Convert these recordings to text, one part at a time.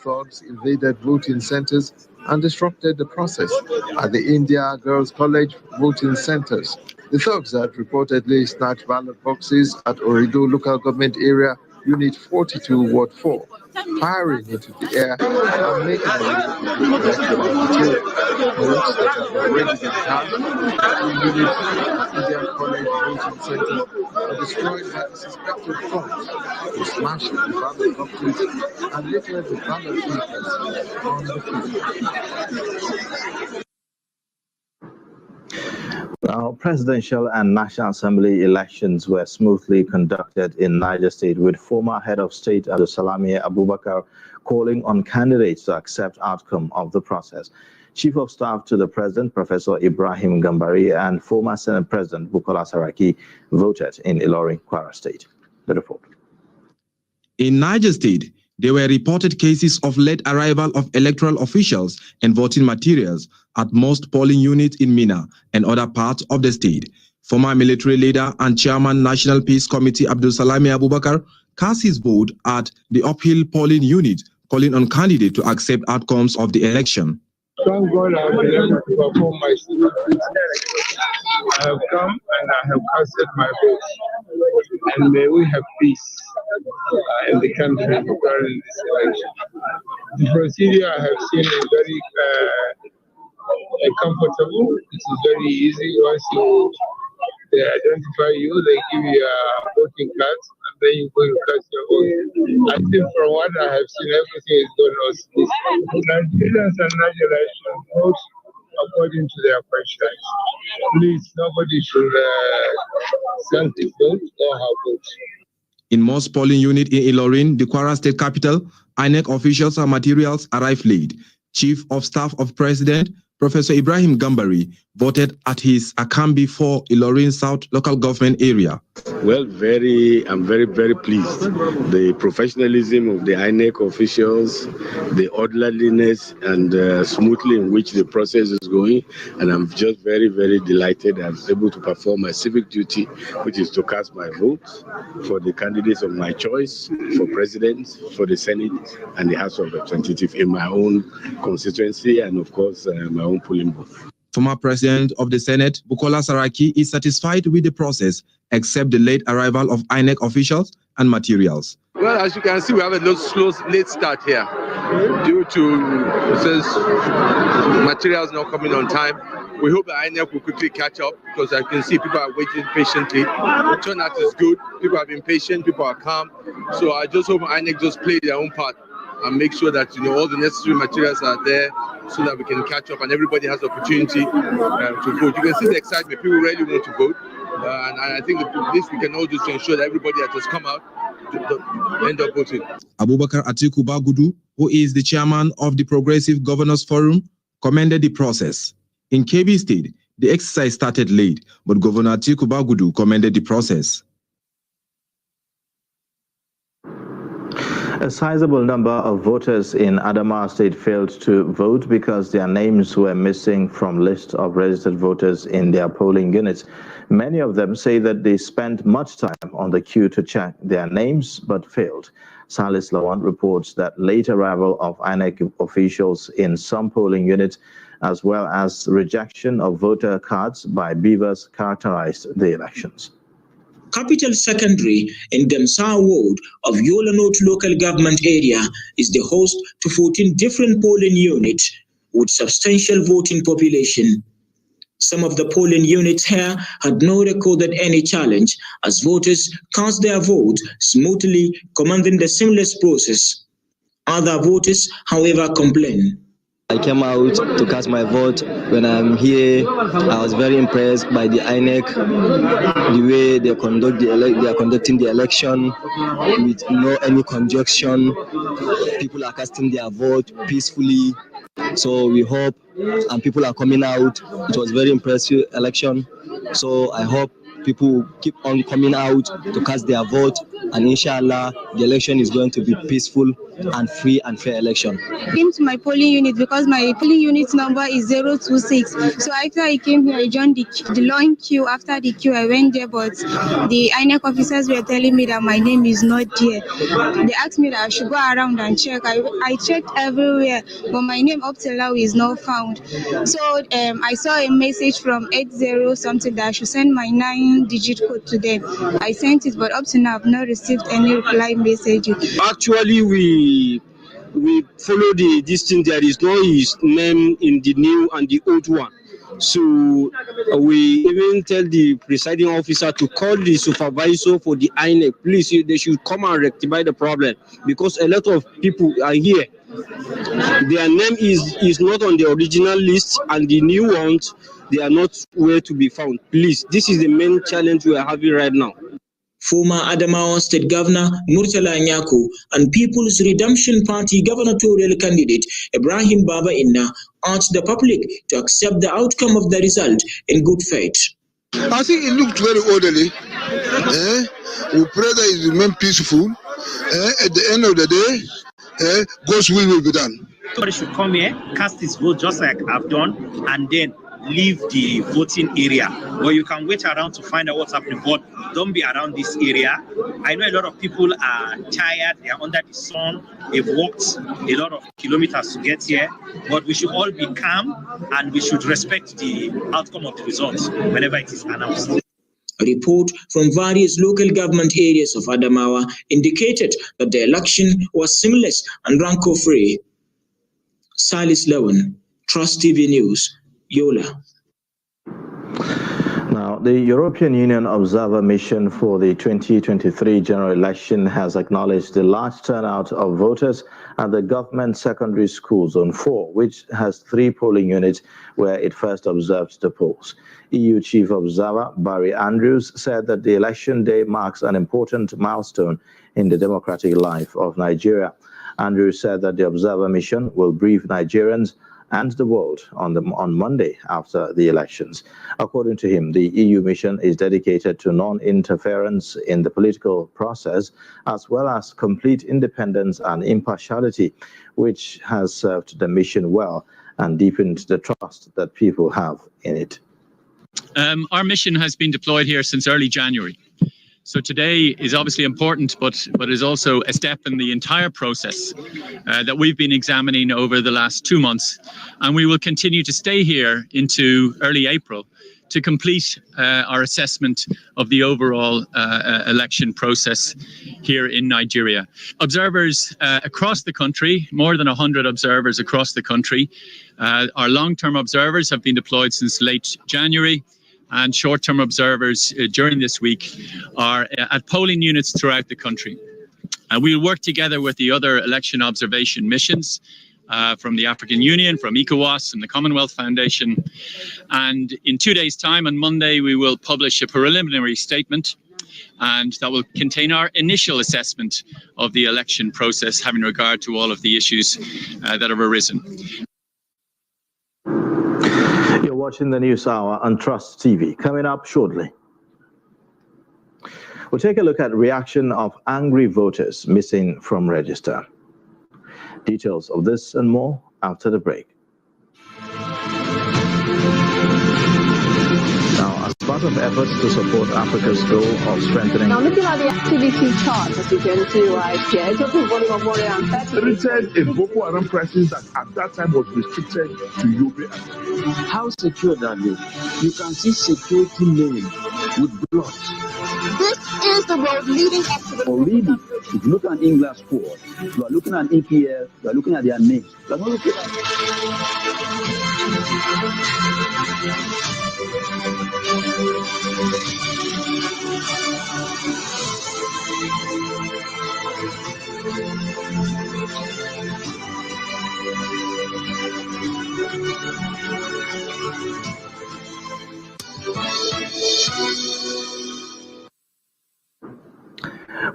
thugs invaded voting centers and disrupted the process at the India Girls College voting centers. The thugs had reportedly snatched ballot boxes at Ardiido local government area, Unit 42, Ward 4, firing into the air and making away with electoral material. Votes that have already been cast in Unit India College voting center were destroyed by the suspected thugs who smashed the ballot boxes and littered the ballot papers on the field. Now, presidential and National Assembly elections were smoothly conducted in Niger State, with former head of state Abdulsalami Abubakar calling on candidates to accept outcome of the process. Chief of Staff to the President, Professor Ibrahim Gambari, and former Senate President Bukola Saraki voted in Ilorin, Kwara State. The report. In Niger State, there were reported cases of late arrival of electoral officials and voting materials at most polling units in Mina and other parts of the state. Former military leader and chairman National Peace Committee Abdulsalami Abubakar cast his vote at the uphill polling unit, calling on candidates to accept outcomes of the election. Thank God I have been able to perform my civic duty. I have come and I have casted my vote. And may we have peace in the country regarding this election. The procedure I have seen is very comfortable. It is very easy. Once they identify you, they give you a voting card, and then you go and cast your vote. I think from what I have seen, everything is going on. Nigerians and Nigerians should vote according to their conscience. Please, nobody should send his vote or her vote. In most polling units in Ilorin, the Kwara State capital, INEC officials and materials arrived late. Chief of Staff of President, Professor Ibrahim Gambari, voted at his Akambi 4 Ilorin South local government area. Well, I'm very, very pleased. The professionalism of the INEC officials, the orderliness and smoothly in which the process is going. And I'm just very, very delighted I was able to perform my civic duty, which is to cast my vote for the candidates of my choice, for president, for the Senate, and the House of Representatives in my own constituency and, of course, my own polling booth. Former President of the Senate, Bukola Saraki, is satisfied with the process, except the late arrival of INEC officials and materials. Well, as you can see, we have a late start here due to materials not coming on time. We hope that INEC will quickly catch up because I can see people are waiting patiently. The turnout is good. People have been patient. People are calm. So I just hope INEC just play their own part and make sure that all the necessary materials are there so that we can catch up and everybody has the opportunity to vote. You can see the excitement. People really want to vote. And I think that this we can all do to ensure that everybody has just come out to end up voting. Abubakar Atiku Bagudu, who is the chairman of the Progressive Governors Forum, commended the process. In KB State, the exercise started late, but Governor Atiku Bagudu commended the process. A sizable number of voters in Adamawa State failed to vote because their names were missing from list of registered voters in their polling units. Many of them say that they spent much time on the queue to check their names but failed. Salis Lawan reports that late arrival of INEC officials in some polling units as well as rejection of voter cards by beavers characterized the elections. Capital Secondary in Demsa Ward of Yola North local government area is the host to 14 different polling units with substantial voting population. Some of the polling units here had not recorded any challenge as voters cast their vote smoothly, commanding the seamless process. Other voters, however, complained. I came out to cast my vote. When I'm here, I was very impressed by the INEC, the way they are conducting the election with no any conjunction. People are casting their vote peacefully. So we hope, and people are coming out. It was a very impressive election. So I hope people keep on coming out to cast their vote, and inshallah, the election is going to be peaceful and free and fair election. I came to my polling unit because my polling unit number is 026. So after I came here, I joined the long queue. After the queue, I went there, but the INEC officers were telling me that my name is not there. They asked me that I should go around and check. I checked everywhere, but my name up till now is not found. So I saw a message from 80 something that I should send my 9-digit code to them. I sent it, but up to now I've not received any reply message. Actually, we follow this thing. There is no his name in the new and the old one. So we even tell the presiding officer to call the supervisor for the INEC. Please, they should come and rectify the problem, because a lot of people are here. Their name is not on the original list, and the new ones, they are not where to be found. Please, this is the main challenge we are having right now. Former Adamawa State Governor Murtala Nyako and People's Redemption Party gubernatorial candidate Ibrahim Baba Inna urged the public to accept the outcome of the result in good faith. I think it looked very orderly. We pray that it remain peaceful. At the end of the day, God's will be done. Somebody should come here, cast his vote just like I've done, and then leave the voting area. But you can wait around to find out what's happening, but don't be around this area. I know a lot of people are tired, they are under the sun, they've walked a lot of kilometers to get here, but we should all be calm and we should respect the outcome of the results whenever it is announced. A report from various local government areas of Adamawa indicated that the election was seamless and rancor-free. Salis Lewan, Trust TV News, Yola. Now, the European Union Observer Mission for the 2023 general election has acknowledged the large turnout of voters at the government secondary school Zone 4, which has 3 polling units where it first observed the polls. EU Chief Observer Barry Andrews said that the election day marks an important milestone in the democratic life of Nigeria. Andrews said that the Observer Mission will brief Nigerians and the world on Monday after the elections. According to him, the EU mission is dedicated to non-interference in the political process, as well as complete independence and impartiality, which has served the mission well and deepened the trust that people have in it. Our mission has been deployed here since early January. So today is obviously important, but is also a step in the entire process that we've been examining over the last 2 months. And we will continue to stay here into early April to complete our assessment of the overall election process here in Nigeria. Observers across the country, more than 100 observers across the country. Our long-term observers have been deployed since late January, and short-term observers during this week are at polling units throughout the country. We'll work together with the other election observation missions from the African Union, from ECOWAS, and the Commonwealth Foundation. And in 2 days' time, on Monday, we will publish a preliminary statement, and that will contain our initial assessment of the election process, having regard to all of the issues that have arisen. You're watching the News Hour on Trust TV. Coming up shortly, we'll take a look at reaction of angry voters missing from register. Details of this and more after the break. Now, as part of efforts to support Africa's goal of strengthening... Now, looking at the activity chart, as you can see right here, it's open volume of more than 30. Limited a Boko Haram presence that at that time was restricted to Yobe. How secure that is? You can see security lane with blocks. This is the road leading up to the... Already, if you look at England squad, you are looking at EPL, you are looking at their names. You are not looking at...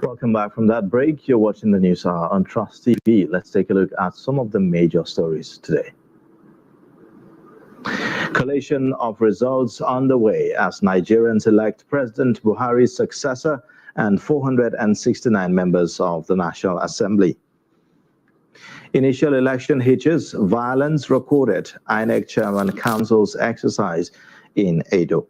Welcome back from that break. You're watching the News Hour on Trust TV. Let's take a look at some of the major stories today. Collation of results underway as Nigerians elect President Buhari's successor and 469 members of the National Assembly. Initial election hitches, violence recorded, INEC Chairman cancels exercise in Edo.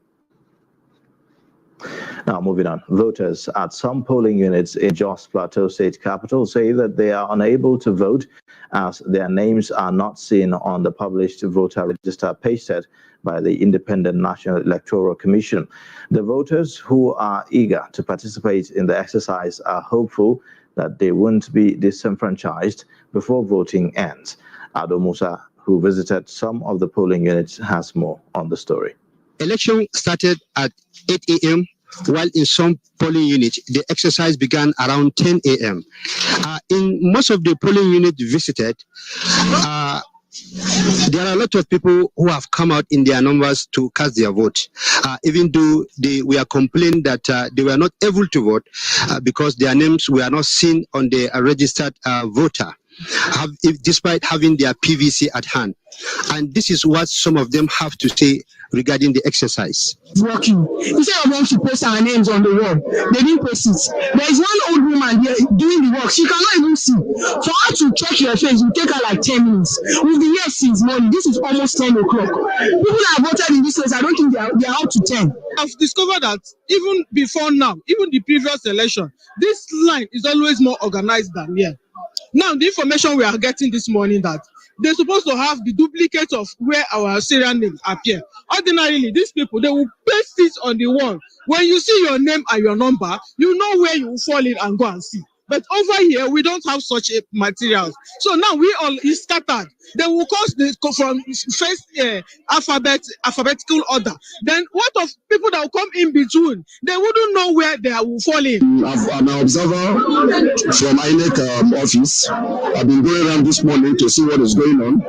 Now moving on, voters at some polling units in Jos Plateau State capital say that they are unable to vote as their names are not seen on the published voter register pasted by the Independent National Electoral Commission. The voters who are eager to participate in the exercise are hopeful that they won't be disenfranchised before voting ends. Ado Musa, who visited some of the polling units, has more on the story. Election started at 8 a.m. while in some polling units, the exercise began around 10 a.m. In most of the polling units visited, there are a lot of people who have come out in their numbers to cast their vote, even though we are complaining that they were not able to vote because their names were not seen on the registered voter, despite having their PVC at hand. And this is what some of them have to say regarding the exercise. Working. Instead of them to post our names on the wall, they didn't post it. There is one old woman there doing the work. She cannot even see. For her to check your face, it will take her like 10 minutes. We've been here since morning. This is almost 10 o'clock. People that have voted in this place, I don't think they are out to 10. I've discovered that even before now, even the previous election, this line is always more organized than here. Now, the information we are getting this morning that they're supposed to have the duplicate of where our serial names appear. Ordinarily, these people, they will paste it on the wall. When you see your name and your number, you know where you will fall in and go and see. But over here, we don't have such materials. So now we all is scattered. They will cause from first alphabetical order. Then what of people that will come in between? They wouldn't know where they will fall in. I'm an observer from INEC office. I've been going around this morning to see what is going on.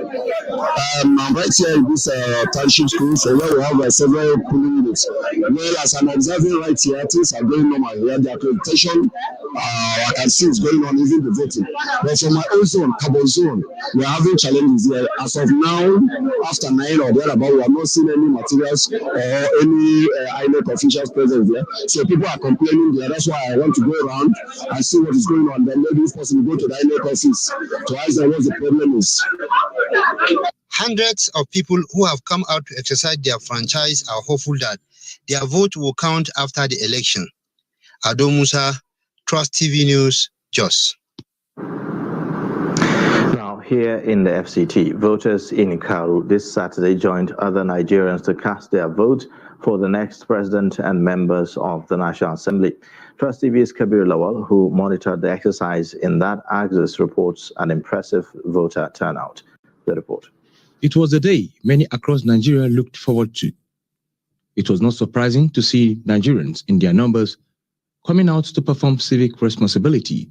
I'm right here in this township school, so where we have several polling units. Well, as I'm observing right here, things are going normal here. The accreditation, I can see it's going on, even the voting. But for my own zone, Cabo zone, we are having challenges here. As of now, after 9 or thereabout, we have not seen any materials or any INEC officials present there. So people are complaining there. That's why I want to go around and see what is going on. Then maybe if possible, go to the INEC office to ask them what the problem is. Hundreds of people who have come out to exercise their franchise are hopeful that their vote will count after the election. Ado Musa, Trust TV News, Jos. Now, here in the FCT, voters in Karu this Saturday joined other Nigerians to cast their vote for the next president and members of the National Assembly. Trust TV's Kabir Lawal, who monitored the exercise in that axis, reports an impressive voter turnout. The report. It was a day many across Nigeria looked forward to. It was not surprising to see Nigerians in their numbers coming out to perform civic responsibility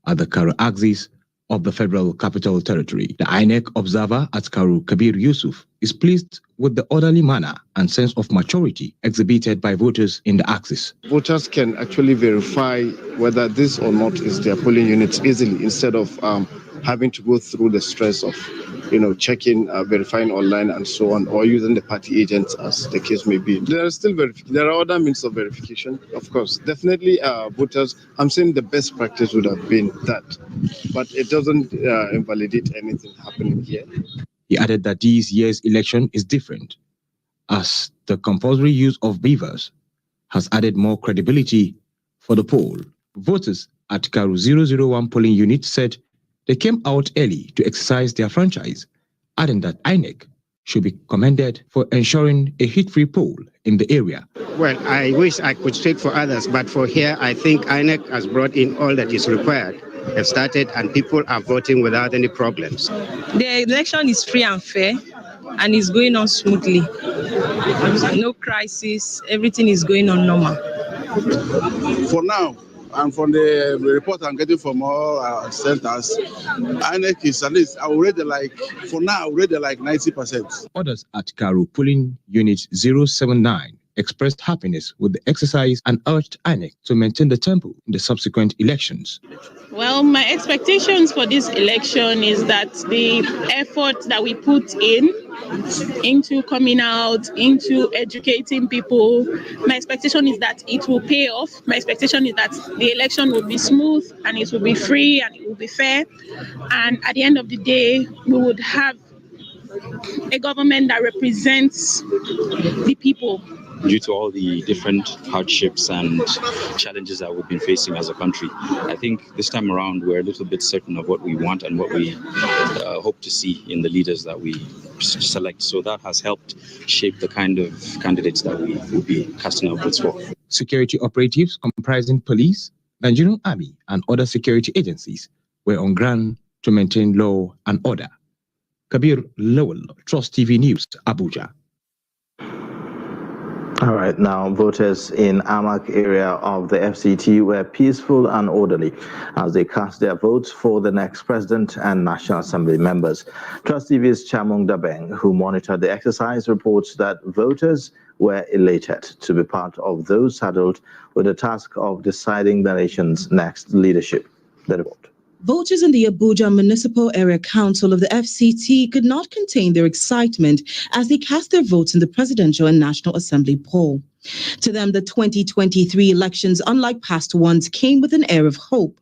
at the Karu axis of the Federal Capital Territory. The INEC observer at Karu, Kabir Yusuf, is pleased with the orderly manner and sense of maturity exhibited by voters in the axis. Voters can actually verify whether this or not is their polling unit easily instead of having to go through the stress of checking, verifying online and so on, or using the party agents as the case may be. There are still there are other means of verification, of course. Definitely voters, I'm saying the best practice would have been that, but it doesn't invalidate anything happening here. He added that this year's election is different, as the compulsory use of beavers has added more credibility for the poll. Voters at Karu 001 polling unit said they came out early to exercise their franchise, adding that INEC should be commended for ensuring a hit-free poll in the area. Well, I wish I could speak for others, but for here, I think INEC has brought in all that is required. Have started and people are voting without any problems. The election is free and fair and is going on smoothly. No crisis, everything is going on normal. For now, and from the report I'm getting from all centers, INEC is at least, I already for now, already 90%. Others at Karu polling unit 079 expressed happiness with the exercise and urged INEC to maintain the tempo in the subsequent elections. Well, my expectations for this election is that the effort that we put into coming out, into educating people, my expectation is that it will pay off. My expectation is that the election will be smooth and it will be free and it will be fair. And at the end of the day, we would have a government that represents the people. Due to all the different hardships and challenges that we've been facing as a country, I think this time around we're a little bit certain of what we want and what we hope to see in the leaders that we select. So that has helped shape the kind of candidates that we will be casting our votes for. Security operatives comprising police, Nigerian army, and other security agencies were on ground to maintain law and order. Kabir Lowell, Trust TV News, Abuja. All right, now voters in Amak area of the FCT were peaceful and orderly as they cast their votes for the next president and National Assembly members. Trust TV's Chamung Dabeng, who monitored the exercise, reports that voters were elated to be part of those saddled with the task of deciding the nation's next leadership. The report. Voters in the Abuja Municipal Area Council of the FCT could not contain their excitement as they cast their votes in the presidential and National Assembly poll. To them, the 2023 elections, unlike past ones, came with an air of hope.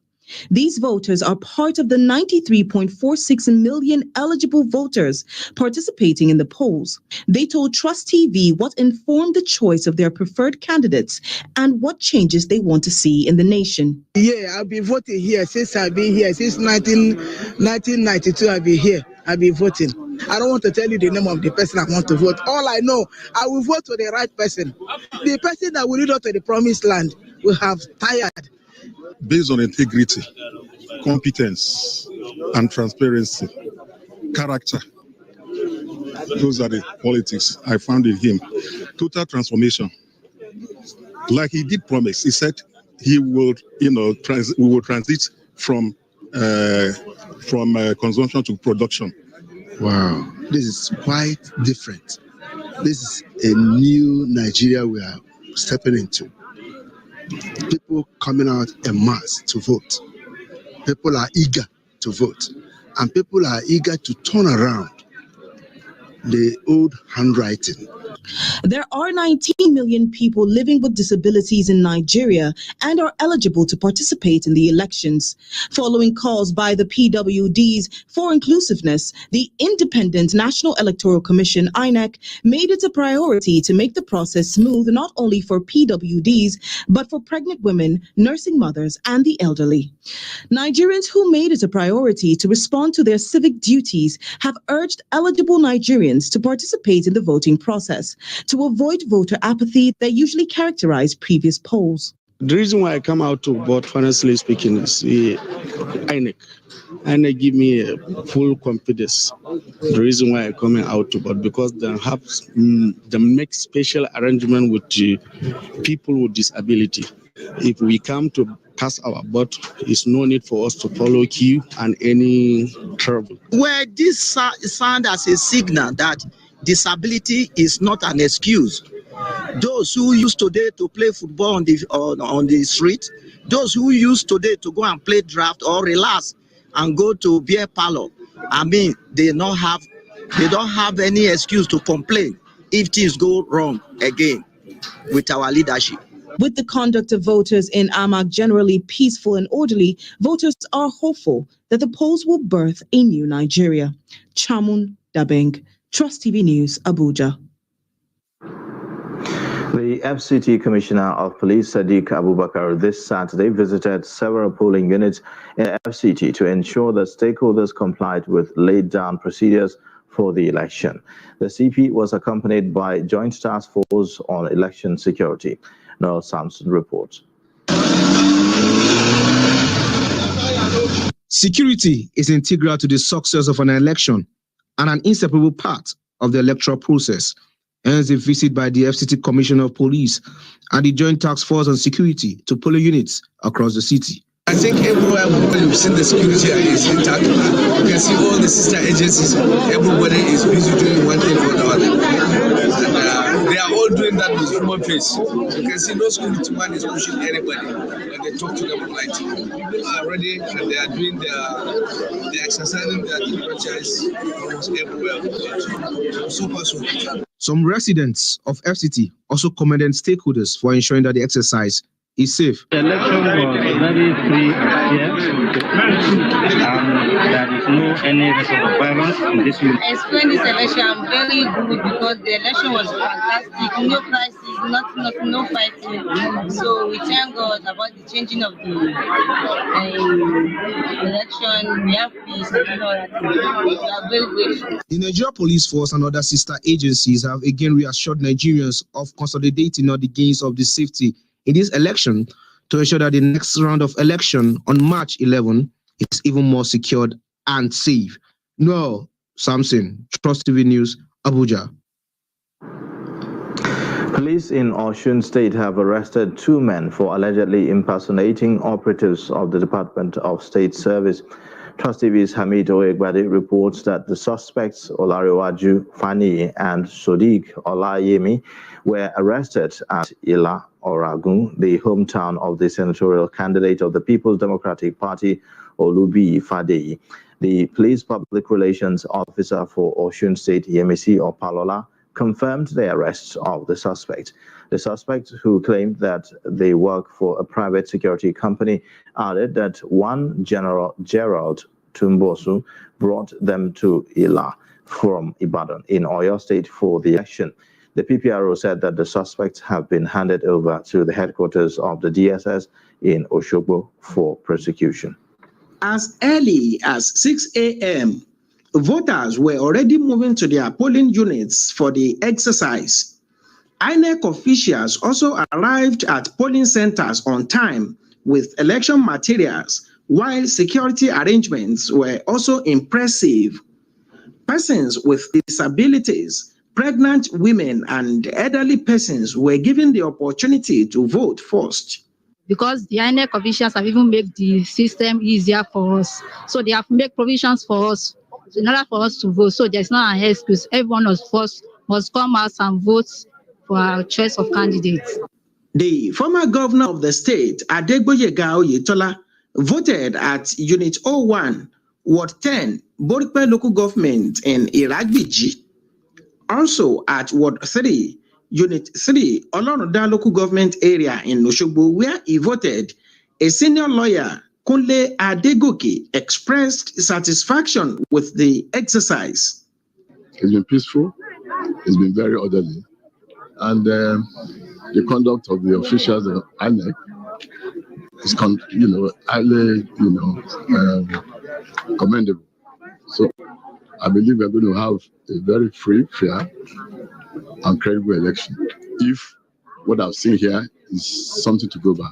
These voters are part of the 93.46 million eligible voters participating in the polls. They told Trust TV what informed the choice of their preferred candidates and what changes they want to see in the nation. Yeah, I've been voting here since I've been here. Since 1992, I've been here. I've been voting. I don't want to tell you the name of the person I want to vote. All I know, I will vote for the right person. The person that will lead us to the promised land will have tired. Based on integrity, competence, and transparency, character. Those are the qualities I found in him. Total transformation. Like he did promise, he said he would, we will transit from consumption to production. Wow, this is quite different. This is a new Nigeria we are stepping into. People coming out en masse to vote. People are eager to vote. And people are eager to turn around the old handwriting. There are 19 million people living with disabilities in Nigeria and are eligible to participate in the elections. Following calls by the PWDs for inclusiveness, the Independent National Electoral Commission, INEC, made it a priority to make the process smooth not only for PWDs, but for pregnant women, nursing mothers, and the elderly. Nigerians who made it a priority to respond to their civic duties have urged eligible Nigerians to participate in the voting process to avoid voter apathy that usually characterized previous polls. The reason why I come out to vote, honestly speaking, is INEC. INEC give me a full confidence. The reason why I'm coming out to vote, because they make special arrangement with people with disability. If we come to cast our vote, it's no need for us to follow queue and any trouble. Where this sound as a signal that disability is not an excuse. Those who used today to play football on the street, those who used today to go and play draft or relax and go to beer parlor, I mean, they don't have any excuse to complain if things go wrong again with our leadership. With the conduct of voters in Amak generally peaceful and orderly, voters are hopeful that the polls will birth a new Nigeria. Chamun Dabeng, Trust TV News, Abuja. The FCT Commissioner of Police, Sadiq Abubakar, this Saturday visited several polling units in FCT to ensure that stakeholders complied with laid-down procedures for the election. The CP was accompanied by Joint Task Force on Election Security. Noel Sampson reports. Security is integral to the success of an election and an inseparable part of the electoral process. Hence, a visit by the FCT Commissioner of Police and the Joint Task Force on Security to polling units across the city. I think everywhere we've seen the security is intact. You can see all the sister agencies. Everybody is busy doing one thing or the other. And, they are all not doing that with human face. You can see no security man is pushing anybody when they talk to them politely. People are ready and they are doing they're exercising their franchise almost everywhere. So far, so good. Some residents of FCT also commended stakeholders for ensuring that the exercise is safe. The election was very free and fair. There is no any sort of violence in this unit. I explained this election very good because the election was fantastic. No crisis, no fighting. So we thank God about the changing of the election. We have peace and all that. We are very grateful. The Nigeria Police Force and other sister agencies have again reassured Nigerians of consolidating all the gains of the safety in this election to ensure that the next round of election on March 11 is even more secured and safe. Noel Samson, Trust TV News, Abuja. Police in Osun State have arrested 2 men for allegedly impersonating operatives of the Department of State Service. Trust TV's Hamid Oyegbade reports that the suspects Olariwaju Fani and Sodiq Olayemi were arrested at Ila Oragun, the hometown of the senatorial candidate of the People's Democratic Party, Olubi Fadeyi. The police public relations officer for Osun State, Yemisi Opalola, confirmed the arrests of the suspect. The suspect, who claimed that they work for a private security company, added that one General Gerald Tumbosu brought them to Ila from Ibadan in Oyo State for the election. The PPRO said that the suspects have been handed over to the headquarters of the DSS in Osogbo for prosecution. As early as 6 a.m., voters were already moving to their polling units for the exercise. INEC officials also arrived at polling centers on time with election materials, while security arrangements were also impressive. Persons with disabilities, pregnant women, and elderly persons were given the opportunity to vote first. Because the INEC officials have even made the system easier for us. So they have made provisions for us in order for us to vote. So there's not an excuse. Everyone of us must come out and vote for our choice of candidates. The former governor of the state, Adegboyega Oyetola, voted at Unit 01, Ward 10, Borikpe local government in Iragbiji. Also at Ward 3, Unit 3, Oloruda local government area in Osogbo, where he voted, a senior lawyer, Kunle Adegoke, expressed satisfaction with the exercise. It's been peaceful, it's been very orderly, and the conduct of the officials of INEC is, highly, commendable. So I believe we're going to have a very free, fair, and credible election if what I've seen here is something to go by.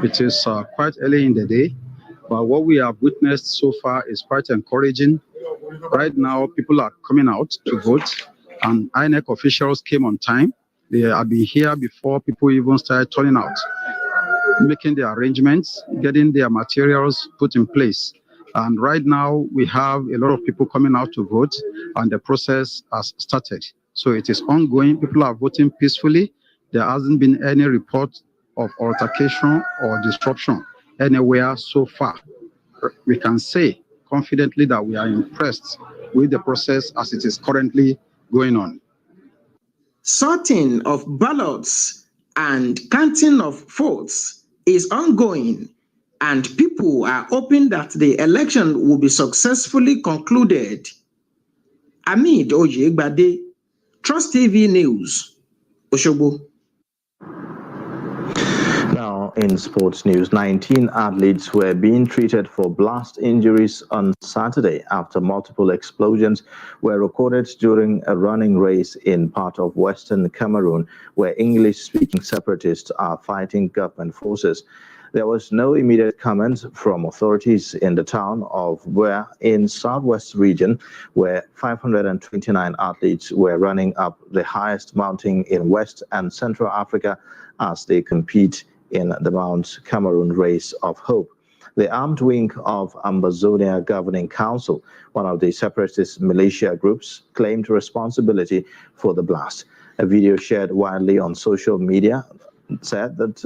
It is quite early in the day, but what we have witnessed so far is quite encouraging. Right now, people are coming out to vote, and INEC officials came on time. They have been here before people even started turning out, making their arrangements, getting their materials put in place. And right now, we have a lot of people coming out to vote, and the process has started. So it is ongoing. People are voting peacefully. There hasn't been any report of altercation or disruption anywhere so far. We can say confidently that we are impressed with the process as it is currently going on. Sorting of ballots and counting of votes is ongoing, and people are hoping that the election will be successfully concluded. Hamid Oyegbade, Trust TV News, Osogbo. Now, in sports news, 19 athletes were being treated for blast injuries on Saturday after multiple explosions were recorded during a running race in part of Western Cameroon, where English-speaking separatists are fighting government forces. There was no immediate comment from authorities in the town of Bua in southwest region, where 529 athletes were running up the highest mountain in West and Central Africa as they compete in the Mount Cameroon Race of Hope. The armed wing of Ambazonia Governing Council, one of the separatist militia groups, claimed responsibility for the blast. A video shared widely on social media said that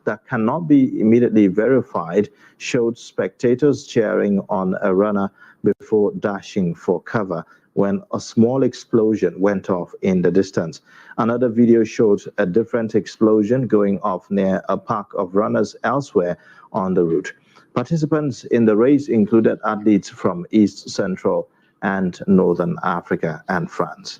that cannot be immediately verified, showed spectators cheering on a runner before dashing for cover when a small explosion went off in the distance. Another video showed a different explosion going off near a park of runners elsewhere on the route. Participants in the race included athletes from East, Central, and Northern Africa and France.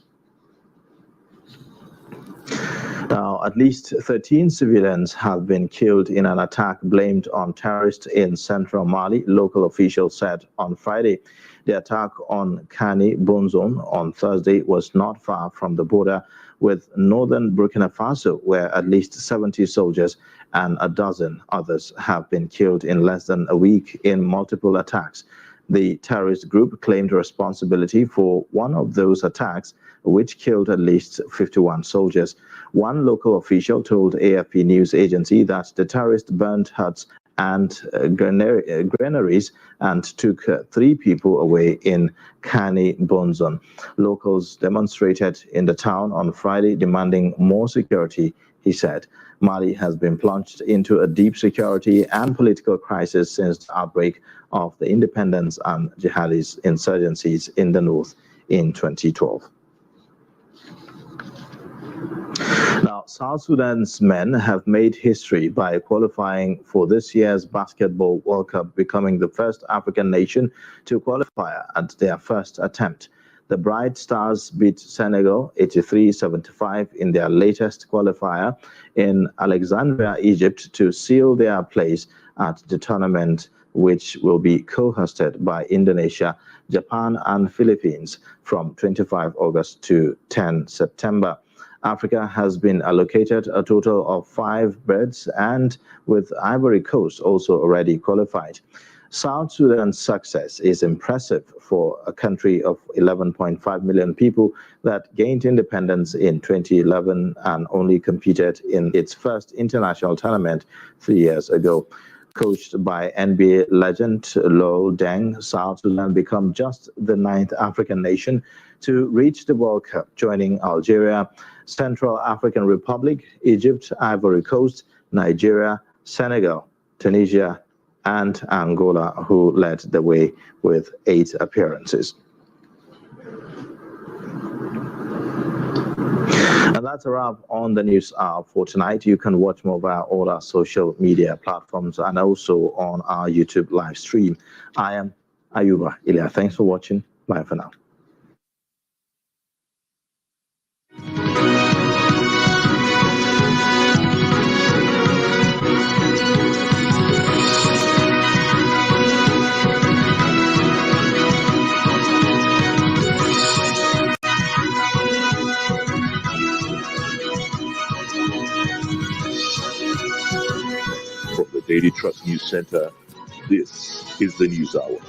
Now, at least 13 civilians have been killed in an attack blamed on terrorists in central Mali, local officials said on Friday. The attack on Kani Bonzon on Thursday was not far from the border with northern Burkina Faso, where at least 70 soldiers and a dozen others have been killed in less than a week in multiple attacks. The terrorist group claimed responsibility for one of those attacks, which killed at least 51 soldiers. One local official told AFP news agency that the terrorists burned huts and granaries and took 3 people away in Kani Bonzon. Locals demonstrated in the town on Friday demanding more security, he said. Mali has been plunged into a deep security and political crisis since the outbreak of the independence and jihadist insurgencies in the north in 2012. Now, South Sudan's men have made history by qualifying for this year's Basketball World Cup, becoming the first African nation to qualify at their first attempt. The Bright Stars beat Senegal 83-75 in their latest qualifier in Alexandria, Egypt, to seal their place at the tournament, which will be co-hosted by Indonesia, Japan, and Philippines from 25 August to 10 September. Africa has been allocated a total of 5 berths, and with Ivory Coast also already qualified. South Sudan's success is impressive for a country of 11.5 million people that gained independence in 2011 and only competed in its first international tournament 3 years ago. Coached by NBA legend Lo Deng, South Sudan became just the 9th African nation to reach the World Cup, joining Algeria, Central African Republic, Egypt, Ivory Coast, Nigeria, Senegal, Tunisia, and Angola, who led the way with 8 appearances. And that's a wrap on the news hour for tonight. You can watch more via all our social media platforms and also on our YouTube live stream. I am Ayuba Ilya. Thanks for watching. Bye for now. From the Daily Trust News Center, this is the News Hour.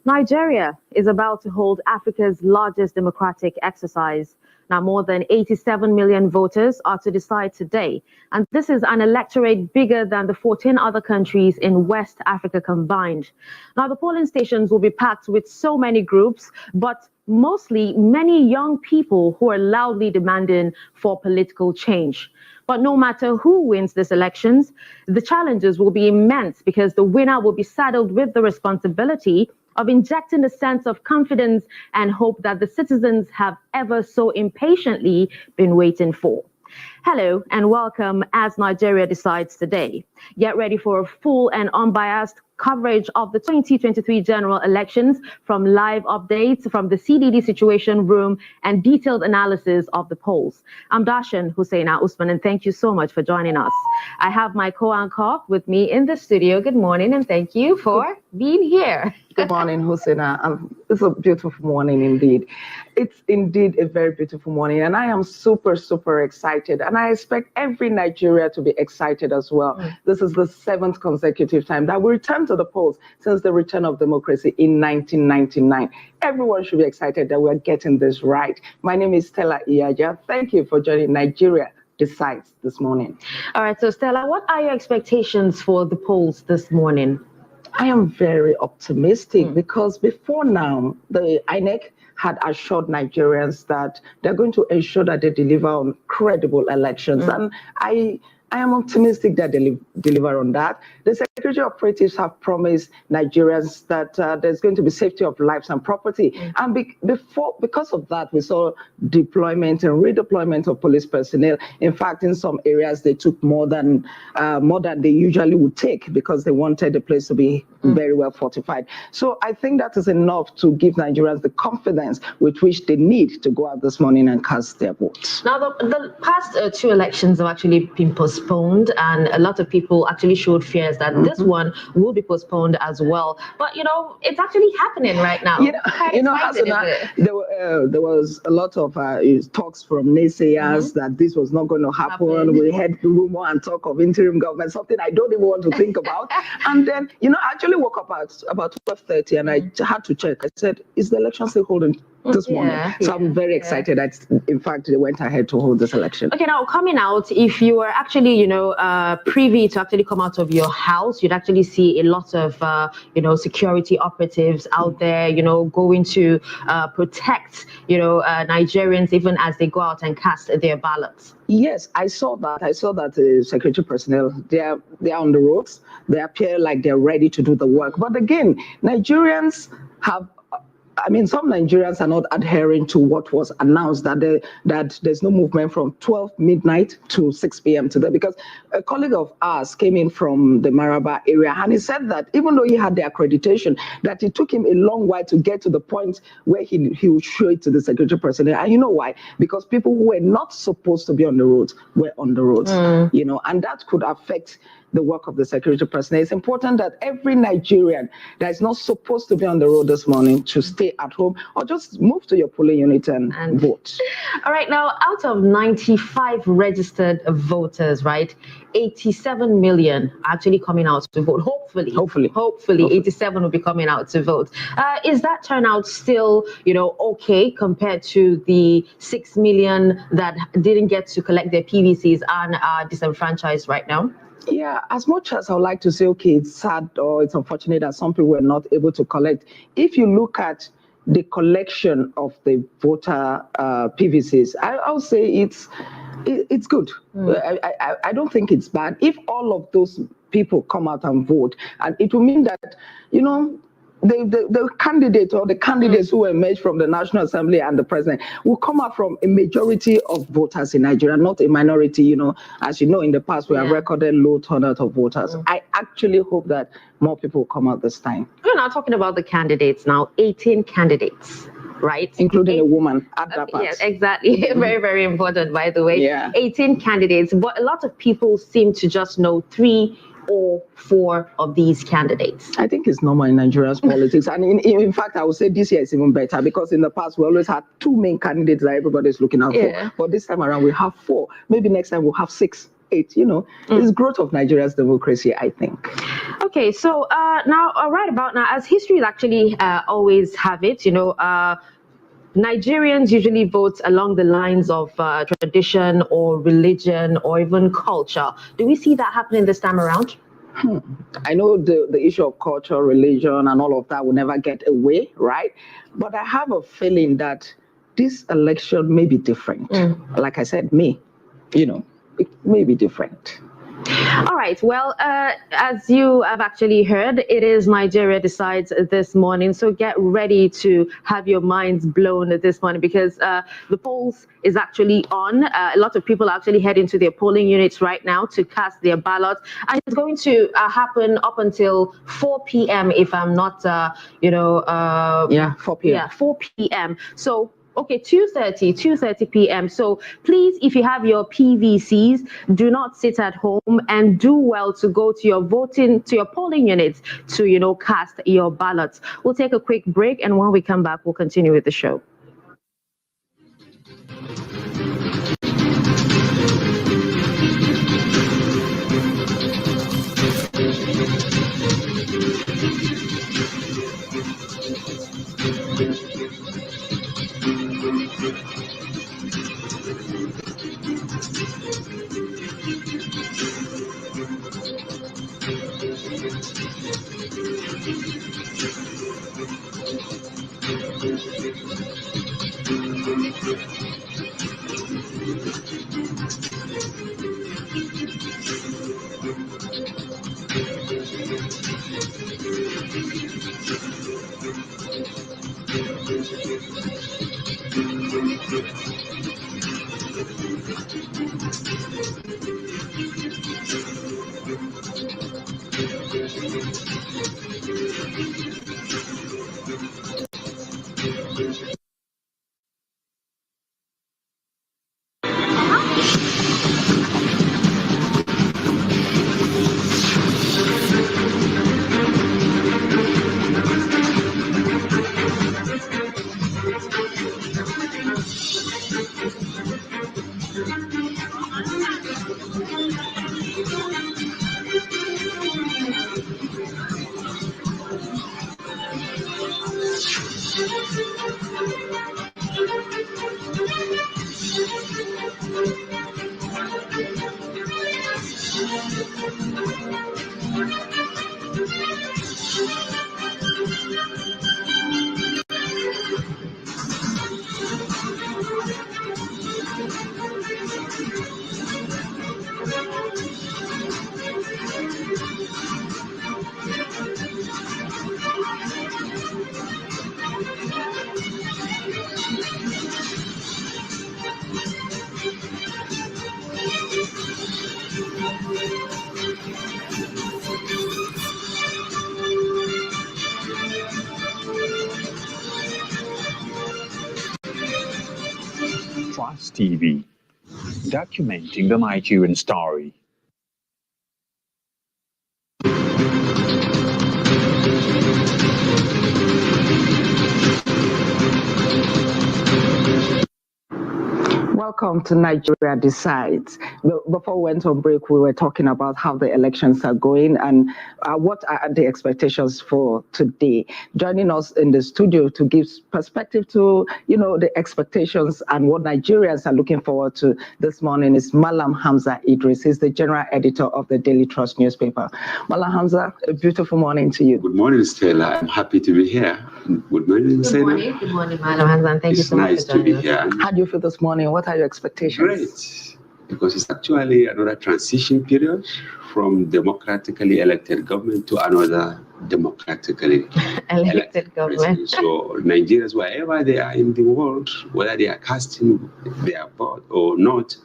Nigeria is about to hold Africa's largest democratic exercise. Now, more than 87 million voters are to decide today. And this is an electorate bigger than the 14 other countries in West Africa combined. Now, the polling stations will be packed with so many groups, but mostly many young people who are loudly demanding for political change. But no matter who wins these elections, the challenges will be immense because the winner will be saddled with the responsibility of injecting a sense of confidence and hope that the citizens have ever so impatiently been waiting for. Hello and welcome as Nigeria decides today. Get ready for a full and unbiased coverage of the 2023 general elections, from live updates from the CDD Situation Room and detailed analysis of the polls. I'm Darshan Husseina Usman, and thank you so much for joining us. I have my co-anchor with me in the studio. Good morning, and thank you for being here. Good morning, Husseina. It's a beautiful morning indeed. It's indeed a very beautiful morning, and I am super, super excited. And I expect every Nigeria to be excited as well. This is the 7th consecutive time that we return to the polls since the return of democracy in 1999. Everyone should be excited that we're getting this right. My name is Stella Iyaja. Thank you for joining Nigeria Decides this morning. All right, so Stella, what are your expectations for the polls this morning? I am very optimistic because before now, the INEC had assured Nigerians that they're going to ensure that they deliver on credible elections. And I am optimistic that they deliver on that. The security operatives have promised Nigerians that there's going to be safety of lives and property. And because of that, we saw deployment and redeployment of police personnel. In fact, in some areas, they took more than they usually would take because they wanted the place to be very well fortified. So I think that is enough to give Nigerians the confidence with which they need to go out this morning and cast their votes. Now, the past 2 elections have actually been postponed, and a lot of people actually showed fears that this one will be postponed as well. But, you know, it's actually happening right now. There was a lot of talks from naysayers that this was not going to happen. We had rumor and talk of interim government, something I don't even want to think about. And then, I actually woke up at about 12:30 and I had to check. I said, is the election still holding this morning? So I'm very excited that, in fact, they went ahead to hold this election. Okay, now coming out, if you were actually, privy to actually come out of your house, you'd actually see a lot of, security operatives out there, going to protect, Nigerians even as they go out and cast their ballots. Yes, I saw that. I saw that security personnel, they are on the roads. They appear like they're ready to do the work. But again, Nigerians have, some Nigerians are not adhering to what was announced, that there's no movement from 12 midnight to 6 p.m. today, because a colleague of ours came in from the Maraba area, and he said that even though he had the accreditation, that it took him a long while to get to the point where he would show it to the security personnel. And you know why? Because people who were not supposed to be on the roads were on the roads, and that could affect the work of the security personnel. It's important that every Nigerian that is not supposed to be on the road this morning to stay at home or just move to your polling unit and vote. All right, now out of 95 registered voters, right, 87 million actually coming out to vote. Hopefully 87 will be coming out to vote. Is that turnout still, okay compared to the 6 million that didn't get to collect their PVCs and are disenfranchised right now? Yeah, as much as I would like to say, okay, it's sad or it's unfortunate that some people were not able to collect, if you look at the collection of the voter PVCs, I would say it's It's good. I don't think it's bad. If all of those people come out and vote, and it will mean that, you know, the candidate or the candidates who emerge from the National Assembly and the president will come out from a majority of voters in Nigeria, not a minority. You know, as you know, in the past, we have recorded low turnout of voters. I actually hope that more people will come out this time. We're not talking about the candidates now, 18 candidates. Right, including a woman at that part. Yeah, exactly. Very, very important, by the way. Yeah. 18 candidates, but a lot of people seem to just know 3 or 4 of these candidates. I think it's normal in Nigeria's politics, and in fact, I would say this year is even better, because in the past we always had 2 main candidates that everybody's looking out for. But this time around we have 4. Maybe next time we'll have 6, 8. You know, it's growth of Nigeria's democracy, I think. Okay, so now, right about now, as history actually always have it, you know, Nigerians usually vote along the lines of tradition or religion or even culture. Do we see that happening this time around? I know the issue of culture, religion, and all of that will never get away, right? But I have a feeling that this election may be different. Like I said, you know, it may be different. All right. Well, as you have actually heard, it is Nigeria Decides this morning. So get ready to have your minds blown this morning, because the polls is actually on. A lot of people are actually heading to their polling units right now to cast their ballots. And it's going to happen up until 4 p.m. if I'm not, 4 p.m. Yeah, 4 p.m. So okay, 2:30 p.m. So please, if you have your PVCs, do not sit at home, and do well to go to your polling units to, you know, cast your ballots. We'll take a quick break, and when we come back, we'll continue with the show. Trust TV, documenting the Nigerian story. Welcome to Nigeria Decides. Before we went on break, we were talking about how the elections are going and what are the expectations for today. Joining us in the studio to give perspective to, you know, the expectations and what Nigerians are looking forward to this morning is Malam Hamza Idris. He's the general editor of the Daily Trust newspaper. Malam Hamza, a beautiful morning to you. Good morning, Stella. I'm happy to be here. Good morning, Stella. Good morning, Malam Hamza, and thank you so much for joining us. Here. How do you feel this morning? What are your expectations? Great. because it's actually another transition period from democratically elected government to another democratically elected government. So Nigerians, wherever they are in the world, whether they are casting their vote or not,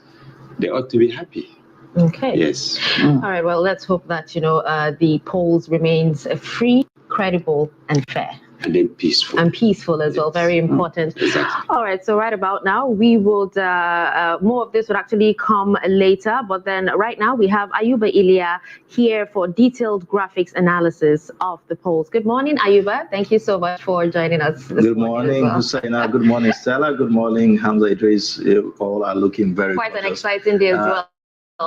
they ought to be happy. Okay. Yes. All right. Well, let's hope that the polls remains free, credible, and fair. And then peaceful. And peaceful as well, very important. Exactly. All right, so right about now, we would, more of this would actually come later, but then right now we have Ayuba Ilya here for detailed graphics analysis of the polls. Good morning, Ayuba. Thank you so much for joining us this Good morning, Hussaina. Good morning, Stella. Good morning, Hamza Idris. You all are looking very quite gorgeous. an exciting day as well.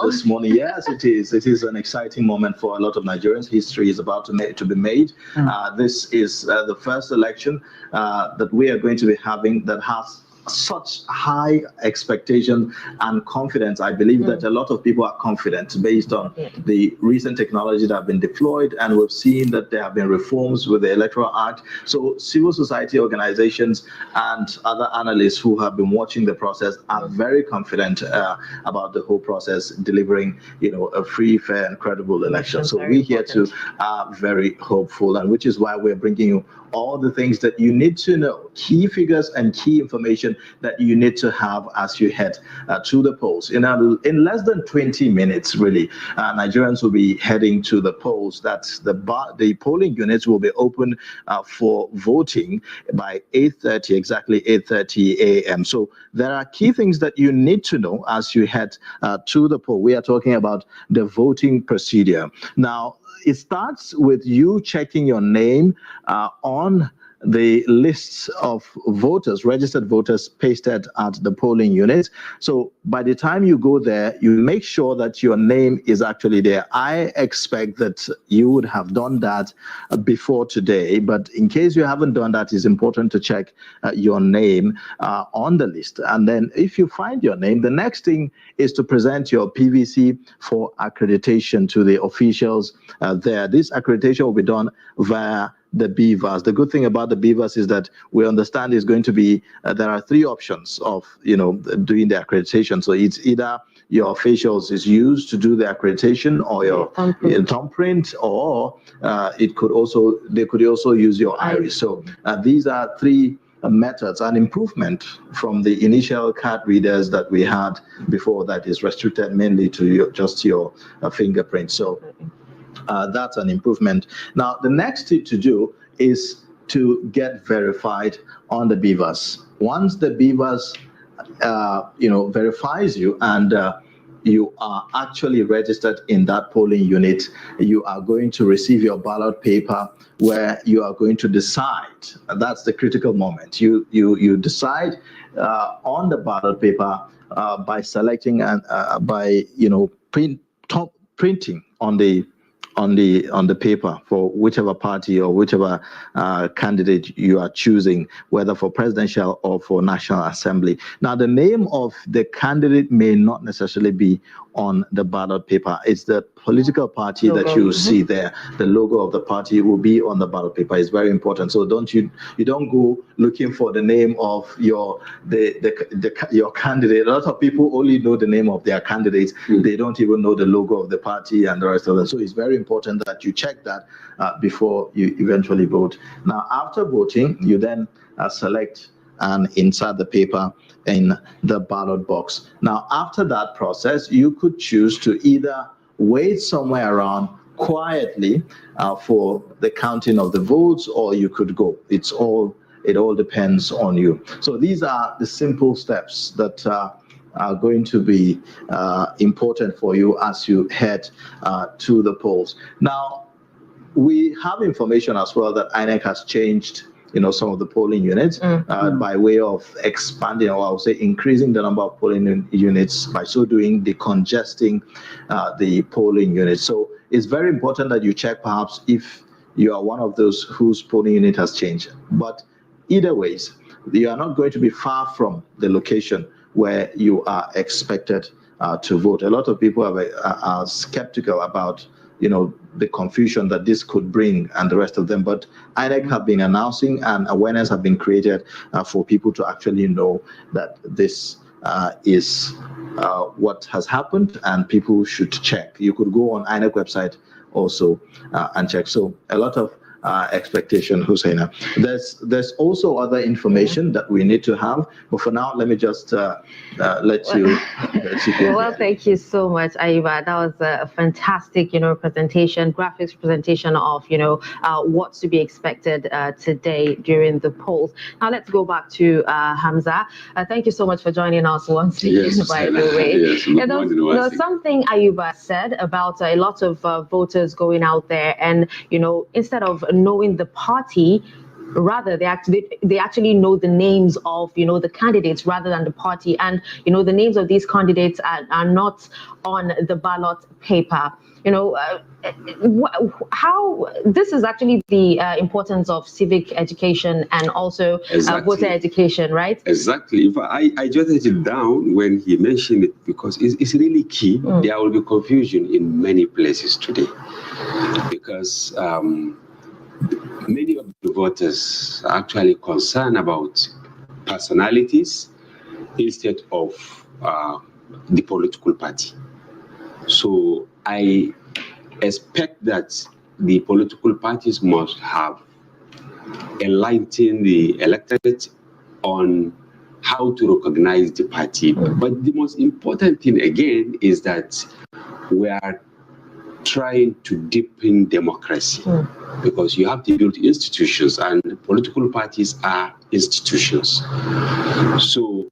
This morning, yes, it is. It is an exciting moment for a lot of Nigerians. History is about to be made. This is the first election that we are going to be having that has such high expectation and confidence. I believe that a lot of people are confident based on the recent technology that have been deployed, and we've seen that there have been reforms with the Electoral Act. So civil society organizations and other analysts who have been watching the process are very confident about the whole process delivering, a free, fair, and credible election. So we here too are very hopeful, and which is why we're bringing you all the things that you need to know, key figures and key information that you need to have as you head to the polls. In less than 20 minutes, really, Nigerians will be heading to the polls. That's the polling units will be open for voting by 8:30, exactly 8:30 a.m. So there are key things that you need to know as you head to the poll. We are talking about the voting procedure. Now, it starts with you checking your name on the lists of voters, registered voters pasted at the polling unit. So by the time you go there, you make sure that your name is actually there. I expect that you would have done that before today, but in case you haven't done that, it's important to check your name on the list. And then if you find your name, the next thing is to present your PVC for accreditation to the officials there. This accreditation will be done via the BVAS. The good thing about the BVAS is that we understand is going to be, there are three options of, doing the accreditation. So it's either your officials is used to do the accreditation or your thumbprint, or they could also use your iris. So these are three methods, an improvement from the initial card readers that we had before that is restricted mainly to just your fingerprint. So that's an improvement. Now, the next thing to do is to get verified on the BVAS. Once the BVAS, verifies you and you are actually registered in that polling unit, you are going to receive your ballot paper where you are going to decide. That's the critical moment. You decide on the ballot paper by selecting and by printing on the paper for whichever party or whichever candidate you are choosing, whether for presidential or for National Assembly. Now, the name of the candidate may not necessarily be on the ballot paper. It's the political party that you see there. The logo of the party will be on the ballot paper. It's very important. So you don't go looking for the name of your candidate. A lot of people only know the name of their candidates. They don't even know the logo of the party and the rest of them. So it's very important that you check that before you eventually vote. Now, after voting, you then select and insert the paper in the ballot box. Now, after that process, you could choose to either wait somewhere around quietly for the counting of the votes, or you could go. It all depends on you. So these are the simple steps that are going to be important for you as you head to the polls. Now, we have information as well that INEC has changed some of the polling units by way of expanding, or I would say increasing the number of polling units, by so doing decongesting the polling units. So it's very important that you check perhaps if you are one of those whose polling unit has changed. But either ways, you are not going to be far from the location where you are expected to vote. A lot of people are skeptical about the confusion that this could bring and the rest of them. But INEC have been announcing, and awareness have been created for people to actually know that this is what has happened, and people should check. You could go on INEC website also and check. So a lot of expectation, Husseina. There's also other information that we need to have, but for now, let me just let you. Well, thank you so much, Ayuba. That was a fantastic, presentation, graphics presentation of, what's to be expected today during the polls. Now let's go back to Hamza. Thank you so much for joining us once again, by the way. Yes, there's something Ayuba said about a lot of voters going out there, and instead of knowing the party, rather they actually know the names of the candidates rather than the party, and the names of these candidates are not on the ballot paper. How this is actually the importance of civic education and also voter education, right? Exactly. If I jotted it down when he mentioned it, because it's really key. There will be confusion in many places today, because many of the voters are actually concerned about personalities instead of the political party. So I expect that the political parties must have enlightened the electorate on how to recognize the party. But the most important thing again is that we are trying to deepen democracy, because you have to build institutions, and political parties are institutions. So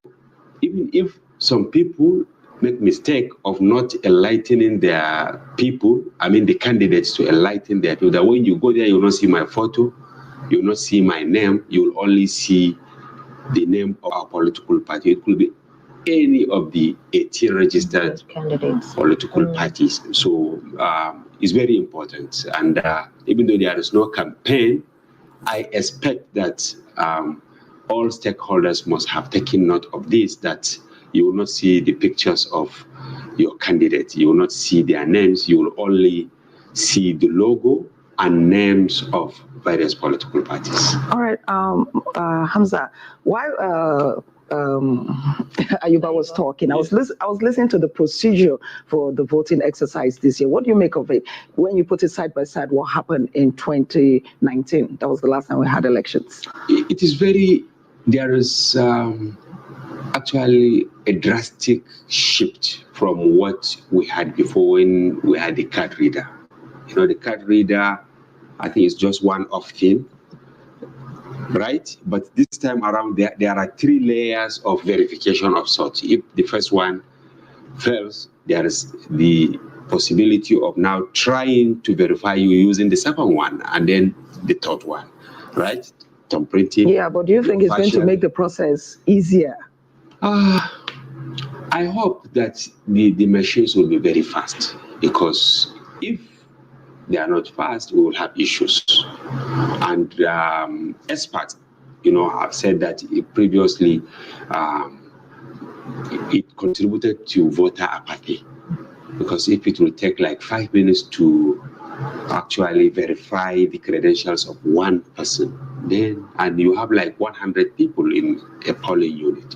even if some people make mistake of not enlightening their people, the candidates to enlighten their people, that when you go there, you will not see my photo, you will not see my name, you will only see the name of our political party. It could be any of the 18 registered candidates, political parties. So it's very important. And even though there is no campaign, I expect that all stakeholders must have taken note of this, that you will not see the pictures of your candidates. You will not see their names. You will only see the logo and names of various political parties. All right, Hamza, while Ayuba was talking, I was listening to the procedure for the voting exercise this year. What do you make of it when you put it side by side what happened in 2019? That was the last time we had elections. It is there is actually a drastic shift from what we had before, when we had the card reader. The card reader, I think it's just one-off thing, right? But this time around, there are 3 layers of verification of sorts. If the first one fails, there is the possibility of now trying to verify you using the second one, and then the third one, right? Thumb printing. Yeah, but do you think it's going to make the process easier? I hope that the machines will be very fast, because if they are not fast, we will have issues. And experts, have said that previously it contributed to voter apathy, because if it will take like 5 minutes to actually verify the credentials of one person, and you have like 100 people in a polling unit,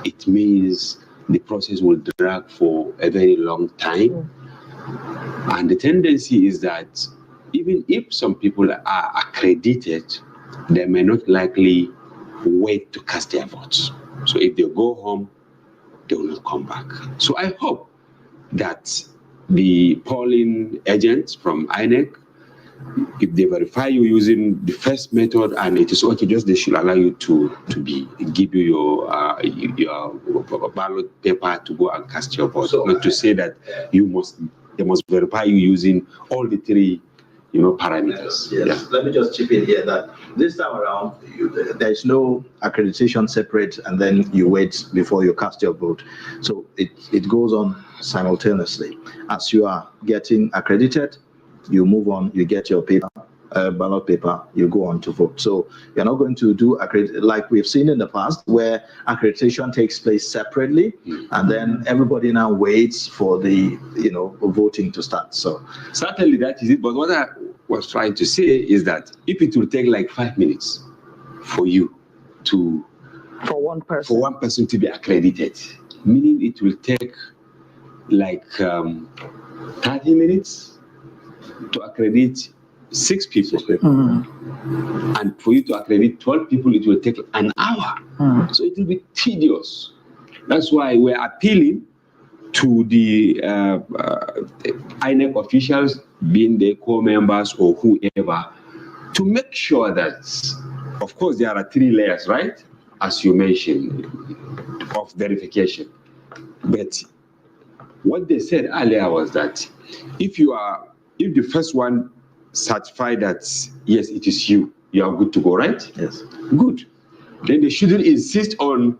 it means the process will drag for a very long time. And the tendency is that even if some people are accredited, they may not likely wait to cast their votes. So if they go home, they will not come back. So I hope that the polling agents from INEC, if they verify you using the first method and it is okay, they should allow you to give you your ballot paper to go and cast your vote. So, not to say that they must verify you using all the 3 parameters. Yes. Yeah. Let me just chip in here that this time around, there is no accreditation separate and then you wait before you cast your vote. So it goes on simultaneously. As you are getting accredited, you move on, you get your paper, ballot paper, you go on to vote. So you're not going to do like we've seen in the past, where accreditation takes place separately, and then everybody now waits for the voting to start. So certainly that is it. But what I was trying to say is that if it will take like 5 minutes for you to For one person? For one person to be accredited. Meaning it will take like 30 minutes to accredit 6 people. And for you to accredit 12 people, it will take an hour. So it will be tedious. That's why we're appealing to the INEC officials, being the core members or whoever, to make sure that, of course, there are 3 layers, right? As you mentioned, of verification. But what they said earlier was that if the first one certified that yes, it is you, you are good to go, right? Yes. Good. Then they shouldn't insist on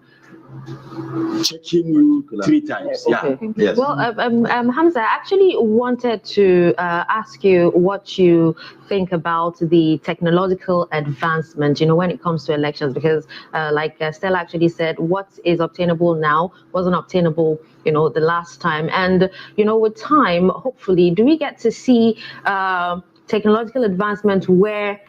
checking you 3 times. Okay. Yeah. Yes. Well, Hamza, I actually wanted to ask you what you think about the technological advancement, when it comes to elections, because like Stella actually said, what is obtainable now wasn't obtainable, the last time. And, with time, hopefully, do we get to see technological advancement where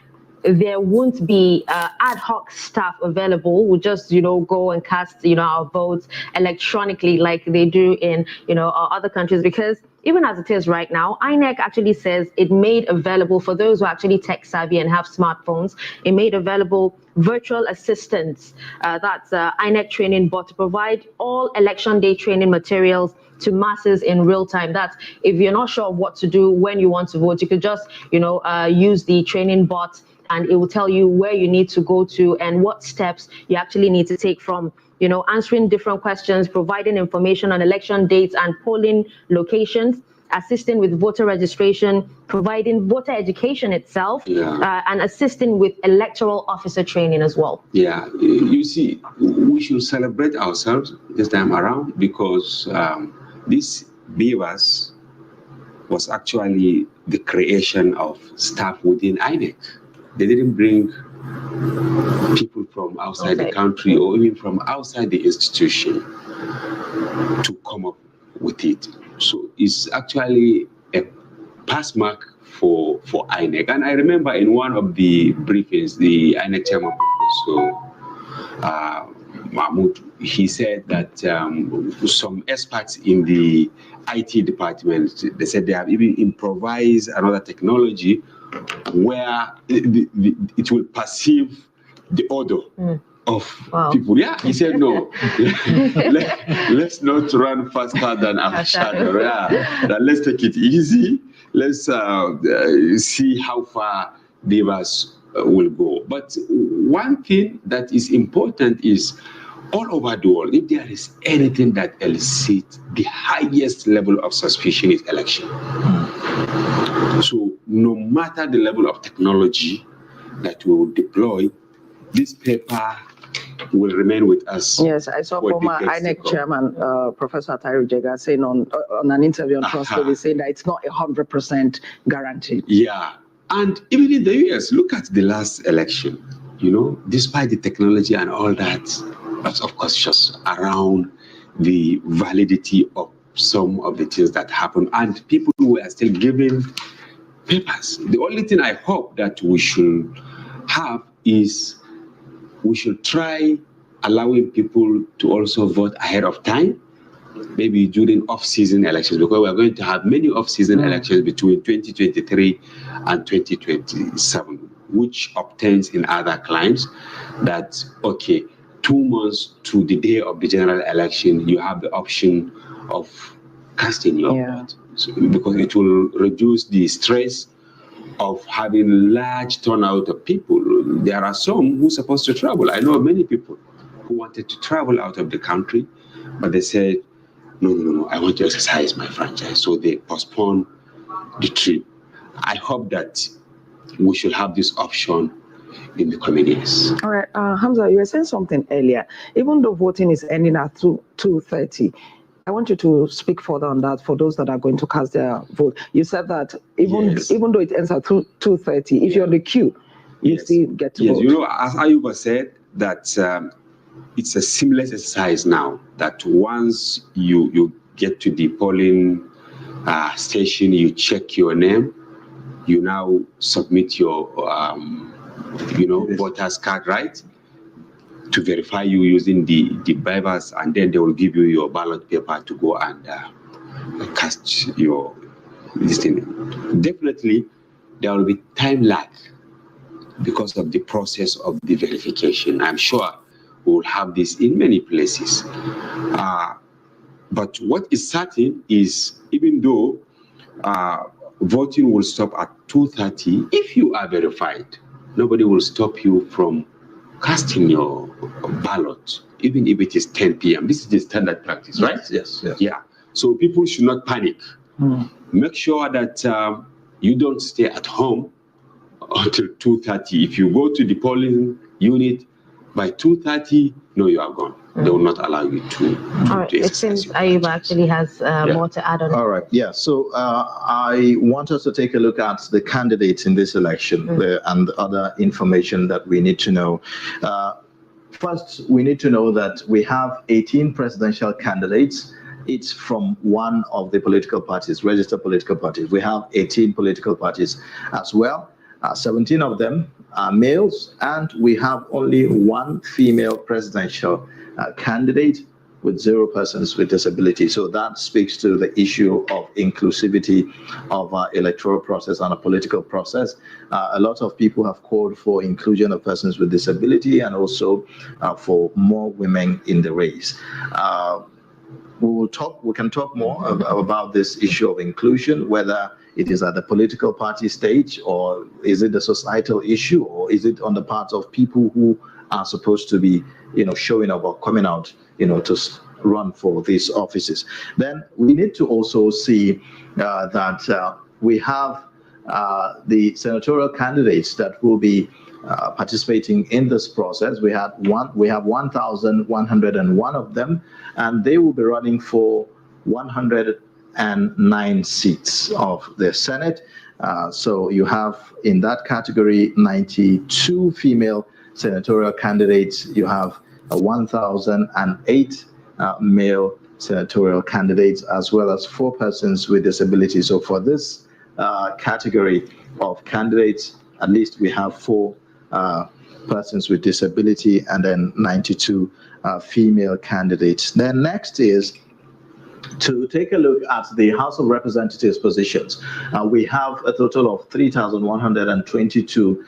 there won't be ad hoc staff available? We'll just, go and cast, our votes electronically like they do in, other countries. Because even as it is right now, INEC actually says it made available for those who are actually tech savvy and have smartphones, it made available virtual assistants, that's INEC training bot, to provide all election day training materials to masses in real time. That's if you're not sure what to do when you want to vote, you could just, use the training bot, and it will tell you where you need to go to and what steps you actually need to take, from, answering different questions, providing information on election dates and polling locations, assisting with voter registration, providing voter education itself, and assisting with electoral officer training as well. Yeah, you see, we should celebrate ourselves this time around, because this BVAS was actually the creation of staff within INEC. They didn't bring people from outside the country or even from outside the institution to come up with it. So it's actually a pass mark for INEC. And I remember in one of the briefings, the INEC chairman, Professor Mahmoud, he said that some experts in the IT department, they said they have even improvised another technology where it will perceive the odor of people. Yeah, he said no. Let's not run faster than our shadow. Yeah, let's take it easy. Let's see how far Devas will go. But one thing that is important is, all over the world, if there is anything that elicits the highest level of suspicion, is election. So no matter the level of technology that we will deploy, this paper will remain with us. Yes, I saw former INEC chairman, Professor Atairu Jega, saying on an interview on Trust TV, saying that it's not 100% guaranteed. Yeah, and even in the US, look at the last election. Despite the technology and all that, but of course, just around the validity of some of the things that happen, and people who are still given papers. The only thing I hope that we should have is, we should try allowing people to also vote ahead of time, maybe during off-season elections, because we're going to have many off-season elections between 2023 and 2027, which obtains in other climes that, okay, 2 months to the day of the general election, you have the option of casting your vote. So, because it will reduce the stress of having large turnout of people. There are some who are supposed to travel. I know many people who wanted to travel out of the country, but they said, no, I want to exercise my franchise. So they postponed the trip. I hope that we should have this option in the coming years. All right, Hamza, you were saying something earlier. Even though voting is ending at 2:30, I want you to speak further on that for those that are going to cast their vote. You said that even though it ends at 2:30, if you're on the queue, you still get to vote. As Ayuba said, that it's a seamless exercise now, that once you get to the polling station, you check your name, you now submit your voter's card, right? to verify you using the Bivas, and then they will give you your ballot paper to go and cast your listing. Definitely, there will be time lag because of the process of the verification. I'm sure we will have this in many places. But what is certain is, even though voting will stop at 2:30, if you are verified, nobody will stop you from casting your ballot, even if it is 10 p.m. This is the standard practice, right? Yes. Yeah. So people should not panic. Make sure that you don't stay at home until 2:30. If you go to the polling unit by 2:30, no, you are gone. They will not allow you to All right. It seems Ayuba actually has more to add on. All right. Yeah. So I want us to take a look at the candidates in this election and other information that we need to know. First, we need to know that we have 18 presidential candidates. It's from one of the political parties, registered political parties. We have 18 political parties as well. 17 of them are males, and we have only one female presidential candidate with 0 persons with disability. So that speaks to the issue of inclusivity of our electoral process and a political process. A lot of people have called for inclusion of persons with disability and also for more women in the race. We can talk more about this issue of inclusion, whether it is at the political party stage, or is it a societal issue, or is it on the part of people who are supposed to be, showing up or coming out, to run for these offices. Then we need to also see that we have the senatorial candidates that will be participating in this process. We have 1,101 of them, and they will be running for 109 seats of the Senate. So you have in that category 92 female senatorial candidates. You have 1,008 male senatorial candidates, as well as 4 persons with disabilities. So for this category of candidates, at least we have 4 persons with disability, and then 92 female candidates. Then next is to take a look at the House of Representatives positions. We have a total of 3,122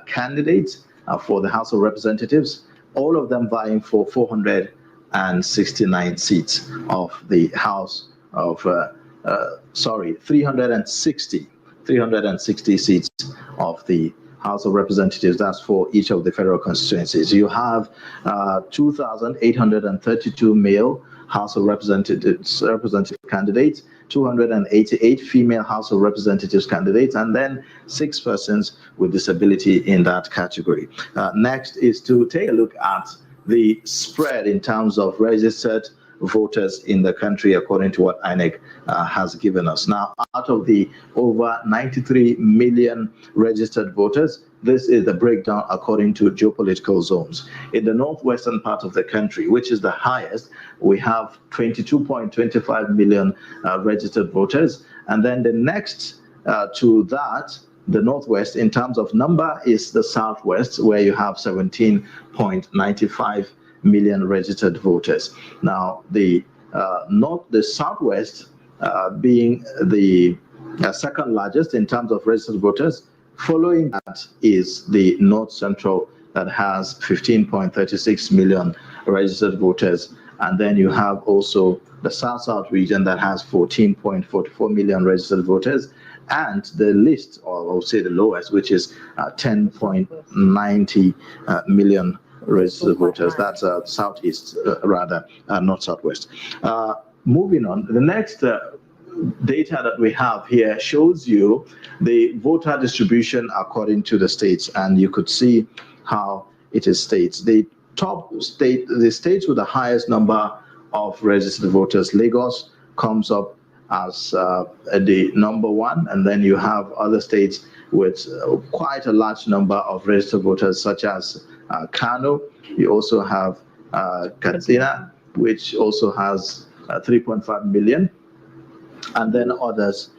candidates for the House of Representatives, all of them vying for 469 seats of the House of, 360 seats of the House of Representatives. That's for each of the federal constituencies. You have 2,832 male House of Representatives candidates, 288 female House of Representatives candidates, and then 6 persons with disability in that category. Next is to take a look at the spread in terms of registered voters in the country, according to what INEC has given us. Now, out of the over 93 million registered voters, this is the breakdown according to geopolitical zones. In the northwestern part of the country, which is the highest, we have 22.25 million registered voters. And then the next to that, the northwest in terms of number, is the southwest, where you have 17.95 million registered voters. Now, the southwest being the second largest in terms of registered voters. Following that is the north central, that has 15.36 million registered voters. And then you have also the south-south region that has 14.44 million registered voters. And the least, or I'll say the lowest, which is 10.90 million registered voters. That's southeast, not southwest. Moving on, the next data that we have here shows you the voter distribution according to the states, and you could see how it is states. The states with the highest number of registered voters, Lagos comes up as the number 1, and then you have other states with quite a large number of registered voters, such as Kano. You also have Katsina, which also has 3.5 million, and then others.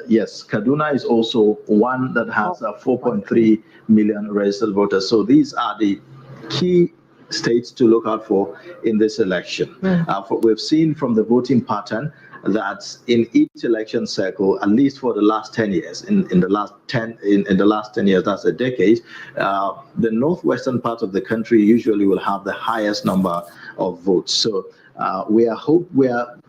Yes, Kaduna is also one that has 4.3 million registered voters. So these are the key states to look out for in this election. We've seen from the voting pattern that in each election cycle, at least for the last 10 years, in the last 10 years, that's a decade, the northwestern part of the country usually will have the highest number of votes. So we are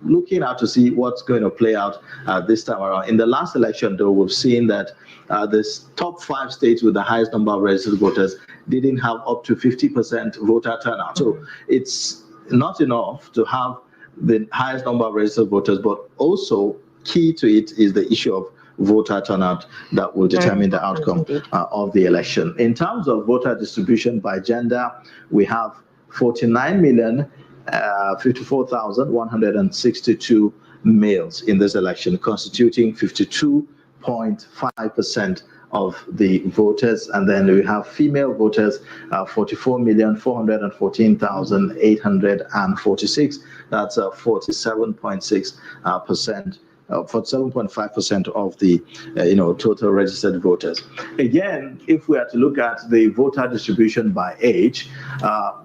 looking out to see what's going to play out this time around. In the last election, though, we've seen that the top 5 states with the highest number of registered voters didn't have up to 50% voter turnout. So it's not enough to have the highest number of registered voters, but also key to it is the issue of voter turnout that will determine the outcome of the election. In terms of voter distribution by gender, we have 49,054,162 males in this election, constituting 52.5% of the voters, and then we have female voters, 44,414,846. That's 47.6%. 47.5% of the total registered voters. Again, if we are to look at the voter distribution by age,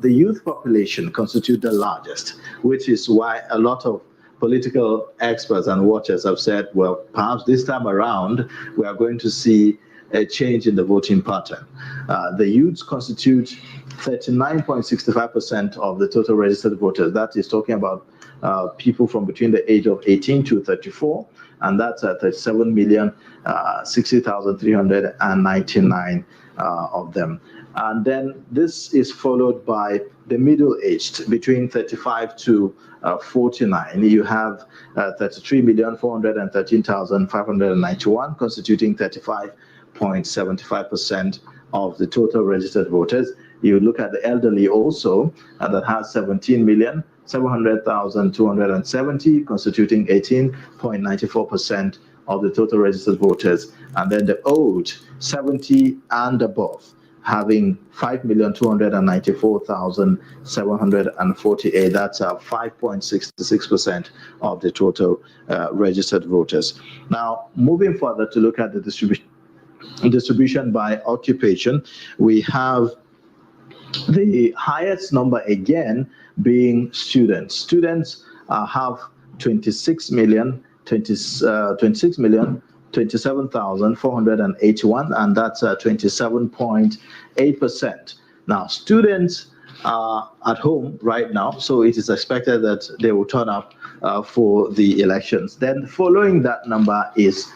the youth population constitutes the largest, which is why a lot of political experts and watchers have said, well, perhaps this time around we are going to see a change in the voting pattern. The youths constitute 39.65% of the total registered voters. That is talking about people from between the age of 18 to 34, and that's 37,060,399 of them. And then this is followed by the middle-aged, between 35 to 49. You have 33,413,591, constituting 35.75% of the total registered voters. You look at the elderly also, that has 17,700,270, constituting 18.94% of the total registered voters. And then the old, 70 and above, having 5,294,748. That's 5.66% of the total registered voters. Now, moving further to look at the distribution by occupation, we have the highest number again being students. Students have 26,027,481, and that's 27.8%. Now, students are at home right now, so it is expected that they will turn up for the elections. Then following that number is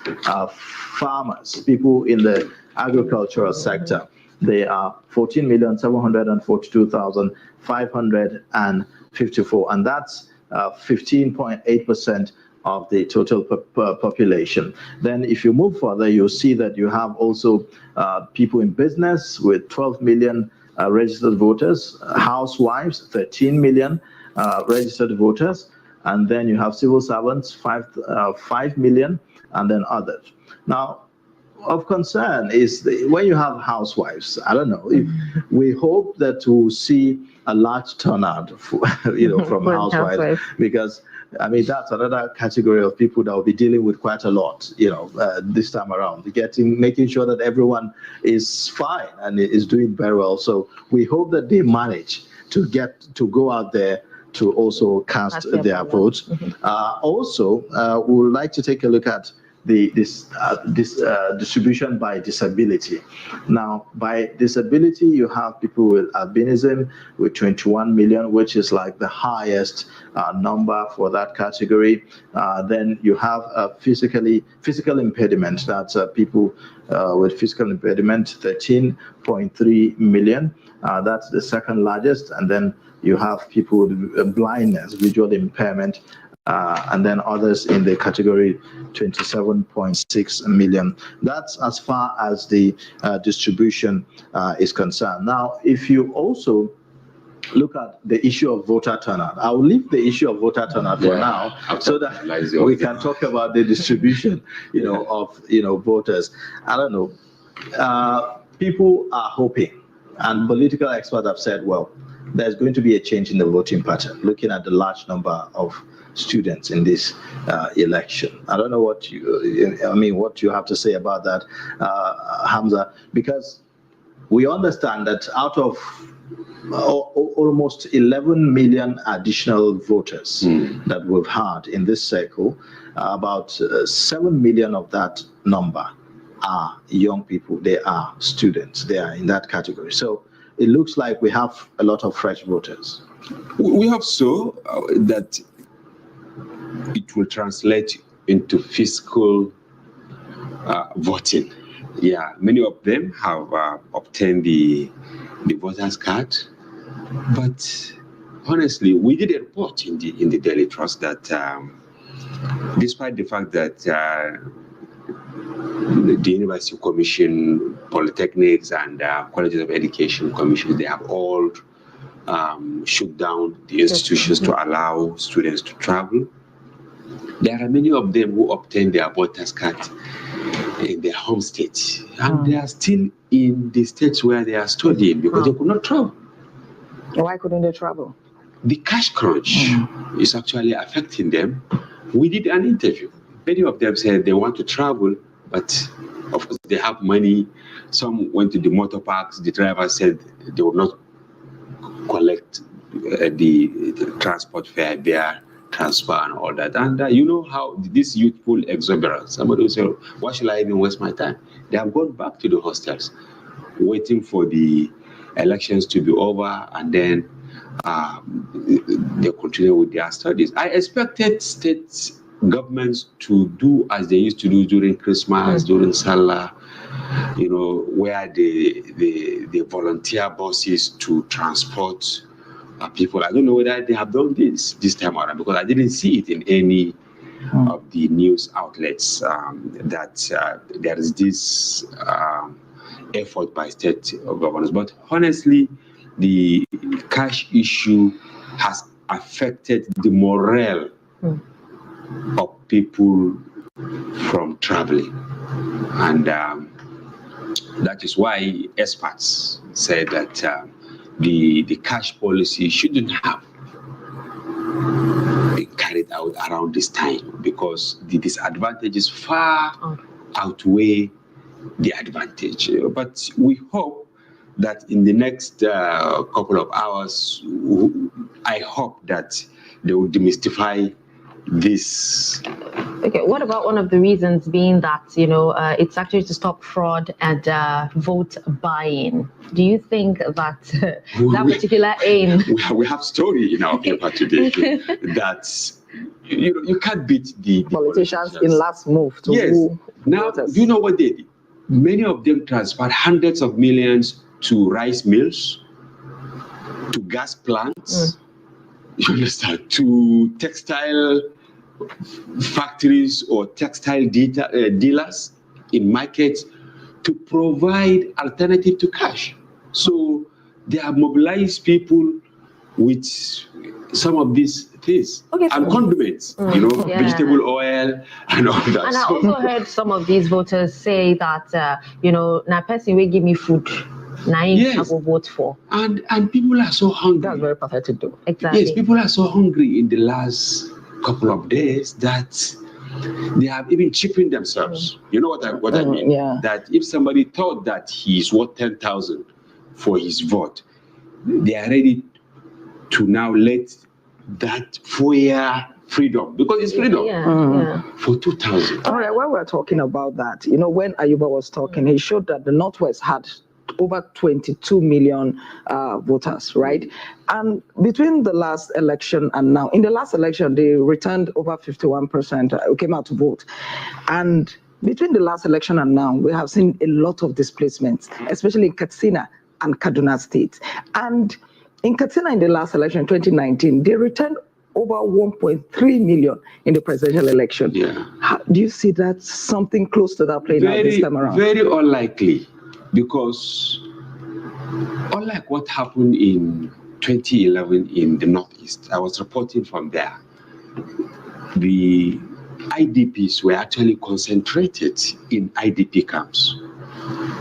farmers, people in the agricultural sector. They are 14,742,554, and that's 15.8% of the total population. Then if you move further, you'll see that you have also people in business with 12 million registered voters, housewives, 13 million registered voters, and then you have civil servants, 5 million, and then others. Now, of concern is when you have housewives. I don't know if we hope that we'll see a large turnout, from housewives, because I mean that's another category of people that will be dealing with quite a lot, this time around, making sure that everyone is fine and is doing very well. So we hope that they manage to go out there to also cast their votes. Also, we would like to take a look at this distribution by disability. Now, by disability, you have people with albinism with 21 million, which is like the highest number for that category. Then you have physical impediment. That's people with physical impediment, 13.3 million. That's the second largest. And then you have people with blindness, visual impairment, and then others in the category 27.6 million. That's as far as the distribution is concerned. Now, if you also look at the issue of voter turnout, I'll leave the issue of voter turnout for now, so that we can talk about the distribution, of voters. I don't know. People are hoping, and political experts have said, well, there's going to be a change in the voting pattern, looking at the large number of students in this election. I don't know what you have to say about that, Hamza, because we understand that out of almost 11 million additional voters that we've had in this cycle, about 7 million of that number are young people. They are students. They are in that category. So it looks like we have a lot of fresh voters. We hope so, that it will translate into fiscal voting. Yeah, many of them have obtained the voters card, but honestly, we did a report in the Daily Trust that despite the fact that the University Commission, Polytechnics, and Colleges of Education Commission, they have all shut down the institutions to allow students to travel. There are many of them who obtained their voters card in their home state, and they are still in the states where they are studying because they could not travel. Why couldn't they travel? The cash crunch is actually affecting them. We did an interview. Many of them said they want to travel, but of course they have money. Some went to the motor parks. The driver said they will not collect the transport fare, their transfer and all that. And you know how this youthful exuberance, somebody will say, why should I even waste my time? They have gone back to the hostels, waiting for the elections to be over, and then they continue with their studies. I expected state governments to do as they used to do during Christmas, during Salah, you know, where they volunteer buses to transport people. I don't know whether they have done this time around, because I didn't see it in any of the news outlets that there is this effort by state governors. But honestly, the cash issue has affected the morale of people from traveling. And that is why experts say that the cash policy shouldn't have been carried out around this time, because the disadvantages far outweigh the advantage. But we hope that in the next couple of hours, I hope that they will demystify this. Okay, what about one of the reasons being that, you know, it's actually to stop fraud and vote buying? Do you think that that particular aim... We have story in our paper today that you can't beat the politicians in last move to woo now voters. Do you know what they did? Many of them transferred hundreds of millions to rice mills, to gas plants, you understand, to textile factories or textile dealers in markets to provide alternative to cash. So they have mobilized people with some of these things and condiments, you know, vegetable oil and all that. And I also heard some of these voters say that, you know, na person will give me food. I will vote for. And people are so hungry. That's very pathetic though. Exactly. Yes, people are so hungry in the last couple of days that they have even cheapened themselves. You know what I mean? Yeah. That if somebody thought that he's worth 10,000 for his vote, they are ready to now let that freedom, because it's freedom, for 2,000. All right, when we're talking about that, you know, when Ayuba was talking, he showed that the Northwest had over 22 million voters, right? And between the last election and now, in the last election, they returned over 51% who came out to vote. And between the last election and now, we have seen a lot of displacements, especially in Katsina and Kaduna states. And in Katsina, in the last election, 2019, they returned over 1.3 million in the presidential election. Yeah. Do you see that something close to that playing out this time around? Very unlikely, because unlike what happened in 2011 in the Northeast, I was reporting from there, the IDPs were actually concentrated in IDP camps.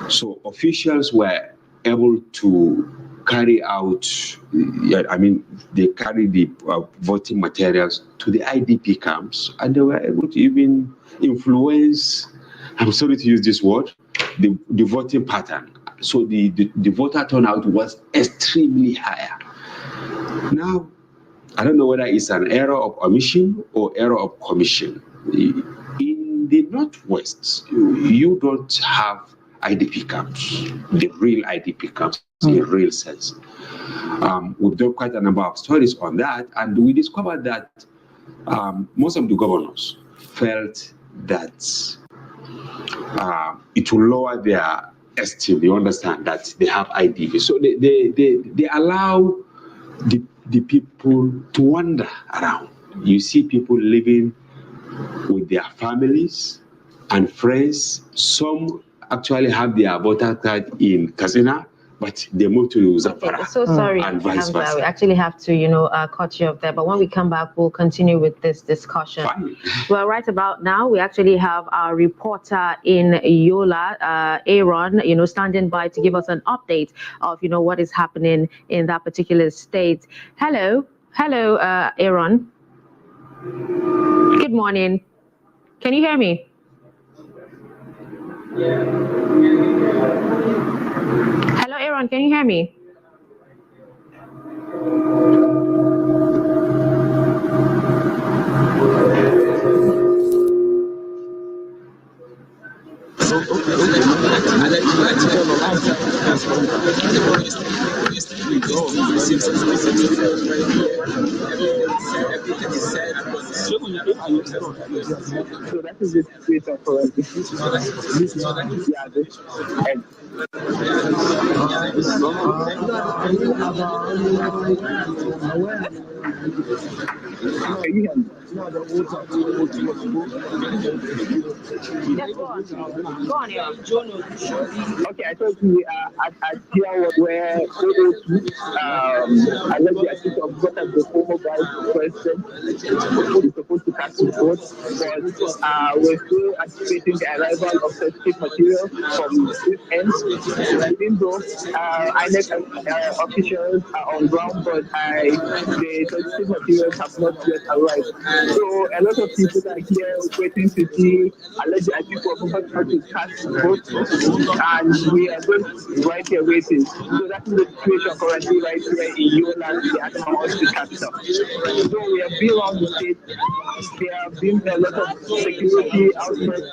So officials were able to carry out, they carried the voting materials to the IDP camps, and they were able to even influence, I'm sorry to use this word, the voting pattern. So the voter turnout was extremely higher. Now, I don't know whether it's an error of omission or error of commission. In the Northwest, you don't have IDP camps, the real IDP camps in a real sense. We've done quite a number of studies on that, and we discovered that most of the governors felt that it will lower their esteem. You understand that they have IDP, so they allow the people to wander around. You see people living with their families and friends. Some actually have their voter card in Katsina, but they move to Zamfara. Okay, so sorry, and vice versa. We actually have to, cut you off there. But when we come back, we'll continue with this discussion. Fine. Well, right about now, we actually have our reporter in Yola, Aaron, standing by to give us an update of, what is happening in that particular state. Hello, Aaron. Good morning. Can you hear me? Hello, Aaron, can you hear me? So that is the situation for us. Okay, I thought we are at here where I love the assist of what as the former vice president is supposed to cast his votes, but we're still anticipating the arrival of sensitive material from this end, even though INEC officials are on ground, but the sensitive materials have not yet arrived. So a lot of people are here waiting to see alleged people to cast votes, and we are just right here waiting. So that is the situation currently right here in Yola, the Adamawa capital. So we have been on the state. There have been a lot of security outfits.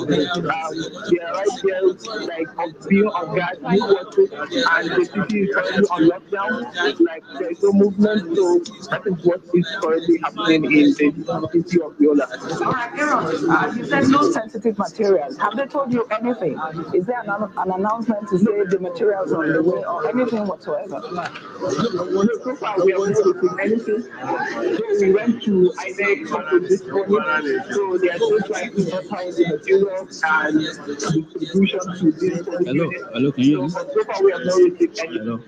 They are right here, like being on guard, and the city is currently on lockdown. Like there is no movement, so that is what is currently happening in the city of Yola. All right, Aaron, you said no sensitive materials. Have they told you anything? Is there an announcement to say the materials are on the way or anything whatsoever? So far, we have not received anything. So we went to INEC office this morning. So they are still trying to sort out the materials and distribution to this. Hello, can you hear me? So far, we have not received anything.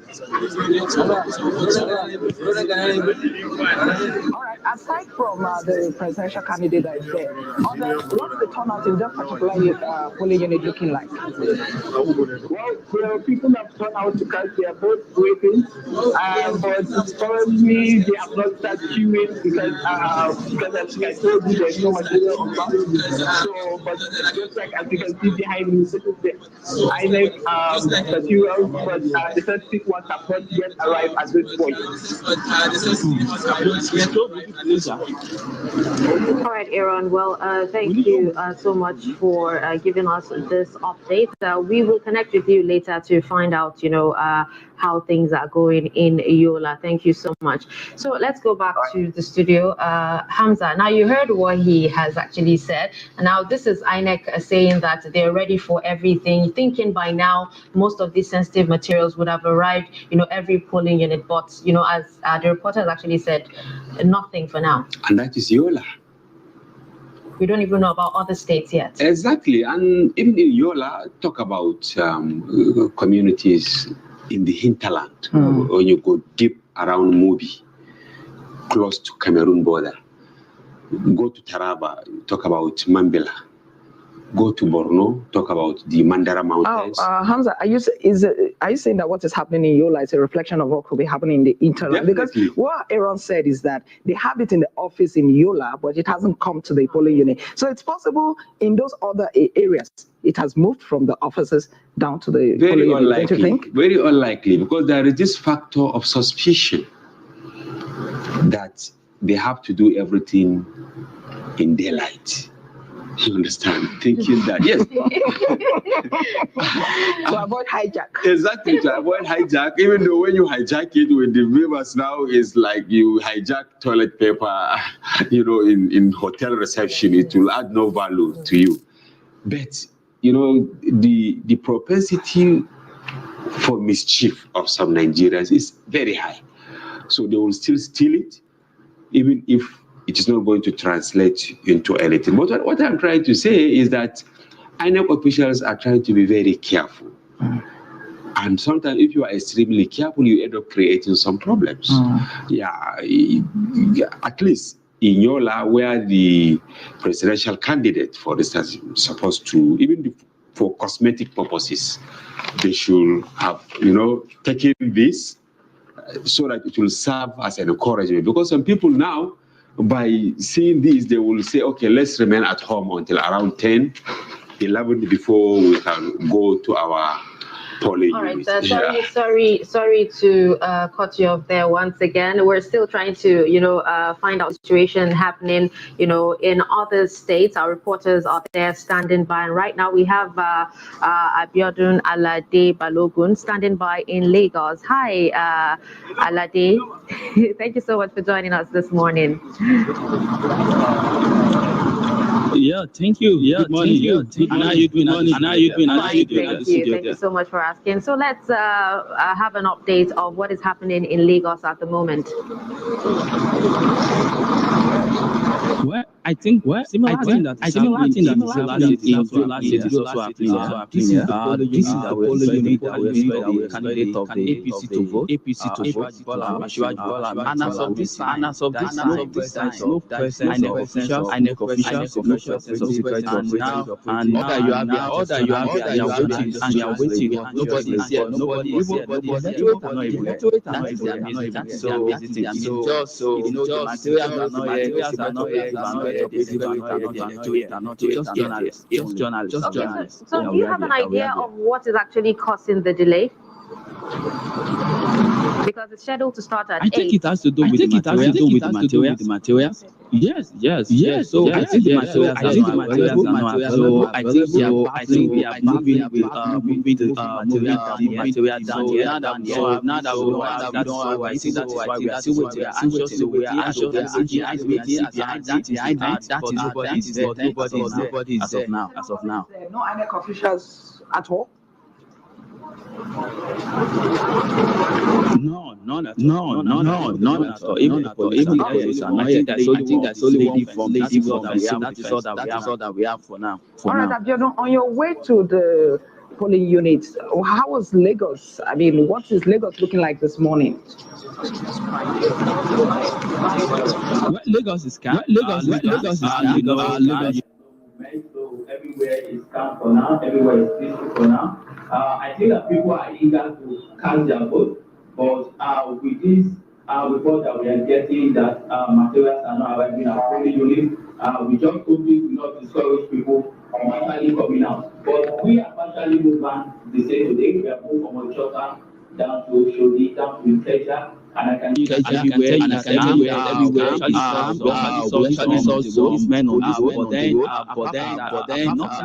All right, aside from the presidential candidate that is there, what's the turnout in that particular polling unit looking like? Well, there are people that have turned out to cast their votes waiting, but currently they have not started queuing because as I told you, there's no material on ground. So, but just like as you can see behind me, this is the INEC materials, but the sensitive ones have not yet arrived at this point. All right, Aaron. Well, thank you so much for giving us this update. We will connect with you later to find out, how things are going in Yola. Thank you so much. So let's go back to the studio. Hamza, now you heard what he has actually said. And now this is INEC saying that they're ready for everything, thinking by now most of these sensitive materials would have arrived, every polling unit. But, as the reporter has actually said, nothing for now. And that is Yola. We don't even know about other states yet. Exactly. And even in Yola, talk about communities in the hinterland. When you go deep around Mubi, close to Cameroon border. Go to Taraba, talk about Mambela. go to Borno, talk about the Mandara Mountains. Hamza, are you saying that what is happening in Yola is a reflection of what could be happening in the internal? Because what Aaron said is that they have it in the office in Yola, but it hasn't come to the polling unit. So it's possible in those other areas, it has moved from the offices down to the polling unit, don't you think? Very unlikely, because there is this factor of suspicion that they have to do everything in daylight. You understand? Thinking that, yes. To avoid hijack. Exactly, to avoid hijack. Even though when you hijack it with the waivers now, it's like you hijack toilet paper, in hotel reception. It will add no value to you. But, the propensity for mischief of some Nigerians is very high. So they will still steal it, even if it is not going to translate into anything. But what I'm trying to say is that INEC officials are trying to be very careful. And sometimes if you are extremely careful, you end up creating some problems. At least in Yola, where the presidential candidate, for instance, is supposed to, even for cosmetic purposes, they should have, taken this so that it will serve as an encouragement. Because some people now, by seeing this, they will say, okay, let's remain at home until around 10, 11 before we can go to our polling. All right, sorry to cut you off there once again. We're still trying to, find out the situation happening, in other states. Our reporters are there standing by. And right now we have Abiodun Alade Balogun standing by in Lagos. Hi, Alade. Thank you so much for joining us this morning. Yeah, thank you. Good morning. Thank you so much for asking. So let's have an update of what is happening in Lagos at the moment. Well, I think similar thing that is happening in Yola City is also happening. This is the polling unit that we expect the candidate of the APC to vote. And as of this time, no presence of officials, no presence of security operators, and now you are waiting, and you are waiting. Nobody is here. Nobody is here. The electorate are not everywhere. That is their business. So the materials are not here. Just journalists. So do you have an idea of what is actually causing the delay? Because it's scheduled to start at 8. I think it has to do with the materials. Yes. So I think the materials are not available. I think we are moving the material down here. So now that we don't have that, so I think that is why we are still waiting. We are anxious. That is nobody is there as of now. No INEC officials at all? None at all. Even the police are not. I think that's only one from that is all that we have for now. All right, Abiodun, on your way to the polling unit, how was Lagos? I mean, what is Lagos looking like this morning? Well, Lagos is calm. So everywhere is calm for now. Everywhere is peaceful for now. I think that people are eager to cast their vote, but with this report that we are getting that materials are not arriving at polling unit, we just hope this will not discourage people from actually coming out. But we have actually moved on the same today. We have moved from Ochota down to Shodi, down to Ikeja, and I can tell you everywhere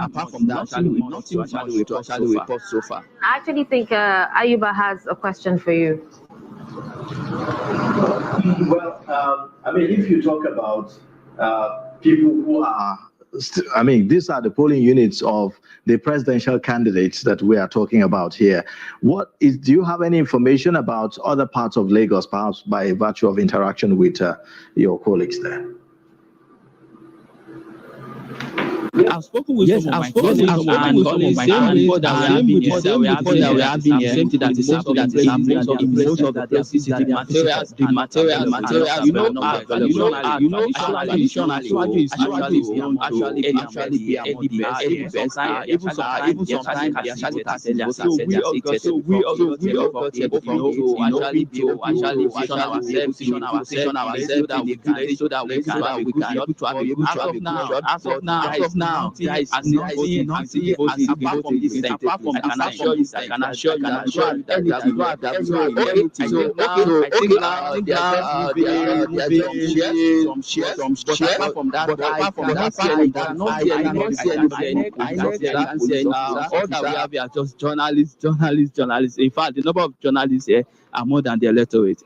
apart from that, nothing to actually report so far. I actually think Ayuba has a question for you. Well, if you talk about people who are these are the polling units of the presidential candidates that we are talking about here. Do you have any information about other parts of Lagos, perhaps by virtue of interaction with your colleagues there? I've spoken with some of my colleagues before that we have been here. Same thing that is most of the places the materials traditionally actually be among the best. Even sometimes they actually so we also actually position ourselves so that we can be able to have a good as of now there is nothing apart from this I can assure you that I think now they are moving some shares but apart from that I cannot see any all that we have here are just journalists. In fact, the number of journalists here are more than the electorate.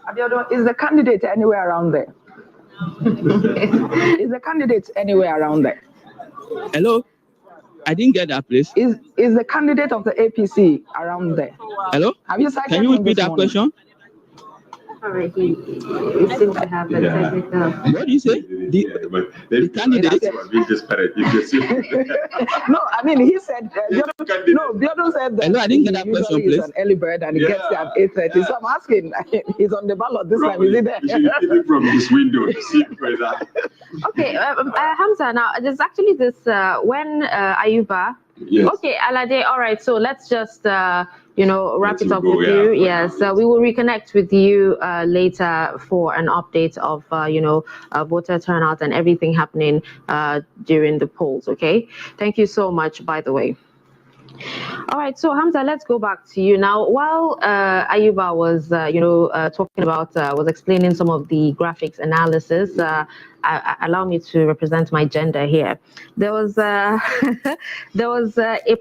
Abiodun, is the candidate anywhere around there? Is the candidate anywhere around there? Hello? I didn't get that, please. Is the candidate of the APC around there? Hello? Have you cited Can you repeat that question? Sorry, he seems to have a technical. What do you say? The candidate? No, I mean, he said, Biodun said that Hello, I didn't get that question, please. He's an early bird and he gets there at 8:30. So I'm asking, he's on the ballot this time, is he there? From his window to see whether. Okay, Hamza, now there's actually this, when Ayuba. Yes. Okay, Alade, all right, so let's just, wrap it up with you. Yes, we will reconnect with you later for an update of, voter turnout and everything happening during the polls, okay? Thank you so much, by the way. All right, so Hamza, let's go back to you now. While Ayuba was, talking about, was explaining some of the graphics analysis, allow me to represent my gender here. There was a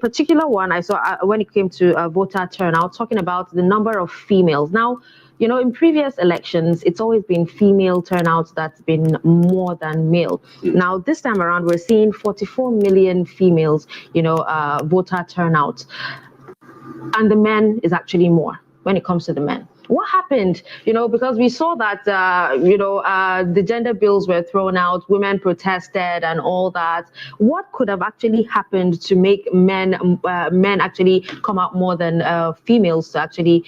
particular one I saw when it came to voter turnout, talking about the number of females. Now, in previous elections, it's always been female turnout that's been more than male. Now, this time around, we're seeing 44 million females, voter turnout. And the men is actually more when it comes to the men. What happened? Because we saw that, the gender bills were thrown out, women protested and all that. What could have actually happened to make men actually come out more than females to actually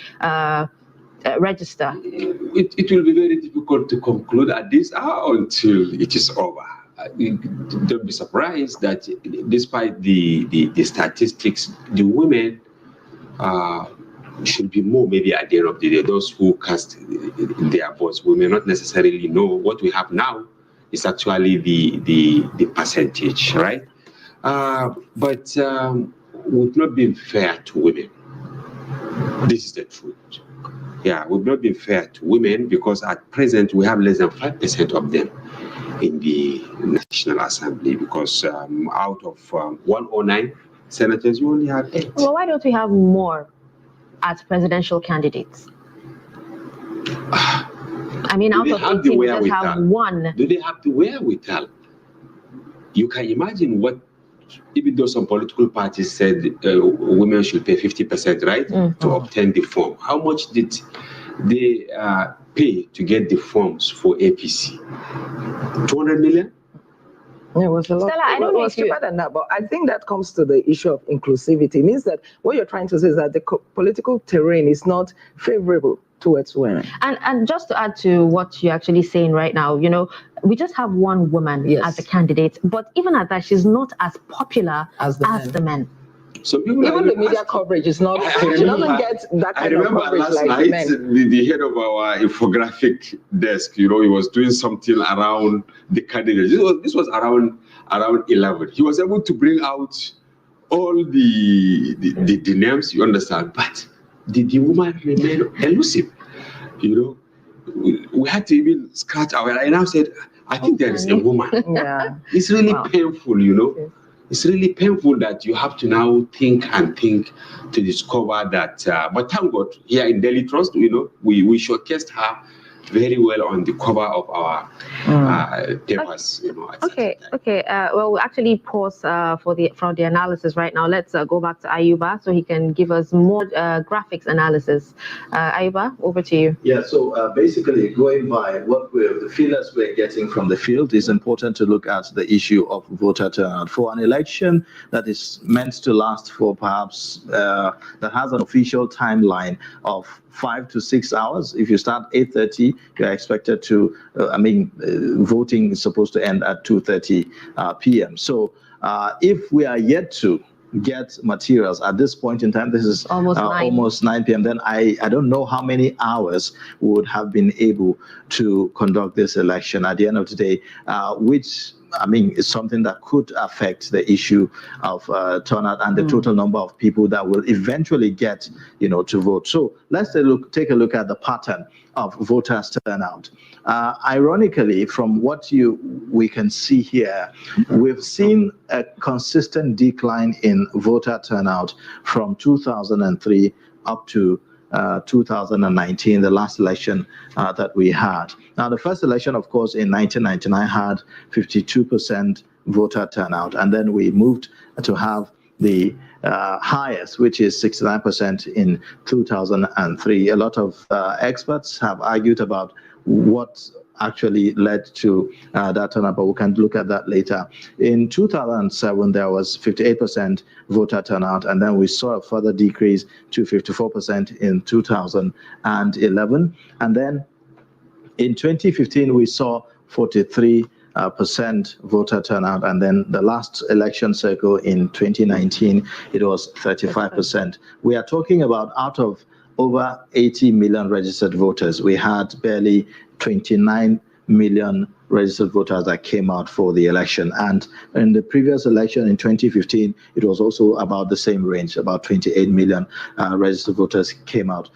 register? It will be very difficult to conclude at this hour until it is over. Don't be surprised that despite the statistics, the women should be more maybe at the end of the day. Those who cast their votes, we may not necessarily know. What we have now is actually the percentage, right? But we've not been fair to women. This is the truth. Yeah, we've not been fair to women because at present we have less than 5% of them in the National Assembly because out of 109 senators, you only have 8. Well, why don't we have more as presidential candidates? I mean, out of 18, we just have one. Do they have the wherewithal? You can imagine what, even though some political parties said women should pay 50%, right, to obtain the form. How much did they pay to get the forms for APC? 200 million? It was a lot. Stella, I don't know if cheaper than that, but I think that comes to the issue of inclusivity. It means that what you're trying to say is that the political terrain is not favorable towards women. And just to add to what you're actually saying right now, we just have one woman as a candidate, but even at that, she's not as popular as the men. So people even the media coverage is not. She doesn't get that kind of coverage last like night, men. The head of our infographic desk, he was doing something around the candidates. This was around 11. He was able to bring out all the names, you understand, but the woman remained elusive. We had to even scratch our head. I now said, I think there is a woman. Yeah. It's really painful, It's really painful that you have to now think to discover that. But thank God, here in Daily Trust, we showcased her very well on the cover of our papers. Okay. Well, we'll actually pause from the analysis right now. Let's go back to Ayuba so he can give us more graphics analysis. Ayuba, over to you. Yeah. So basically, going by what the feelers we're getting from the field, it's important to look at the issue of voter turnout for an election that is meant to last for perhaps that has an official timeline of 5 to 6 hours. If you start 8:30, you're expected to. Voting is supposed to end at 2:30 p.m. So if we are yet to get materials at this point in time, this is almost 9 p.m., then I don't know how many hours we would have been able to conduct this election at the end of the day, which is something that could affect the issue of turnout and the total number of people that will eventually get, to vote. So let's take a look at the pattern of voters turnout. Ironically, from what we can see here, we've seen a consistent decline in voter turnout from 2003 up to 2019, the last election that we had. Now, the first election, of course, in 1999 had 52% voter turnout, and then we moved to have the highest, which is 69% in 2003. A lot of experts have argued about what actually led to that turnout, but we can look at that later. In 2007, there was 58% voter turnout, and then we saw a further decrease to 54% in 2011. And then in 2015, we saw 43% voter turnout, and then the last election cycle in 2019, it was 35%. We are talking about out of over 80 million registered voters, we had barely 29 million registered voters that came out for the election. And in the previous election in 2015, it was also about the same range, about 28 million registered voters came out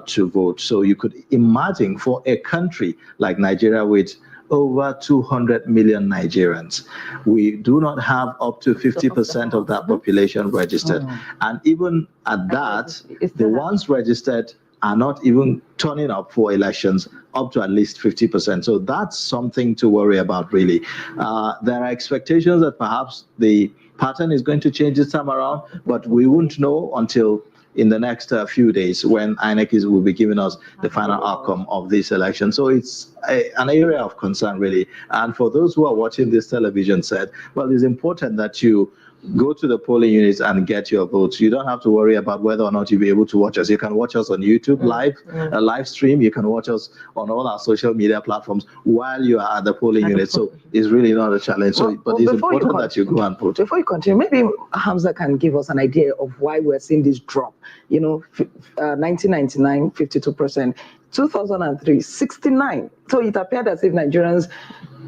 to vote. So you could imagine for a country like Nigeria with over 200 million Nigerians, we do not have up to 50% of that population registered. And even at that, the ones registered are not even turning up for elections up to at least 50%. So that's something to worry about, really. There are expectations that perhaps the pattern is going to change this time around, but we won't know until in the next few days when INEC will be giving us the final outcome of this election. So it's an area of concern, really. And for those who are watching this television set, well, it's important that you go to the polling units and get your votes. You don't have to worry about whether or not you'll be able to watch us. You can watch us on YouTube live, a live stream. You can watch us on all our social media platforms while you are at the polling unit. So it's really not a challenge. So, but it's important that you go and vote. Before you continue, maybe Hamza can give us an idea of why we're seeing this drop. 1999, 52%. 2003, 69. So it appeared as if Nigerians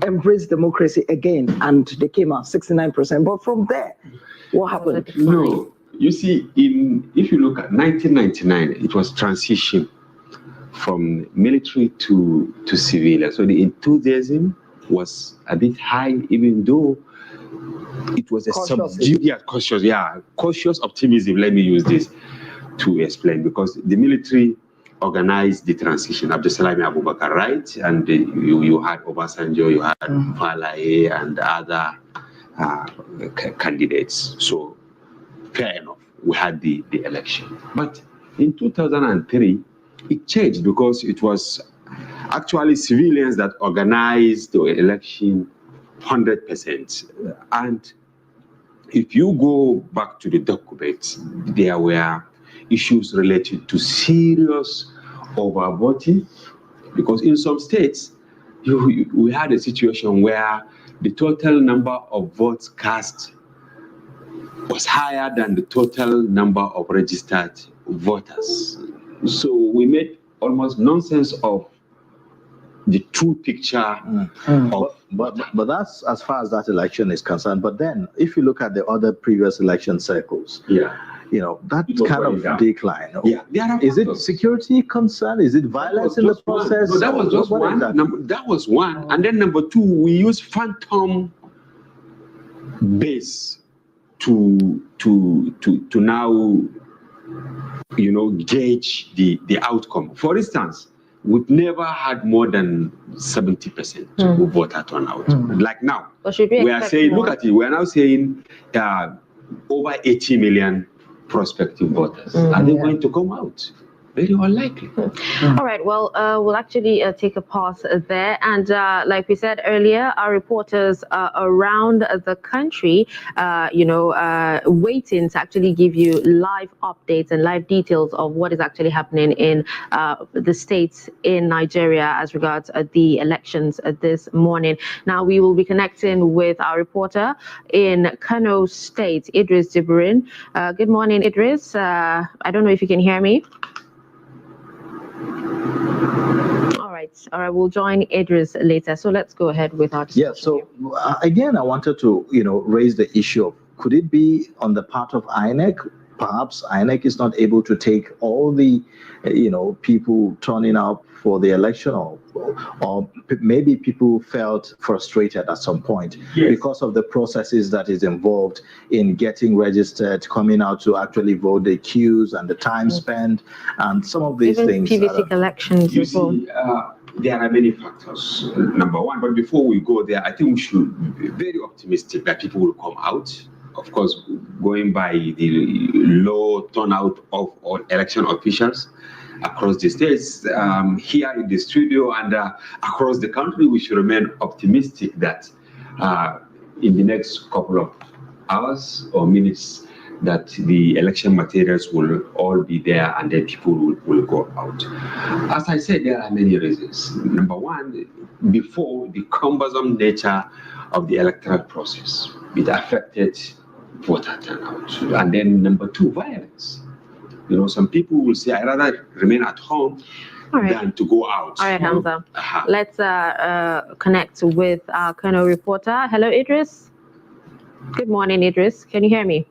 embraced democracy again, and they came out 69%. But from there, what happened? No, you see, if you look at 1999, it was transition from military to civilian. So the enthusiasm was a bit high, even though it was a subdued, cautious optimism. Let me use this to explain, because the military organized the transition. Abdusalami Abubakar, right? And you had Obasanjo, you had Falaye and other candidates. So fair enough, we had the election. But in 2003, it changed because it was actually civilians that organized the election 100%. And if you go back to the documents, there were issues related to serious overvoting, because in some states, we had a situation where the total number of votes cast was higher than the total number of registered voters. So we made almost nonsense of the true picture but that's as far as that election is concerned. But then if you look at the other previous election cycles, that kind of decline. Is it security concern? Is it violence in the process? No, that was just one. That was one. And then number two, we use phantom base to now gauge the outcome. For instance, we've never had more than 70% voter turnout. Like now, we are saying, look at it, we are now saying over 80 million prospective voters. Are they going to come out? Very unlikely. All right, well, we'll actually take a pause there. And like we said earlier, our reporters around the country, waiting to actually give you live updates and live details of what is actually happening in the states in Nigeria as regards the elections this morning. Now, we will be connecting with our reporter in Kano State, Idris Jibrin. Good morning, Idris. I don't know if you can hear me. All right, we'll join Idris later. So let's go ahead with our discussion. Yeah, so again, I wanted to, raise the issue of, could it be on the part of INEC? Perhaps INEC is not able to take all the, people turning out for the election, or maybe people felt frustrated at some point because of the processes that is involved in getting registered, coming out to actually vote, the queues and the time spent, and some of these things. PVC collections you as well. See, there are many factors, number one, but before we go there, I think we should be very optimistic that people will come out. Of course, going by the low turnout of all election officials across the states, here in the studio and across the country, we should remain optimistic that in the next couple of hours or minutes, that the election materials will all be there and then people will go out. As I said, there are many reasons. Number one, before, the cumbersome nature of the electoral process, it affected voter turnout. And then number two, violence. Some people will say, I'd rather remain at home than to go out. All right, Hamza. Let's connect with our Kano reporter. Hello, Idris. Good morning, Idris. Can you hear me?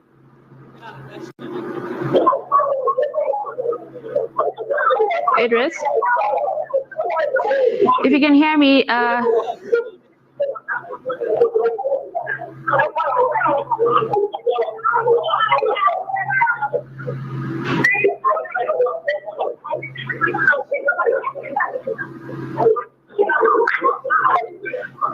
Idris? If you can hear me,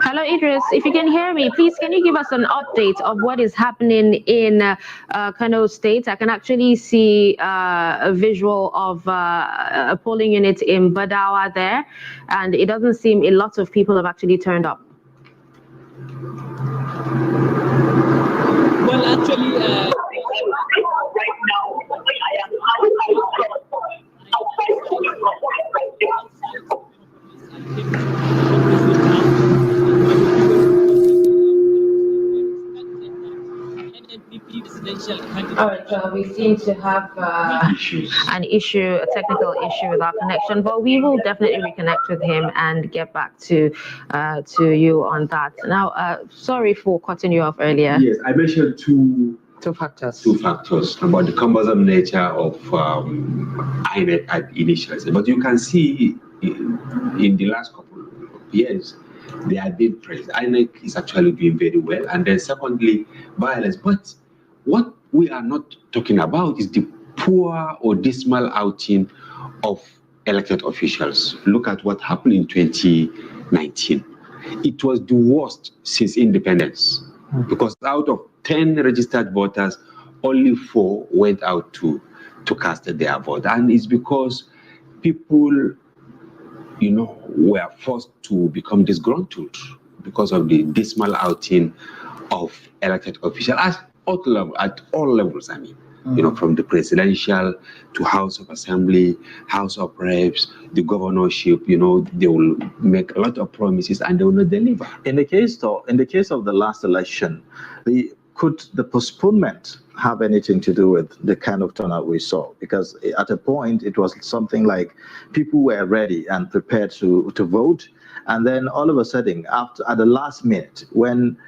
hello, Idris. If you can hear me, please can you give us an update of what is happening in Kano State? I can actually see a visual of a polling unit in Badawa there, and it doesn't seem a lot of people have actually turned up. Well, actually, right now, All right, we seem to have a technical issue with our connection, but we will definitely reconnect with him and get back to you on that. Now, sorry for cutting you off earlier. Yes, I mentioned two factors. Two factors about the cumbersome nature of INEC at initial, but you can see in the last couple of years, they have been praised. INEC is actually doing very well. And then secondly, violence. But what we are not talking about is the poor or dismal outing of elected officials. Look at what happened in 2019. It was the worst since independence, because out of 10 registered voters, only 4 went out to cast their vote. And it's because people were forced to become disgruntled because of the dismal outing of elected officials at all levels, I mean. From the presidential to House of Assembly, House of Reps, the governorship, they will make a lot of promises and they will not deliver. In the case of the last election, could the postponement have anything to do with the kind of turnout we saw? Because at a point, it was something like people were ready and prepared to vote. And then all of a sudden, at the last minute, when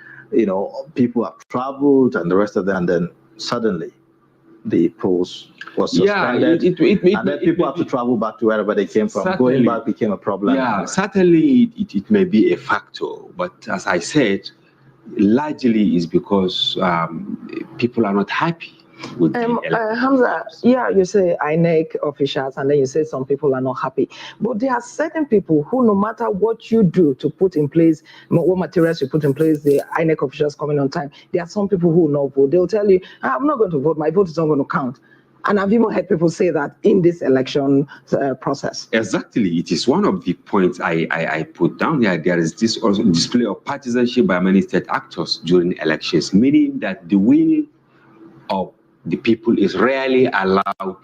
people have traveled and the rest of them, and then suddenly the polls was suspended, and then people have to travel back to wherever they came from. Going back became a problem. Yeah, certainly it may be a factor, but as I said, largely is because people are not happy with the election. Hamza, yeah, you say INEC officials, and then you say some people are not happy. But there are certain people who, no matter what you do to put in place, what materials you put in place, the INEC officials coming on time, there are some people who will not vote. They'll tell you, I'm not going to vote, my vote is not going to count. And I've even heard people say that in this election process. Exactly. It is one of the points I put down here. There is this also display of partisanship by many state actors during elections, meaning that the will of the people is rarely allowed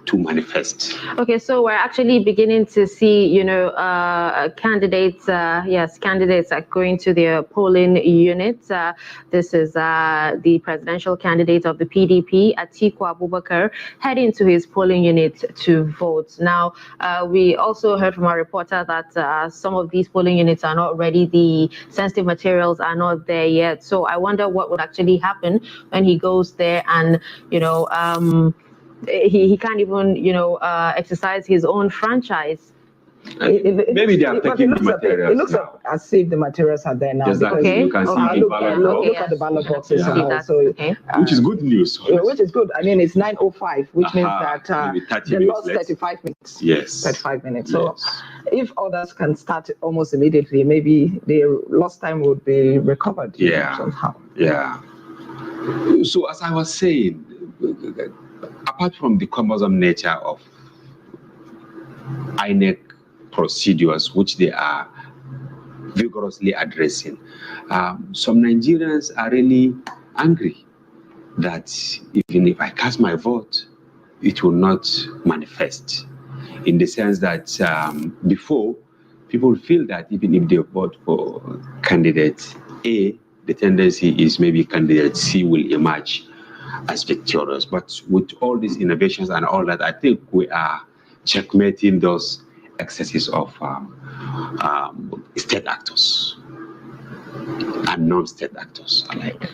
to manifest. Okay, so we're actually beginning to see, candidates, candidates are going to their polling units. This is the presidential candidate of the PDP, Atiku Abubakar, heading to his polling unit to vote. Now, we also heard from our reporter that some of these polling units are not ready. The sensitive materials are not there yet. So I wonder what would actually happen when he goes there and, he can't even, exercise his own franchise. Maybe they are taking the materials. It looks as if the materials are there now. Exactly. You can see the ballot box. Look at the ballot boxes. Which is good news. Which is good. I mean, it's 9:05, which means that they lost 35 minutes. Yes. 35 minutes. So if others can start almost immediately, maybe the lost time would be recovered. Somehow. Yeah. So as I was saying, apart from the cumbersome nature of INEC procedures, which they are vigorously addressing, some Nigerians are really angry that even if I cast my vote, it will not manifest. In the sense that before, people feel that even if they vote for candidate A, the tendency is maybe candidate C will emerge as victorious. But with all these innovations and all that, I think we are checkmating those excesses of state actors and non-state actors alike.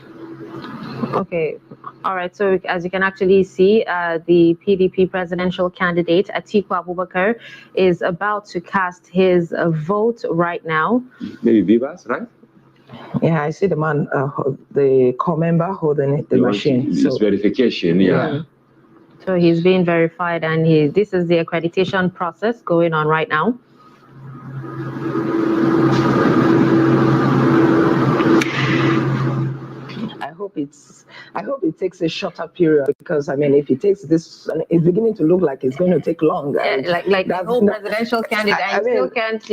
Okay, all right. So as you can actually see, the PDP presidential candidate Atiku Abubakar is about to cast his vote right now. Maybe Vivas, right? Yeah, I see the man, the core member holding the machine. This verification, yeah. So he's being verified, and this is the accreditation process going on right now. I hope it takes a shorter period, because I mean, if it takes this, it's beginning to look like it's going to take long. Yeah, like the whole presidential candidate, I still can't,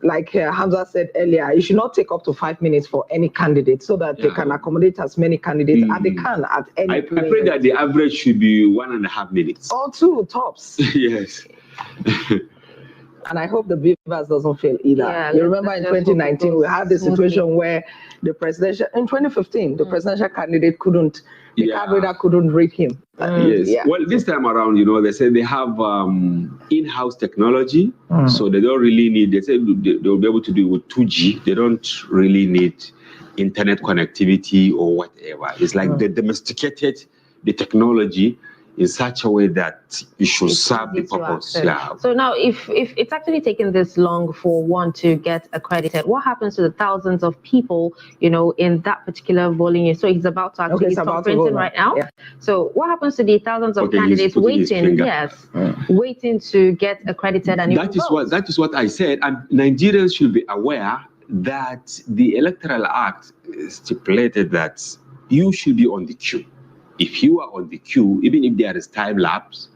like Hamza said earlier, it should not take up to 5 minutes for any candidate, so that they can accommodate as many candidates as they can at any I pray that the average should be 1.5 minutes. Or 2 tops. Yes. And I hope the Beavers doesn't fail either. Yeah, you remember in 2019, we had the situation where the presidential, in 2015, the presidential candidate couldn't, the card reader couldn't read him. Yes. Yeah. Well, this time around, they say they have in-house technology, so they don't really need, they say they'll be able to do it with 2G. They don't really need internet connectivity or whatever. It's like they domesticated the technology in such a way that it should serve the purpose. Yeah. So now, if it's actually taken this long for one to get accredited, what happens to the thousands of people, in that particular voting unit? So he's about to actually start printing right now. Yeah. So what happens to the thousands of candidates waiting? Waiting to get accredited and that is what I said. And Nigerians should be aware that the Electoral Act stipulated that you should be on the queue. If you are on the queue, even if there is time lapse,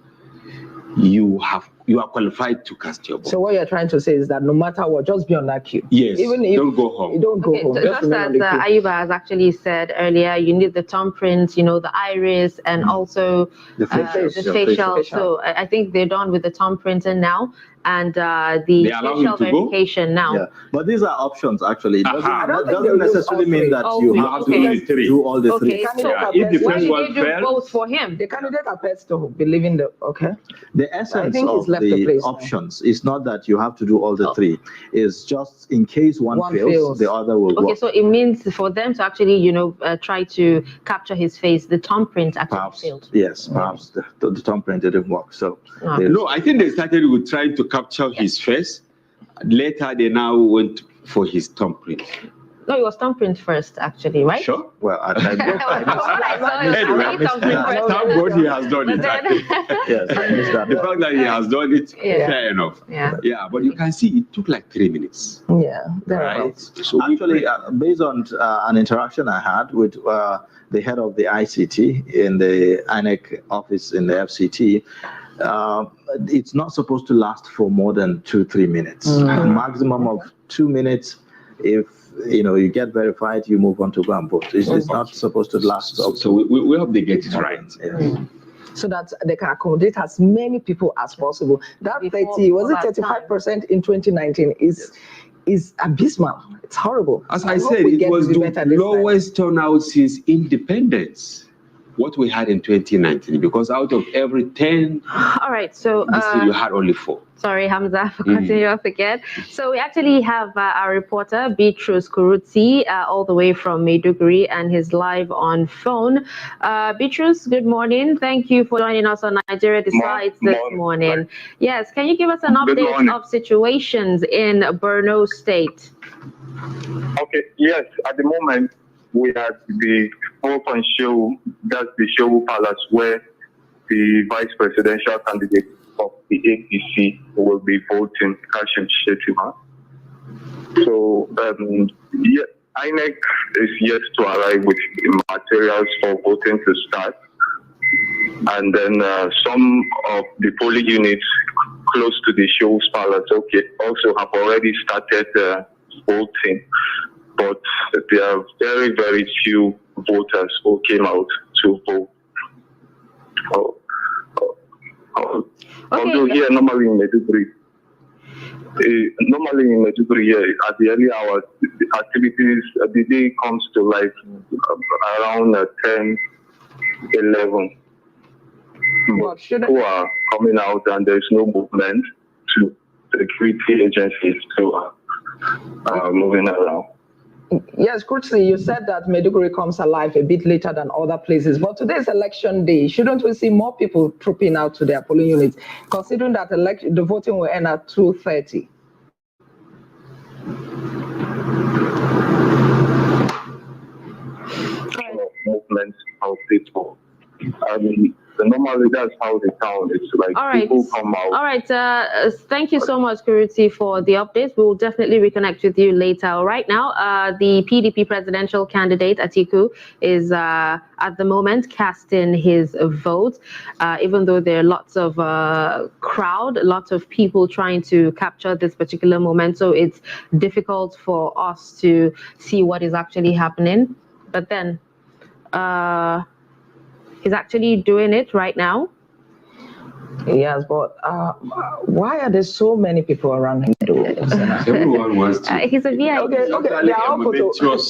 you are qualified to cast your vote. So what you're trying to say is that no matter what, just be on that queue. Yes. Even if don't go home. You don't go home. Just as Ayuba has actually said earlier, you need the thumbprint, the iris, and also the facial. So I think they're done with the thumbprinting now, and the facial verification now. Yeah. But these are options, actually. It doesn't necessarily mean that you have to do all the three. If the first one fails, vote for him. The candidate appears to believe in the essence of the options is not that you have to do all the three. It's just in case one fails, the other will work. Okay, so it means for them to actually, try to capture his face, the thumbprint actually failed. Yes, perhaps the thumbprint didn't work. So no, I think they started with trying to capture his face. Later, they now went for his thumbprint. No, it was thumbprint first, actually, right? Sure. Well, I Anyway, thank God he has done it. Yes, I missed that. The fact that he has done it, Yeah. fair enough. Yeah. But you can see it took like 3 minutes. Yeah, right. So actually, based on an interaction I had with the head of the ICT in the INEC office in the FCT, it's not supposed to last for more than 2-3 minutes. Maximum of 2 minutes. If you get verified, you move on to go and vote. It's not supposed to last. So we hope they get it right. So that they can accommodate as many people as possible. That 35% in 2019 is abysmal. It's horrible. As I said, it was the lowest turnout since independence. What we had in 2019, because out of every 10, all right, so you had only 4. Sorry, Hamza, for cutting you off again. So we actually have our reporter, Bitrus Kuruti, all the way from Maiduguri, and he's live on phone. Bitrus, good morning. Thank you for joining us on Nigeria Decides this morning. Yes, can you give us an update of situations in Borno State? Okay, yes, at the moment, we are at the open show, that's the show palace where the vice presidential candidate of the APC will be voting, Kashim Shettima. So, INEC is yet to arrive with materials for voting to start. And then some of the polling units close to the show's palace also have already started voting. But there are very, very few voters who came out to vote. Although here, normally in Maiduguri, at the early hours, the activities, the day comes to like around 10, 11. Who are coming out and there's no movement to security agencies to moving around. Yes, Kurtzi, you said that Maiduguri comes alive a bit later than other places, but today's election day, shouldn't we see more people trooping out to their polling units, considering that the voting will end at 2:30? Movement of people. Normally, that's how the town is. Like, people come out. All right. Thank you so much, Kuruti, for the updates. We will definitely reconnect with you later. Right now, the PDP presidential candidate, Atiku, is at the moment casting his vote, even though there are lots of lots of people trying to capture this particular moment. So it's difficult for us to see what is actually happening. But then, he's actually doing it right now. Yes, but why are there so many people around him? Everyone wants to. He's a VIP. Okay.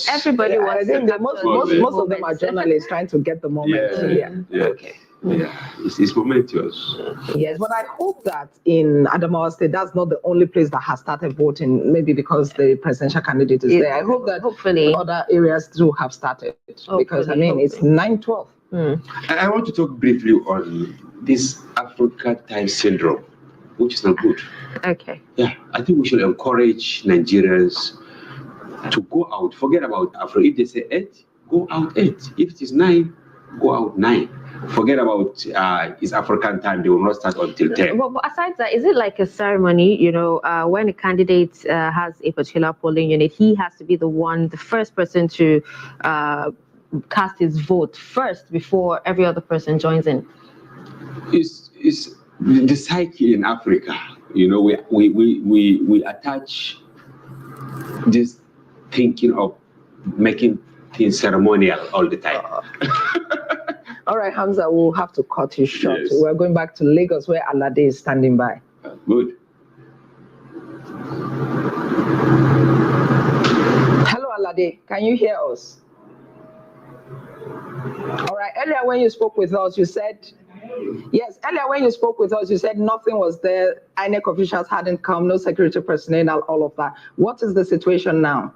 Everybody wants to. Most of them are journalists trying to get the moment. Yeah, it's momentous. Yes, but I hope that in Adamawa State, that's not the only place that has started voting, maybe because the presidential candidate is there. I hope that hopefully other areas too have started, because it's 9:12. I want to talk briefly on this Africa time syndrome, which is not good. Okay. Yeah, I think we should encourage Nigerians to go out. Forget about Africa. If they say 8, go out 8. If it is 9, go out 9. Forget about it's African time. They will not start until 10. But aside that, is it like a ceremony? When a candidate has a particular polling unit, he has to be the first person to cast his vote first before every other person joins in. It's the psyche in Africa. We attach this thinking of making things ceremonial all the time. All right, Hamza, we'll have to cut you short. Yes. We're going back to Lagos, where Alade is standing by. Good. Hello, Alade. Can you hear us? All right. Earlier when you spoke with us, you said nothing was there. INEC officials hadn't come, no security personnel, all of that. What is the situation now?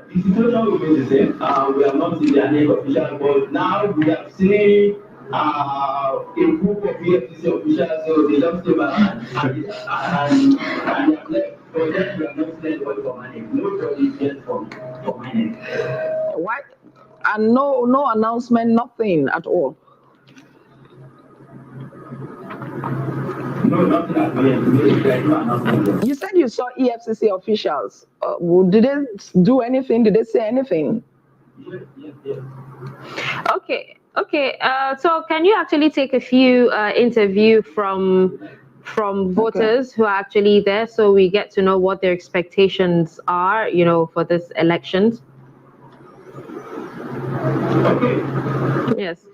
The situation remains the same. We have not seen the INEC officials, but now we have seen a group of EFCC officials, so they just came and they have left. So yes, we are not sending anybody for money. Nobody is yet for money. Why? And no announcement, nothing at all. No, nothing at all. You said you saw EFCC officials. Did they do anything? Did they say anything? Yes. Okay. So can you actually take a few interview from voters who are actually there, so we get to know what their expectations are, for this elections? Okay. Yes.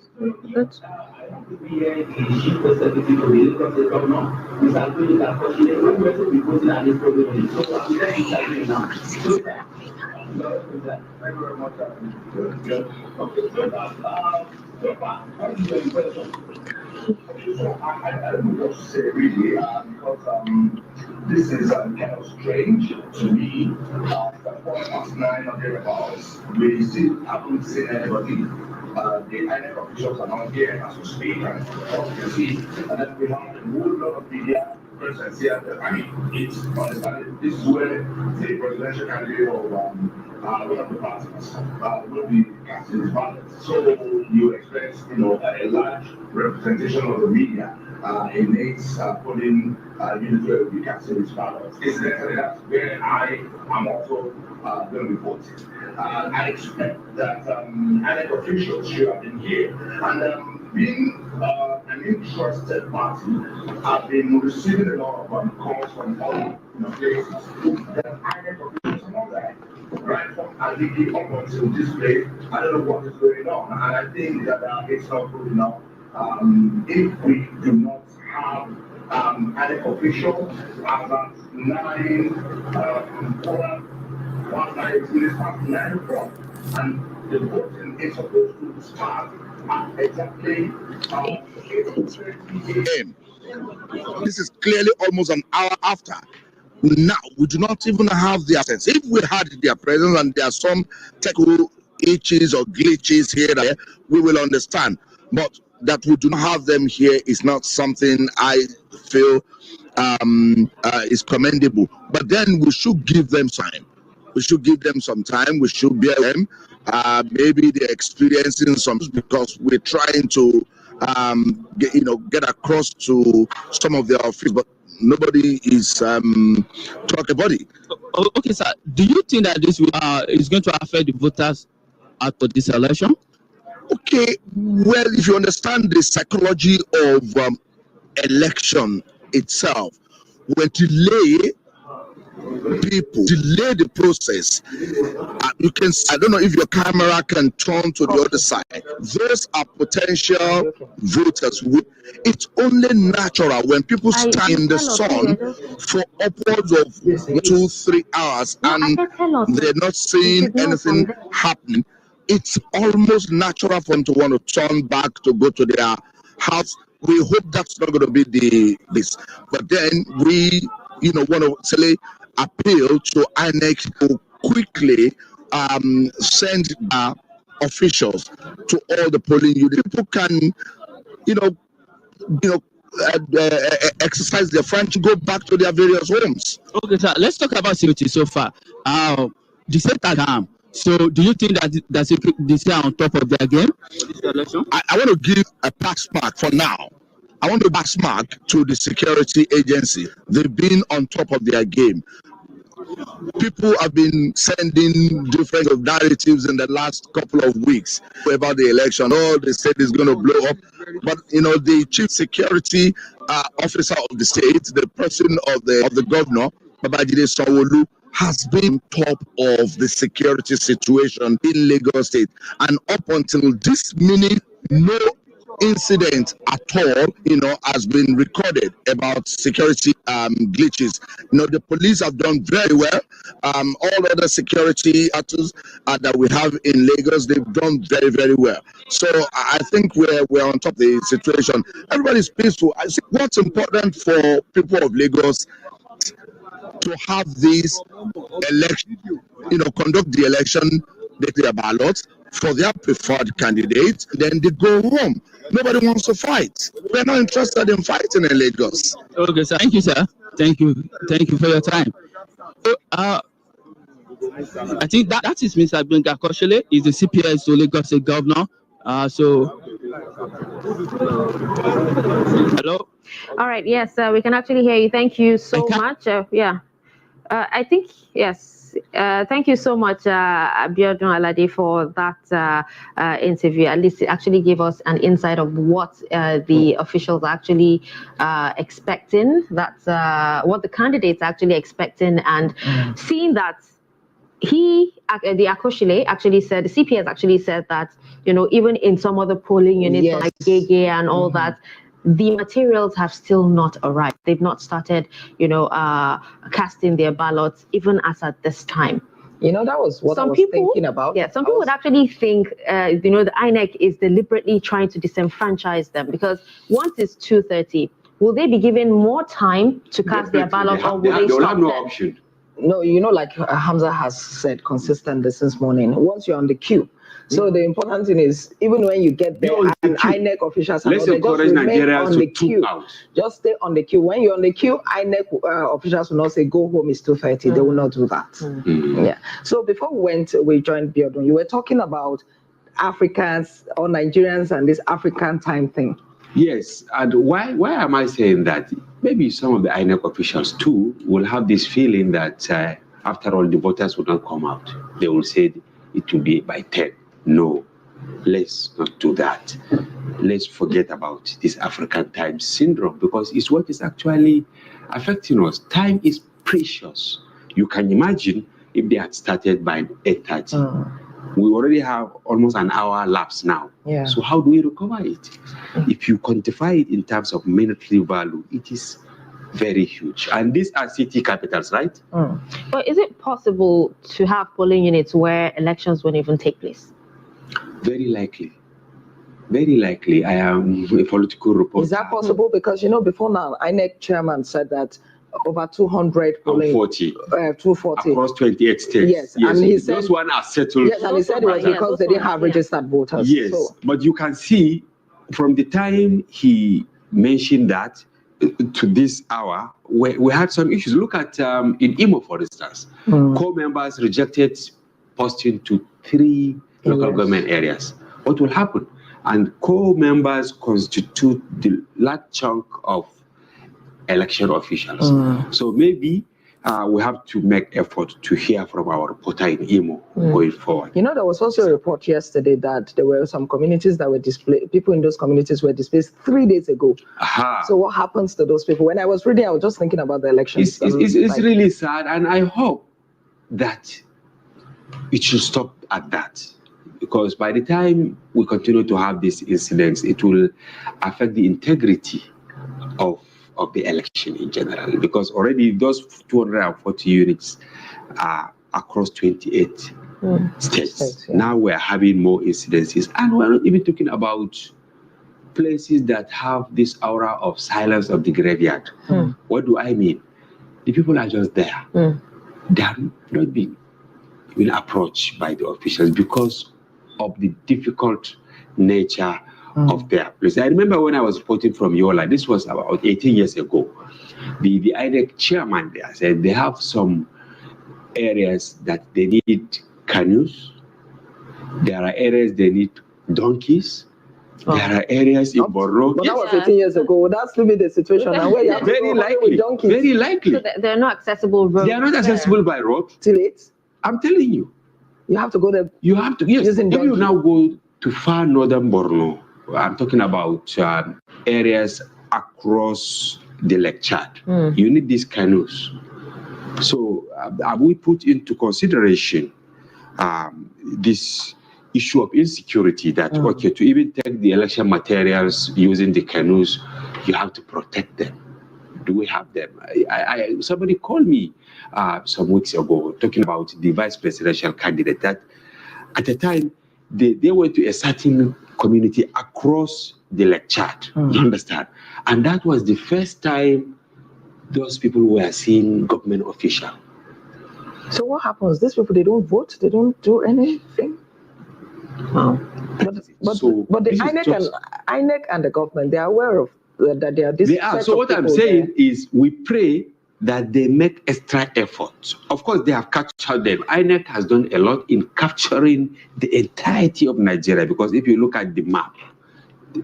Good. I don't know what to say really, because this is kind of strange to me. At 9:15 or thereabouts, we still haven't seen anybody. The INEC officials are not here as we speak, and as you can see, and then we have a whole lot of media presence here. I mean, it's understandable. This is where the presidential candidate of one of the parties will be casting his ballot. So you expect, a large representation of the media in its polling unit where we can see this ballot. Incidentally, that's where I am also going to be voting. I expect that INEC officials should have been here. And being an interested party, I've been receiving a lot of calls from all places that INEC officials are not there. Right from Ardiido up until this place, I don't know what is going on. And I think that it's not good enough. If we do not have an official about 9 o'clock, and the voting is supposed to start at exactly 8:30 a.m. This is clearly almost an hour after. Now, we do not even have their presence. If we had their presence and there are some technical itches or glitches here and there, we will understand. But that we do not have them here is not something I feel is commendable. But then we should give them time. We should give them some time. We should bear them. Maybe they're experiencing some, because we're trying to get across to some of their office, but nobody is talking about it. Okay, sir. Do you think that this is going to affect the voters after this election? Okay, well, if you understand the psychology of election itself, when delay the process, you can, I don't know if your camera can turn to the other side. Those are potential voters. It's only natural when people stand in the sun for upwards of 2-3 hours and they're not seeing anything happening. It's almost natural for them to want to turn back to go to their house. We hope that's not going to be this, but then we, want to say appeal to INEC to quickly send officials to all the polling units. People can, exercise their right to go back to their various homes. Okay, sir. Let's talk about security so far. The state calm. So, do you think that they are on top of their game? I want to give a pass mark for now. I want to pass mark to the security agency. They've been on top of their game. People have been sending different narratives in the last couple of weeks about the election. Oh, they said it's going to blow up. But, the chief security officer of the state, the person of the governor, Babajide Sanwo-Olu, has been top of the security situation in Lagos State. And up until this minute, no incident at all, has been recorded about security glitches. The police have done very well. All other security actors that we have in Lagos, they've done very, very well. So I think we're on top of the situation. Everybody's peaceful. I think what's important for people of Lagos to have these election, conduct the election, take their ballots for their preferred candidate, then they go home. Nobody wants to fight. We're not interested in fighting in Lagos. Okay, sir. Thank you, sir. Thank you for your time. I think that is Mr. Benga Koshele. He's the CPS to Lagos State Governor. Hello. All right. Yes, we can actually hear you. Thank you so much. I think yes. Thank you so much, Abiodun Alade, for that interview. At least it actually gave us an insight of what the officials are actually expecting. That's what the candidates are actually expecting, and seeing that the Akoshile actually said, the CPS actually said that, even in some other polling units like Gege and all that, the materials have still not arrived. They've not started, casting their ballots, even as at this time. That was what I was thinking about. Yeah, some people would actually think, the INEC is deliberately trying to disenfranchise them, because once it's 2:30, will they be given more time to cast their ballots, or will they stop no them? option. No, like Hamza has said consistently since morning, once you're on the queue. So the important thing is, even when you get there, and INEC officials and let's all, encourage just remain Nigerians on the to queue. out. Just stay on the queue. When you're on the queue, INEC officials will not say go home, it's 2:30. They will not do that. Yeah. So before we joined Biodun, you were talking about Africans or Nigerians and this African time thing. Yes, and why am I saying that? Maybe some of the INEC officials too will have this feeling that after all the voters will not come out. They will say it will be by 10. No, let's not do that. Let's forget about this African time syndrome, because it's what is actually affecting us. Time is precious. You can imagine if they had started by 8:30. We already have almost an hour lapse now. Yeah. So how do we recover it? If you quantify it in terms of monetary value, it is very huge. And these are city capitals, right? But is it possible to have polling units where elections won't even take place? Very likely. Very likely. I am a political reporter. Is that possible? Because, before now, INEC chairman said that over 200 polling, 240 across 28 states. Yes, and he said those one are settled. Yes, and he said it was because they didn't have registered voters. Yes, but you can see from the time he mentioned that to this hour, we had some issues. Look at in Imo, for instance, co-members rejected posting to 3 local government areas. What will happen? And co-members constitute the large chunk of election officials. So maybe we have to make effort to hear from our reporter in Imo going forward. There was also a report yesterday that there were some communities that were displaced, people in those communities were displaced 3 days ago. So what happens to those people? When I was reading, I was just thinking about the elections. It's really sad, and I hope that it should stop at that. Because by the time we continue to have these incidents, it will affect the integrity of the election in general. Because already those 240 units are across 28 states. Now we're having more incidences. And we're not even talking about places that have this aura of silence of the graveyard. What do I mean? The people are just there. They are not being approached by the officials because of the difficult nature of their place. I remember when I was reporting from Yola, this was about 18 years ago, the INEC chairman there said they have some areas that they need canoes, there are areas they need donkeys, there are areas in Borro. But that was 18 years ago. That's still be the situation now where you have very likely, very likely. So they're not accessible roads. They are not accessible by road. Till it? I'm telling you. You have to go there. You have to, yes. If you now go to far northern Borno, I'm talking about areas across the Lake Chad. You need these canoes. So have we put into consideration this issue of insecurity that, okay, to even take the election materials using the canoes, you have to protect them. Do we have them? Somebody called me some weeks ago talking about the vice presidential candidate that at the time they went to a certain community across the Lake Chad. You understand? And that was the first time those people were seeing government official. So what happens? These people, they don't vote, they don't do anything. But the INEC and the government, they are aware of that they are this. They are. So what I'm saying is we pray that they make extra effort. Of course, they have captured them. INEC has done a lot in capturing the entirety of Nigeria, because if you look at the map,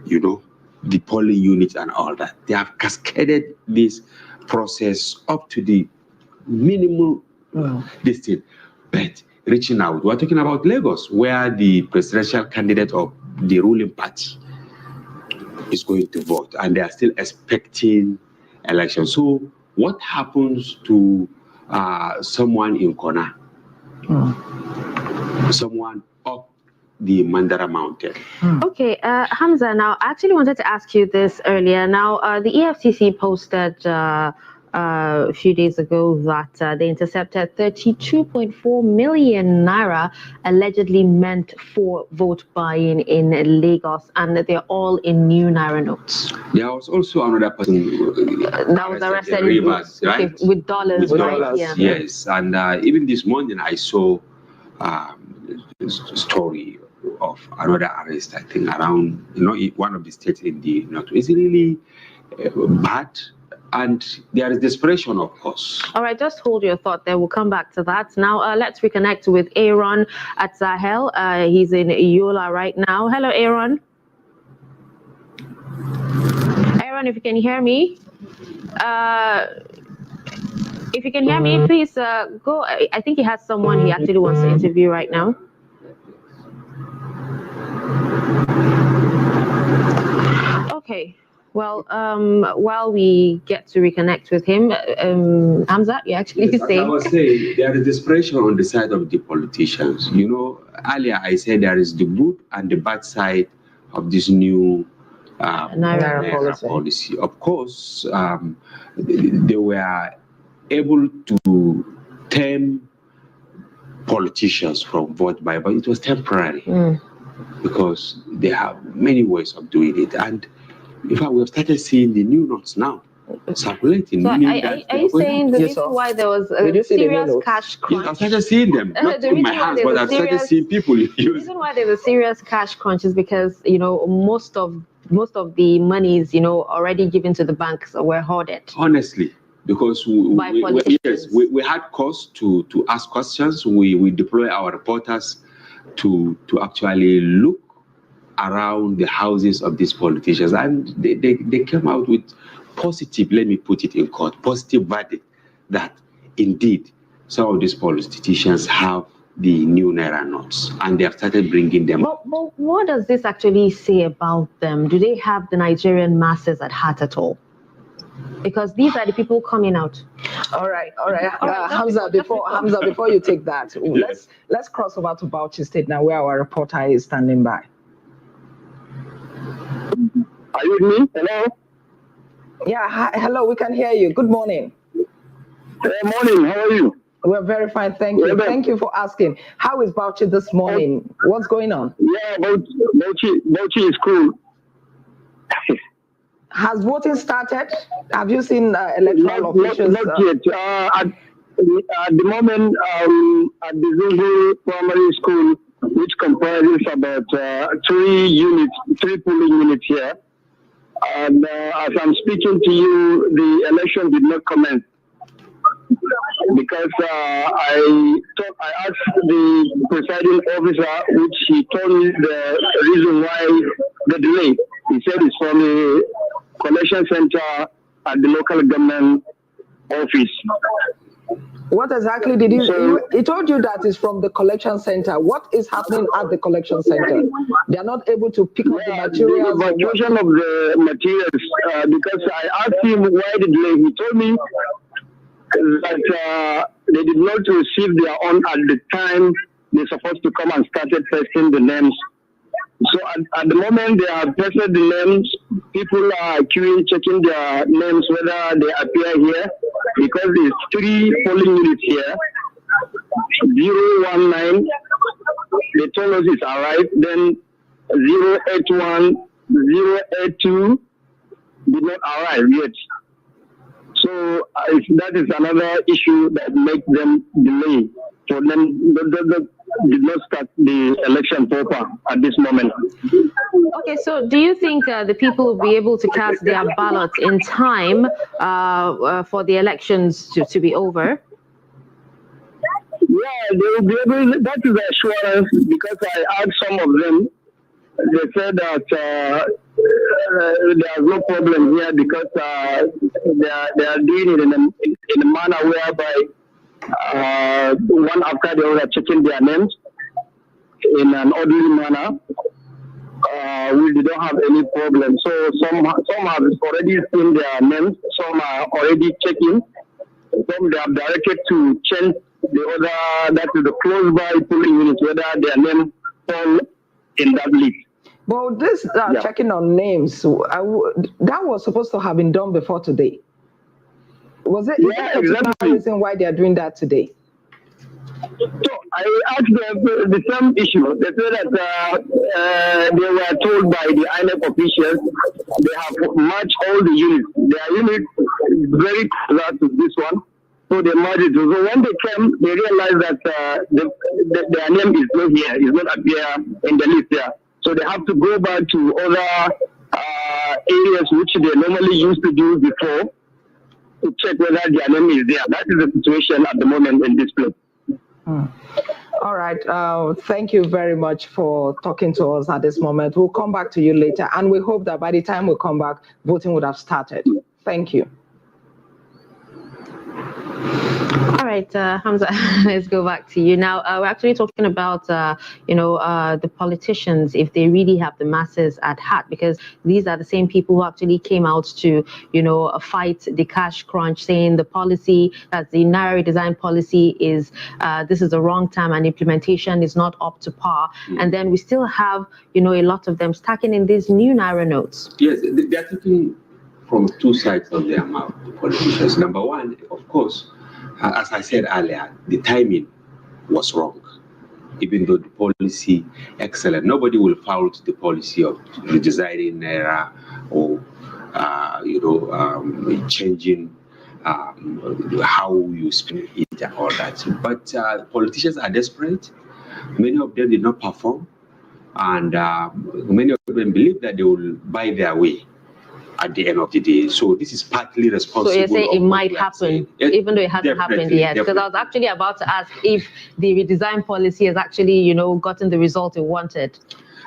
you know, the polling units and all that, they have cascaded this process up to the minimal distance. But reaching out, we're talking about Lagos, where the presidential candidate of the ruling party is going to vote, and they are still expecting election. So what happens to someone in Kona, someone up the Mandara mountain? Okay, Hamza, now I actually wanted to ask you this earlier. Now, the EFCC posted a few days ago that they intercepted 32.4 million naira allegedly meant for vote buying in Lagos, and they're all in new naira notes. There was also another person that was arrested in Rivers, right? With dollars, With right? dollars, Yeah. yes. And even this morning I saw a story of another arrest, I think around, you know, one of the states in the north. It's really bad. And there is desperation, of course. All right, just hold your thought there. We'll come back to that. Now, let's reconnect with Aaron at Sahel. He's in Yola right now. Hello, Aaron. Aaron, if you can hear me. If you can hear me, please go. I think he has someone he actually wants to interview right now. Okay. Well, while we get to reconnect with him, Hamza, you actually say. I was saying there is desperation on the side of the politicians. You know, earlier I said there is the good and the bad side of this new Naira policy. Of course, they were able to tame politicians from vote by, but it was temporary because they have many ways of doing it. And in fact, we have started seeing the new notes now circulating. So are you saying the reason why there was a serious cash crunch? Yes, I've started seeing them, not in my hands, but I've started seeing people use. The reason why there's a serious cash crunch is because, you know, most of the monies, you know, already given to the banks were hoarded. Honestly, because we had cause to ask questions. We deploy our reporters to actually look around the houses of these politicians, and they came out with positive, let me put it in quote, positive verdict that indeed some of these politicians have the new Naira notes and they have started bringing them up. But what does this actually say about them? Do they have the Nigerian masses at heart at all? Because these are the people coming out. All right. Hamza, before you take that, let's cross over to Bauchi State now, where our reporter is standing by. Are you with me? Hello? Yeah, hi, hello, we can hear you. Good morning. Good morning, how are you? We're very fine, thank you. Thank you for asking. How is Bauchi this morning? What's going on? Yeah, Bauchi is cool. Has voting started? Have you seen electoral officials? Not yet. At the moment, at the Zungu Primary School, which comprises about 3 polling units here. And as I'm speaking to you, the election did not commence because I asked the presiding officer, which he told me the reason why the delay. He said it's from the collection center at the local government office. What exactly did he told you that is from the collection center. What is happening at the collection center? They are not able to pick up the materials. The evacuation of the materials, because I asked him why the delay. He told me that they did not receive their own at the time they're supposed to come and started testing the names. So at the moment they have tested the names, people are queuing, checking their names, whether they appear here, because there's 3 polling units here, 019, they told us it's arrived, then 081, 082 did not arrive yet. So that is another issue that makes them delay. For them, did not start the election proper at this moment. Okay, so do you think the people will be able to cast their ballots in time for the elections to be over? Yeah, they will be able. That is the assurance, because I asked some of them. They said that there's no problem here, because they are doing it in a manner whereby one after the other checking their names in an orderly manner. We don't have any problem. So some have already seen their names. Some are already checking. Some they have directed to change the other, that is the close by polling unit, whether their name fall in that list. But this checking on names, that was supposed to have been done before today. Was it? Yeah, exactly. The reason why they are doing that today? So I asked them the same issue. They said that they were told by the INEC officials they have matched all the units. Their unit is very close to this one, so they merged it. So when they came, they realized that their name is not here, is not appear in the list here. So they have to go back to other areas which they normally used to do before to check whether their name is there. That is the situation at the moment in this place. All right. Thank you very much for talking to us at this moment. We'll come back to you later, and we hope that by the time we come back, voting would have started. Thank you. All right, Hamza, let's go back to you now. We're actually talking about, the politicians, if they really have the masses at heart, because these are the same people who actually came out to, fight the cash crunch, saying the policy, that the Naira design policy is, this is the wrong time and implementation is not up to par. And then we still have, a lot of them stacking in these new Naira notes. Yes, they're talking from two sides of their mouth, the politicians. Number one, of course, as I said earlier, the timing was wrong. Even though the policy excellent, nobody will fault the policy of redesigning Naira or changing how you spend it and all that. But politicians are desperate. Many of them did not perform, and many of them believe that they will buy their way at the end of the day. So this is partly responsible. So you're saying it might happen, even though it hasn't happened yet? Because I was actually about to ask if the redesign policy has actually, gotten the result it wanted.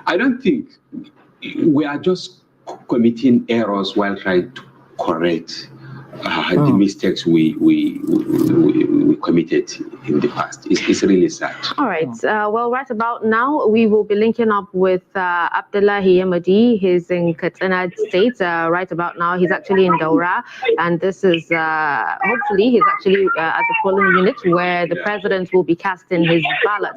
I don't think we are just committing errors while trying to correct the mistakes we committed in the past. It's really sad. All right. Well, right about now, we will be linking up with Abdullahi Yamadi. He's in Katsina State. Right about now, he's actually in Daura. And this is, hopefully, he's actually at the polling unit where the president will be casting his ballot.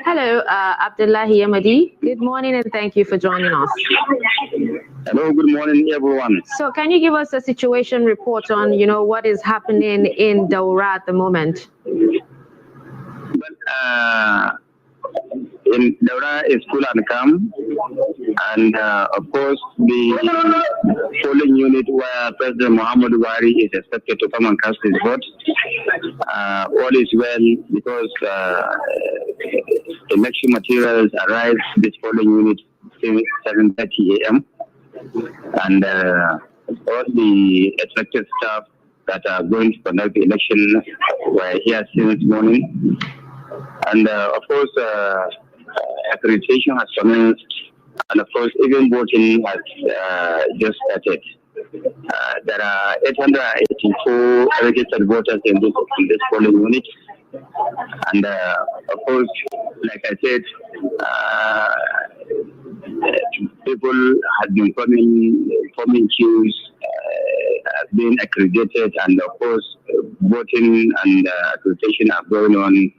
Hello, Abdullahi Yamadi. Good morning and thank you for joining us. Hello, good morning, everyone. So can you give us a situation report on, what is happening in Daura at the moment? Well, in Daura is cool and calm. And, of course, the polling unit where President Muhammad Buhari is expected to come and cast his vote, all is well because election materials arrived this polling unit since 7:30 a.m. And all the expected staff that are going to conduct the election were here since morning. And of course, accreditation has commenced, and of course, even voting has just started. There are 884 registered voters in this polling unit. And of course, like I said, people have been forming queues, have been accredited, and of course, voting and accreditation are going on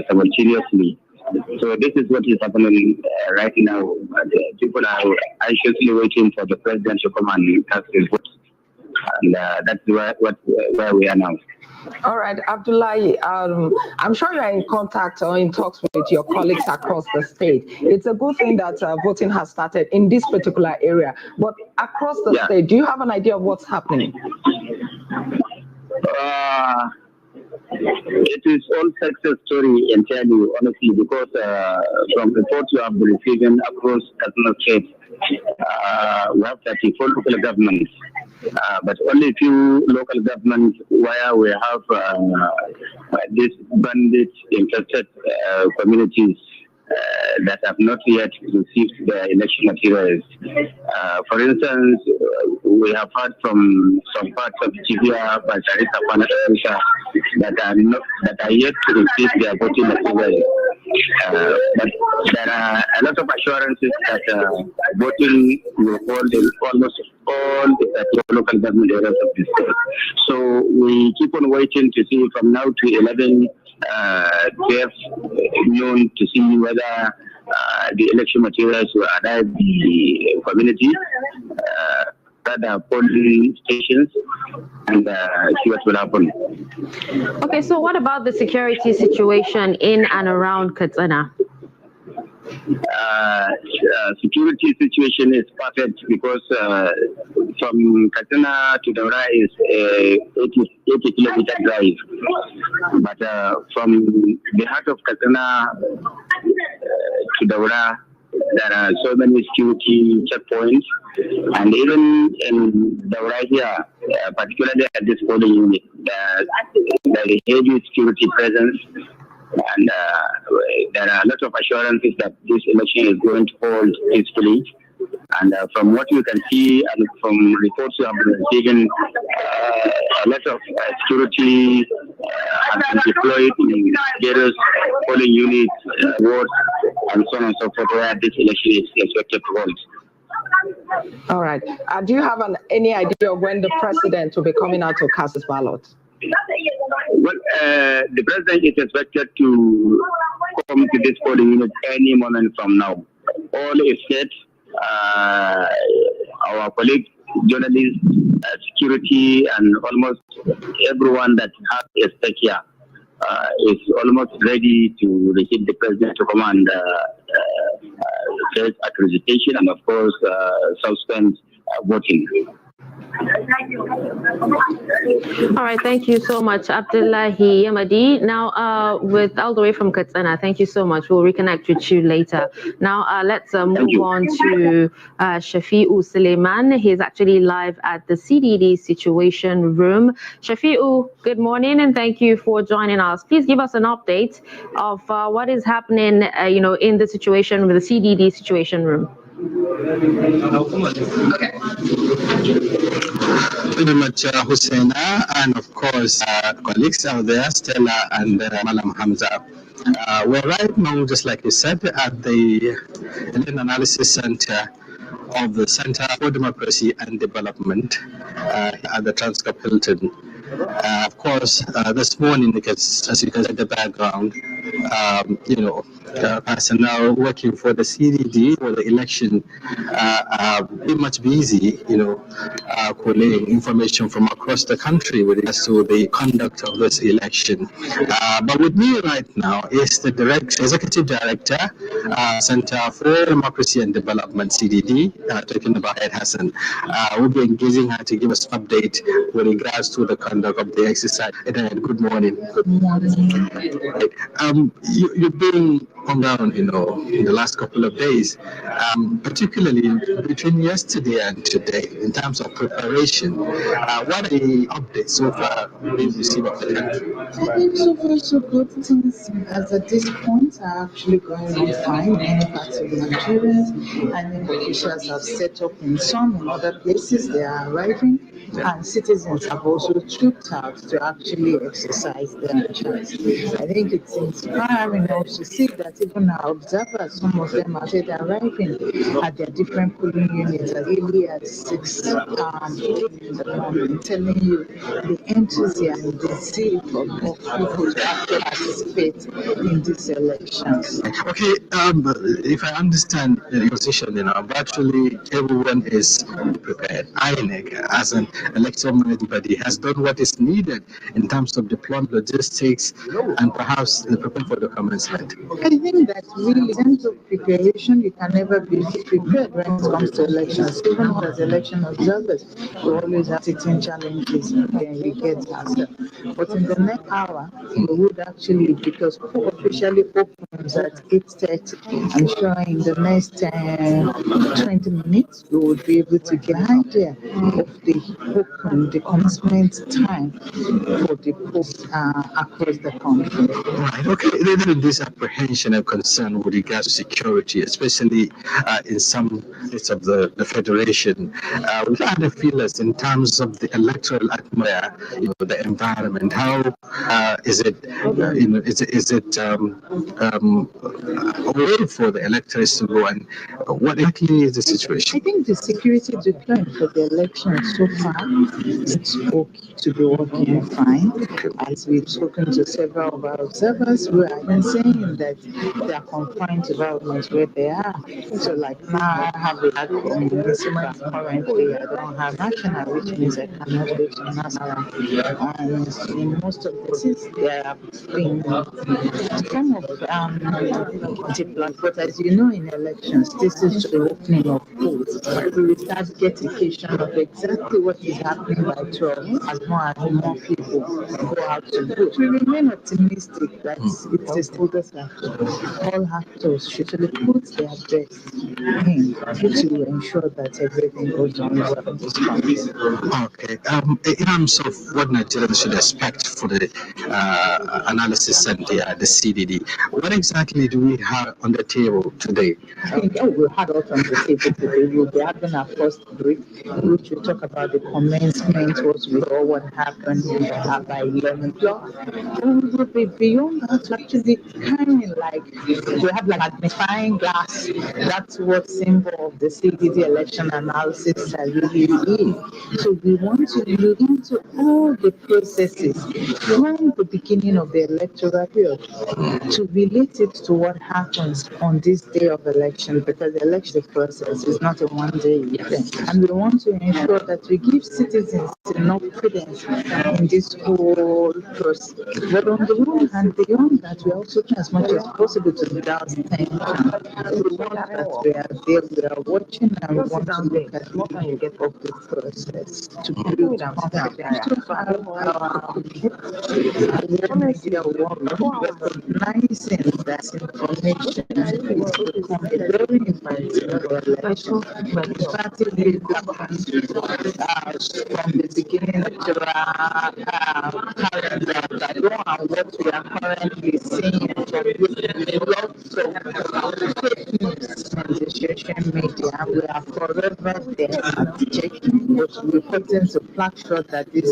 simultaneously. So this is what is happening right now. People are anxiously waiting for the president to come and cast his vote, and that's where we are now. All right, Abdullahi, I'm sure you are in contact or in talks with your colleagues across the state. It's a good thing that voting has started in this particular area, but across the state, do you have an idea of what's happening? It is all success story entirely, honestly, because from reports you have been receiving across Katsina State, we have 34 local governments, but only few local governments where we have these bandit infested communities that have not yet received the election materials. For instance, we have heard from some parts of Chivia, Basharika, that are yet to receive their voting materials. But there are a lot of assurances that voting will hold in almost all the local government areas of the state. So we keep on waiting to see from now to 11 12 noon to see whether the election materials will arrive the community, other polling stations, and see what will happen. Okay, so what about the security situation in and around Katsina? Security situation is perfect because from Katsina to Daura is a 80-kilometer drive. But from the heart of Katsina to Daura, there are so many security checkpoints. And even in Daura here, particularly at this polling unit, there is heavy security presence. And there are a lot of assurances that this election is going to hold peacefully. And from what you can see and from reports you have been receiving, a lot of security has been deployed in various polling units, wards, and so on and so forth, where this election is expected to hold. All right. Do you have any idea of when the president will be coming out to cast his ballot? Well, the president is expected to come to this polling unit any moment from now. All is set. Our colleagues, journalists, security, and almost everyone that has a stake here is almost ready to receive the president to come and face accreditation and, of course, suspend voting. All right, thank you so much, Abdullahi Yamadi. Now, with all the way from Katsina, thank you so much. We'll reconnect with you later. Now, let's move on to Shafi'u Suleiman. He's actually live at the CDD Situation Room. Shafi'u, good morning, and thank you for joining us. Please give us an update of what is happening, in the situation with the CDD Situation Room. Okay. Thank you very much, Husseina, and of course, colleagues out there, Stella and Malam Hamza. We're right now, just like you said, at the Election Analysis Center of the Center for Democracy and Development at the Transcorp Hilton. Of course, this morning, because as you can see in the background, personnel working for the CDD for the election pretty much busy, collating information from across the country with regards to the conduct of this election. But with me right now is the Executive Director, Center for Democracy and Development, CDD, talking about Ed Hassan. We'll be engaging her to give us an update with regards to the conduct of the exercise. Ed, good morning. Good morning. You've been on down, in the last couple of days, particularly between yesterday and today, in terms of preparation. What are the updates so far we've received of the country? I think so far so good. Things as at this point are actually going on fine in many parts of Nigeria, and officials have set up in some, in other places they are arriving, and citizens have also trooped out to actually exercise their choice. I think it's inspiring also to see that even our observers, some of them are arriving at their different polling units as early as 6 in the morning, telling you the enthusiasm, the zeal of people to actually participate in these elections. Okay, if I understand your position, virtually everyone is prepared. INEC, as in electoral management, but he has done what is needed in terms of deployment, logistics, and perhaps the preparing for the commencement. I think that really, in terms of preparation, you can never be prepared when it comes to elections. Even as election observers, we always have certain challenges when we get ourselves. But in the next hour, we would actually, because poll officially opens at 8:30, I'm sure in the next 20 minutes, we will be able to get an idea of the commencement time for the polls across the country. Right. Okay. There is this apprehension and concern with regards to security, especially in some states of the federation. With other feelers in terms of the electoral atmosphere, the environment. How is it? Is it a way for the electors to go, and what exactly is the situation? I think the security deployment for the election so far it's okay to be working fine. As we've spoken to several of our observers, we have been saying that they are confined to environments where they are. So like now I have a currently I don't have national, which means I cannot go to national. And in most of the cases there have been some of deployment. But as you know in elections, this is the opening of polls. We will start getting indication of exactly what is happening by 12 as more people go out to vote. We remain optimistic that it's the stakeholders that all actors should really put their best in to ensure that everything goes on well in this country. Okay. In terms of what Nigerians should expect for the analysis and the CDD, what exactly do we have on the table today? I think we had out on the table today. We'll be having our first brief, which will talk about the commencement, what we saw, what happened by 11 o'clock. And we will be beyond that, actually carrying we have magnifying glass. That's what symbol of the CDD election analysis really is. So we want to look into all the processes from the beginning of the electoral period to relate it to what happens on this day of election, because the election process is not a one-day event. And we want to ensure that we give citizens enough confidence in this whole process. But on the one hand, beyond that, we also try as much as possible to douse tension. We want that we are there, we are watching, and we want to look at the process to build confidence. So far, media recognizing that information is becoming very important for election. Effectively, from the beginning of the calendar, and what we are currently seeing from lots of fake news on the social media, we are forever there at checking, but we put into flag shot that this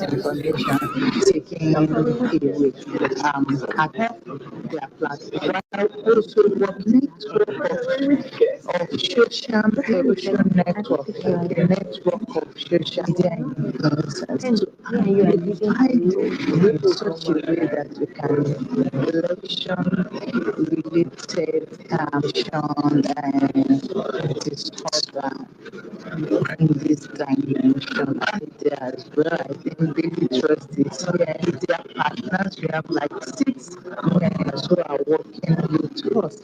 information taking away at their platform. Also, what network of social network, the network of social media influencers to amplify in such a way that we can election-related action and discover in this dimension media as well. I think Daily Trust is here. Media partners, we have 6 members who are working with us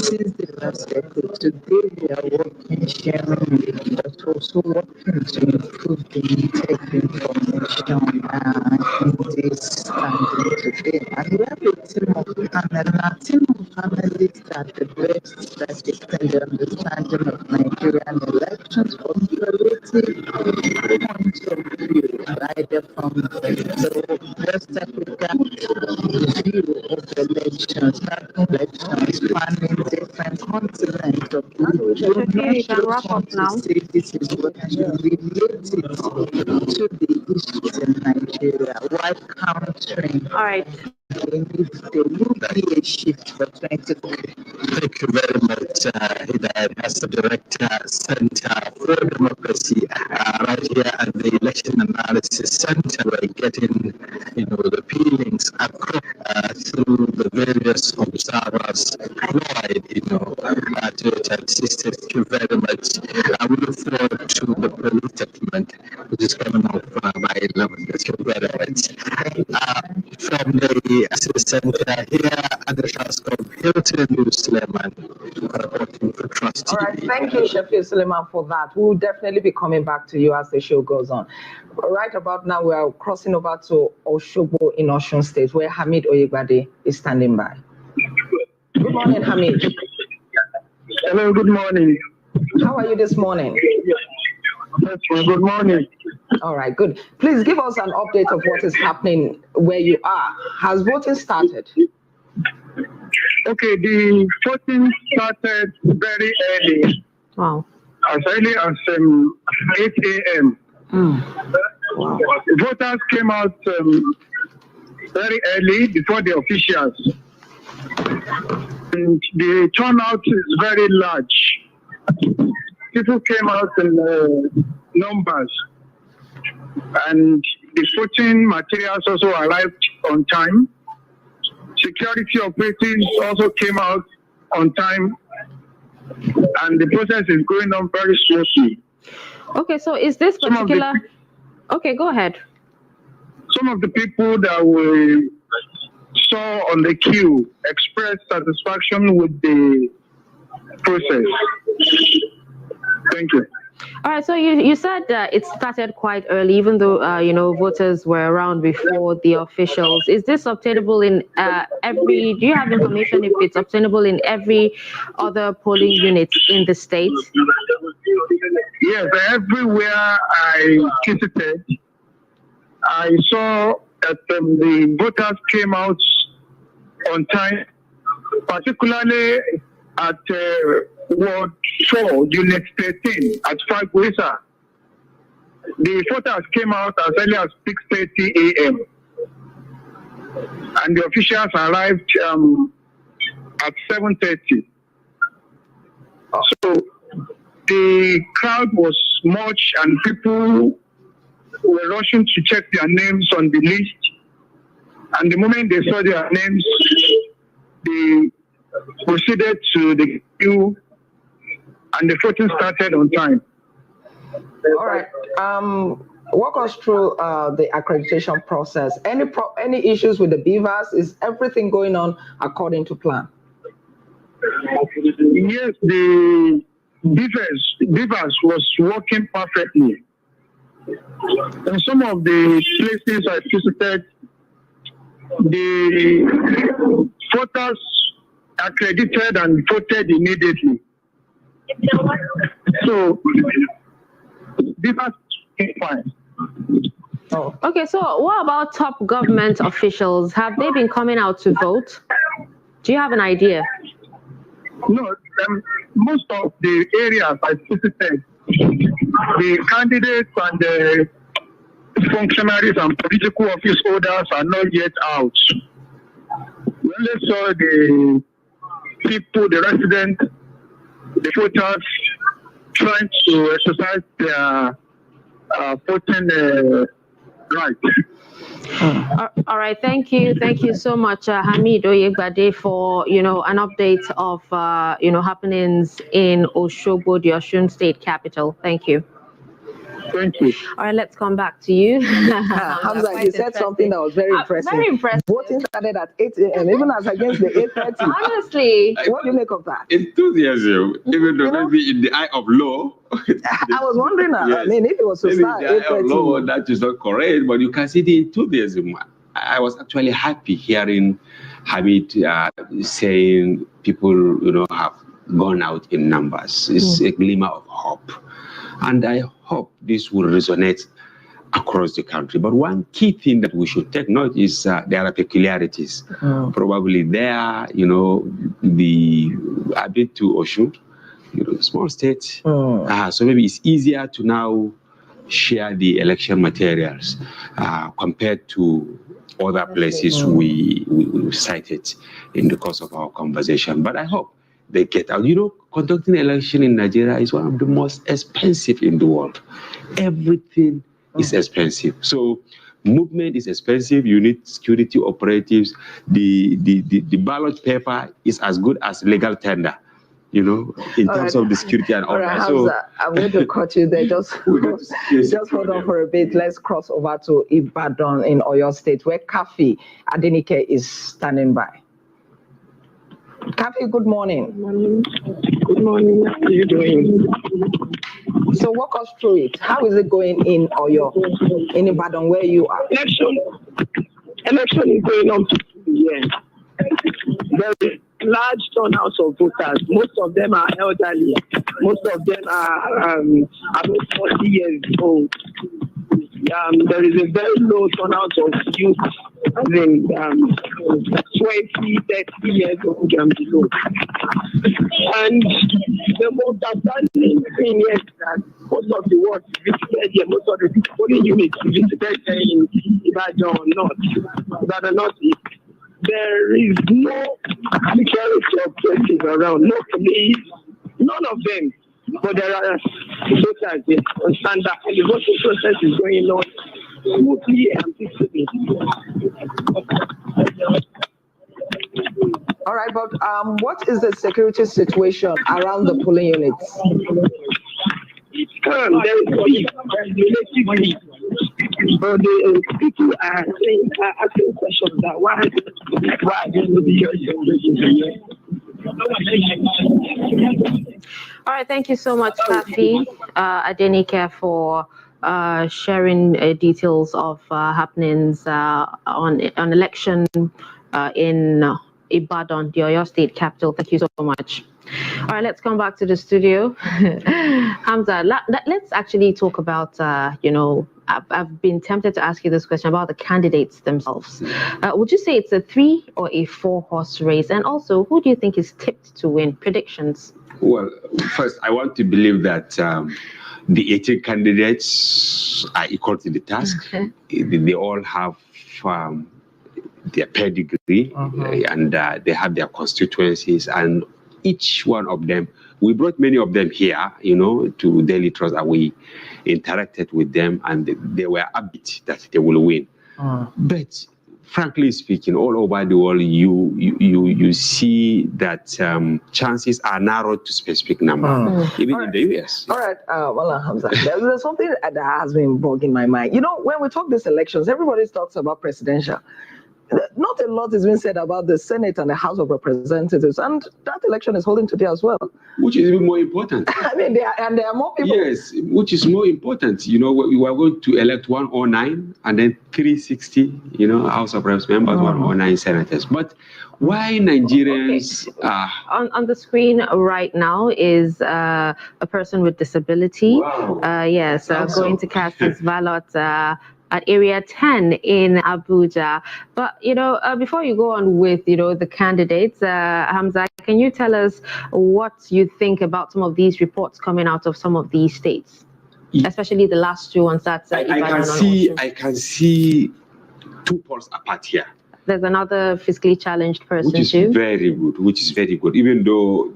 since the last cycle. Today we are working, sharing, but also working to improve the intake information in this standing today. And we have a team of panelists. Our team of panelists are the best that extend the understanding of Nigerian elections from relative points of view, either from the West Africa view of elections, spanning different continents of the world. We just want to say this is what is related to the issues in Nigeria while countering. All right. There will be a shift for 2020. Thank you very much, Hidayat, as the Director, Center for Democracy, right here at the Election Analysis Center. We're getting, the feelings across through the various observers applied, to it. Sister, thank you very much. I will look forward to the police statement, which is coming up by 11. Thank you very much. From the assistant here at the task of Hilton Suleiman, reporting for Trust TV. All right, thank you, Sheffield Suleiman, for that. We'll definitely be coming back to you as the show goes on. Right about now, we are crossing over to Oshobo in Osun State, where Hamid Oyegbade is standing by. Good morning, Hamid. Hello, good morning. How are you this morning? Yes, good morning. All right, good. Please give us an update of what is happening where you are. Has voting started? Okay, the voting started very early. Wow. As early as 8 a.m. Wow. Voters came out very early before the officials. And the turnout is very large. People came out in numbers. And the voting materials also arrived on time. Security operatives also came out on time. And the process is going on very smoothly. Okay, so is this particular... Okay, go ahead. Some of the people that we saw on the queue expressed satisfaction with the process. Thank you. All right, so you said it started quite early, even though, voters were around before the officials. Is this obtainable in do you have information if it's obtainable in every other polling unit in the state? Yes, everywhere I visited, I saw that the voters came out on time, particularly at Ward 4, Unit 13 at 5 Wisa. The voters came out as early as 6:30 a.m. and the officials arrived at 7:30. So the crowd was much and people were rushing to check their names on the list. And the moment they saw their names, they proceeded to the queue and the voting started on time. All right. Walk us through the accreditation process. Any issues with the beavers? Is everything going on according to plan? Yes, the beavers was working perfectly. In some of the places I visited, the voters accredited and voted immediately. So, beavers is fine. Oh. Okay, so what about top government officials? Have they been coming out to vote? Do you have an idea? No, most of the areas I visited, the candidates and the functionaries and political office holders are not yet out. We only saw the people, the residents, the voters trying to exercise their voting right. All right, thank you so much, Hamid Oyegbade, for an update of happenings in Oshobo, the Osun State capital. Thank you. Thank you. All right, let's come back to you. Hamza, you said something that was very impressive. Very impressive. Voting started at 8 a.m., even as against the 8:30. Honestly. What do you make of that? Enthusiasm, even though maybe in the eye of law. I was wondering, Yes. I mean, if it was to Maybe start in the eye of law, 8:30. that is not correct, but you can see the enthusiasm. I was actually happy hearing Hamid saying people, have gone out in numbers. It's a glimmer of hope. And I hope this will resonate across the country. But one key thing that we should take note is there are peculiarities. Probably there, I've been to Osun, small state. So maybe it's easier to now share the election materials compared to other places we cited in the course of our conversation. But I hope they get out. You know, conducting an election in Nigeria is one of the most expensive in the world. Everything is expensive. So movement is expensive. You need security operatives. The ballot paper is as good as legal tender, you know, in terms of the security and all that. So I'm going to cut you there. Just hold on for a bit. Let's cross over to Ibadan in Oyo State, where Kafi Adenike is standing by. Kafi, good morning. Good morning. How are you doing? So walk us through it. How is it going in Oyo, in Ibadan, where you are? Election is going on today. There is large turnouts of voters. Most of them are elderly. Most of them are about 40 years old. There is a very low turnout of youth, 20, 30 years old and below. And the most outstanding thing is that most of the work visited here, most of the polling units visited in Ibadan North East. There is no security operatives around, no police, none of them. But there are voters on standard, and the voting process is going on smoothly and peacefully. All right, but what is the security situation around the polling units? There is peace, relatively. But the people are asking questions that why they will be here. All right, thank you so much, Kafi Adenike, for sharing details of happenings on election in Ibadan, the Oyo State capital. Thank you so much. All right, let's come back to the studio. Hamza, let's actually talk about, I've been tempted to ask you this question about the candidates themselves. Would you say it's a 3 or a 4-horse race? And also, who do you think is tipped to win? Predictions? Well, first, I want to believe that the 18 candidates are equal to the task. They all have their pedigree and they have their constituencies, and each one of them, we brought many of them here, to Daily Trust, and we interacted with them, and they were upbeat that they will win. But frankly speaking, all over the world, you see that chances are narrowed to specific number, even in the US. All right, Hamza, there's something that has been bugging my mind. When we talk these elections, everybody talks about presidential. Not a lot is being said about the Senate and the House of Representatives, and that election is holding today as well. Which is even more important. I mean, there are more people. Yes, which is more important. We are going to elect 109 and then 360, House of Reps members, 109 senators. But why Nigerians? On the screen right now is a person with disability. Wow. Yes, going to cast his ballot at Area 10 in Abuja. But, before you go on with, the candidates, Hamza, can you tell us what you think about some of these reports coming out of some of these states, especially the last two ones? I can see 2 polls apart here. There's another fiscally challenged person which is too. Which is very good. Even though,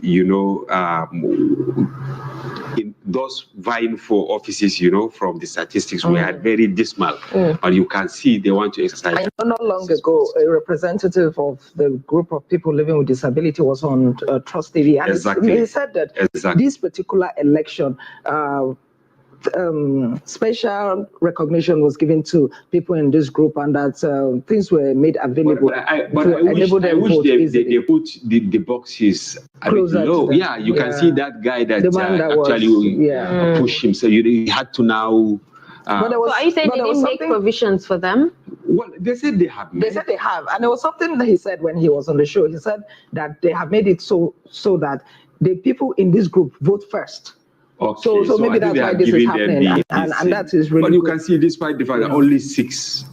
in those vying for offices, from the statistics, we had very dismal. But you can see they want to exercise. I know not long ago, a representative of the group of people living with disability was on Trust TV. And he said that this particular election, special recognition was given to people in this group, and that things were made available to enable them vote easily. They put the boxes a bit low. Yeah, you can see that guy that actually pushed him. So you had to now. So are you saying they didn't make provisions for them? Well, they said they have. They said they have, and there was something that he said when he was on the show. He said that they have made it so that the people in this group vote first. Okay, so maybe that's why this is happening, and that is really. But you can see, despite the fact that only 6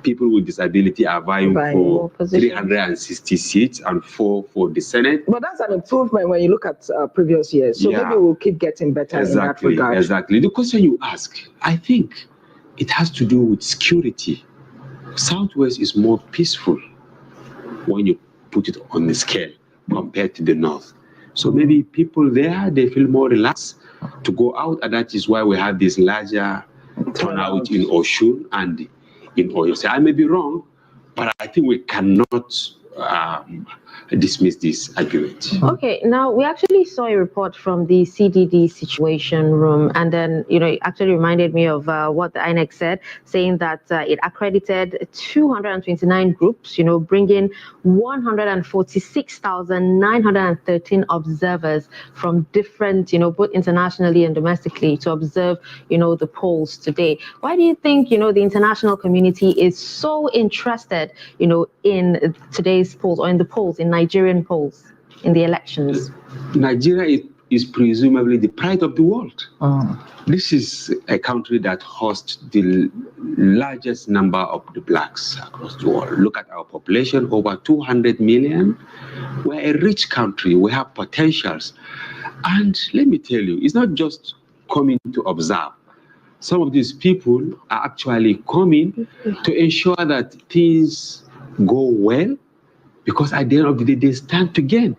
people with disability are vying for 360 seats and 4 for the Senate. But that's an improvement when you look at previous years. So maybe we'll keep getting better in that regard. Exactly. The question you ask, I think it has to do with security. Southwest is more peaceful when you put it on the scale compared to the North. So maybe people there, they feel more relaxed to go out, and that is why we have this larger turnout in Oshun and in Oyo State. I may be wrong, but I think we cannot dismiss this argument. Okay, now we actually saw a report from the CDD situation room, and then it actually reminded me of what the INEC said, saying that it accredited 229 groups, bringing 146,913 observers from different, both internationally and domestically, to observe, the polls today. Why do you think, the international community is so interested, in today's polls, or in the polls, in Nigerian polls, in the elections? Nigeria is presumably the pride of the world. This is a country that hosts the largest number of the blacks across the world. Look at our population, over 200 million. We're a rich country. We have potentials. And let me tell you, it's not just coming to observe. Some of these people are actually coming to ensure that things go well, because at the end of the day, they stand to gain.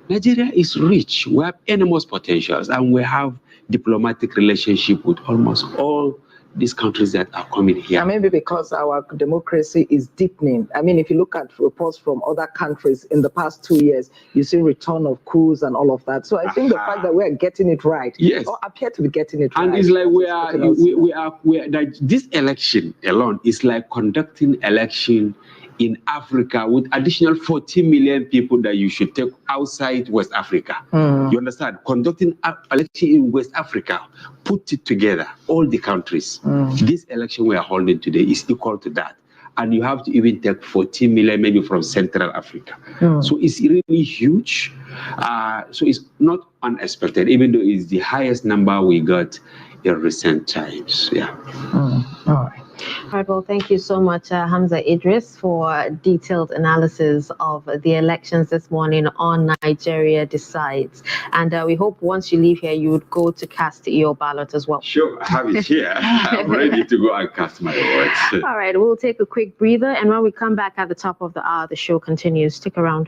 Nigeria is rich. We have enormous potentials, and we have diplomatic relationship with almost all these countries that are coming here. And maybe because our democracy is deepening. I mean, if you look at reports from other countries in the past 2 years, you see return of coups and all of that. So I think the fact that we are getting it right, yes, or appear to be getting it and right. it's like like this election alone is like conducting election in Africa with additional 40 million people that you should take outside West Africa. You understand? Conducting an election in West Africa, put it together, all the countries. This election we are holding today is equal to that. And you have to even take 40 million maybe from Central Africa. So it's really huge. So it's not unexpected, even though it's the highest number we got in recent times. Yeah. All right, well, thank you so much, Hamza Idris, for detailed analysis of the elections this morning on Nigeria Decides. And we hope once you leave here, you would go to cast your ballot as well. Sure, I have it here. I'm ready to go and cast my vote. All right, we'll take a quick breather. And when we come back at the top of the hour, the show continues. Stick around.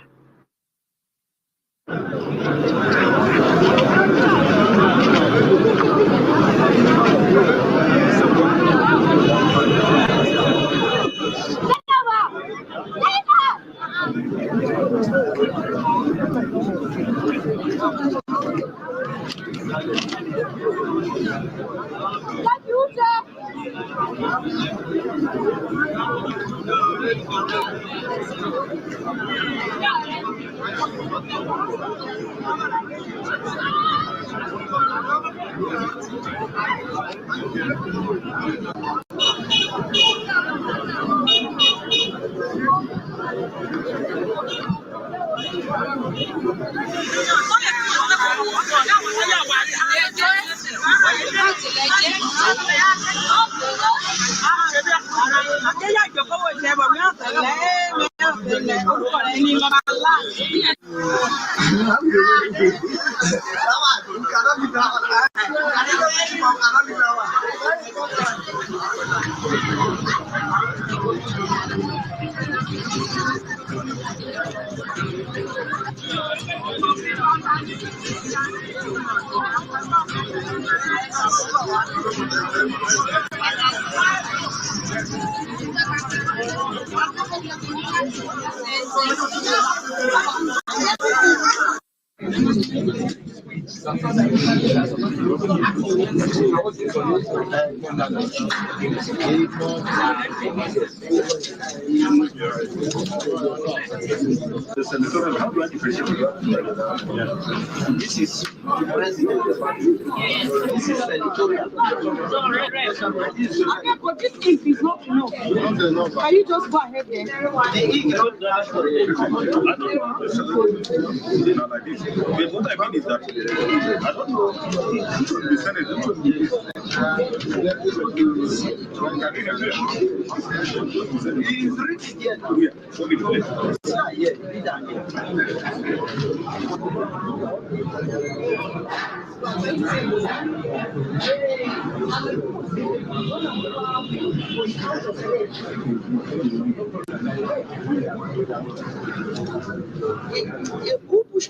This is the president. This is senatorial. But this ink is not enough. Can you just go ahead there? The ink is not enough. What I mean is that I don't know which will be Senate, which will be he is written here. Show me the place. A group Do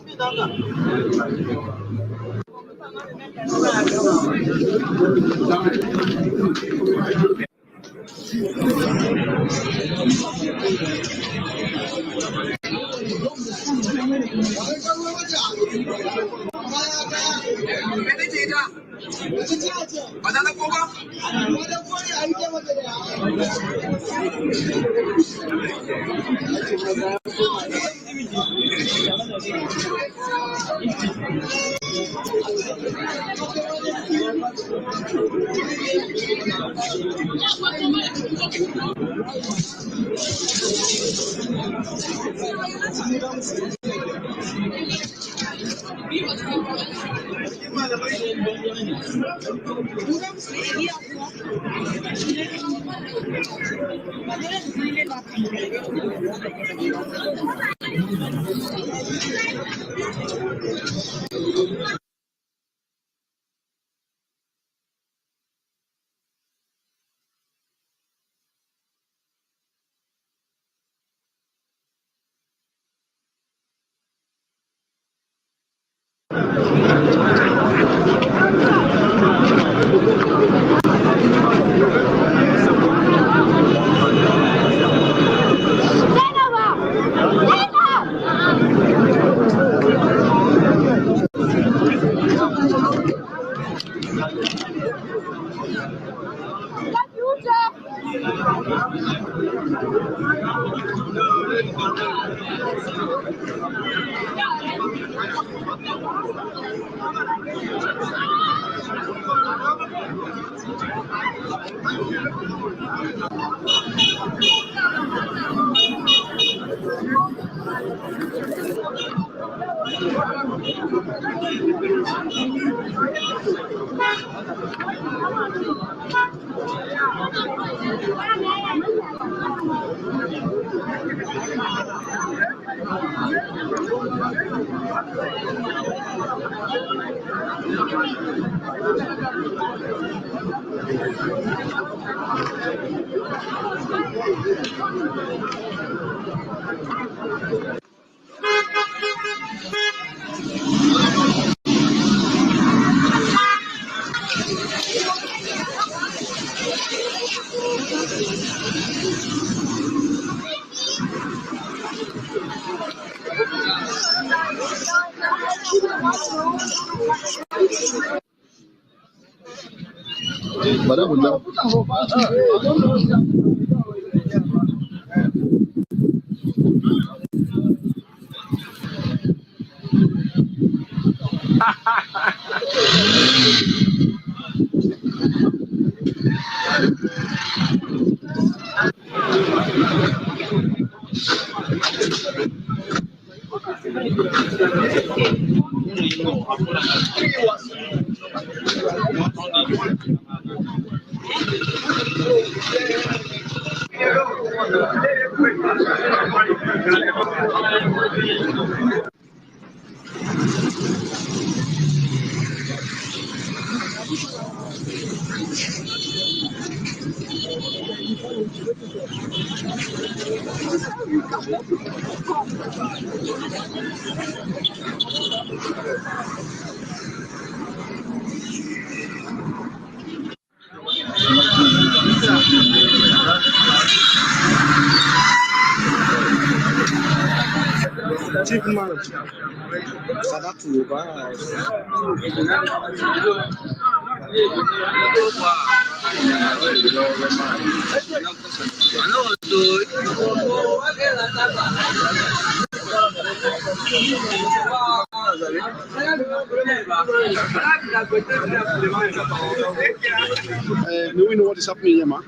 we know what is happening here, man?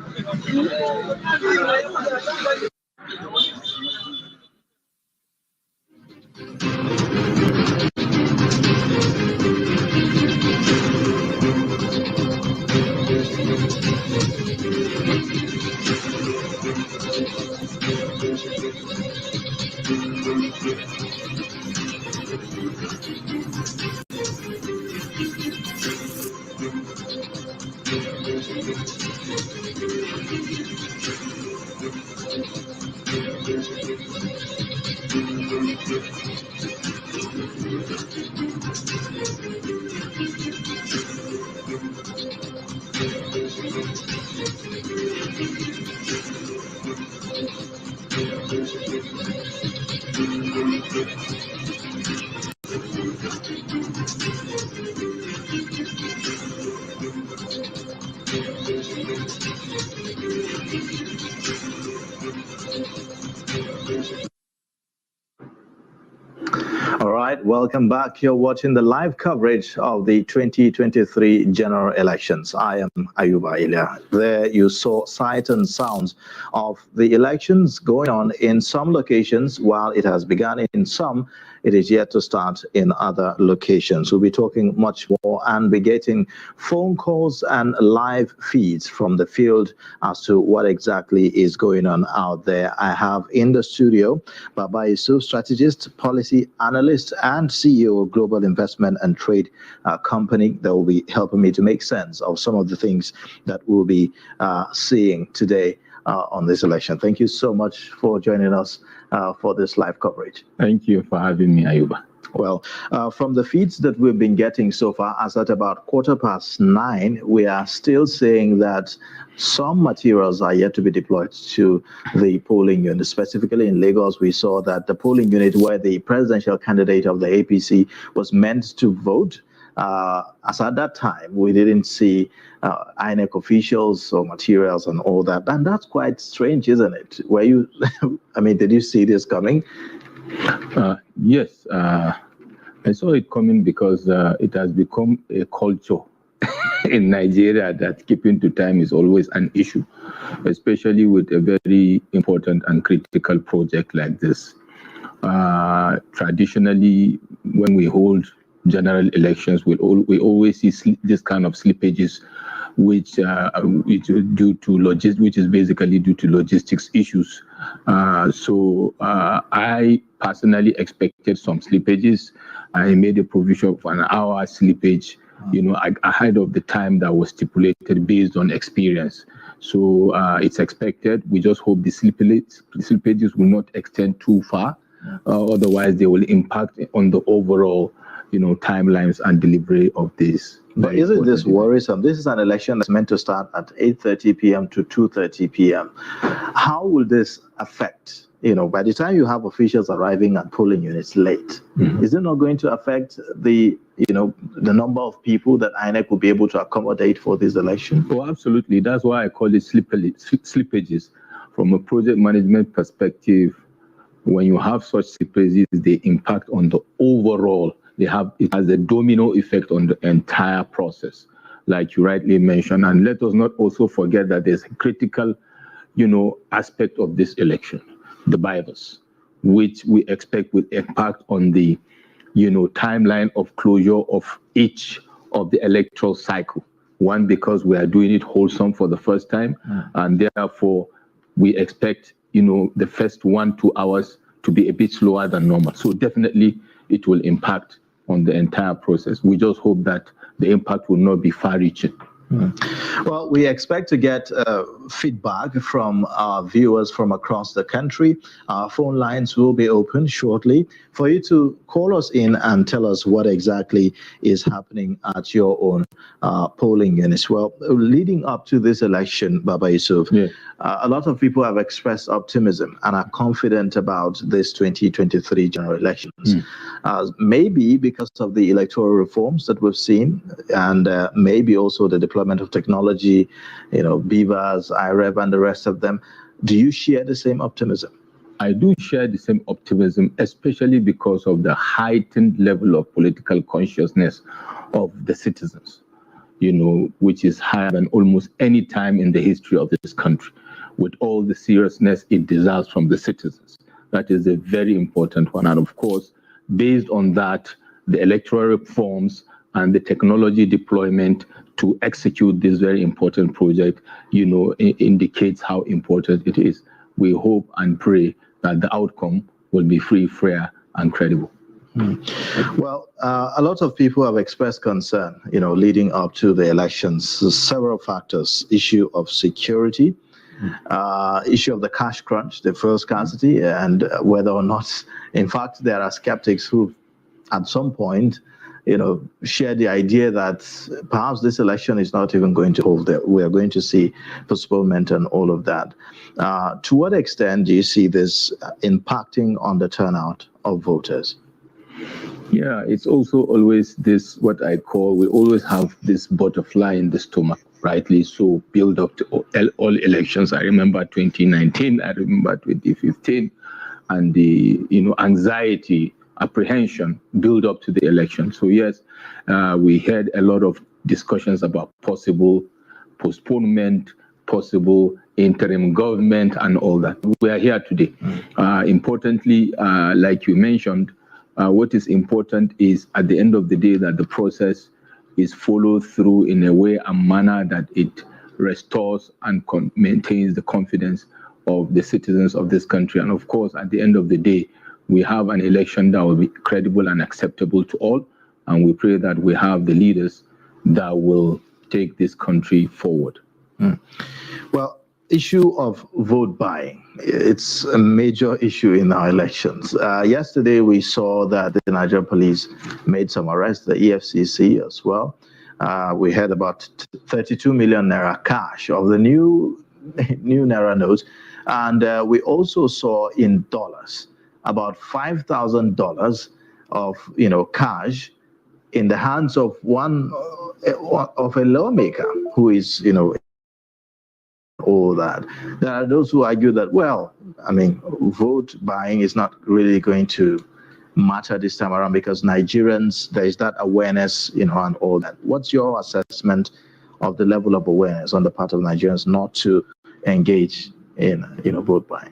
All right, welcome back. You're watching the live coverage of the 2023 general elections. I am Ayuba Ilya. There you saw sight and sounds of the elections going on in some locations. While it has begun in some, it is yet to start in other locations. We'll be talking much more and be getting phone calls and live feeds from the field as to what exactly is going on out there. I have in the studio Baba Yusuf, strategist, policy analyst, and CEO of Global Investment and Trade Company, that will be helping me to make sense of some of the things that we'll be seeing today on this election. Thank you so much for joining us for this live coverage. Thank you for having me, Ayuba. Well, from the feeds that we've been getting so far, as at about 9:15, we are still saying that some materials are yet to be deployed to the polling unit. Specifically in Lagos, we saw that the polling unit where the presidential candidate of the APC was meant to vote, as at that time, we didn't see INEC officials or materials and all that. And that's quite strange, isn't it? Were you, I mean, did you see this coming? Yes, I saw it coming because it has become a culture in Nigeria that keeping to time is always an issue, especially with a very important and critical project like this. Traditionally, when we hold general elections, we always see this kind of slippages, which is basically due to logistics issues. So I personally expected some slippages. I made a provision for an hour slippage, ahead of the time that was stipulated based on experience. So it's expected. We just hope the slippages will not extend too far. Otherwise, they will impact on the overall, timelines and delivery of this. But isn't this worrisome? This is an election that's meant to start at 8:30 p.m. to 2:30 p.m. How will this affect, by the time you have officials arriving at polling units late, is it not going to affect the number of people that INEC will be able to accommodate for this election? Oh, absolutely. That's why I call it slippages. From a project management perspective, when you have such slippages, they impact on the overall. It has a domino effect on the entire process, like you rightly mentioned. And let us not also forget that there's a critical, aspect of this election, the virus, which we expect will impact on the, timeline of closure of each of the electoral cycle. One, because we are doing it wholesome for the first time, and therefore we expect, the first 1-2 hours to be a bit slower than normal. So definitely it will impact on the entire process. We just hope that the impact will not be far-reaching. Well, we expect to get feedback from our viewers from across the country. Our phone lines will be open shortly for you to call us in and tell us what exactly is happening at your own polling units. Well, leading up to this election, Baba Yusuf, a lot of people have expressed optimism and are confident about this 2023 general elections. Maybe because of the electoral reforms that we've seen, and maybe also the deployment of technology, BVAS, IREV, and the rest of them. Do you share the same optimism? I do share the same optimism, especially because of the heightened level of political consciousness of the citizens, which is higher than almost any time in the history of this country, with all the seriousness it deserves from the citizens. That is a very important one. And of course, based on that, the electoral reforms and the technology deployment to execute this very important project, indicates how important it is. We hope and pray that the outcome will be free, fair, and credible. Well, a lot of people have expressed concern, leading up to the elections. Several factors: issue of security, issue of the cash crunch, the fuel scarcity, and whether or not, in fact, there are skeptics who, at some point, share the idea that perhaps this election is not even going to hold. We are going to see postponement and all of that. To what extent do you see this impacting on the turnout of voters? Yeah, it's also always this, what I call, we always have this butterfly in the stomach, rightly so, build up to all elections. I remember 2019, I remember 2015, and the anxiety, apprehension build up to the election. So yes, we had a lot of discussions about possible postponement, possible interim government, and all that. We are here today. Importantly, like you mentioned, what is important is at the end of the day that the process is followed through in a way and manner that it restores and maintains the confidence of the citizens of this country. And of course, at the end of the day, we have an election that will be credible and acceptable to all. And we pray that we have the leaders that will take this country forward. Well, issue of vote buying. It's a major issue in our elections. Yesterday, we saw that the Nigerian police made some arrests, the EFCC as well. We had about 32 million naira cash of the new naira notes. And we also saw in dollars about $5,000 of cash in the hands of one of a lawmaker who is all that. There are those who argue that, well, I mean, vote buying is not really going to matter this time around because Nigerians, there is that awareness, and all that. What's your assessment of the level of awareness on the part of Nigerians not to engage in, vote buying?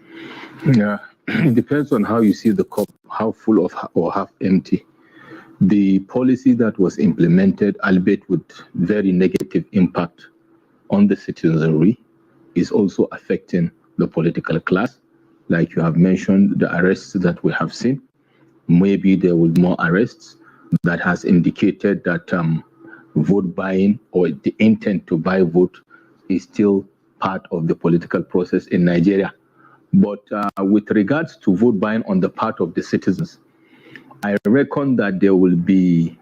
Yeah, it depends on how you see the cup, how full of or half empty. The policy that was implemented, albeit with very negative impact on the citizenry, is also affecting the political class. Like you have mentioned, the arrests that we have seen, maybe there will be more arrests. That has indicated that vote buying or the intent to buy vote is still part of the political process in Nigeria. But with regards to vote buying on the part of the citizens, I reckon that there will be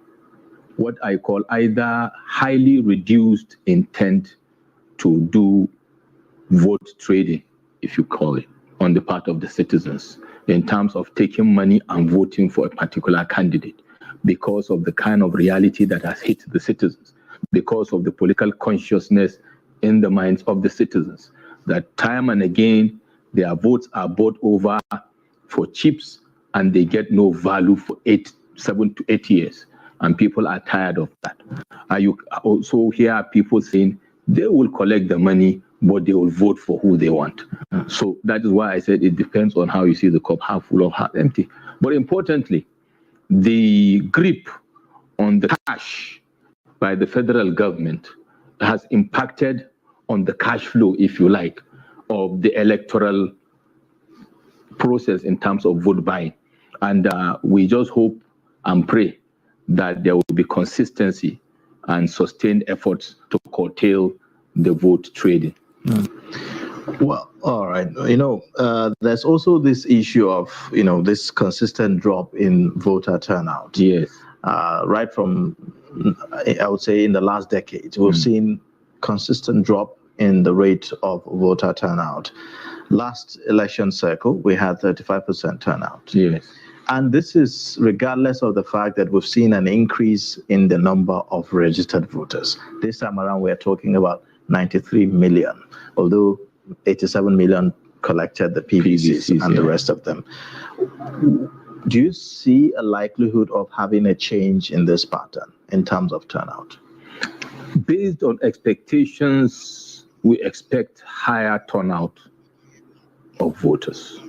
what I call either highly reduced intent to do vote trading, if you call it, on the part of the citizens in terms of taking money and voting for a particular candidate because of the kind of reality that has hit the citizens, because of the political consciousness in the minds of the citizens, that time and again their votes are bought over for chips and they get no value for 7 to 8 years. And people are tired of that. You also hear people saying they will collect the money, but they will vote for who they want. So that is why I said it depends on how you see the cup, half full or half empty. But importantly, the grip on the cash by the federal government has impacted on the cash flow, if you like, of the electoral process in terms of vote buying. And we just hope and pray that there will be consistency and sustained efforts to curtail the vote trading. Well, all right. There's also this issue of, this consistent drop in voter turnout. Yes. Right from, I would say, in the last decade, we've seen consistent drop in the rate of voter turnout. Last election cycle, we had 35% turnout. Yes. And this is regardless of the fact that we've seen an increase in the number of registered voters. This time around, we're talking about 93 million, although 87 million collected the PVCs and the rest of them. Do you see a likelihood of having a change in this pattern in terms of turnout? Based on expectations, we expect higher turnout of voters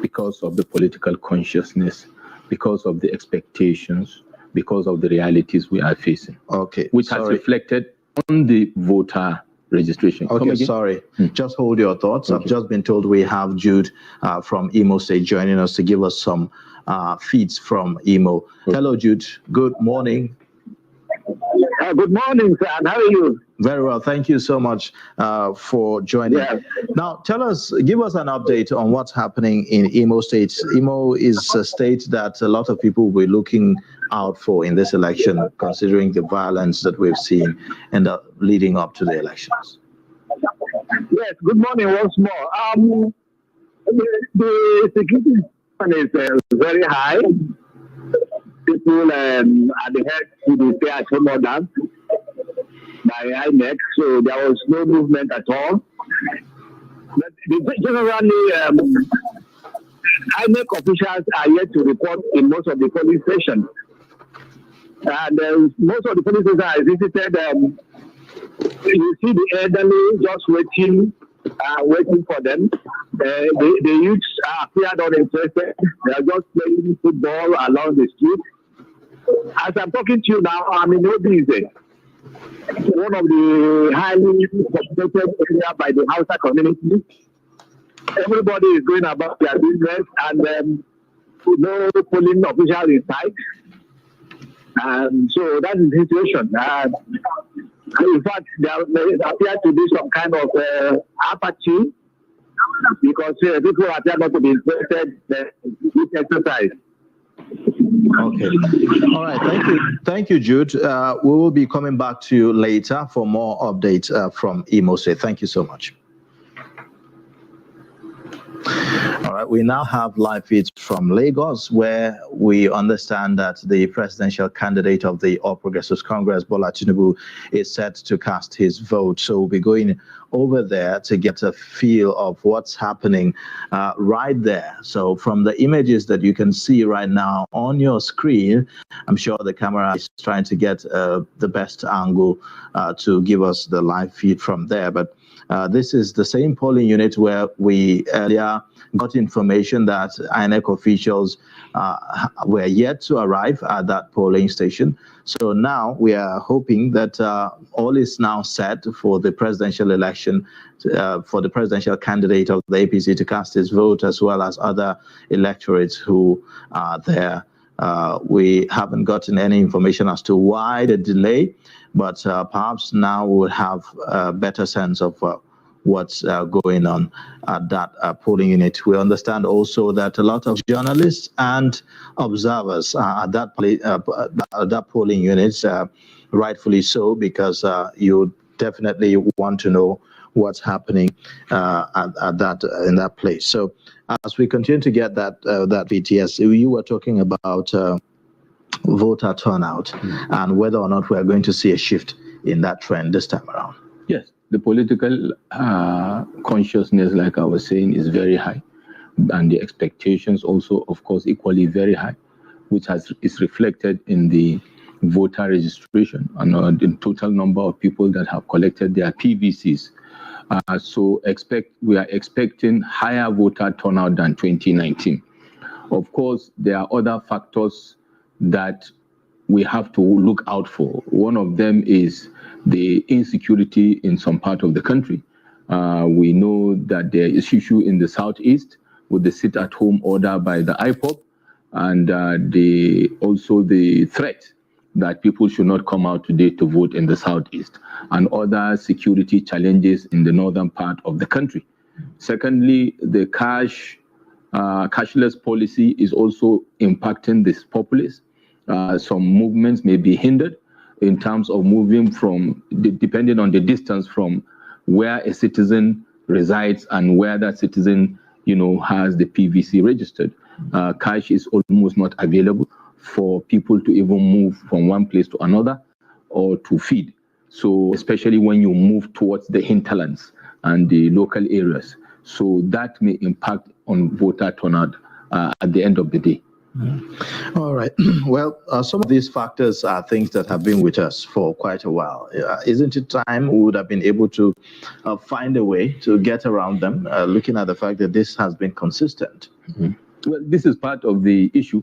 because of the political consciousness, because of the expectations, because of the realities we are facing. Okay. Which has reflected on the voter registration. Okay, sorry. Just hold your thoughts. Okay. I've just been told we have Jude from Imo State joining us to give us some feeds from Imo. Okay. Hello, Jude. Good morning. Good morning, sir. How are you? Very well. Thank you so much for joining. Yeah. Now, give us an update on what's happening in Imo State. Imo is a state that a lot of people will be looking out for in this election, considering the violence that we've seen and leading up to the elections. Yes, good morning once more. The security is very high. The people at the head to the stay-at-home order by INEC, so there was no movement at all. But generally, INEC officials are yet to report in most of the police stations. And most of the police stations I visited, you see the elderly just waiting for them. The youths appeared uninterested. They are just playing football along the street. As I'm talking to you now, I'm in Odise, one of the highly populated areas by the Hausa community. Everybody is going about their business, and no polling official in sight. So that is the situation. In fact, there appears to be some kind of apathy because people appear not to be interested in this exercise. Okay. All right. Thank you, Jude. We will be coming back to you later for more updates from Imo State. Thank you so much. All right, we now have live feeds from Lagos, where we understand that the presidential candidate of the All Progressives Congress, Bola Tinubu, is set to cast his vote. So we'll be going over there to get a feel of what's happening right there. So from the images that you can see right now on your screen, I'm sure the camera is trying to get the best angle to give us the live feed from there. But this is the same polling unit where we earlier got information that INEC officials were yet to arrive at that polling station. So now we are hoping that all is now set for the presidential election, for the presidential candidate of the APC to cast his vote, as well as other electorates who are there. We haven't gotten any information as to why the delay, but perhaps now we'll have a better sense of what's going on at that polling unit. We understand also that a lot of journalists and observers are at that polling unit, rightfully so, because you definitely want to know what's happening in that place. So as we continue to get that BTS, you were talking about voter turnout and whether or not we are going to see a shift in that trend this time around. Yes, the political consciousness, like I was saying, is very high, and the expectations also, of course, equally very high, which is reflected in the voter registration and the total number of people that have collected their PVCs. So we are expecting higher voter turnout than 2019. Of course, there are other factors that we have to look out for. One of them is the insecurity in some part of the country. We know that there is issue in the southeast with the sit-at-home order by the IPOB, and also the threat that people should not come out today to vote in the southeast, and other security challenges in the northern part of the country. Secondly, the cashless policy is also impacting this populace. Some movements may be hindered in terms of moving from, depending on the distance from where a citizen resides and where that citizen, has the PVC registered. Cash is almost not available for people to even move from one place to another or to feed. So especially when you move towards the hinterlands and the local areas. So that may impact on voter turnout at the end of the day. All right. Well, some of these factors are things that have been with us for quite a while. Isn't it time we would have been able to find a way to get around them, looking at the fact that this has been consistent? Well, this is part of the issue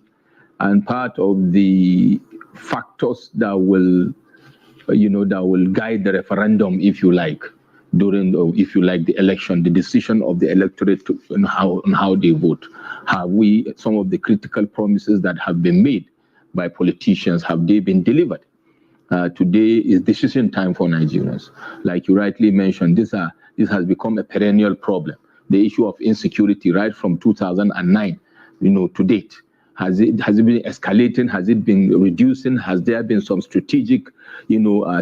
and part of the factors that will, guide the referendum, if you like, the election, the decision of the electorate on how they vote. Have some of the critical promises that have been made by politicians, have they been delivered? Today is decision time for Nigerians. Like you rightly mentioned, this has become a perennial problem. The issue of insecurity right from 2009, to date. Has it been escalating? Has it been reducing? Has there been some strategic,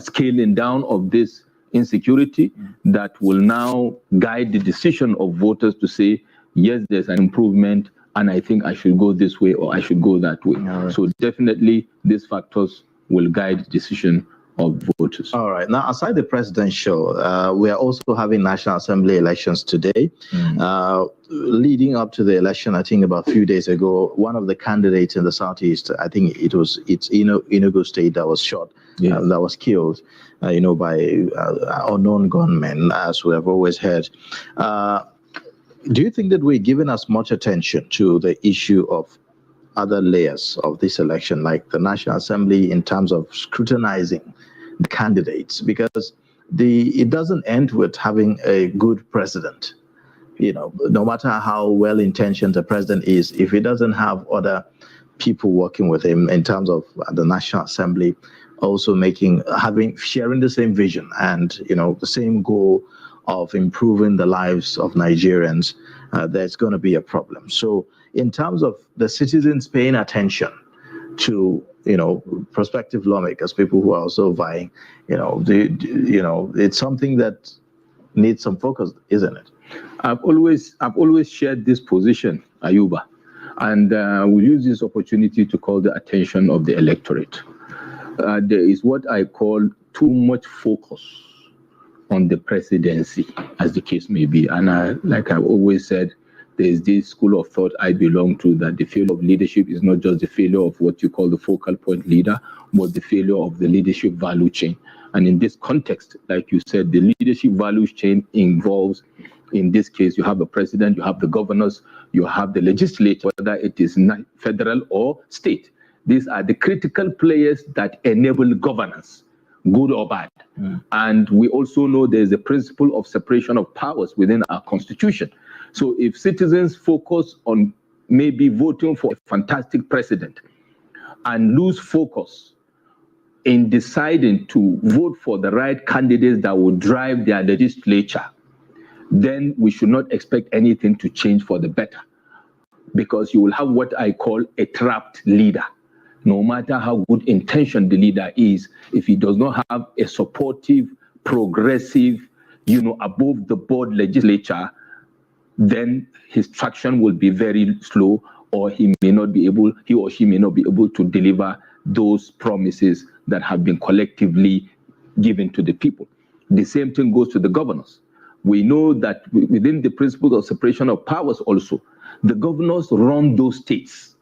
scaling down of this insecurity that will now guide the decision of voters to say, yes, there's an improvement, and I think I should go this way or I should go that way. Right. So definitely these factors will guide decision of voters. All right. Now, aside the presidential, we are also having National Assembly elections today. Leading up to the election, I think about a few days ago, one of the candidates in the Southeast, I think it's Enugu State that was shot, that was killed, by unknown gunmen, as we have always heard. Do you think that we're giving as much attention to the issue of other layers of this election, like the National Assembly, in terms of scrutinizing the candidates? Because it doesn't end with having a good president. No matter how well-intentioned the president is, if he doesn't have other people working with him in terms of the National Assembly, also sharing the same vision and the same goal of improving the lives of Nigerians, there's going to be a problem. So in terms of the citizens paying attention to prospective lawmakers, people who are also vying, it's something that needs some focus, isn't it? I've always shared this position, Ayuba, and we use this opportunity to call the attention of the electorate. There is what I call too much focus on the presidency, as the case may be. And like I've always said, there is this school of thought I belong to, that the failure of leadership is not just the failure of what you call the focal point leader, but the failure of the leadership value chain. And in this context, like you said, the leadership value chain involves, in this case, you have the president, you have the governors, you have the legislature, whether it is federal or state. These are the critical players that enable governance, good or bad. And we also know there's a principle of separation of powers within our constitution. So if citizens focus on maybe voting for a fantastic president and lose focus in deciding to vote for the right candidates that will drive their legislature, then we should not expect anything to change for the better, because you will have what I call a trapped leader. No matter how good intentioned the leader is, if he does not have a supportive, progressive, above the board legislature, then his traction will be very slow, or he or she may not be able to deliver those promises that have been collectively given to the people. The same thing goes to the governors. We know that within the principle of separation of powers also, the governors run those states.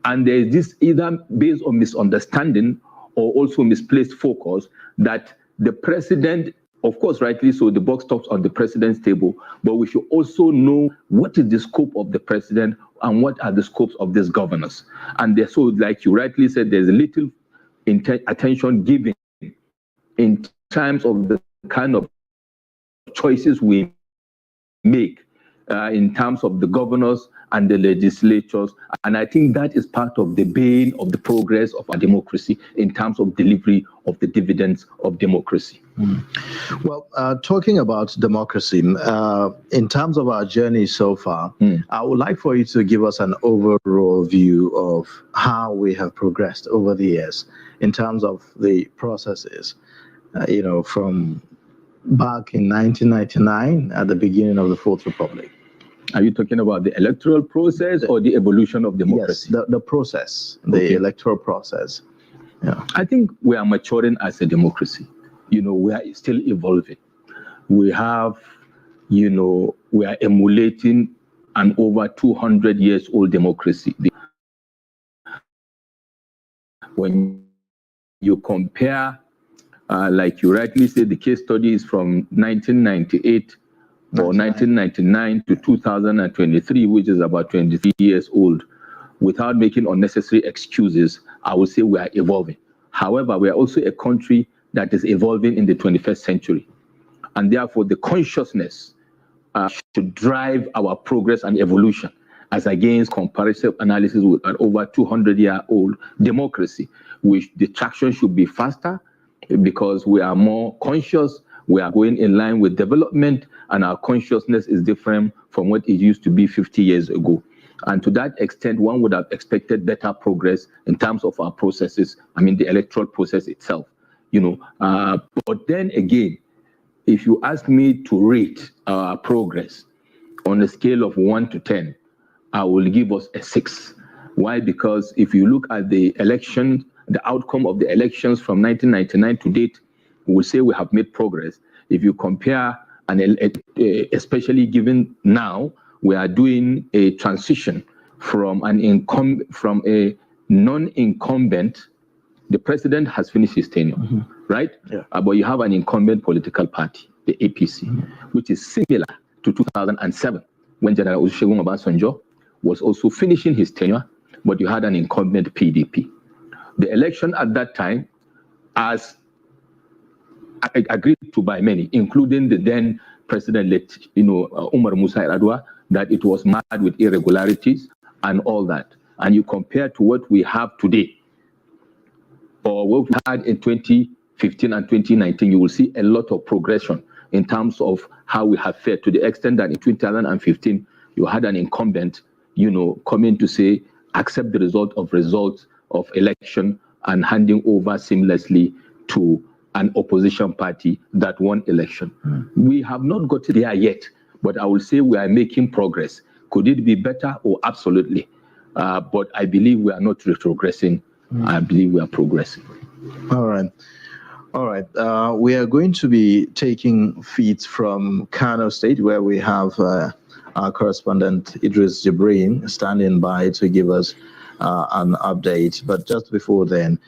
And there is this either based on misunderstanding or also misplaced focus that the president, of course, rightly so, the buck stops on the president's table, but we should also know what is the scope of the president and what are the scopes of these governors. And so, like you rightly said, there's a little attention given in terms of the kind of choices we make in terms of the governors and the legislatures. And I think that is part of the bane of the progress of our democracy in terms of delivery of the dividends of democracy. Well, talking about democracy, in terms of our journey so far, I would like for you to give us an overall view of how we have progressed over the years in terms of the processes, from back in 1999 at the beginning of the Fourth Republic. Are you talking about the electoral process or the evolution of democracy? Yes, the process, the electoral process. Yeah. I think we are maturing as a democracy. We are still evolving. We have, we are emulating an over 200 years old democracy. When you compare, like you rightly said, the case study is from 1998 or 1999 to 2023, which is about 23 years old. Without making unnecessary excuses, I would say we are evolving. However, we are also a country that is evolving in the 21st century. And therefore, the consciousness should drive our progress and evolution, as against comparative analysis with an over 200-year-old democracy, which the traction should be faster because we are more conscious, we are going in line with development, and our consciousness is different from what it used to be 50 years ago. And to that extent, one would have expected better progress in terms of our processes, the electoral process itself, But then again, if you ask me to rate our progress on a scale of 1 to 10, I will give us a 6. Why? Because if you look at the election, the outcome of the elections from 1999 to date, we will say we have made progress. If you compare, especially given now, we are doing a transition from a non-incumbent. The president has finished his tenure, right? Yeah. But you have an incumbent political party, the APC, which is similar to 2007, when General Olusegun Obasanjo was also finishing his tenure, but you had an incumbent PDP. The election at that time, as agreed to by many, including the then president-elect, Umar Musa Yar'Adua, that it was marred with irregularities and all that. And you compare to what we have today, or what we had in 2015 and 2019, you will see a lot of progression in terms of how we have fared, to the extent that in 2015, you had an incumbent, coming to say, accept the result of election and handing over seamlessly to an opposition party that won election. We have not got there yet, but I will say we are making progress. Could it be better? Oh, absolutely. But I believe we are not retrogressing. I believe we are progressing. All right. All right. We are going to be taking feeds from Kano State, where we have our correspondent Idris Jibreen standing by to give us an update. But just before then,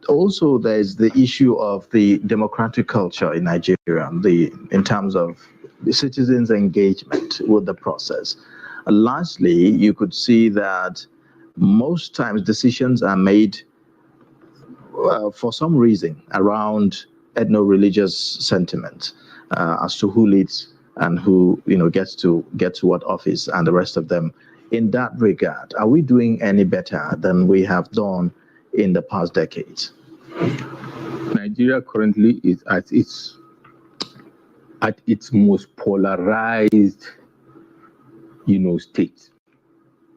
also there's the issue of the democratic culture in Nigeria, in terms of the citizens' engagement with the process. Lastly, you could see that most times decisions are made for some reason around ethno-religious sentiment as to who leads and who gets to what office and the rest of them. In that regard, are we doing any better than we have done in the past decades? Nigeria currently is at its most polarized, state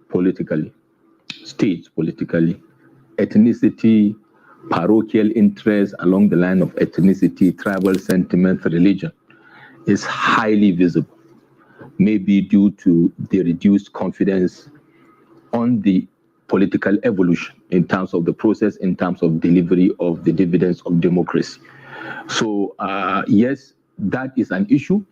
politically, ethnicity, parochial interest along the line of ethnicity, tribal sentiment, religion is highly visible, maybe due to the reduced confidence on the political evolution in terms of the process, in terms of delivery of the dividends of democracy. So yes, that is an issue,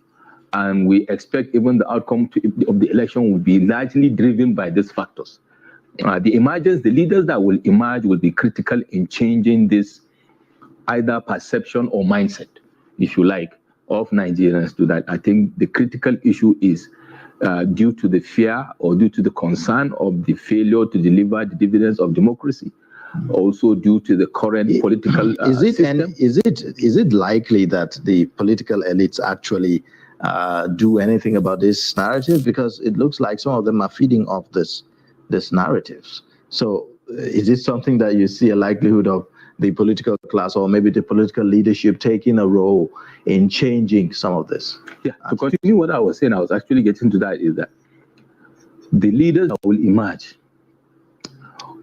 and we expect even the outcome of the election will be largely driven by these factors. The leaders that will emerge will be critical in changing this either perception or mindset, if you like, of Nigerians to that. I think the critical issue is due to the fear or due to the concern of the failure to deliver the dividends of democracy, also due to the current political system. Is it likely that the political elites actually do anything about this narrative? Because it looks like some of them are feeding off this narratives. So is it something that you see a likelihood of the political class or maybe the political leadership taking a role in changing some of this? Yeah, to continue what I was saying, I was actually getting to that, is that the leaders that will emerge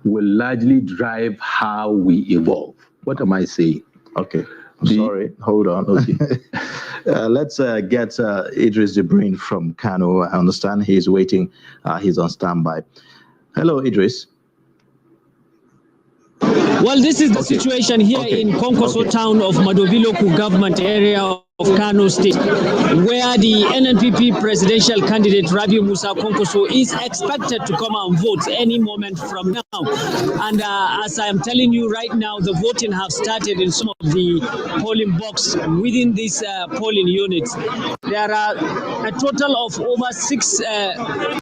will largely drive how we evolve. What am I saying? Okay. Sorry, hold on. Okay. Let's get Idris Jibreen from Kano. I understand he's waiting. He's on standby. Hello, Idris. Well, this is the situation here in Konkoso town of Madobiloku government area of Kano State, where the NNPP presidential candidate Rabiu Musa Konkoso is expected to come and vote any moment from now. And as I am telling you right now, the voting have started in some of the polling boxes within these polling units. There are a total of over 6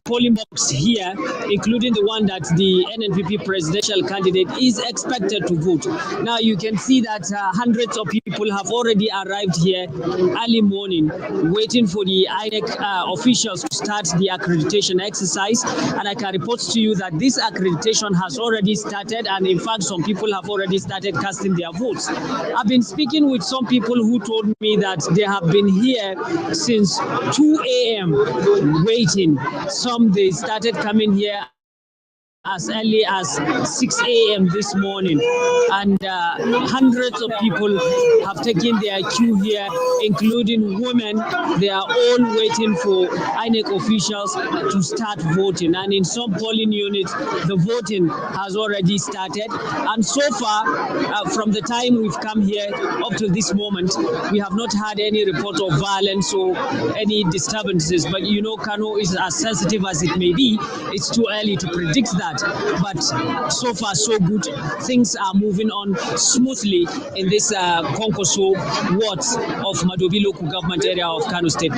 polling boxes here, including the one that the NNPP presidential candidate is expected to vote. Now you can see that hundreds of people have already arrived here early morning, waiting for the INEC officials to start the accreditation exercise. And I can report to you that this accreditation has already started, and in fact some people have already started casting their votes. I've been speaking with some people who told me that they have been here since 2 a.m. waiting. Some they started coming here as early as 6 a.m. this morning, and hundreds of people have taken their queue here, including women. They are all waiting for INEC officials to start voting, and in some polling units, the voting has already started. And so far, from the time we've come here up to this moment, we have not had any report of violence or any disturbances. But you know, Kano is as sensitive as it may be. It's too early to predict that. But so far, so good. Things are moving on smoothly in this Konkoso wards of Madobi local government area of Kano State.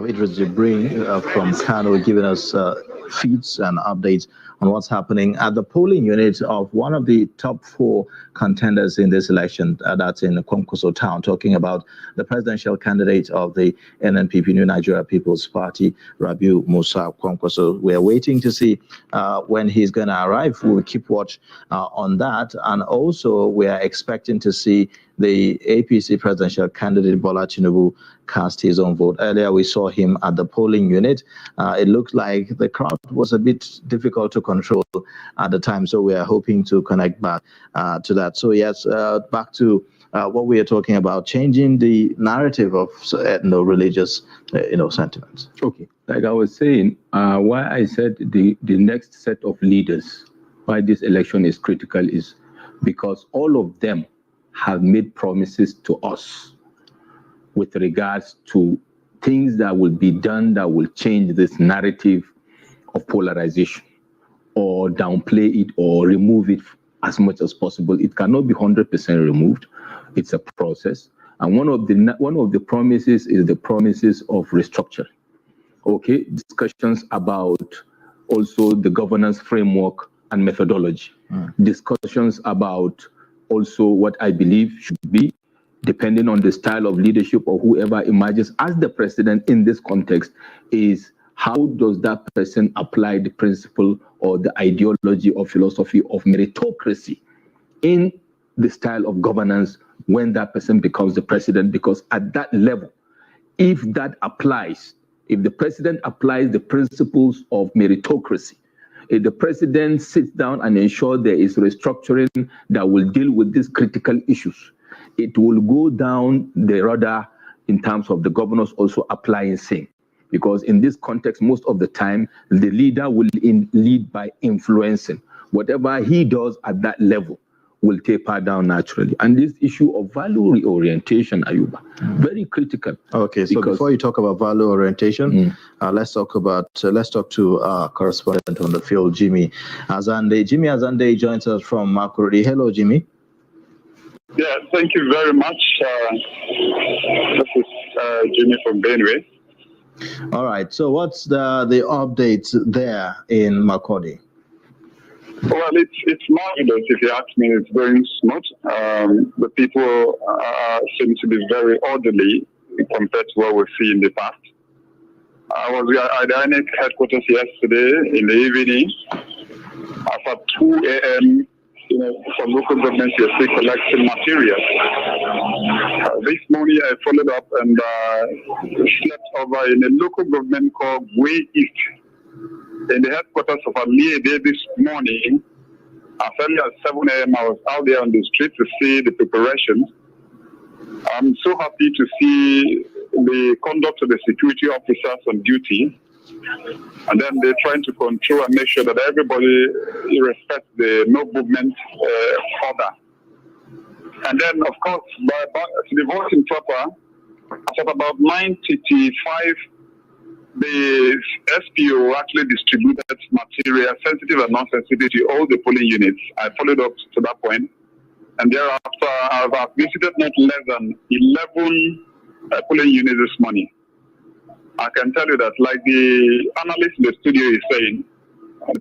Idris Jibrin from Kano giving us feeds and updates on what's happening at the polling unit of one of the top 4 contenders in this election, that's in Konkoso town, talking about the presidential candidate of the NNPP, New Nigeria People's Party, Rabiu Musa Kwankwaso. We're waiting to see when he's going to arrive. We'll keep watch on that. And also, we are expecting to see the APC presidential candidate Bola Tinubu cast his own vote. Earlier, we saw him at the polling unit. It looked like the crowd was a bit difficult to control at the time, so we are hoping to connect back to that. So yes, back to what we are talking about, changing the narrative of religious sentiments. Okay, like I was saying, why I said the next set of leaders, why this election is critical, is because all of them have made promises to us with regards to things that will be done that will change this narrative of polarization, or downplay it or remove it as much as possible. It cannot be 100% removed. It's a process. And one of the promises is the promises of restructuring. Okay, discussions about also the governance framework and methodology. Discussions about also what I believe should be, depending on the style of leadership or whoever emerges as the president in this context, is how does that person apply the principle or the ideology or philosophy of meritocracy in the style of governance when that person becomes the president? Because at that level, if that applies, if the president applies the principles of meritocracy, if the president sits down and ensures there is restructuring that will deal with these critical issues, it will go down the radar in terms of the governors also applying same. Because in this context, most of the time, the leader will lead by influencing. Whatever he does at that level will taper down naturally. And this issue of value reorientation, Ayuba, very critical. Okay, so before you talk about value orientation, let's talk to our correspondent on the field, Jimmy Azande. Jimmy Azande joins us from Makurdi. Hello, Jimmy. Yeah, thank you very much. This is Jimmy from Benue. All right, so what's the update there in Makurdi? Well, it's marvelous. If you ask me, it's going smooth. The people seem to be very orderly compared to what we see in the past. I was at the INEC headquarters yesterday in the evening. At 2 a.m., some local governments are still collecting materials. This morning I followed up and slept over in a local government called Way East. In the headquarters of Ardiido this morning, as early as 7 a.m., I was out there on the street to see the preparations. I'm so happy to see the conduct of the security officers on duty. And then they're trying to control and make sure that everybody respects the no movement order. And then, of course, by the voting proper, at about 9:55, the SPO actually distributed material, sensitive and non-sensitive, to all the polling units. I followed up to that point. And thereafter, I've visited not less than 11 polling units this morning. I can tell you that, like the analyst in the studio is saying,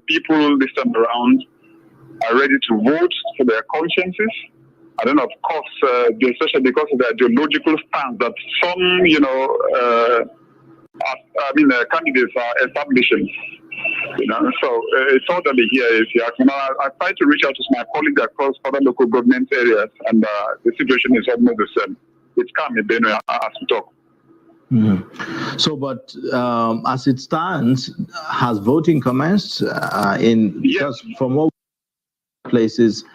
people this time around are ready to vote for their consciences. I don't know, of course, especially because of the ideological stance that some, candidates are establishing. So it's orderly here. If you ask me, I tried to reach out to my colleagues across other local government areas, and the situation is almost the same. It's calm in Benue as we talk. So, but as it stands, has voting commenced because from all places,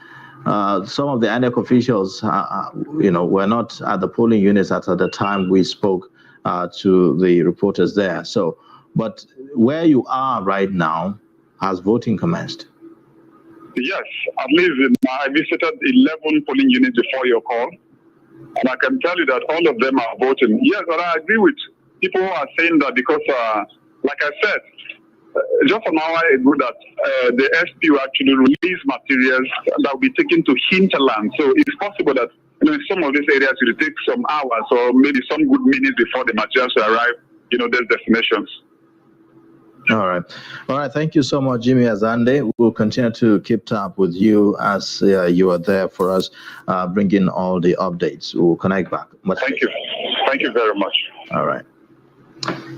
some of the INEC officials, were not at the polling units at the time we spoke to the reporters there. So, but where you are right now, has voting commenced? Yes, at least I visited 11 polling units before your call, and I can tell you that all of them are voting. Yes, and I agree with people who are saying that because, like I said, just an hour ago that the SP will actually release materials that will be taken to hinterland. So it's possible that in some of these areas it will take some hours or maybe some good minutes before the materials will arrive, those destinations. All right. Thank you so much, Jimmy Azande. We'll continue to keep tab with you as you are there for us, bringing all the updates. We'll connect back. Thank you. Thank you very much. All right.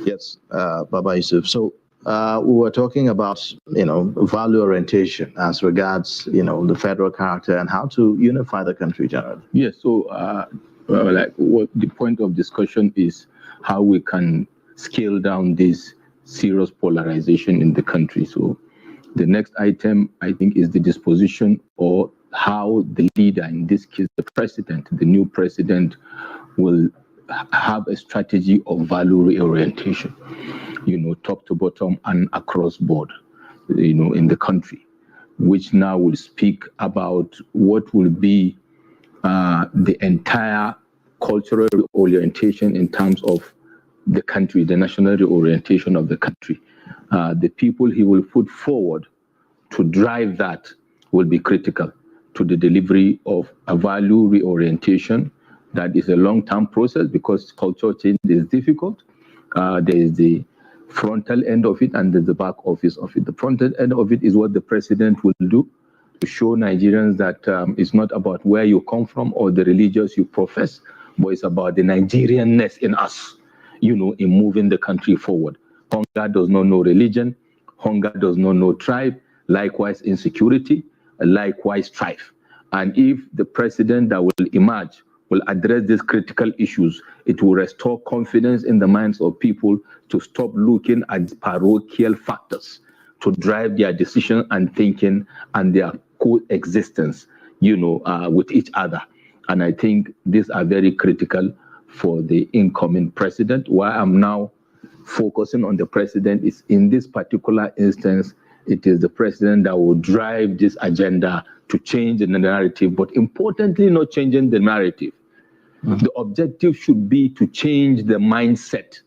Yes, Baba Yusuf. So we were talking about, value orientation as regards, the federal character and how to unify the country generally. Yes. So, what the point of discussion is how we can scale down this serious polarization in the country. So the next item, I think, is the disposition or how the leader, in this case, the president, the new president, will have a strategy of value reorientation, top to bottom and across board, in the country, which now will speak about what will be the entire cultural orientation in terms of the country, the national reorientation of the country. The people he will put forward to drive that will be critical to the delivery of a value reorientation. That is a long-term process because culture change is difficult. There is the frontal end of it and there's the back office of it. The frontal end of it is what the president will do to show Nigerians that it's not about where you come from or the religions you profess, but it's about the Nigerianness in us, in moving the country forward. Hunger does not know religion. Hunger does not know tribe. Likewise, insecurity. Likewise, strife. And if the president that will emerge will address these critical issues, it will restore confidence in the minds of people to stop looking at parochial factors to drive their decision and thinking and their coexistence, with each other. And I think these are very critical for the incoming president. Why I'm now focusing on the president is in this particular instance, it is the president that will drive this agenda to change the narrative, but importantly, not changing the narrative. The objective should be to change the mindset.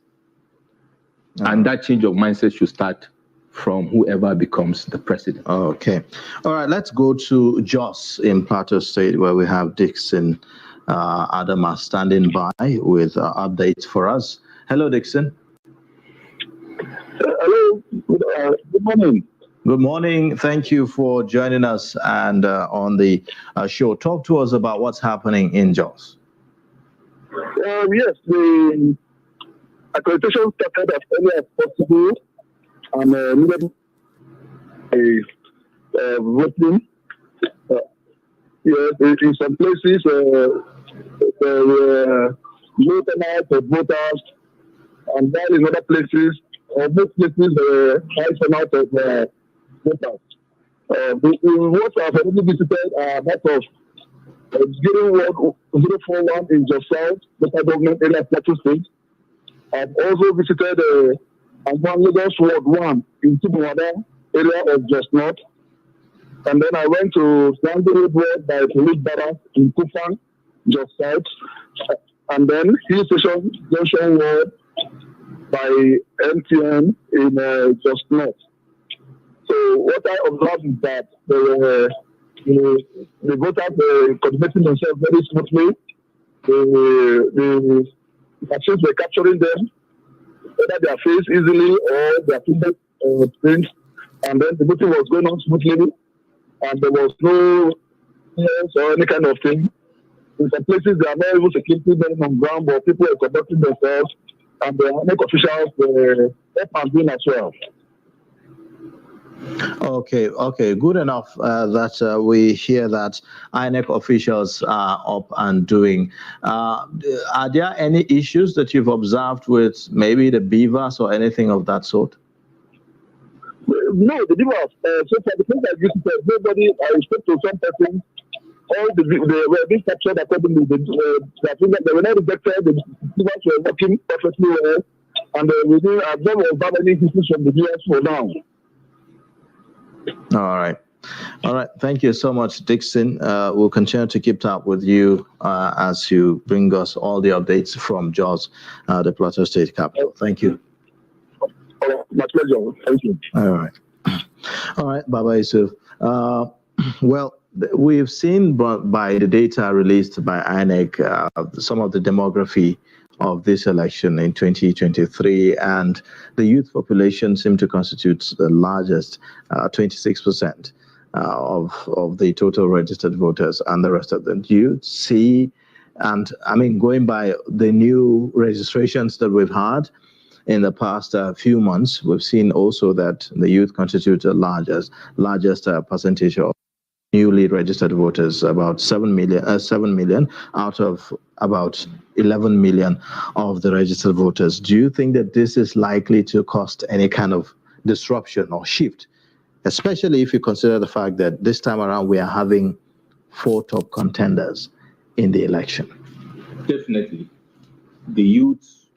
And that change of mindset should start from whoever becomes the president. Okay. All right, let's go to Jos in Plateau State, where we have Dixon Adama standing by with updates for us. Hello, Dixon. Hello. Good morning. Good morning. Thank you for joining us and on the show. Talk to us about what's happening in Jos. Yes, the accreditation started as early as possible and needed voting. Yes, in some places there were low turnout of voters, and while in other places, most places there were high turnout of voters. What I've already visited are that of 041 in Jos South, local government area of Plateau State. I've also visited Lagos Ward 1 in Tubumada area of Jos North. And then I went to Stanley Ward by Police Barracks in Kufang, Jos South. And then Hill Station Junction Ward by MTN in Jos North. So what I observed is that the voters were coordinating themselves very smoothly. The machines were capturing them, either their face easily or their fingerprints, and then the voting was going on smoothly, and there was no noise or any kind of thing. In some places, there are not even security men on ground, but people are conducting themselves, and the INEC officials were up and doing as well. Okay, good enough that we hear that INEC officials are up and doing. Are there any issues that you've observed with maybe the beavers or anything of that sort? No, the beavers, so far, the things I visited, nobody, I spoke to some person, all they were being captured according to they were not rejected, the beavers were working perfectly well, and we didn't observe or have any issues from the beavers for now. All right. Thank you so much, Dixon. We'll continue to keep up with you as you bring us all the updates from Jos, the Plateau State capital. Thank you. My pleasure. Thank you. All right, Baba Yusuf. Well, we've seen by the data released by INEC some of the demography of this election in 2023, and the youth population seemed to constitute the largest, 26% of the total registered voters, and the rest of them. Do you see, and I mean, going by the new registrations that we've had in the past few months, we've seen also that the youth constitute the largest percentage of newly registered voters, about 7 million out of about 11 million of the registered voters. Do you think that this is likely to cause any kind of disruption or shift, especially if you consider the fact that this time around we are having 4 top contenders in the election? Definitely. The youth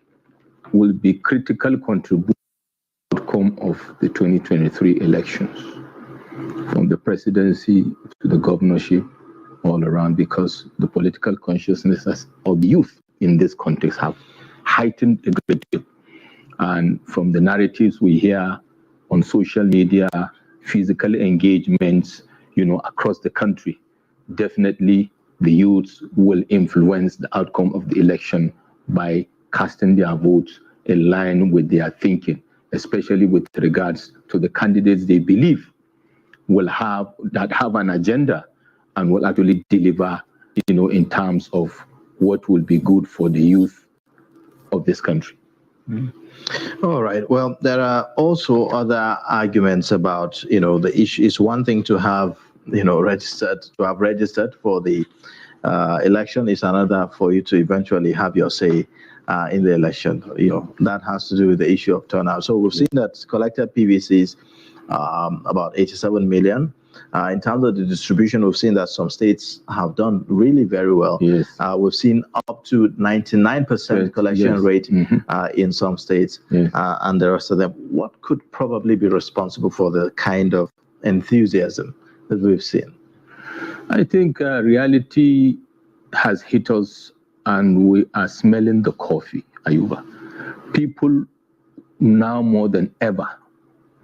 will be critical contributor to the outcome of the 2023 elections, from the presidency to the governorship, all around, because the political consciousness of youth in this context have heightened a great deal. And from the narratives we hear on social media, physical engagements, across the country, definitely the youth will influence the outcome of the election by casting their votes in line with their thinking, especially with regards to the candidates they believe will have an agenda and will actually deliver, in terms of what will be good for the youth of this country. All right. Well, there are also other arguments about, the issue. It's one thing to have, registered for the election. It's another for you to eventually have your say in the election. That has to do with the issue of turnout. So we've seen that collected PVCs, about 87 million. In terms of the distribution, we've seen that some states have done really very well. Yes. We've seen up to 99% collection rate in some states, and the rest of them. What could probably be responsible for the kind of enthusiasm that we've seen? I think reality has hit us, and we are smelling the coffee, Ayuba. People now more than ever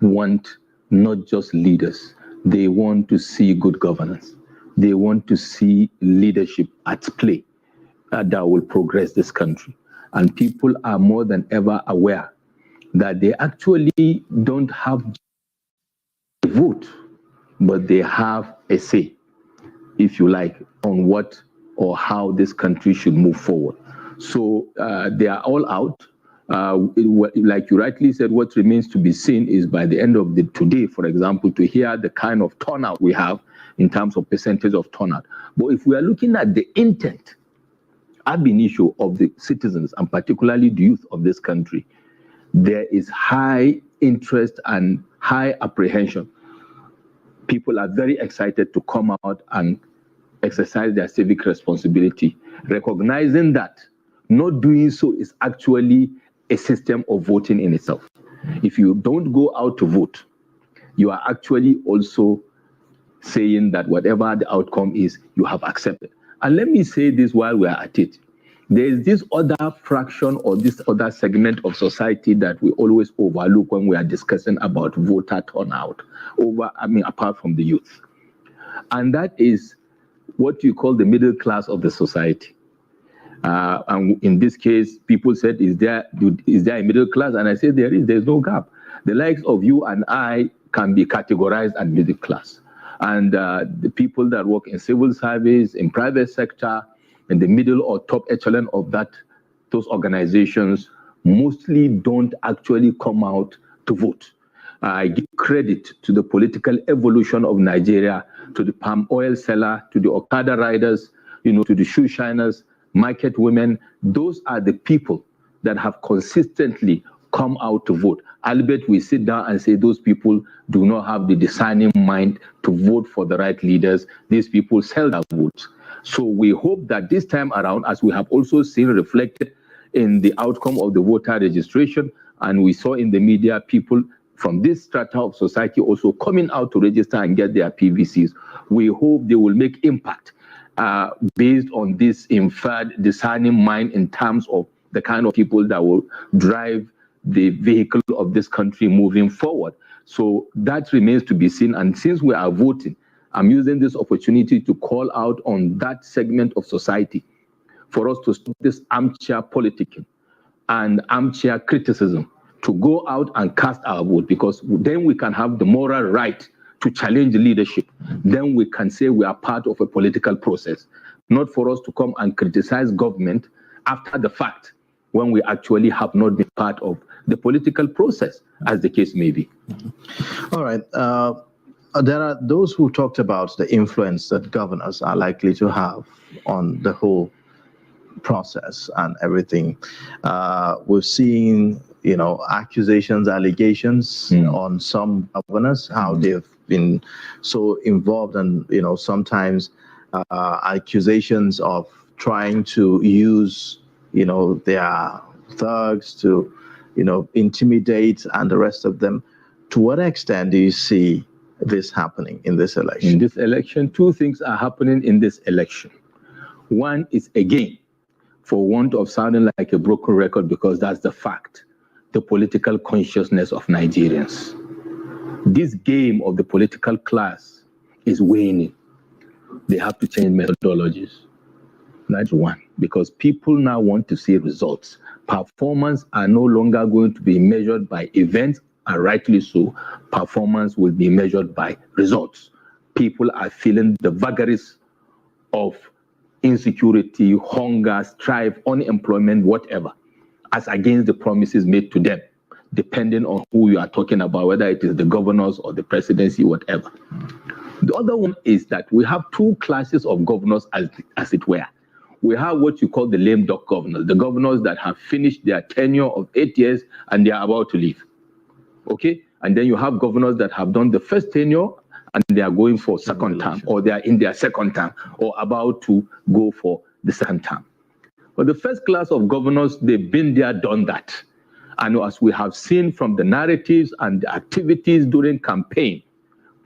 want not just leaders. They want to see good governance. They want to see leadership at play that will progress this country. And people are more than ever aware that they actually don't have a vote, but they have a say, if you like, on what or how this country should move forward. So they are all out. Like you rightly said, what remains to be seen is by the end of today, for example, to hear the kind of turnout we have in terms of percentage of turnout. But if we are looking at the intent, ab initio of the citizens, and particularly the youth of this country, there is high interest and high apprehension. People are very excited to come out and exercise their civic responsibility, recognizing that not doing so is actually a system of voting in itself. If you don't go out to vote, you are actually also saying that whatever the outcome is, you have accepted. And let me say this while we are at it. There is this other fraction or this other segment of society that we always overlook when we are discussing about voter turnout, apart from the youth. And that is what you call the middle class of the society. And in this case, people said, is there a middle class? And I said, there's no gap. The likes of you and I can be categorized as middle class. And the people that work in civil service, in private sector, in the middle or top echelon of those organizations mostly don't actually come out to vote. I give credit to the political evolution of Nigeria, to the palm oil seller, to the Okada riders, to the shoe shiners, market women. Those are the people that have consistently come out to vote. Albeit we sit down and say those people do not have the discerning mind to vote for the right leaders. These people sell their votes. So we hope that this time around, as we have also seen reflected in the outcome of the voter registration, and we saw in the media people from this strata of society also coming out to register and get their PVCs, we hope they will make impact based on this inferred discerning mind in terms of the kind of people that will drive the vehicle of this country moving forward. So that remains to be seen. And since we are voting, I'm using this opportunity to call out on that segment of society for us to stop this armchair politicking and armchair criticism, to go out and cast our vote, because then we can have the moral right to challenge leadership. Then we can say we are part of a political process, not for us to come and criticize government after the fact when we actually have not been part of the political process, as the case may be. All right. There are those who talked about the influence that governors are likely to have on the whole process and everything. We've seen, accusations, allegations on some governors, how they've been so involved, and sometimes accusations of trying to use their thugs to intimidate and the rest of them. To what extent do you see this happening in this election? In this election, two things are happening in this election. One is, again, for want of sounding like a broken record, because that's the fact, the political consciousness of Nigerians. This game of the political class is waning. They have to change methodologies. That's one, because people now want to see results. Performance are no longer going to be measured by events, and rightly so. Performance will be measured by results. People are feeling the vagaries of insecurity, hunger, strife, unemployment, whatever, as against the promises made to them, depending on who you are talking about, whether it is the governors or the presidency, whatever. The other one is that we have two classes of governors, as it were. We have what you call the lame duck governors, the governors that have finished their tenure of 8 years and they are about to leave. Okay? And then you have governors that have done the first tenure and they are going for second term, or they are in their second term, or about to go for the second term. But the first class of governors, they've been there, done that. And as we have seen from the narratives and the activities during campaign,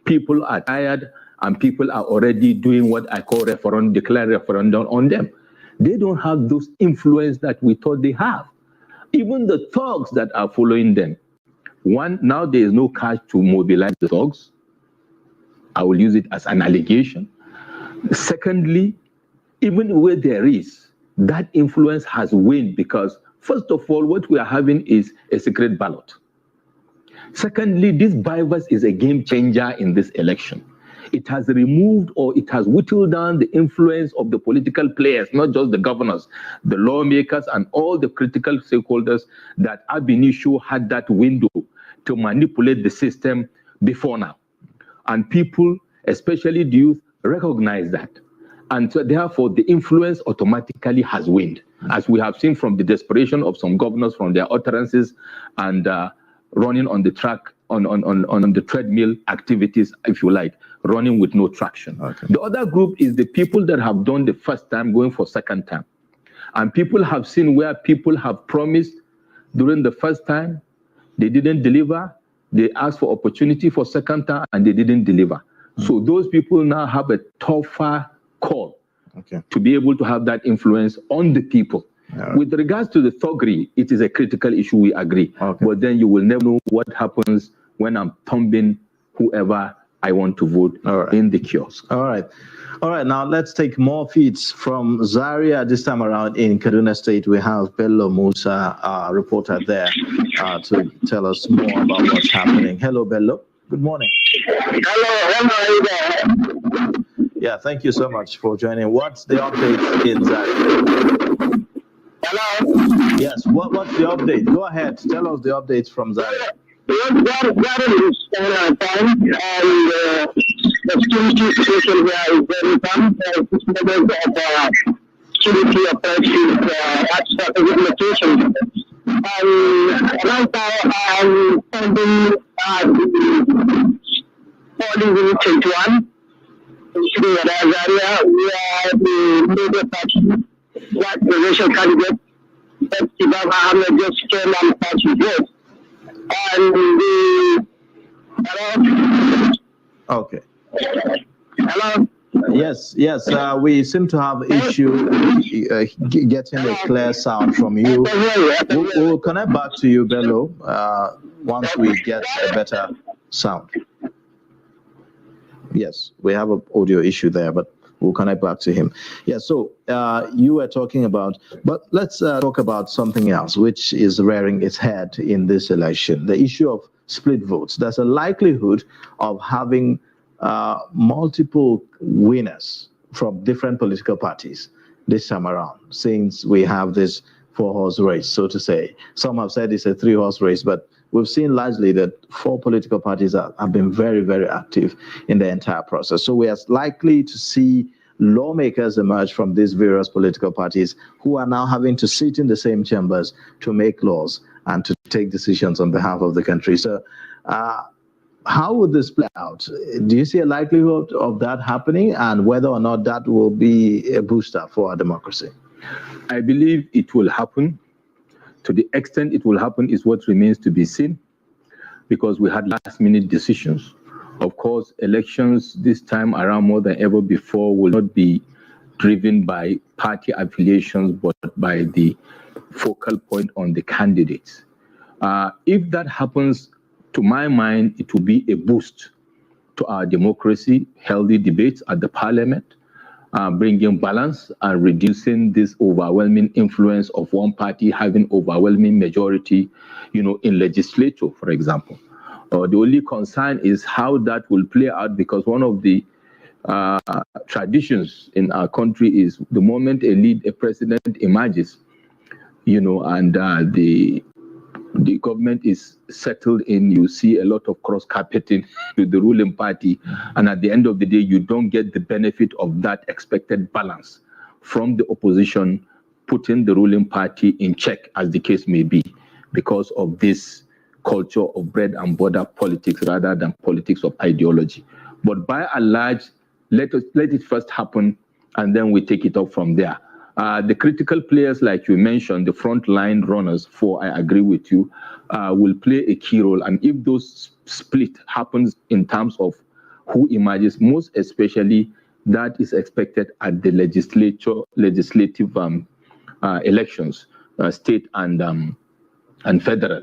people are tired and people are already doing what I call declare referendum on them. They don't have those influence that we thought they have. Even the thugs that are following them. One, now there is no cash to mobilize the thugs. I will use it as an allegation. Secondly, even where there is, that influence has waned, because first of all, what we are having is a secret ballot. Secondly, this virus is a game changer in this election. It has removed, or it has whittled down the influence of the political players, not just the governors, the lawmakers, and all the critical stakeholders that ab initio had that window to manipulate the system before now. And people, especially the youth, recognize that. And so therefore, the influence automatically has waned, as we have seen from the desperation of some governors from their utterances and running on the track, on the treadmill activities, if you like, running with no traction. Okay. The other group is the people that have done the first time going for second time. And people have seen where people have promised during the first time, they didn't deliver. They asked for opportunity for second time and they didn't deliver. So those people now have a tougher call to be able to have that influence on the people. With regards to the thuggery, it is a critical issue, we agree. But then you will never know what happens when I'm thumbing whoever I want to vote in the kiosk. All right. Now let's take more feeds from Zaria. This time around in Kaduna State, we have Bello Musa, our reporter there, to tell us more about what's happening. Hello, Bello. Good morning. Hello. Yeah, thank you so much for joining. What's the update in Zaria? Hello. Yes, what's the update? Go ahead. Tell us the updates from Zaria. That is time, and the security situation here is very tough. This moment of security operations at strategic locations. Right now, I'm standing at the polling unit 21 in the area where the major party, that presidential candidate, that Imam Ahmed just came and passed his vote. And the Okay. Hello. Yes. We seem to have issue getting a clear sound from you. We'll connect back to you, Bello, once we get a better sound. Yes, we have an audio issue there, but we'll connect back to him. Yeah, so you were talking about, but let's talk about something else, which is rearing its head in this election, the issue of split votes. There's a likelihood of having multiple winners from different political parties this time around, since we have this 4-horse race, so to say. Some have said it's a 3-horse race, but we've seen largely that 4 political parties have been very, very active in the entire process. So we are likely to see lawmakers emerge from these various political parties who are now having to sit in the same chambers to make laws and to take decisions on behalf of the country. So how would this play out? Do you see a likelihood of that happening, and whether or not that will be a booster for our democracy? I believe it will happen. To the extent it will happen is what remains to be seen, because we had last-minute decisions. Of course, elections this time around more than ever before will not be driven by party affiliations, but by the focal point on the candidates. If that happens, to my mind, it will be a boost to our democracy, healthy debates at the parliament, bringing balance and reducing this overwhelming influence of one party having overwhelming majority, in legislature, for example. The only concern is how that will play out, because one of the traditions in our country is the moment a president emerges, and the government is settled in, you see a lot of cross-carpeting with the ruling party, and at the end of the day, you don't get the benefit of that expected balance from the opposition, putting the ruling party in check, as the case may be, because of this culture of bread and butter politics rather than politics of ideology. But by and large, let it first happen, and then we take it up from there. The critical players, like you mentioned, the frontline runners, I agree with you, will play a key role. And if those split happens in terms of who emerges, most especially that is expected at the legislative elections, state and federal.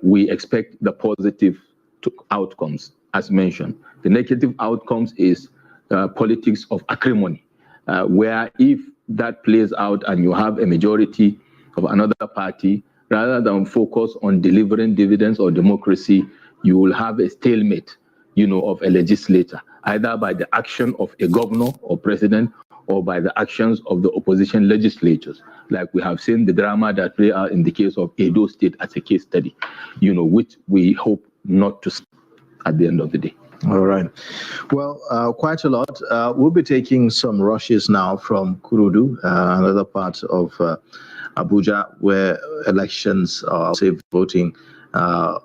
We expect the positive outcomes, as mentioned. The negative outcomes is politics of acrimony, where if that plays out and you have a majority of another party, rather than focus on delivering dividends or democracy, you will have a stalemate, of a legislator, either by the action of a governor or president or by the actions of the opposition legislatures. Like we have seen the drama that play out in the case of Edo State as a case study, which we hope not to see at the end of the day. All right. Well, quite a lot. We'll be taking some rushes now from Kurudu, another part of Abuja, where elections, voting,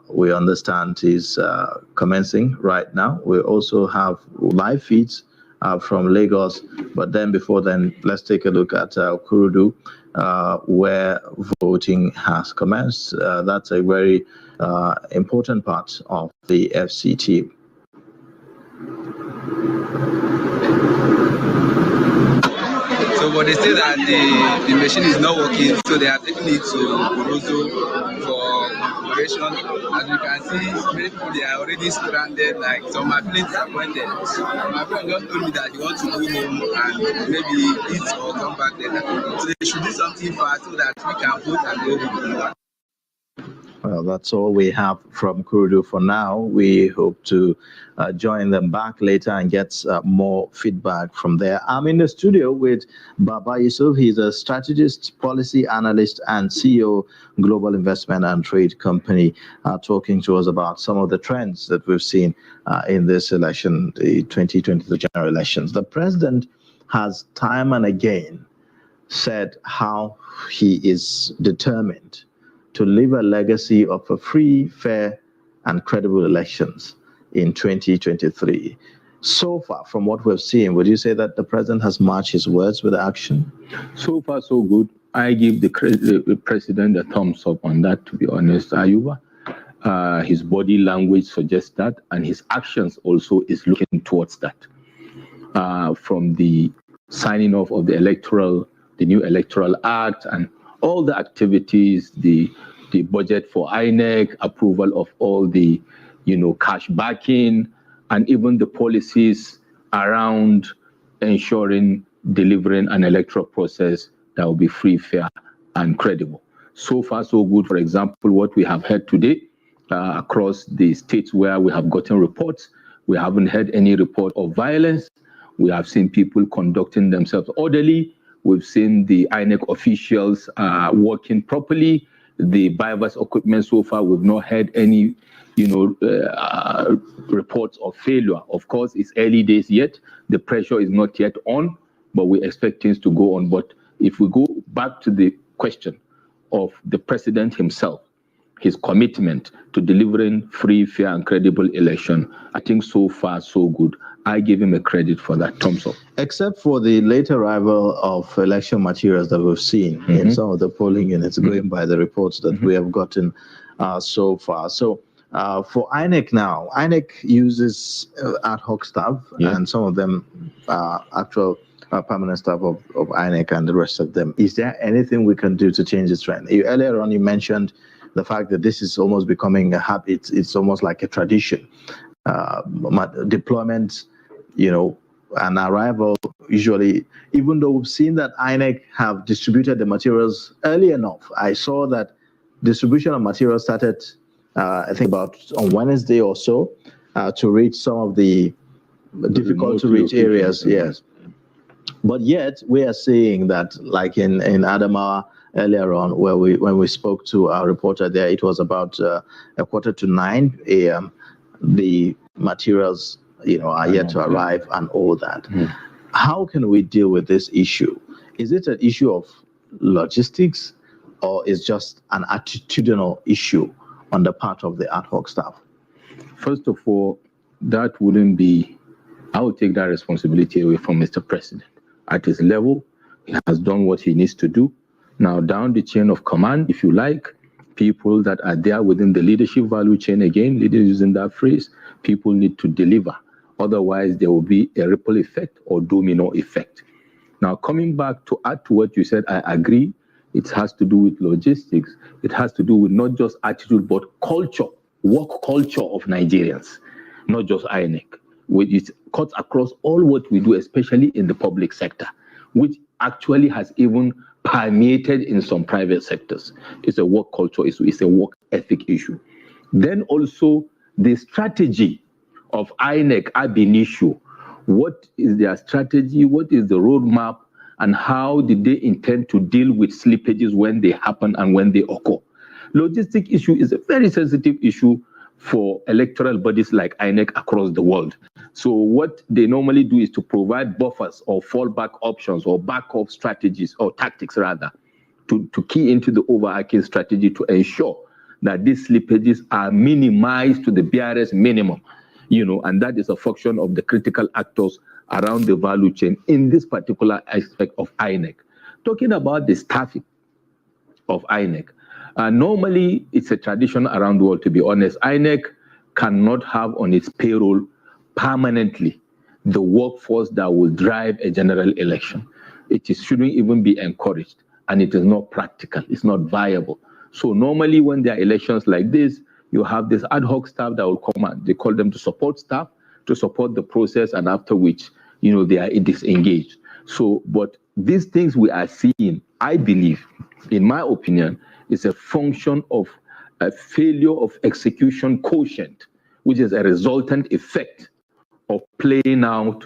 we understand is commencing right now. We also have live feeds from Lagos. But then before then, let's take a look at Kurudu, where voting has commenced. That's a very important part of the FCT. So, but they say that the machine is not working, so they are taking it to Borozo for configuration. As you can see, many people, they are already stranded, like some are feeling disappointed. My friend just told me that he wants to go home and maybe eat or come back later. So they should do something fast so that we can vote and go home. Well, that's all we have from Kurudu for now. We hope to join them back later and get more feedback from there. I'm in the studio with Baba Yusuf. He's a strategist, policy analyst, and CEO, Global Investment and Trade Company, talking to us about some of the trends that we've seen in this election, the 2023 general elections. The president has time and again said how he is determined to leave a legacy of a free, fair, and credible elections in 2023. So far, from what we've seen, would you say that the president has matched his words with action? So far, so good. I give the president a thumbs up on that, to be honest, Ayuba. His body language suggests that, and his actions also is looking towards that. From the signing off of the new electoral act, and all the activities, the budget for INEC, approval of all the, cash backing, and even the policies around ensuring delivering an electoral process that will be free, fair, and credible. So far, so good. For example, what we have heard today across the states where we have gotten reports, we haven't heard any report of violence. We have seen people conducting themselves orderly. We've seen the INEC officials working properly. The BIVAS equipment so far, we've not had any, reports of failure. Of course, it's early days yet. The pressure is not yet on, but we expect things to go on. But if we go back to the question of the president himself, his commitment to delivering free, fair, and credible election, I think so far, so good. I give him a credit for that. Thumbs up. Except for the late arrival of election materials that we've seen in some of the polling units, going by the reports that we have gotten so far. So for INEC now, INEC uses ad hoc staff, and some of them are actual permanent staff of INEC and the rest of them. Is there anything we can do to change this trend? Earlier on, you mentioned the fact that this is almost becoming a habit. It's almost like a tradition. Deployment, an arrival, usually, even though we've seen that INEC have distributed the materials early enough. I saw that distribution of materials started, I think about on Wednesday or so, to reach some of the difficult to reach areas, yes. But yet, we are seeing that, like in Adamawa earlier on, when we spoke to our reporter there, it was about 8:45 a.m. The materials, are yet to arrive and all that. How can we deal with this issue? Is it an issue of logistics, or is just an attitudinal issue on the part of the ad hoc staff? First of all, that wouldn't be, I would take that responsibility away from Mr. President. At his level, he has done what he needs to do. Now, down the chain of command, if you like, people that are there within the leadership value chain, again, leaders using that phrase, people need to deliver. Otherwise, there will be a ripple effect or domino effect. Now, coming back to add to what you said, I agree. It has to do with logistics. It has to do with not just attitude, but culture, work culture of Nigerians, not just INEC. It cuts across all what we do, especially in the public sector, which actually has even permeated in some private sectors. It's a work culture issue. It's a work ethic issue. Then also the strategy of INEC ab initio. What is their strategy? What is the roadmap? And how did they intend to deal with slippages when they happen and when they occur? Logistic issue is a very sensitive issue for electoral bodies like INEC across the world. So what they normally do is to provide buffers or fallback options or backup strategies or tactics rather to key into the overarching strategy to ensure that these slippages are minimized to the barest minimum, and that is a function of the critical actors around the value chain in this particular aspect of INEC. Talking about the staffing of INEC, normally it's a tradition around the world, to be honest. INEC cannot have on its payroll permanently the workforce that will drive a general election. It shouldn't even be encouraged, and it is not practical. It's not viable. So normally when there are elections like this, you have this ad hoc staff that will come and they call them the support staff to support the process, and after which, they are disengaged. So, but these things we are seeing, I believe, in my opinion, is a function of a failure of execution quotient, which is a resultant effect of playing out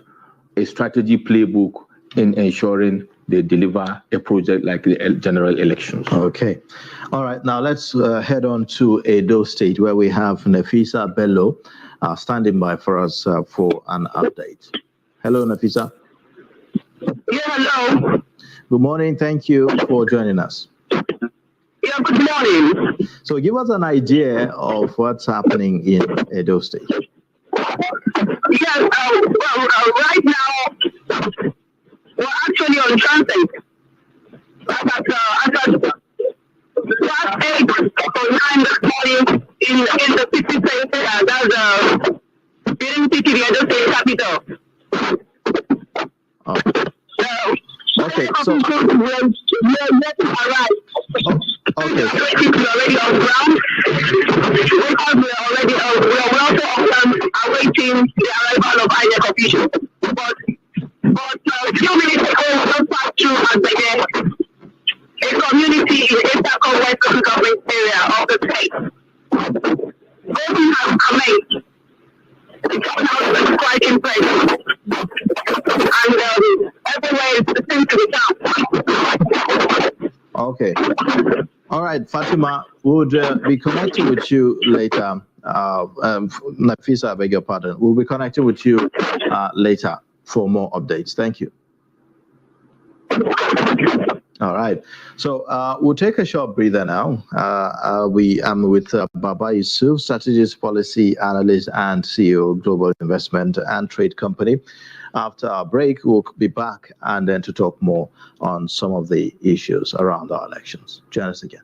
a strategy playbook in ensuring they deliver a project like the general elections. Okay. All right. Now let's head on to Edo State, where we have Nafisa Bello standing by for us for an update. Hello, Nafisa. Yeah, hello. Good morning. Thank you for joining us. Yeah, good morning. So give us an idea of what's happening in Edo State. Yes, right now, we're actually on transit. At past 8 or 9 this morning in the city center, that's Benin City, the Edo State capital. Okay, so we're yet to arrive. Okay. We're already on ground. We're also awaiting the arrival of INEC officials. But a few minutes ago, we just passed through and began a community in the Eastern West government area of the state. Voting has commenced. The turnout is quite impressive. And everywhere it seems to be down. Okay. All right, Fatima, would be connecting with you later. Nafisa, I beg your pardon. We'll be connecting with you later for more updates. Thank you. All right. So we'll take a short breather now. We am with Baba Yusuf, Strategist Policy Analyst and CEO of Global Investment and Trade Company. After our break, we'll be back and then to talk more on some of the issues around our elections. Join us again.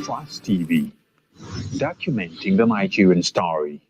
Trust TV, documenting the Nigerian story.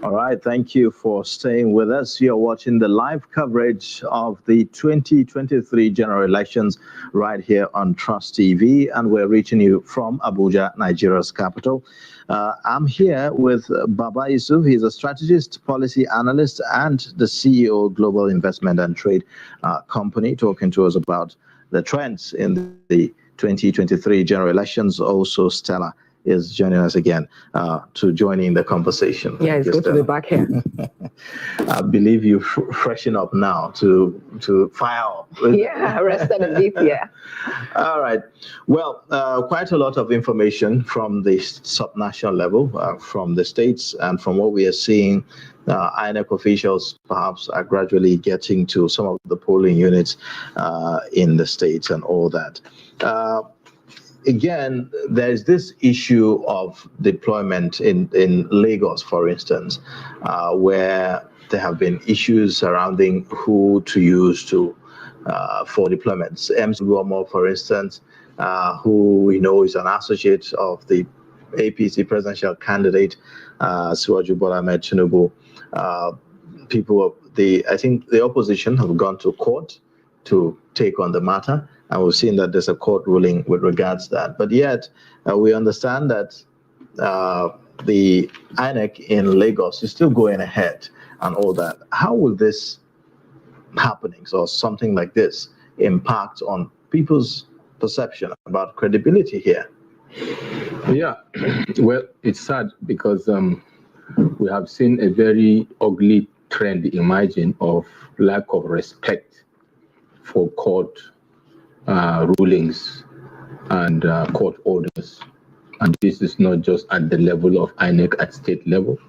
All right, thank you for staying with us. You're watching the live coverage of the 2023 general elections right here on Trust TV, and we're reaching you from Abuja, Nigeria's capital. I'm here with Baba Yusuf. He's a strategist, policy analyst, and the CEO of Global Investment and Trade Company, talking to us about the trends in the 2023 general elections. Also, Stella is joining us again to join in the conversation. Yeah, it's good to be back here. I believe you freshen up now to fire. Yeah, rested a bit, yeah. All right. Well, quite a lot of information from the subnational level, from the states, and from what we are seeing, INEC officials perhaps are gradually getting to some of the polling units in the states and all that. Again, there's this issue of deployment in Lagos, for instance, where there have been issues surrounding who to use for deployments. MC Luomo, for instance, who we know is an associate of the APC presidential candidate, shubol Ardiido. I think the opposition have gone to court to take on the matter. And we've seen that there's a court ruling with regards to that. But yet, we understand that the INEC in Lagos is still going ahead and all that. How will this happenings or something like this impact on people's perception about credibility here? Yeah, well, it's sad because we have seen a very ugly trend emerging of lack of respect for court rulings and court orders. And this is not just at the level of INEC at state level,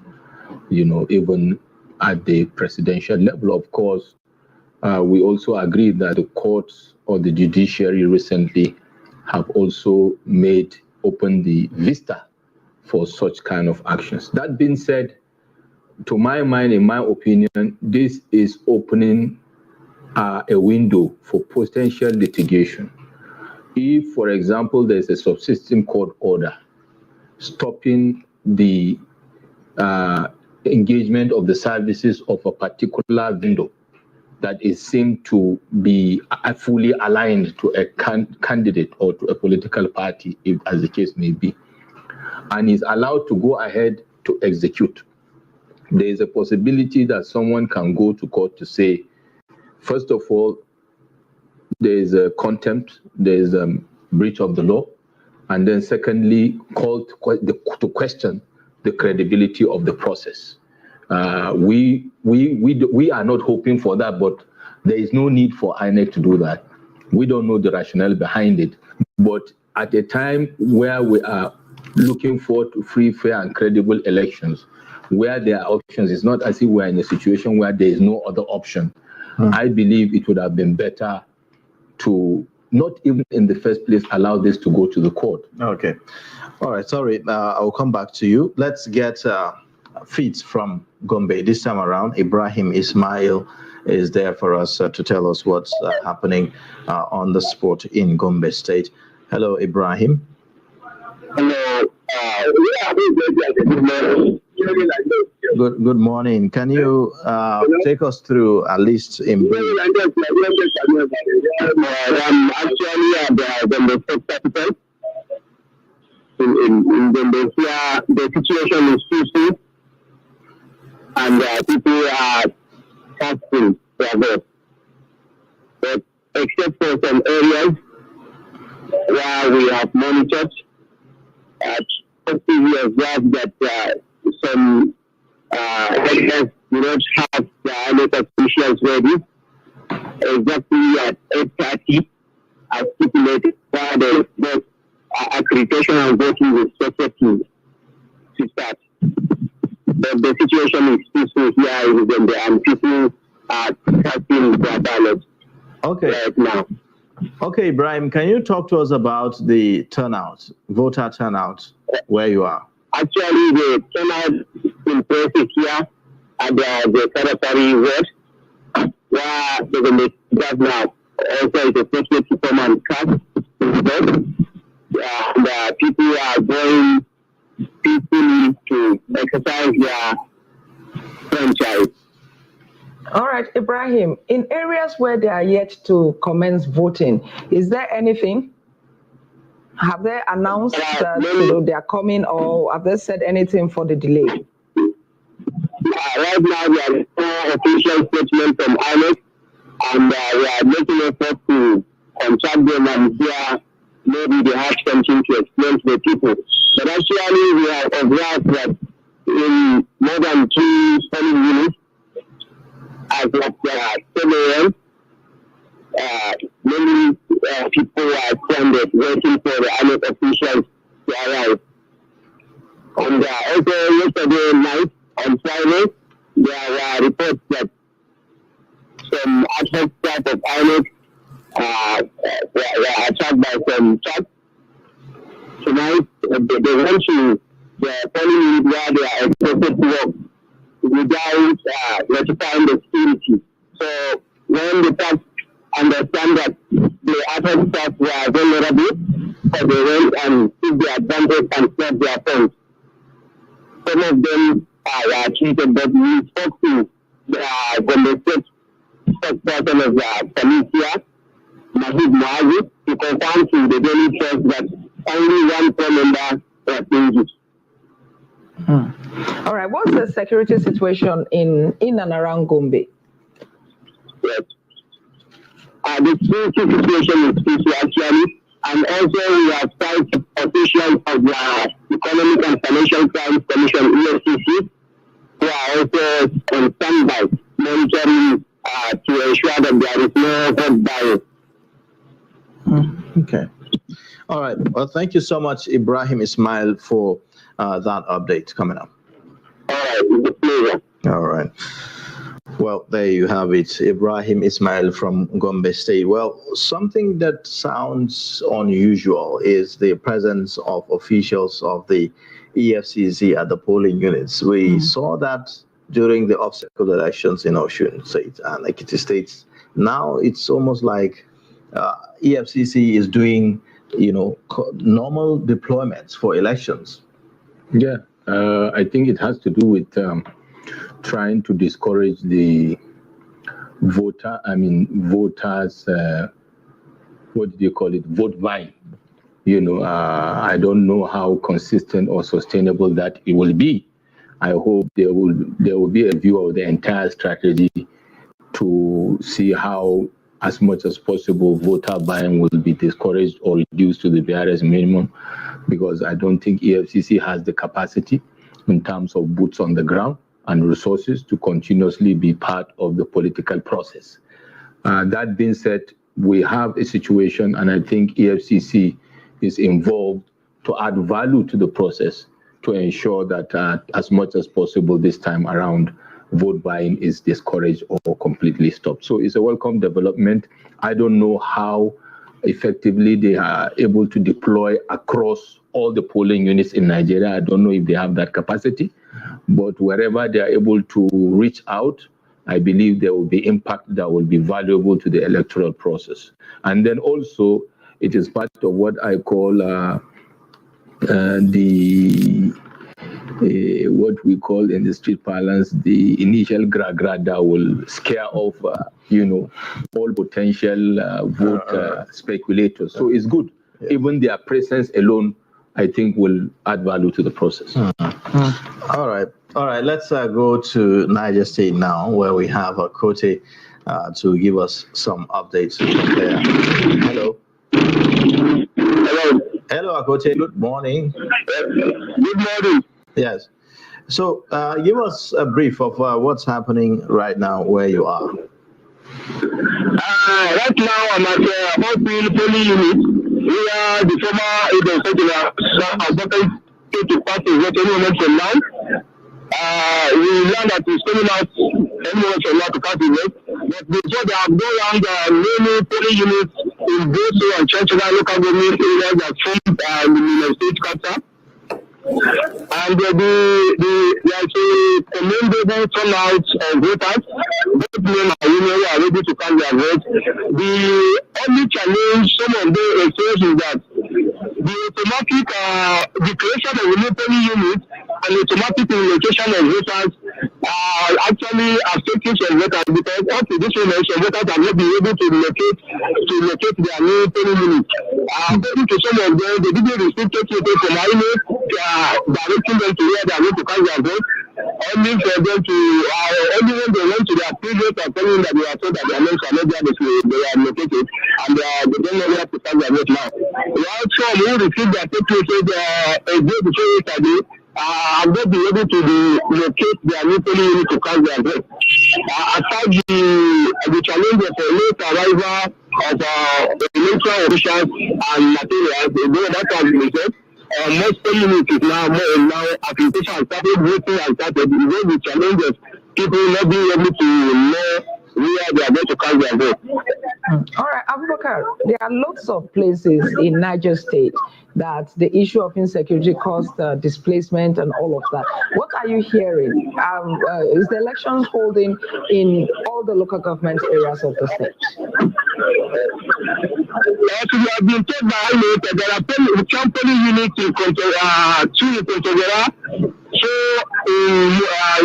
even at the presidential level, of course. We also agree that the courts or the judiciary recently have also opened the vista for such kind of actions. That being said, to my mind, in my opinion, this is opening a window for potential litigation. If, for example, there's a subsisting court order stopping the engagement of the services of a particular vendor that is seen to be fully aligned to a candidate or to a political party, as the case may be, and is allowed to go ahead to execute, there is a possibility that someone can go to court to say, first of all, there is a contempt, there is a breach of the law, and then secondly, called to question the credibility of the process. We are not hoping for that, but there is no need for INEC to do that. We don't know the rationale behind it. But at a time where we are looking forward to free, fair, and credible elections, where there are options, it's not as if we're in a situation where there is no other option. I believe it would have been better to not even in the first place allow this to go to the court. Okay. All right. Sorry. I'll come back to you. Let's get feeds from Gombe. This time around, Ibrahim Ismail is there for us to tell us what's happening on the sport in Gombe State. Hello, Ibrahim. Hello. Good morning. Can you take us through at least in brief? Actually at the state capital in Gombe here, the situation is peaceful and people are fasting their vote. But except for some areas where we have monitored, we observed that some areas do not have the INEC officials ready. Exactly at 8:30, as stipulated, where the accreditation and voting is expected to start. But the situation is peaceful here in Gombe, and people are casting their ballots right now. Okay, Ibrahim, can you talk to us about the turnout, voter turnout, where you are? Actually, the turnout is impressive here at the Territory Ward, where the governor also is expected to come and cast the vote. And people are going peacefully to exercise their franchise. All right, Ibrahim, in areas where they are yet to commence voting, is there anything? Have they announced that they are coming, or have they said anything for the delay? Right now, there is no official statement from INEC, and we are making efforts to contact them and hear maybe they have something to explain to the people. But actually, we have observed that in more than 2 polling units, as of 10 a.m., many people are stranded waiting for the INEC officials to arrive. And also yesterday night, on Friday, there were reports that some ad hoc staff of INEC were attacked by some trucks. Tonight, they went to the polling unit where they are expected to work without notifying the security. So when the trucks understand that the other staff were vulnerable, so they went and took the advantage and snapped their phones. Some of them were treated, but we spoke to the state spokesperson of the Tunisia, Mahid Moazi, to confirm to the Daily Trust that only one phone member was injured. All right, what's the security situation in and around Gombe? Yes. The security situation is peaceful actually, and also we have five officials of the Economic and Financial Crimes Commission (EFCC) who are also on standby, monitoring to ensure that there is no vote bias. Okay. All right. Well, thank you so much, Ibrahim Ismail, for that update coming up. All right. It's a pleasure. All right. Well, there you have it, Ibrahim Ismail from Gombe State. Well, something that sounds unusual is the presence of officials of the EFCC at the polling units. We saw that during the off-cycle elections in Osun State and Ekiti States. Now it's almost like EFCC is doing, normal deployments for elections. Yeah, I think it has to do with trying to discourage the voters, what do you call it, vote buying. I don't know how consistent or sustainable that it will be. I hope there will be a view of the entire strategy to see how, as much as possible, voter buying will be discouraged or reduced to the barest minimum, because I don't think EFCC has the capacity in terms of boots on the ground and resources to continuously be part of the political process. That being said, we have a situation, and I think EFCC is involved to add value to the process to ensure that as much as possible this time around, vote buying is discouraged or completely stopped. So it's a welcome development. I don't know how effectively they are able to deploy across all the polling units in Nigeria. I don't know if they have that capacity, but wherever they are able to reach out, I believe there will be impact that will be valuable to the electoral process. And then also, it is part of what I call what we call in the street parlance, the initial gra-gra that will scare off, all potential vote speculators. So it's good. Yeah. Even their presence alone, I think, will add value to the process. All right. Let's go to Niger State now, where we have Akote to give us some updates from there. Hello. Hello, Akote. Good morning. Good morning. Yes. So give us a brief of what's happening right now where you are. Right now, I'm at Hopfield polling unit. We are the former agent to pass is not any moment from now. We learned that it's coming out any moment from now to cast the vote. But before they have gone around many polling units in Boso and Churchill local government areas that form the state capital. And there's a commendable turnout of voters. Both men and women are ready to cast their vote. The only challenge some of them experience is that the automatic declaration of a new polling unit and automatic relocation of voters are actually affecting some voters, because up to this moment, some voters have not been able to locate their new polling unit. According to some of them, they didn't receive certificate from INEC directing them to where they are going to cast their vote. Only for them to, only when they went to their previous are telling that they are told that their names are not there, they are located, and they don't know where to cast their vote now. We also received their certificate a day before yesterday. Have not been able to locate their new polling unit to cast their vote. aside the challenge of late arrival of the electoral officials and materials, that has been said. Most communities now application has started, voting has started. Because the challenge of people not being able to know where they are going to cast their vote. All right, Abubakar, there are lots of places in Niger State that the issue of insecurity caused displacement and all of that. What are you hearing? Is the elections holding in all the local government areas of the state? We have been told by that there are 10 polling units in two in Kontogera, so in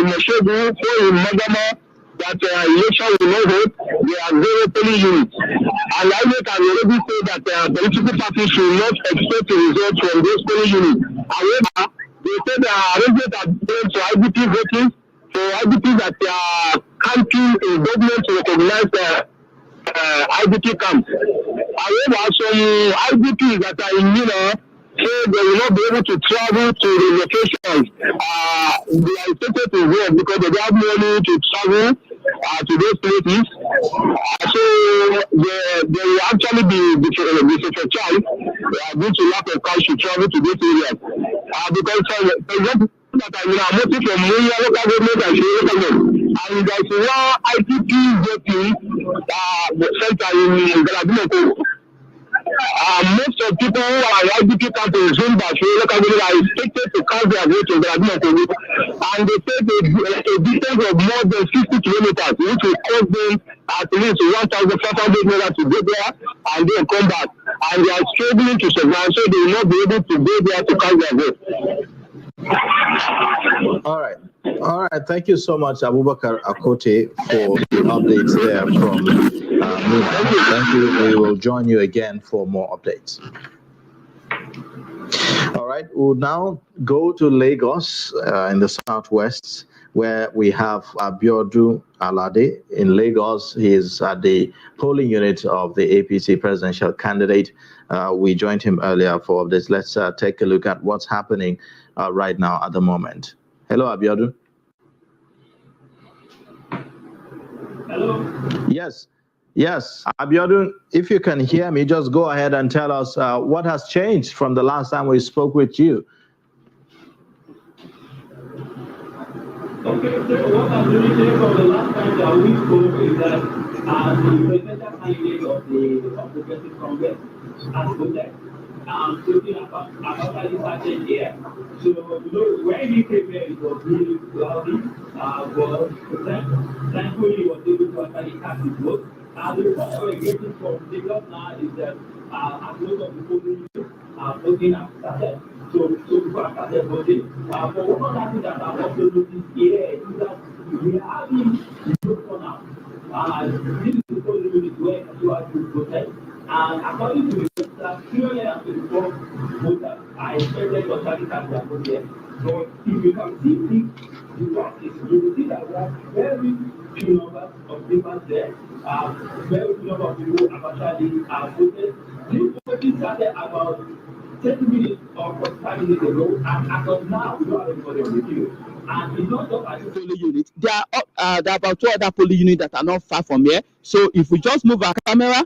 Moshebu, so in Magama, that election will not hold. There are 0 polling units. And INEC has already said that political parties should not expect a result from those polling units. However, they said the arrangement has been to IDP voting for IDPs that are counting a government to recognize IDP camps. However, some IDPs that are in say they will not be able to travel to the locations. They are expected to work because they don't have money to travel to those places. So they will actually be disenfranchised due to lack of cash to travel to those areas. Because for example, that I'm mostly from Munya local government and Shire local government. And there's one IDP voting center in Galadimoko. Most of people who are IDP camp in Zumba, local government are expected to cast their vote in Galadimoko. And they say a distance of more than 50 kilometers, which will cost them at least 1,500 naira to go there and then come back. And they are struggling to survive, so they will not be able to go there to cast their vote. All right. Thank you so much, Abubakar Akote, for the updates there from Mina. Thank you. We will join you again for more updates. All right. We'll now go to Lagos in the southwest, where we have Abiodun Alade in Lagos. He is at the polling unit of the APC presidential candidate. We joined him earlier for this. Let's take a look at what's happening right now at the moment. Hello, Abiodun. Hello. Yes, Abiodun, if you can hear me, just go ahead and tell us what has changed from the last time we spoke with you. Okay, so what I'm really saying from the last time that we spoke is that the presidential candidate of the Progressive Congress has voted. Talking about this agenda here. So, when he came here, it was really cloudy, but thankfully he was able to actually cast his vote. The report that we're getting from Lagos now is that as most of the polling voting have started. So people are started voting. But one other thing that I've also noticed here is that we are having vote for now. This is the polling unit where you are to protest. And according to the 324 voters, I expected to actually cast their vote there. But if you can see the practice, you will see that we have very few numbers of papers there. Very few number of people have actually voted. This voting started about 30 minutes or 45 minutes ago, and as of now, we don't have anybody on the queue. And it's not just at the polling unit. There are about 2 other polling units that are not far from here. So if we just move our camera,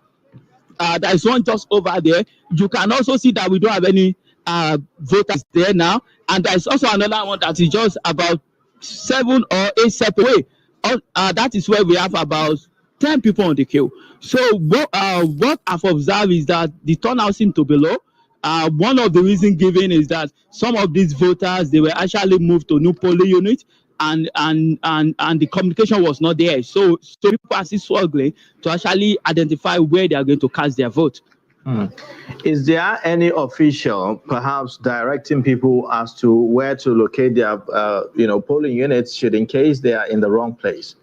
there is one just over there. You can also see that we don't have any voters there now. And there is also another one that is just about 7 or 8 steps away. That is where we have about 10 people on the queue. So what I've observed is that the turnout seems to be low. One of the reasons given is that some of these voters, they were actually moved to new polling units, and the communication was not there. So people are still struggling to actually identify where they are going to cast their vote. Is there any official perhaps directing people as to where to locate their polling units should in case they are in the wrong place?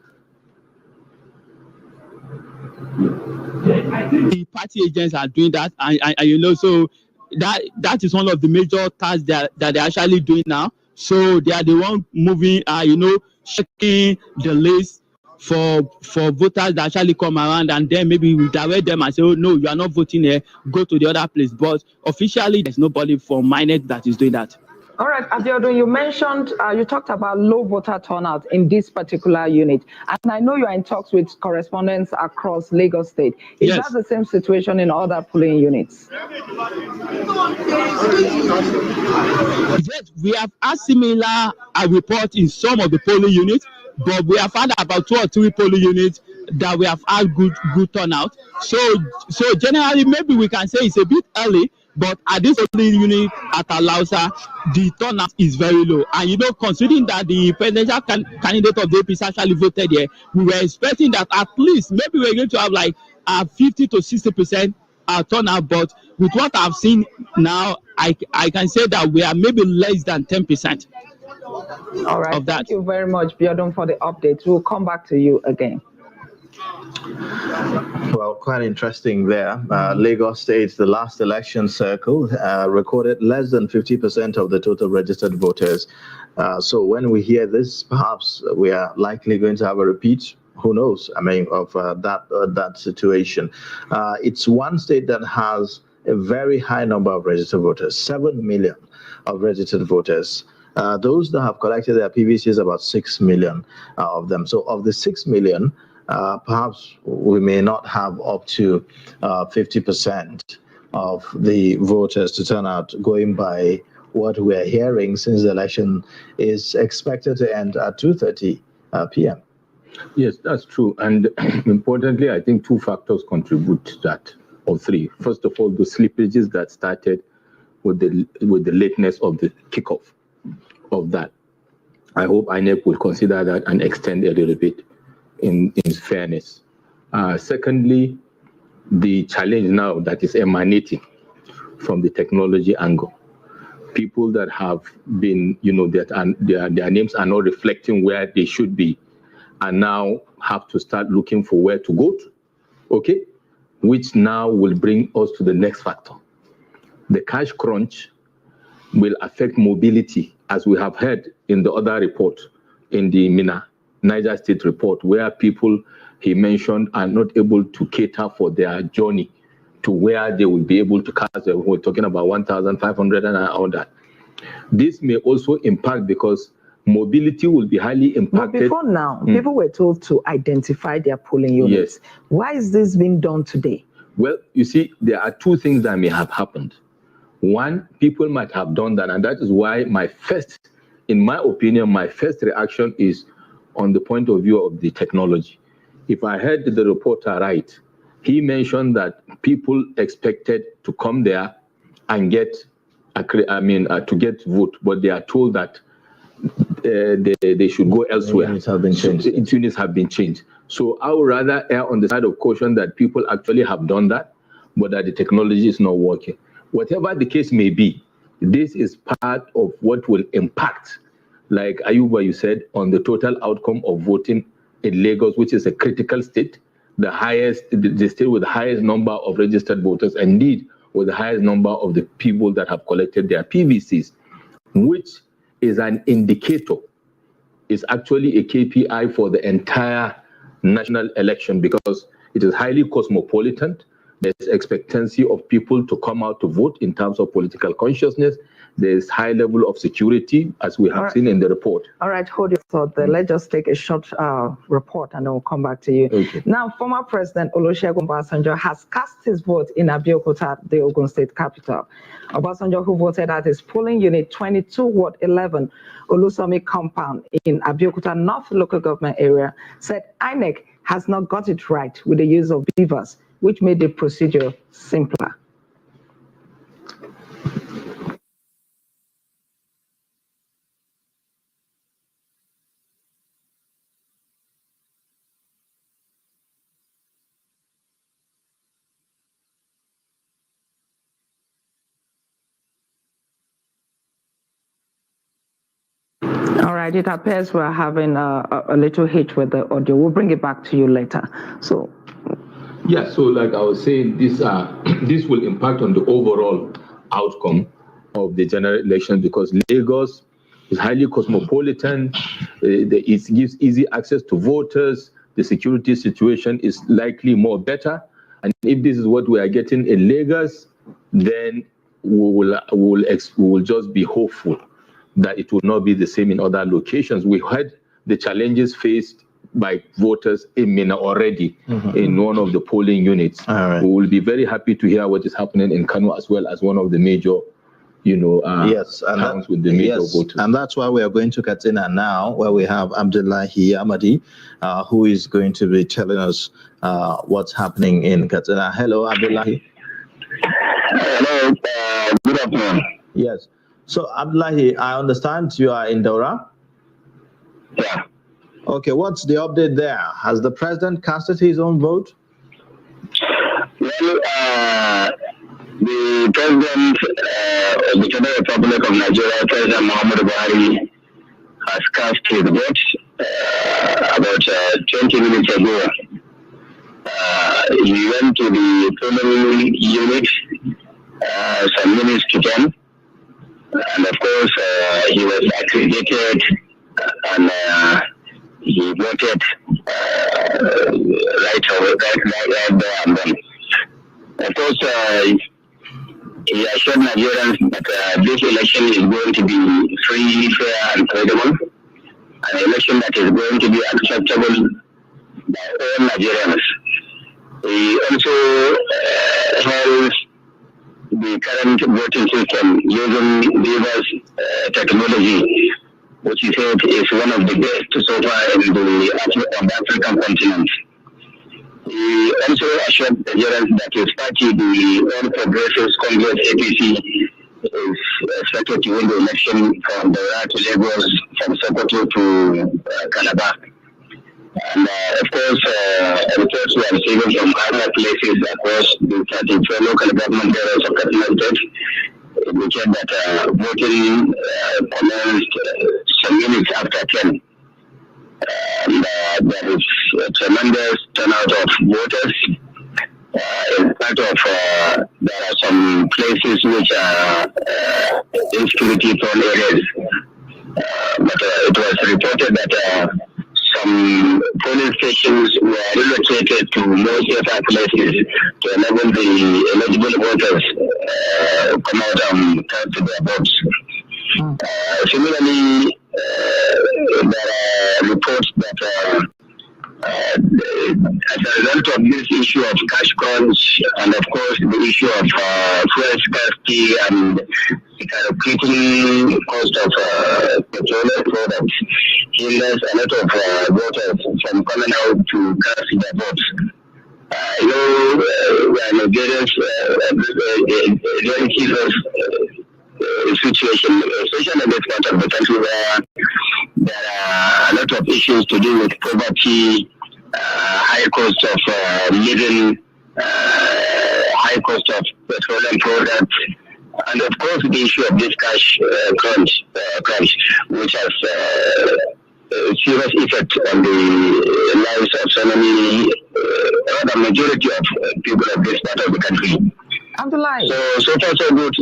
I think the party agents are doing that, and so that is one of the major tasks that they're actually doing now. So they are the one moving, checking the list for voters that actually come around, and then maybe we direct them and say, oh no, you are not voting here, go to the other place. But officially, there's nobody from Minet that is doing that. All right, Abiodun, you mentioned, you talked about low voter turnout in this particular unit. And I know you are in talks with correspondents across Lagos State. Is that the same situation in other polling units? Yes, we have had similar report in some of the polling units, but we have had about 2 or 3 polling units that we have had good turnout. So generally, maybe we can say it's a bit early, but at this polling unit at Alausa, the turnout is very low. And considering that the presidential candidate of the APC actually voted here, we were expecting that at least maybe we're going to have like 50 to 60% turnout. But with what I've seen now, I can say that we are maybe less than 10%. All right, thank you very much, Biodun, for the update. We'll come back to you again. Well, quite interesting there. Lagos State, the last election circle, recorded less than 50% of the total registered voters. So when we hear this, perhaps we are likely going to have a repeat. Who knows? I mean, of that situation. It's one state that has a very high number of registered voters, 7 million of registered voters. Those that have collected their PVC is about 6 million of them. So of the 6 million, perhaps we may not have up to 50% of the voters to turn out, going by what we're hearing, since the election is expected to end at 2:30 p.m. Yes, that's true. And importantly, I think 2 factors contribute to that, or 3. First of all, the slippages that started with the lateness of the kickoff of that. I hope INEC will consider that and extend a little bit in fairness. Secondly, the challenge now that is emanating from the technology angle. People that have been, that their names are not reflecting where they should be, and now have to start looking for where to go to, okay? Which now will bring us to the next factor. The cash crunch will affect mobility, as we have heard in the other report, in the Niger State report, where people, he mentioned, are not able to cater for their journey to where they will be able to cast. We're talking about 1,500 and all that. This may also impact because mobility will be highly impacted. But before now, people were told to identify their polling units. Yes. Why is this being done today? Well, you see, there are 2 things that may have happened. One, people might have done that, and that is why in my opinion, my first reaction is on the point of view of the technology. If I heard the reporter right, he mentioned that people expected to come there and get vote, but they are told that they should go elsewhere. Units have been changed. Units have been changed. So I would rather err on the side of caution that people actually have done that, but that the technology is not working. Whatever the case may be, this is part of what will impact, like Ayuba, you said, on the total outcome of voting in Lagos, which is a critical state, the state with the highest number of registered voters, and indeed with the highest number of the people that have collected their PVCs, which is an indicator, is actually a KPI for the entire national election, because it is highly cosmopolitan. There's expectancy of people to come out to vote in terms of political consciousness. There's high level of security, as we have seen in the report. All right, hold your thought there. Let's just take a short report and then we'll come back to you. Okay. Now, former President Olusegun Obasanjo has cast his vote in Abeokuta, the Ogun State capital. Obasanjo, who voted at his polling unit 22 Ward 11, Olusomi compound in Abeokuta North local government area, said INEC has not got it right with the use of beavers, which made the procedure simpler. All right, it appears we're having a little hitch with the audio. We'll bring it back to you later. So, yeah, so like I was saying, this will impact on the overall outcome of the general election, because Lagos is highly cosmopolitan. It gives easy access to voters. The security situation is likely more better. And if this is what we are getting in Lagos, then we will just be hopeful that it would not be the same in other locations. We heard the challenges faced by voters in Minna already in one of the polling units. We will be very happy to hear what is happening in Kano as well as one of the major, towns with the major voters. And that's why we are going to Katsina now, where we have Abdullahi Amadi, who is going to be telling us what's happening in Katsina. Hello, Abdullahi. Hello, good afternoon. Yes. So, Abdullahi, I understand you are in Daura? Yeah. Okay, what's the update there? Has the president casted his own vote? Well, the president of the Federal Republic of Nigeria, President Muhammadu Buhari, has cast his vote about 20 minutes ago. He went to the polling unit some minutes to 10, and of course he was accredited and he voted right there and then. Of course, he assured Nigerians that this election is going to be free, fair, and credible, an election that is going to be acceptable by all Nigerians. He also held the current voting system using Beaver's technology, which he said is one of the best so far in the African continent. He also assured Nigerians that his party, the All Progressives Congress APC, is expected to win the election from Daura to Lagos, from Sokoto to Calabar. And of course, reports we are receiving from other places across the 34 local government areas of Katsina State indicate that voting commenced some minutes after 10. And there is a tremendous turnout of voters. In fact, there are some places which are insecurity-prone areas. But it was reported that some polling stations were relocated to more safer places to enable the eligible voters come out and cast their votes. Similarly, there are reports that as a result of this issue of cash crunch and of course the issue of fuel scarcity and the kind of creeping cost of petroleum products hinders a lot of voters from coming out to cast their votes. Nigerians very serious situation, especially in this part of the country where there are a lot of issues to do with poverty, high cost of living, high cost of petroleum products, and of course the issue of this cash crunch, which has serious effect on the lives of so many, the majority of people of this part of the country. Abdullahi. So far so good.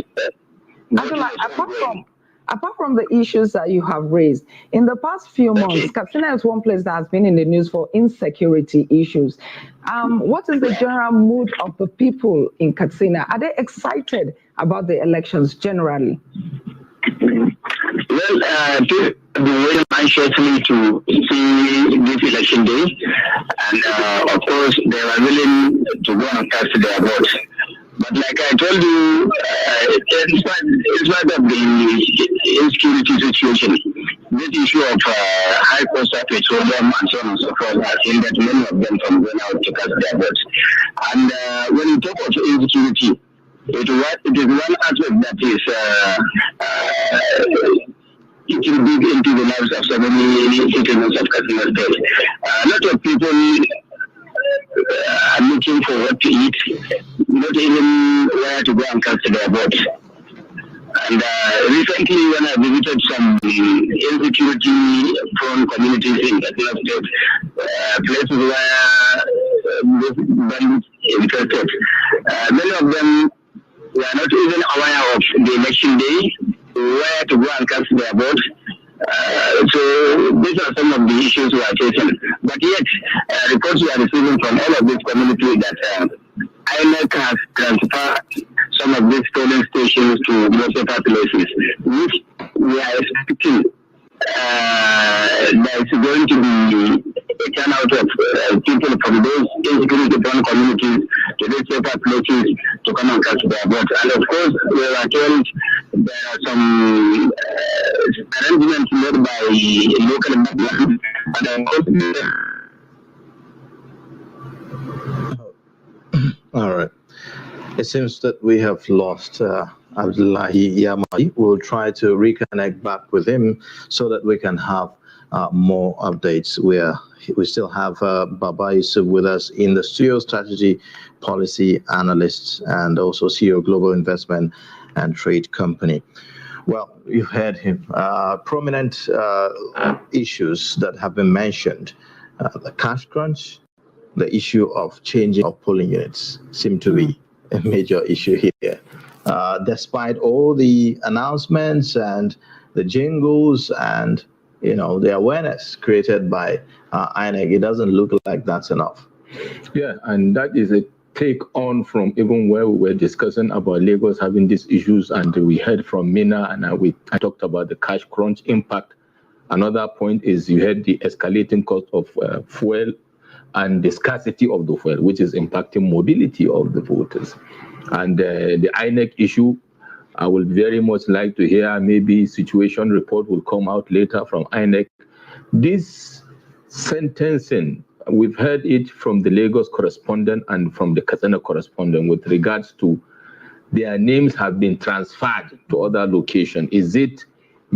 Abdullahi, apart from the issues that you have raised, in the past few months, Katsina is one place that has been in the news for insecurity issues. What is the general mood of the people in Katsina? Are they excited about the elections generally? Well, people have been waiting anxiously to see this election day, and of course they were willing to go and cast their votes. But like I told you, in spite of the insecurity situation, this issue of high cost of petroleum and so on and so forth has hindered many of them from going out to cast their votes. And when you talk of insecurity, it is one aspect that is eating big into the lives of so many citizens of Katsina State. A lot of people are looking for what to eat, not even where to go and cast their vote. And recently, when I visited some insecurity-prone communities in Katsina State, places where this bandits infested, many of them were not even aware of the election day, where to go and cast their vote. So these are some of the issues we are facing. But yet, reports we are receiving from all of these communities that INEC has transferred some of these polling stations to more safer places, which we are expecting there's going to be a turnout of people from those insecurity-prone communities to these safer places to come and cast their vote. And of course, we were told there are some arrangements made by local government, and of course, all right. It seems that we have lost Abdullahi Yamai. We'll try to reconnect back with him so that we can have more updates. We still have Baba Yusuf with us in the studio, strategy policy analyst and also CEO Global Investment and Trade Company. Well, you've heard him. Prominent issues that have been mentioned, the cash crunch, the issue of changing of polling units seem to be a major issue here. Despite all the announcements and the jingles and the awareness created by INEC, it doesn't look like that's enough. Yeah, and that is a take on from even where we were discussing about Lagos having these issues, and we heard from Mina, and I talked about the cash crunch impact. Another point is you had the escalating cost of fuel and the scarcity of the fuel, which is impacting mobility of the voters. And the INEC issue, I would very much like to hear maybe situation report will come out later from INEC. This sentencing, we've heard it from the Lagos correspondent and from the Katsina correspondent with regards to their names have been transferred to other locations. Is it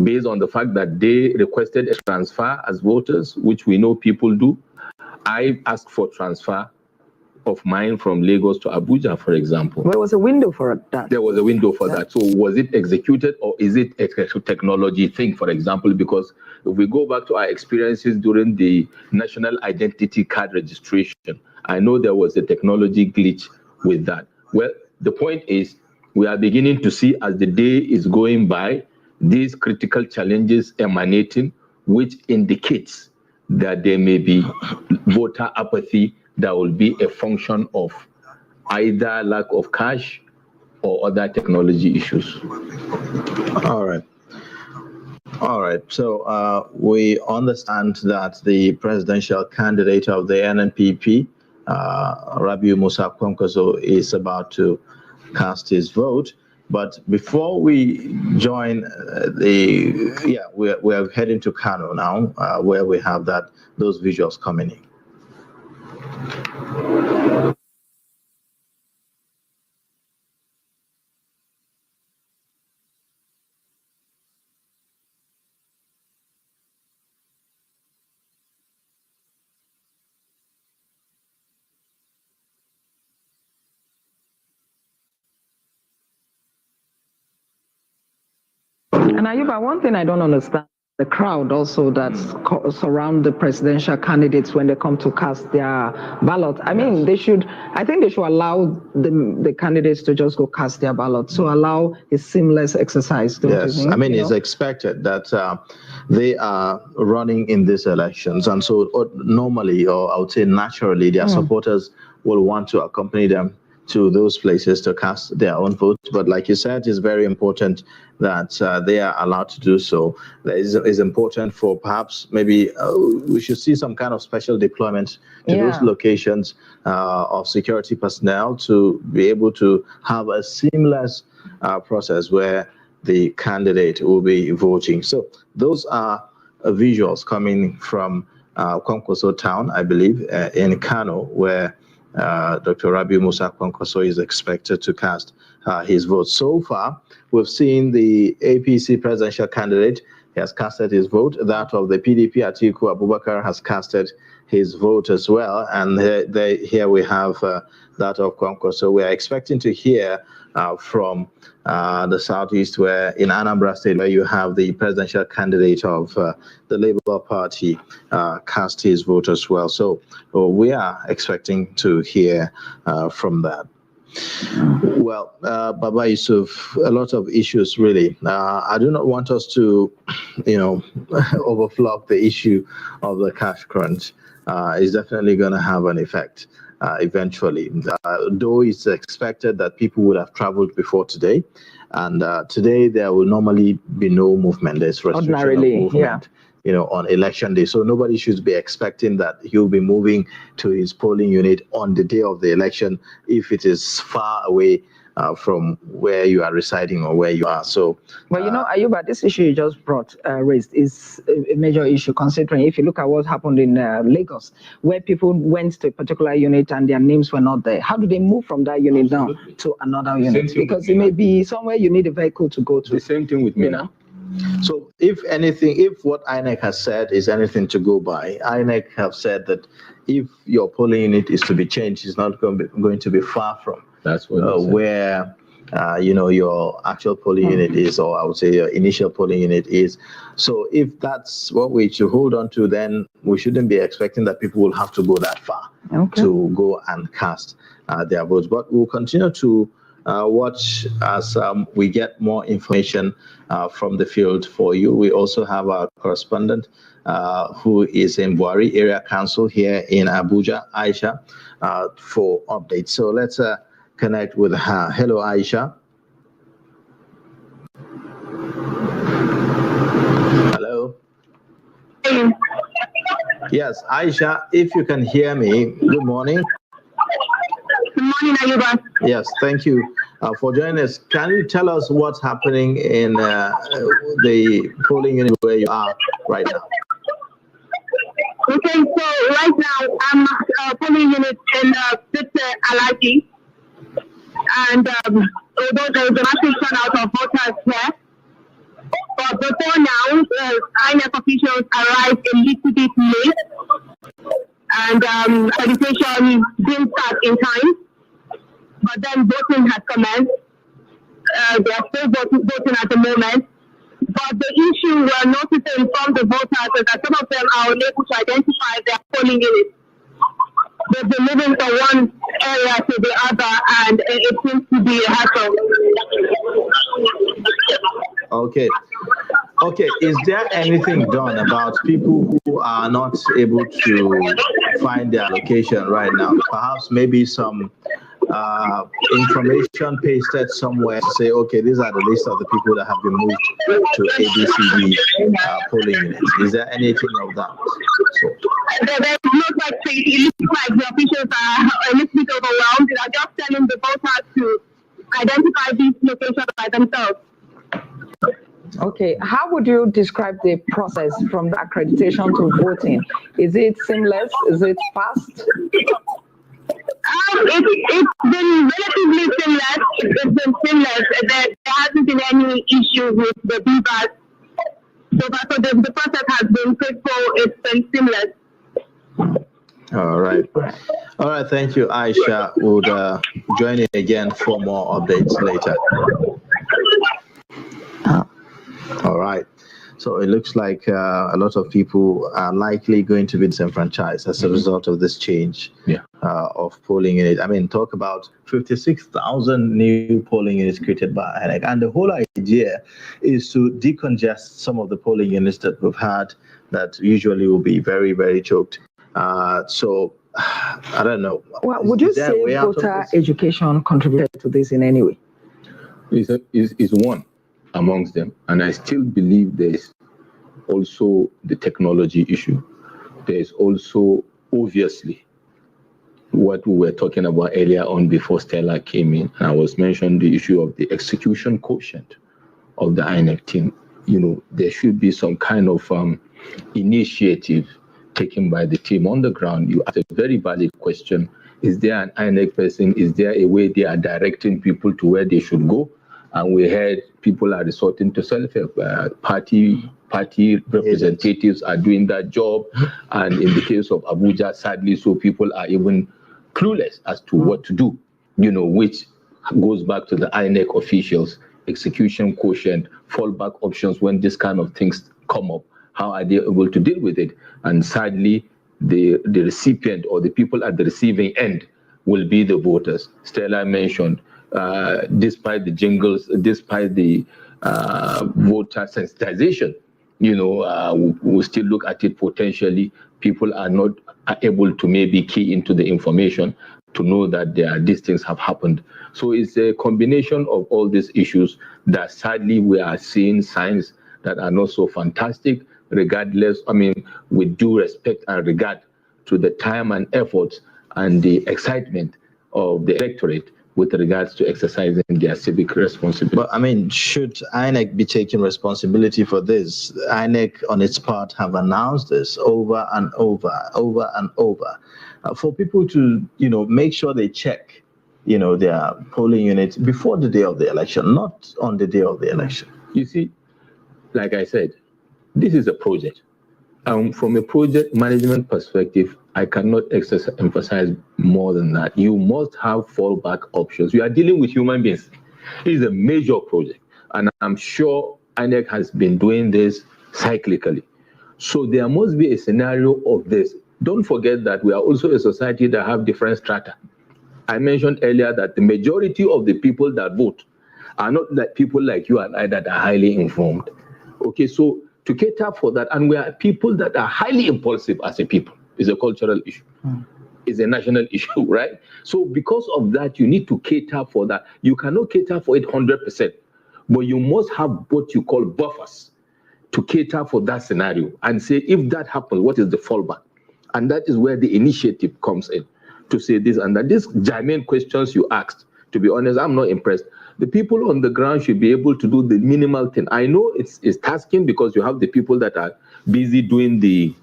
based on the fact that they requested a transfer as voters, which we know people do? I asked for transfer of mine from Lagos to Abuja, for example. There was a window for that. There was a window for that. So was it executed, or is it a technology thing, for example? Because if we go back to our experiences during the national identity card registration, I know there was a technology glitch with that. Well, the point is, we are beginning to see as the day is going by, these critical challenges emanating, which indicates that there may be voter apathy that will be a function of either lack of cash or other technology issues. All right. All right. So we understand that the presidential candidate of the NNPP, Rabiu Musa Kwankwaso, is about to cast his vote. But before we join we're heading to Kano now, where we have those visuals coming in. And Ayuba, one thing I don't understand, the crowd also that surround the presidential candidates when they come to cast their ballot. I mean, I think they should allow the candidates to just go cast their ballot, so allow a seamless exercise. Yes, I mean, it's expected that they are running in these elections, and so normally, or I would say naturally, their supporters will want to accompany them to those places to cast their own vote. But like you said, it's very important that they are allowed to do so. It's important for perhaps maybe we should see some kind of special deployment to those locations of security personnel to be able to have a seamless process where the candidate will be voting. So those are visuals coming from Kwankwaso town, I believe, in Kano, where Dr. Rabiu Musa Kwankwaso is expected to cast his vote. So far, we've seen the APC presidential candidate. He has casted his vote. That of the PDP, Atiku Abubakar, has casted his vote as well. And here we have that of Kwankwaso. We are expecting to hear from the southeast, where in Anambra State, where you have the presidential candidate of the Labour Party cast his vote as well. So we are expecting to hear from that. Well, Baba Yusuf, a lot of issues really. I do not want us to, overflow the issue of the cash crunch. It's definitely going to have an effect. eventually. Though it's expected that people would have traveled before today, and today there will normally be no movement. There's restriction of movement. On election day. So nobody should be expecting that he'll be moving to his polling unit on the day of the election if it is far away from where you are residing or where you are. So, well, Ayuba, this issue you just raised is a major issue, considering if you look at what happened in Lagos, where people went to a particular unit and their names were not there. How do they move from that unit down to another unit? Because it may be somewhere you need a vehicle to go to. The same thing with me now. So if anything, if what INEC has said is anything to go by, INEC have said that if your polling unit is to be changed, it's not going to be far from where your actual polling unit is, or I would say your initial polling unit is. So if that's what we should hold on to, then we shouldn't be expecting that people will have to go that far to go and cast their votes. But we'll continue to watch as we get more information from the field for you. We also have our correspondent who is in Buhari Area Council here in Abuja, Aisha, for updates. So let's connect with her. Hello, Aisha. Hello. Yes, Aisha, if you can hear me, good morning. Good morning, Ayuba. Yes, thank you for joining us. Can you tell us what's happening in the polling unit where you are right now? Okay, so right now I'm polling unit in Victor Alagi, and although there is a massive turnout of voters here, but before now, INEC officials arrived a little bit late, and accreditation didn't start in time. But then voting has commenced. They are still voting at the moment. But the issue we're noticing from the voters is that some of them are unable to identify their polling units. They've been moving from one area to the other, and it seems to be a hassle. Okay, is there anything done about people who are not able to find their location right now? Perhaps maybe some information pasted somewhere to say, okay, these are the list of the people that have been moved to ABCD polling units. Is there anything of that? There's no such thing. It looks like the officials are a little bit overwhelmed. They are just telling the voters to identify these locations by themselves. Okay, how would you describe the process from the accreditation to voting? Is it seamless? Is it fast? It's been relatively seamless. It's been seamless. There hasn't been any issue with the beavers. So the process has been faithful. It's been seamless. All right. Thank you, Aisha. We'll join in again for more updates later. All right. So it looks like a lot of people are likely going to be disenfranchised as a result of this change of polling unit. I mean, talk about 56,000 new polling units created by INEC. And the whole idea is to decongest some of the polling units that we've had that usually will be very, very choked. So I don't know. Well, would you say voter education contributed to this in any way? Is one amongst them, and I still believe there's also the technology issue. There's also obviously what we were talking about earlier on before Stella came in, and I was mentioning the issue of the execution quotient of the INEC team. There should be some kind of initiative taken by the team on the ground. You asked a very valid question. Is there an INEC person? Is there a way they are directing people to where they should go? And we heard people are resorting to self-help. Party representatives are doing that job. And in the case of Abuja, sadly, so people are even clueless as to what to do, which goes back to the INEC officials, execution quotient, fallback options when this kind of things come up. How are they able to deal with it? And sadly, the recipient or the people at the receiving end will be the voters. Stella mentioned, despite the jingles, despite the voter sensitization, we'll still look at it potentially. People are not able to maybe key into the information to know that these things have happened. So it's a combination of all these issues that sadly we are seeing signs that are not so fantastic, regardless, with due respect and regard to the time and effort and the excitement of the electorate with regards to exercising their civic responsibility. But should INEC be taking responsibility for this? INEC on its part have announced this over and over and over for people to, make sure they check, their polling units before the day of the election, not on the day of the election. You see, like I said, this is a project. From a project management perspective, I cannot emphasize more than that. You must have fallback options. You are dealing with human beings. It is a major project, and I'm sure INEC has been doing this cyclically. So there must be a scenario of this. Don't forget that we are also a society that have different strata. I mentioned earlier that the majority of the people that vote are not like people like you and I that are highly informed. Okay, so to cater for that, and we are people that are highly impulsive as a people, is a cultural issue. It's a national issue, right? So because of that, you need to cater for that. You cannot cater for it 100%, but you must have what you call buffers to cater for that scenario and say, if that happens, what is the fallback? And that is where the initiative comes in to say this and that. These germane questions you asked, to be honest, I'm not impressed. The people on the ground should be able to do the minimal thing. I know it's tasking because you have the people that are busy doing the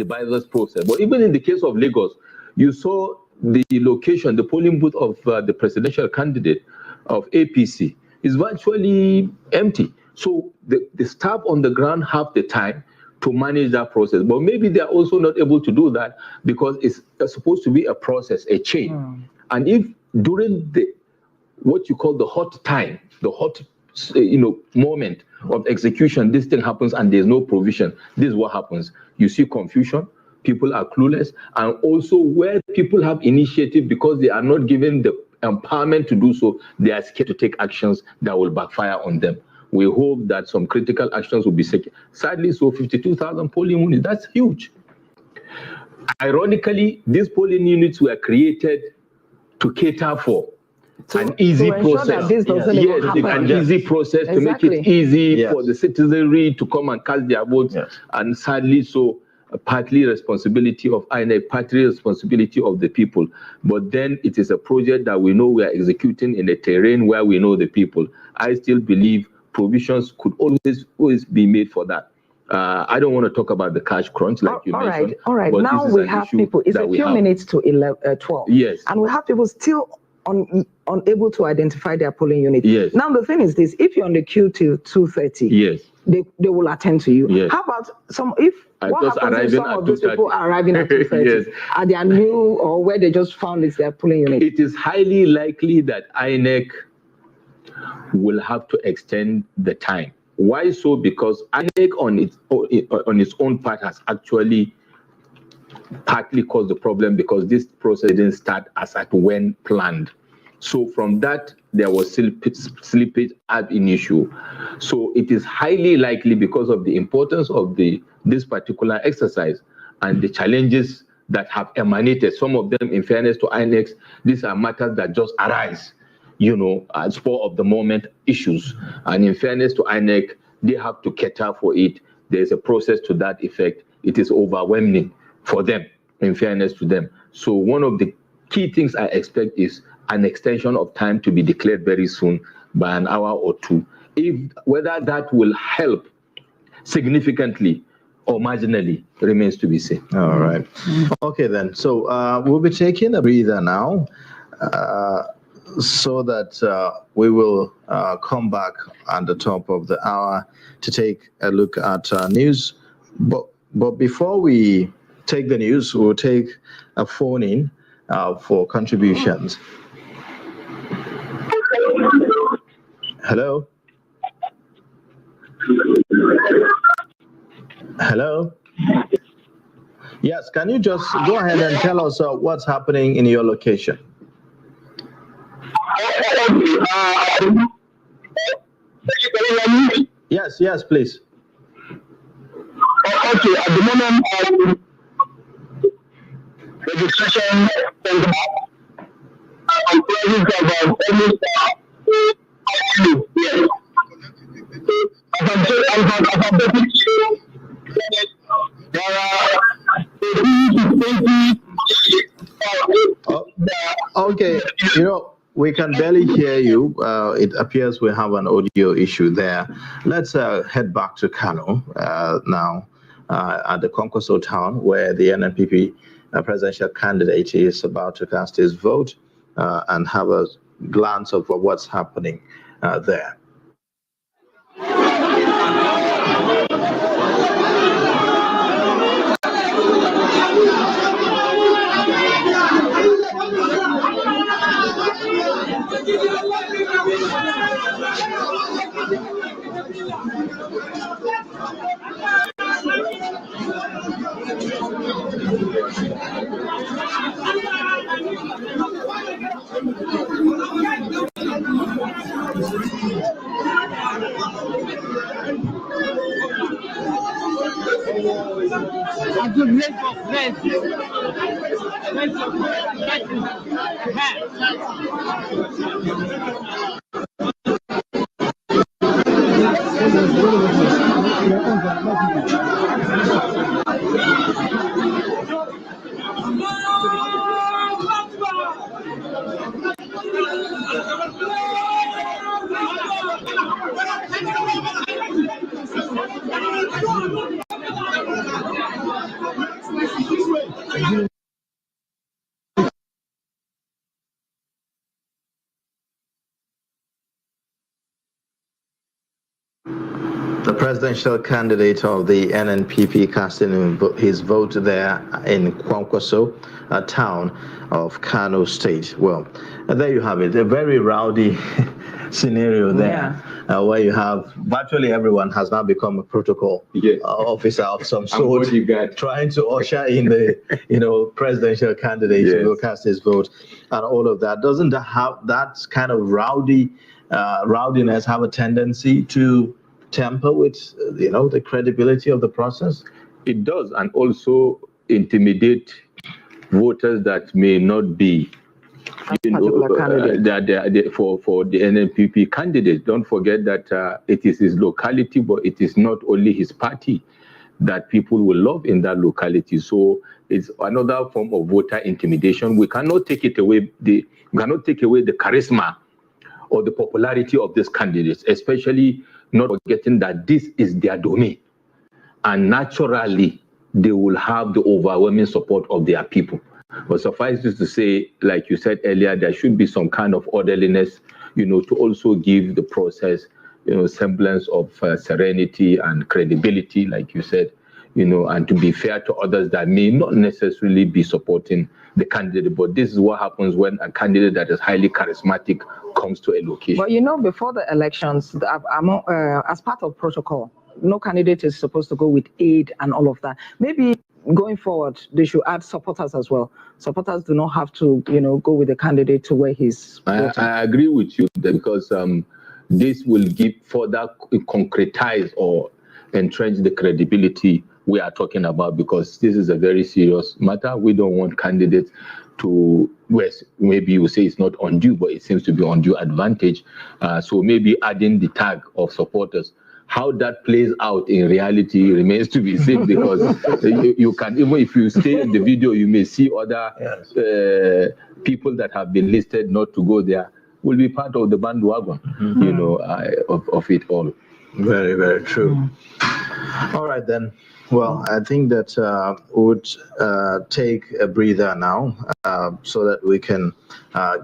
ballot process. But even in the case of Lagos, you saw the location, the polling booth of the presidential candidate of APC is virtually empty. So the staff on the ground have the time to manage that process. But maybe they're also not able to do that because it's supposed to be a process, a chain. And if during what you call the hot time, the hot moment of execution, this thing happens and there's no provision, this is what happens. You see confusion, people are clueless, and also where people have initiative because they are not given the empowerment to do so, they are scared to take actions that will backfire on them. We hope that some critical actions will be taken. Sadly, so 52,000 polling units, that's huge. Ironically, these polling units were created to cater for an easy process. An easy process to make it easy for the citizenry to come and cast their votes. And sadly, so partly responsibility of INEC, partly responsibility of the people. But then it is a project that we know we are executing in a terrain where we know the people. I still believe provisions could always be made for that. I don't want to talk about the cash crunch like you mentioned. All right. Now we have people. It's a few minutes to 12. Yes. And we have people still unable to identify their polling unit. Yes. Now the thing is this: if you're on the queue till 2:30, yes, they will attend to you. Yes. How about what happens if some of those people are arriving at 2:30? Yes. Are they new or where they just found is their polling unit? It is highly likely that INEC will have to extend the time. Why so? Because INEC on its own part has actually partly caused the problem because this process didn't start as at when planned. So from that, there was slippage ab initio. So it is highly likely because of the importance of this particular exercise and the challenges that have emanated. Some of them, in fairness to INEC, these are matters that just arise, as spur of the moment issues. And in fairness to INEC, they have to cater for it. There's a process to that effect. It is overwhelming for them, in fairness to them. So one of the key things I expect is an extension of time to be declared very soon by an hour or two. Whether that will help significantly or marginally remains to be seen. All right. Okay, then. So we'll be taking a breather now so that we will come back at the top of the hour to take a look at news. But before we take the news, we'll take a phone in for contributions. Hello? Hello? Yes, can you just go ahead and tell us what's happening in your location? Yes, please. Okay, at the moment, registration center comprises of almost yes. Okay, we can barely hear you. It appears we have an audio issue there. Let's head back to Kano now at the Konkoso town where the NNPP presidential candidate is about to cast his vote and have a glance of what's happening there. The presidential candidate of the NNPP casting his vote there in Kwankwaso, a town of Kano State. Well, there you have it, a very rowdy scenario there, where you have virtually everyone has now become a protocol officer of some sort, trying to usher in the presidential candidate to go cast his vote, and all of that. Doesn't that kind of rowdiness have a tendency to temper with the credibility of the process? It does, and also intimidate voters that may not be for the NNPP candidate. Don't forget that it is his locality, but it is not only his party that people will love in that locality. So it's another form of voter intimidation. We cannot take away the charisma or the popularity of these candidates, especially not forgetting that this is their domain. And naturally, they will have the overwhelming support of their people. But suffice it to say, like you said earlier, there should be some kind of orderliness, to also give the process, semblance of serenity and credibility, like you said, and to be fair to others that may not necessarily be supporting the candidate. But this is what happens when a candidate that is highly charismatic comes to a location. But before the elections, as part of protocol, no candidate is supposed to go with aid and all of that. Maybe going forward, they should add supporters as well. Supporters do not have to, go with the candidate to where he's voting. I agree with you because this will give further concretize or entrench the credibility we are talking about, because this is a very serious matter. We don't want candidates to, maybe you say it's not undue, but it seems to be undue advantage. So maybe adding the tag of supporters. How that plays out in reality remains to be seen, because you can, even if you stay in the video, you may see other people that have been listed not to go there will be part of the bandwagon, of it all. Very, very true. All right, then. Well, I think that we would take a breather now so that we can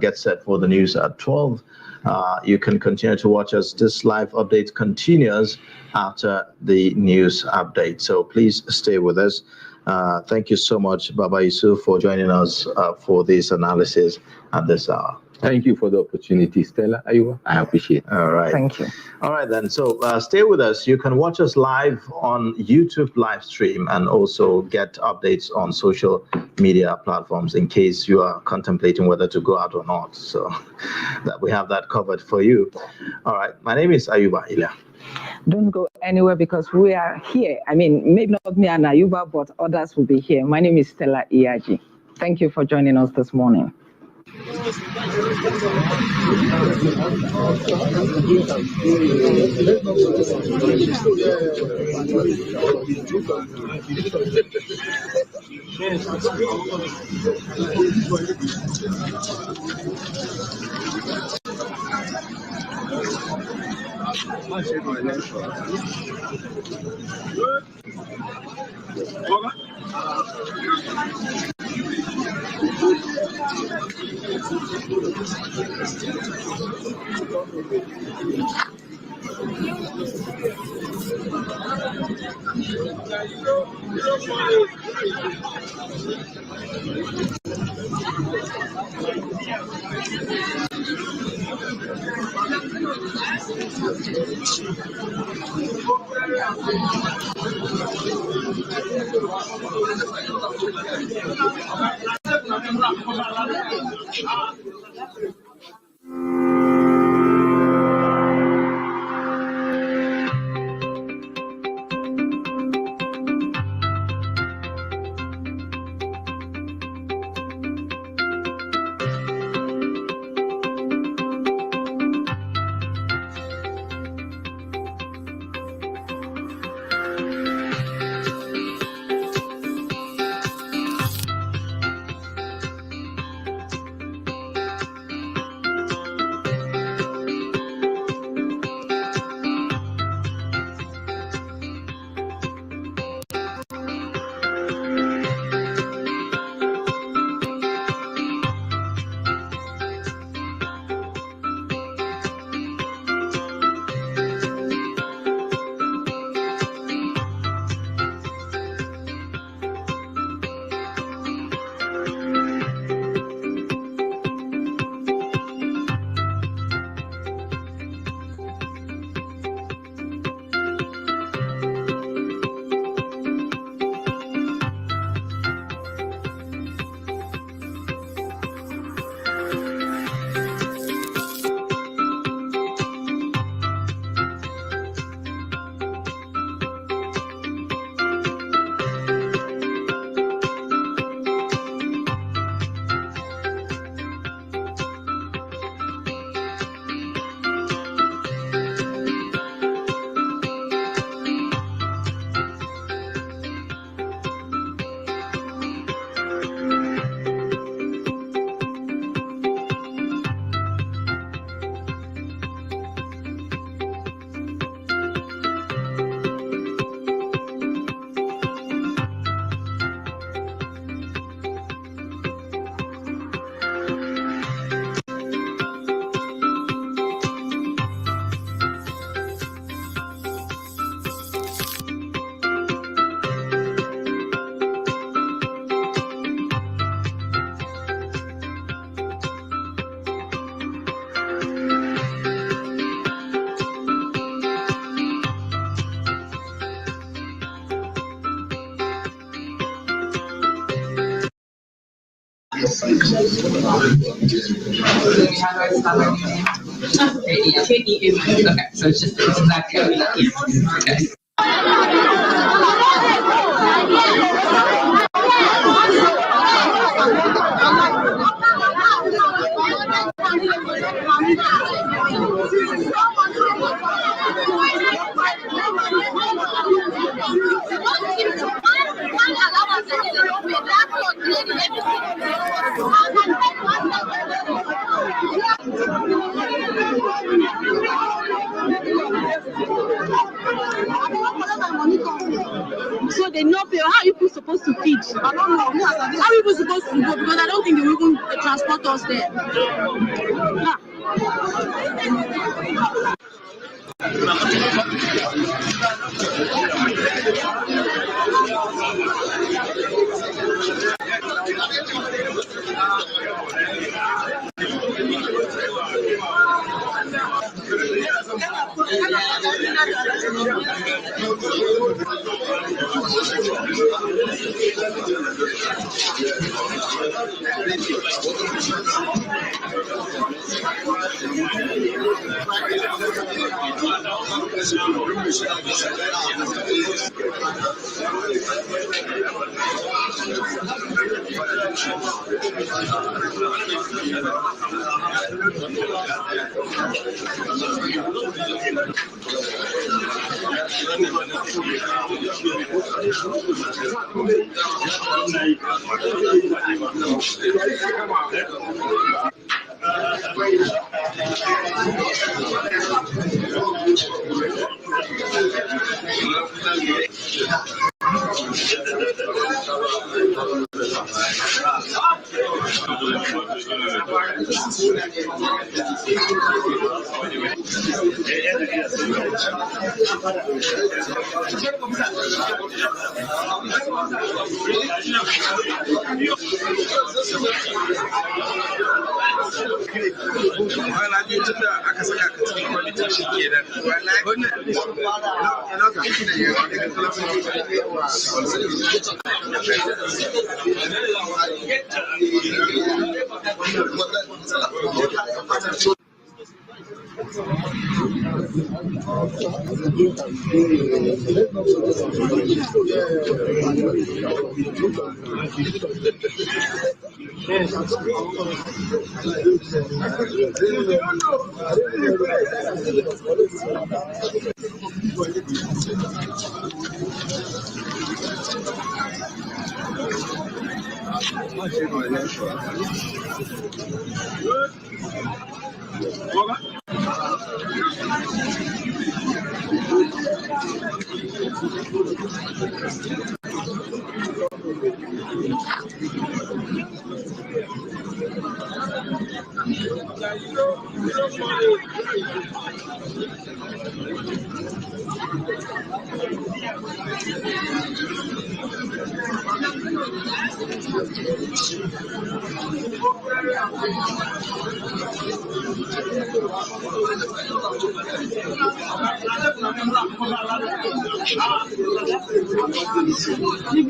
get set for the news at 12. You can continue to watch us. This live update continues after the news update. So please stay with us. Thank you so much, Baba Yusuf, for joining us for this analysis at this hour. Thank you for the opportunity, Stella. Ayuba, I appreciate it. All right. Thank you. All right, then. So stay with us. You can watch us live on YouTube live stream and also get updates on social media platforms in case you are contemplating whether to go out or not. So that we have that covered for you. All right. My name is Ayuba Ilya. Don't go anywhere because we are here. I mean, maybe not me and Ayuba, but others will be here. My name is Stella Iyaji. Thank you for joining us this morning. Okay, so it's just exactly how okay. So they know pay. How are you people supposed to feed? I don't know. How are you people supposed to go? Because I don't think they will even transport us there. If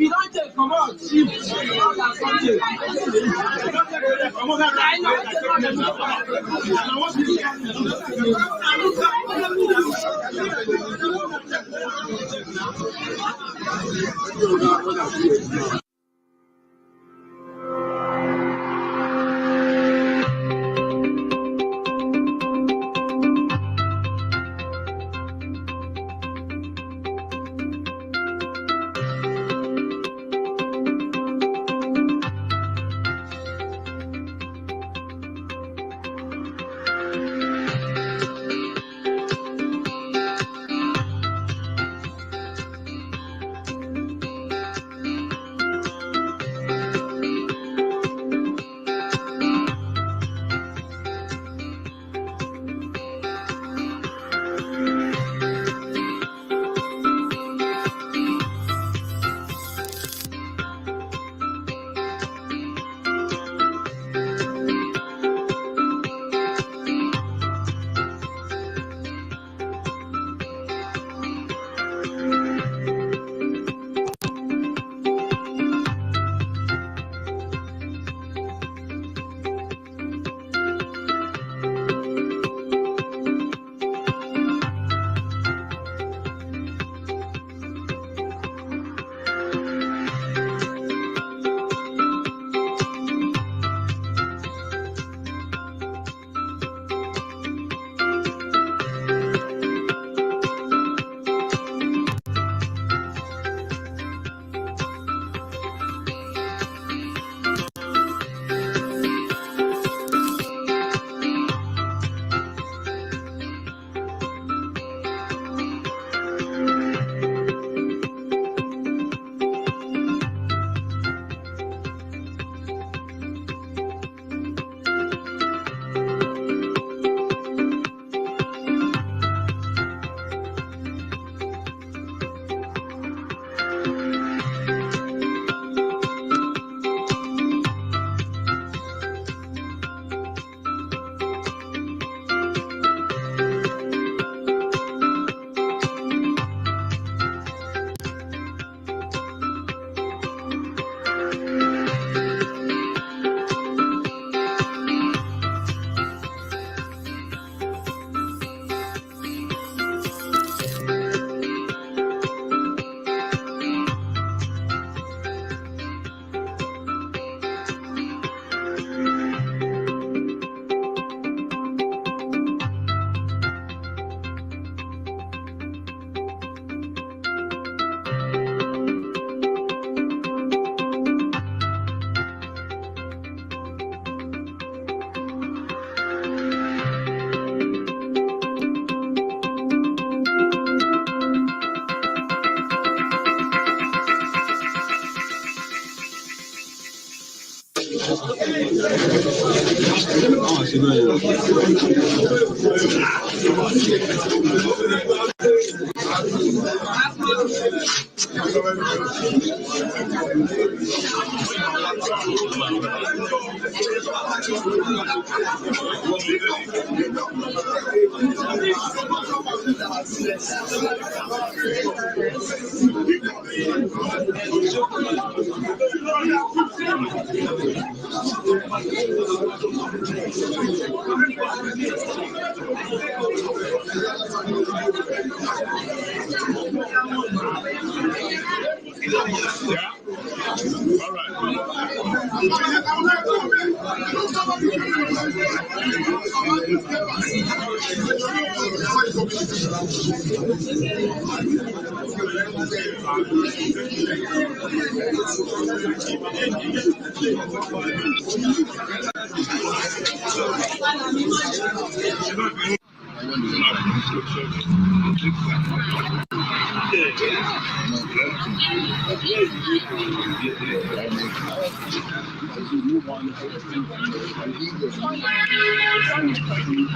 you don't take, come on, cheap.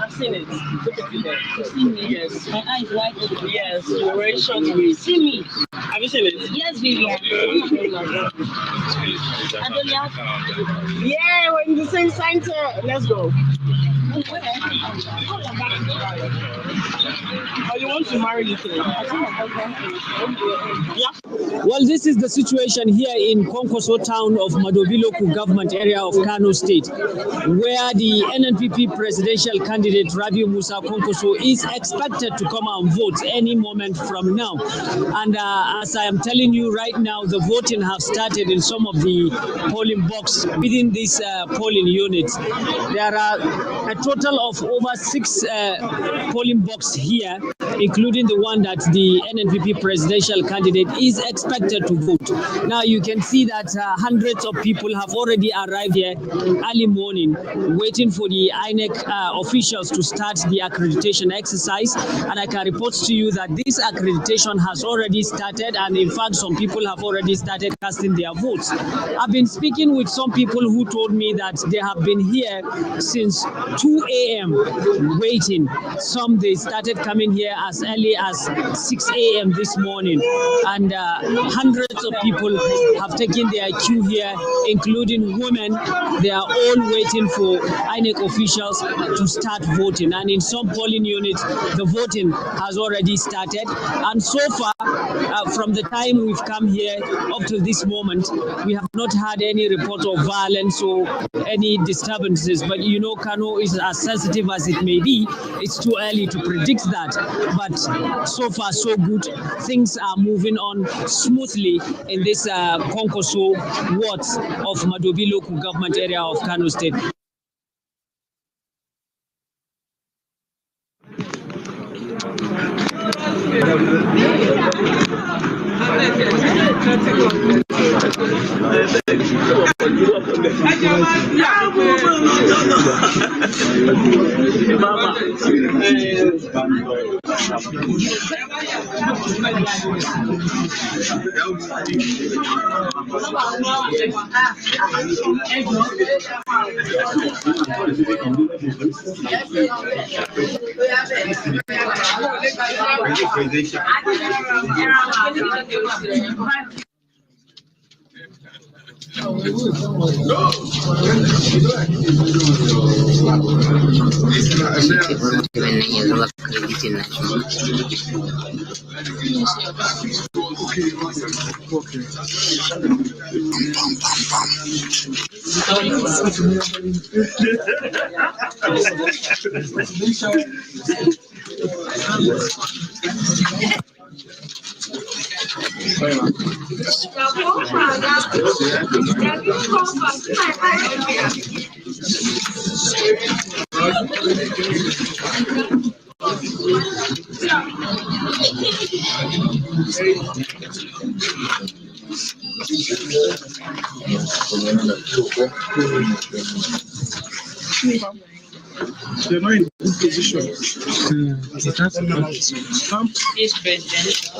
I've seen it. Look at you there. Yes. My eyes wide open. Yes. You're very short. See me. Have you seen it? Yes, Vivian. Yeah, we're in the same center. Let's go. Oh, you want to marry Ike? Yeah. Well, this is the situation here in Konkoso town of Madobiloku government area of Kano State, where the NNPP presidential candidate Rabiu Musa Konkoso is expected to come and vote any moment from now. And as I am telling you right now, the voting have started in some of the polling boxes within this polling unit. There are a total of over 6 polling boxes here, including the one that the NNPP presidential candidate is expected to vote. Now you can see that hundreds of people have already arrived here early morning, waiting for the INEC officials to start the accreditation exercise. And I can report to you that this accreditation has already started, and in fact some people have already started casting their votes. I've been speaking with some people who told me that they have been here since 2 a.m. waiting. Some they started coming here as early as 6 a.m. this morning, and hundreds of people have taken their queue here, including women. They are all waiting for INEC officials to start voting, and in some polling units the voting has already started. And so far, from the time we've come here up to this moment, we have not had any report of violence or any disturbances. But you know, Kano is as sensitive as it may be. It's too early to predict that, but so far so good. Things are moving on smoothly in this Konkoso wards of Madobiloku government area of Kano State. They're not in a good position. As a transplant. This president.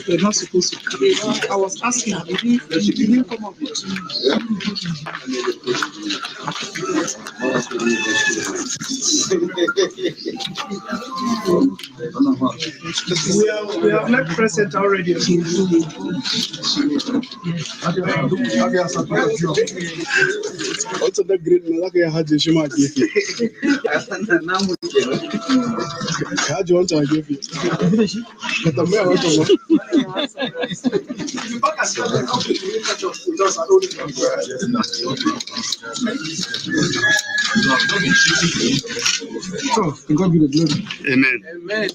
They're not supposed to come. I was asking, did he come up with we have left present already. Also the great man, like Hande shubol Ardiido. How do you want to give it? But the mayor want to so, God be the glory. Amen. Amen.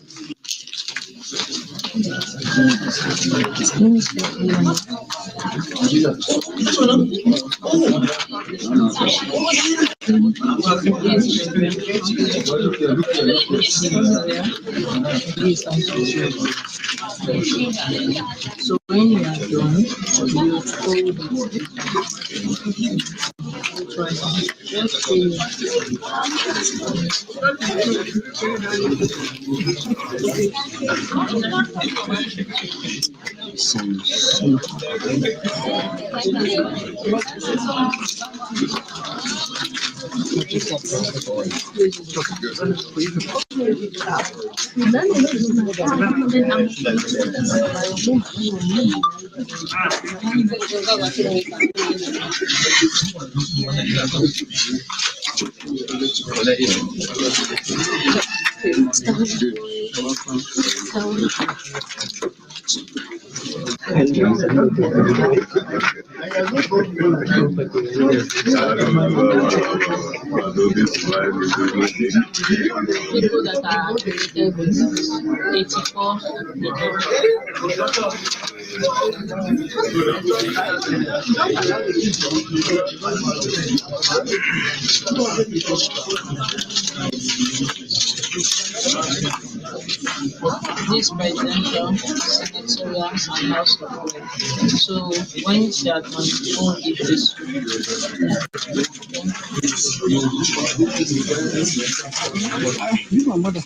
So when you are done, you fold people that are affiliated with 84. This presidential, senatorial, and house of reps. So when she had done, all give this. My mother.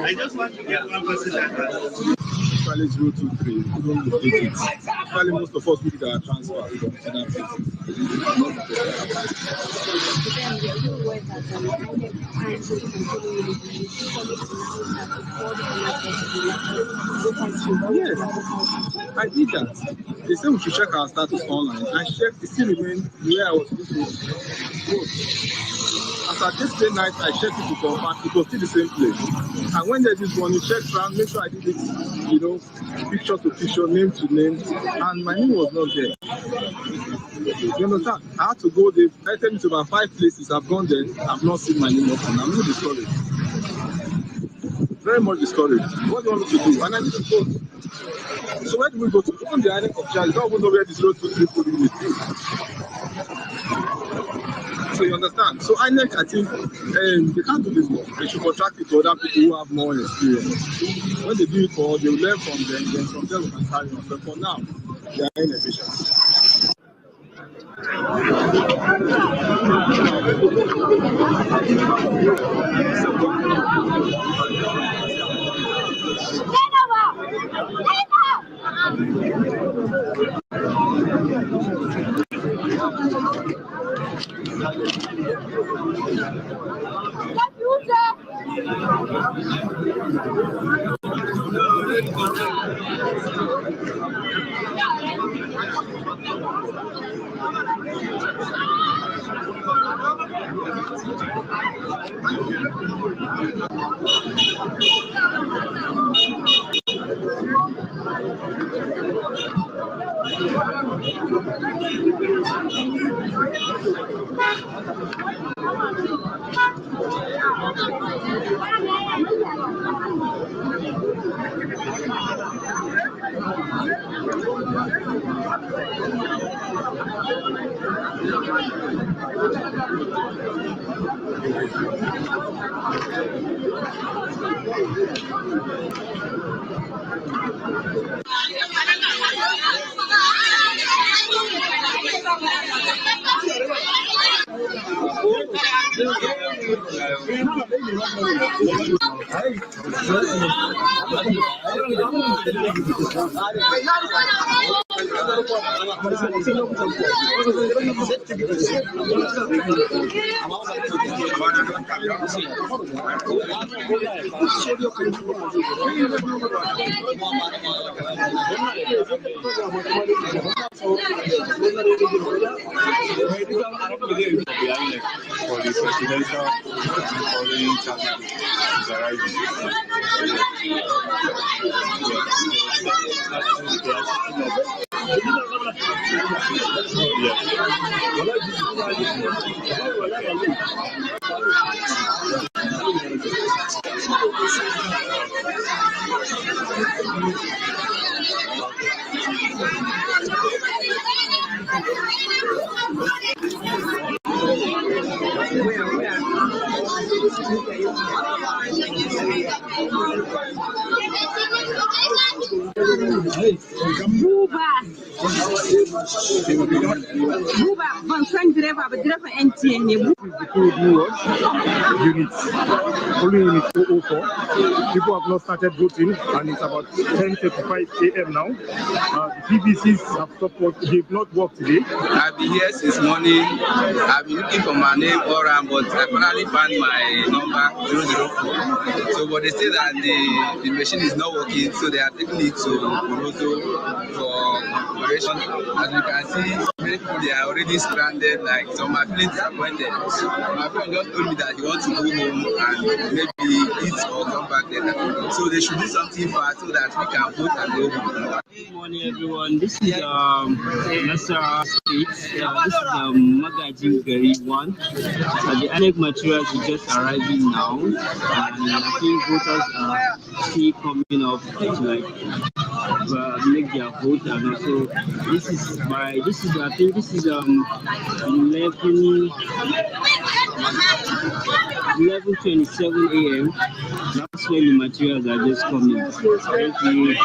I just want to get one person that Actually 023. Actually, most of us need our transfer from other Yes, I did that. They said we should check our status online. I checked, it still remained where I was supposed to vote. As that yesterday night I checked it to confirm it was still the same place. And when there's this one, you check around, make sure I did it, you know, picture to picture, name to name, and my name was not there. You understand? I had to go there. I tell me to about 5 places. I've gone there. I've not seen my name up, and I'm really discouraged. Very much discouraged. What do you want me to do? And I need to vote. So where do we go to? Even the island of Charlie, don't even know where this road to 3 polling is. So you understand? So INEC, I think, they can't do this more. They should contract it to other people who have more experience. When they do it for, they will learn from them, then from them we can carry on. But for now, they are inefficient. For the presidential polling candidate is arriving. Polling unit 404. People have not started voting, and it's about 10:35 a.m. now. The PVCs have stopped working. They've not worked today. I've been here since morning. I've been looking for my name all around, but I finally found my number 004. So, but they say that the machine is not working, so they are taking it to Borozo for configuration. As you can see, many people they are already stranded. Like some are feeling disappointed. My friend just told me that he wants to go home and maybe eat or come back later. So they should do something fast so that we can vote and go home. Good morning, everyone. This is Nasarawa State. This is Magajin Gari 1. The INEC materials is just arriving now, and I think voters are still coming up to make their vote. And also, this is I think this is 11:27 a.m. That's when the materials are just coming. Thank you.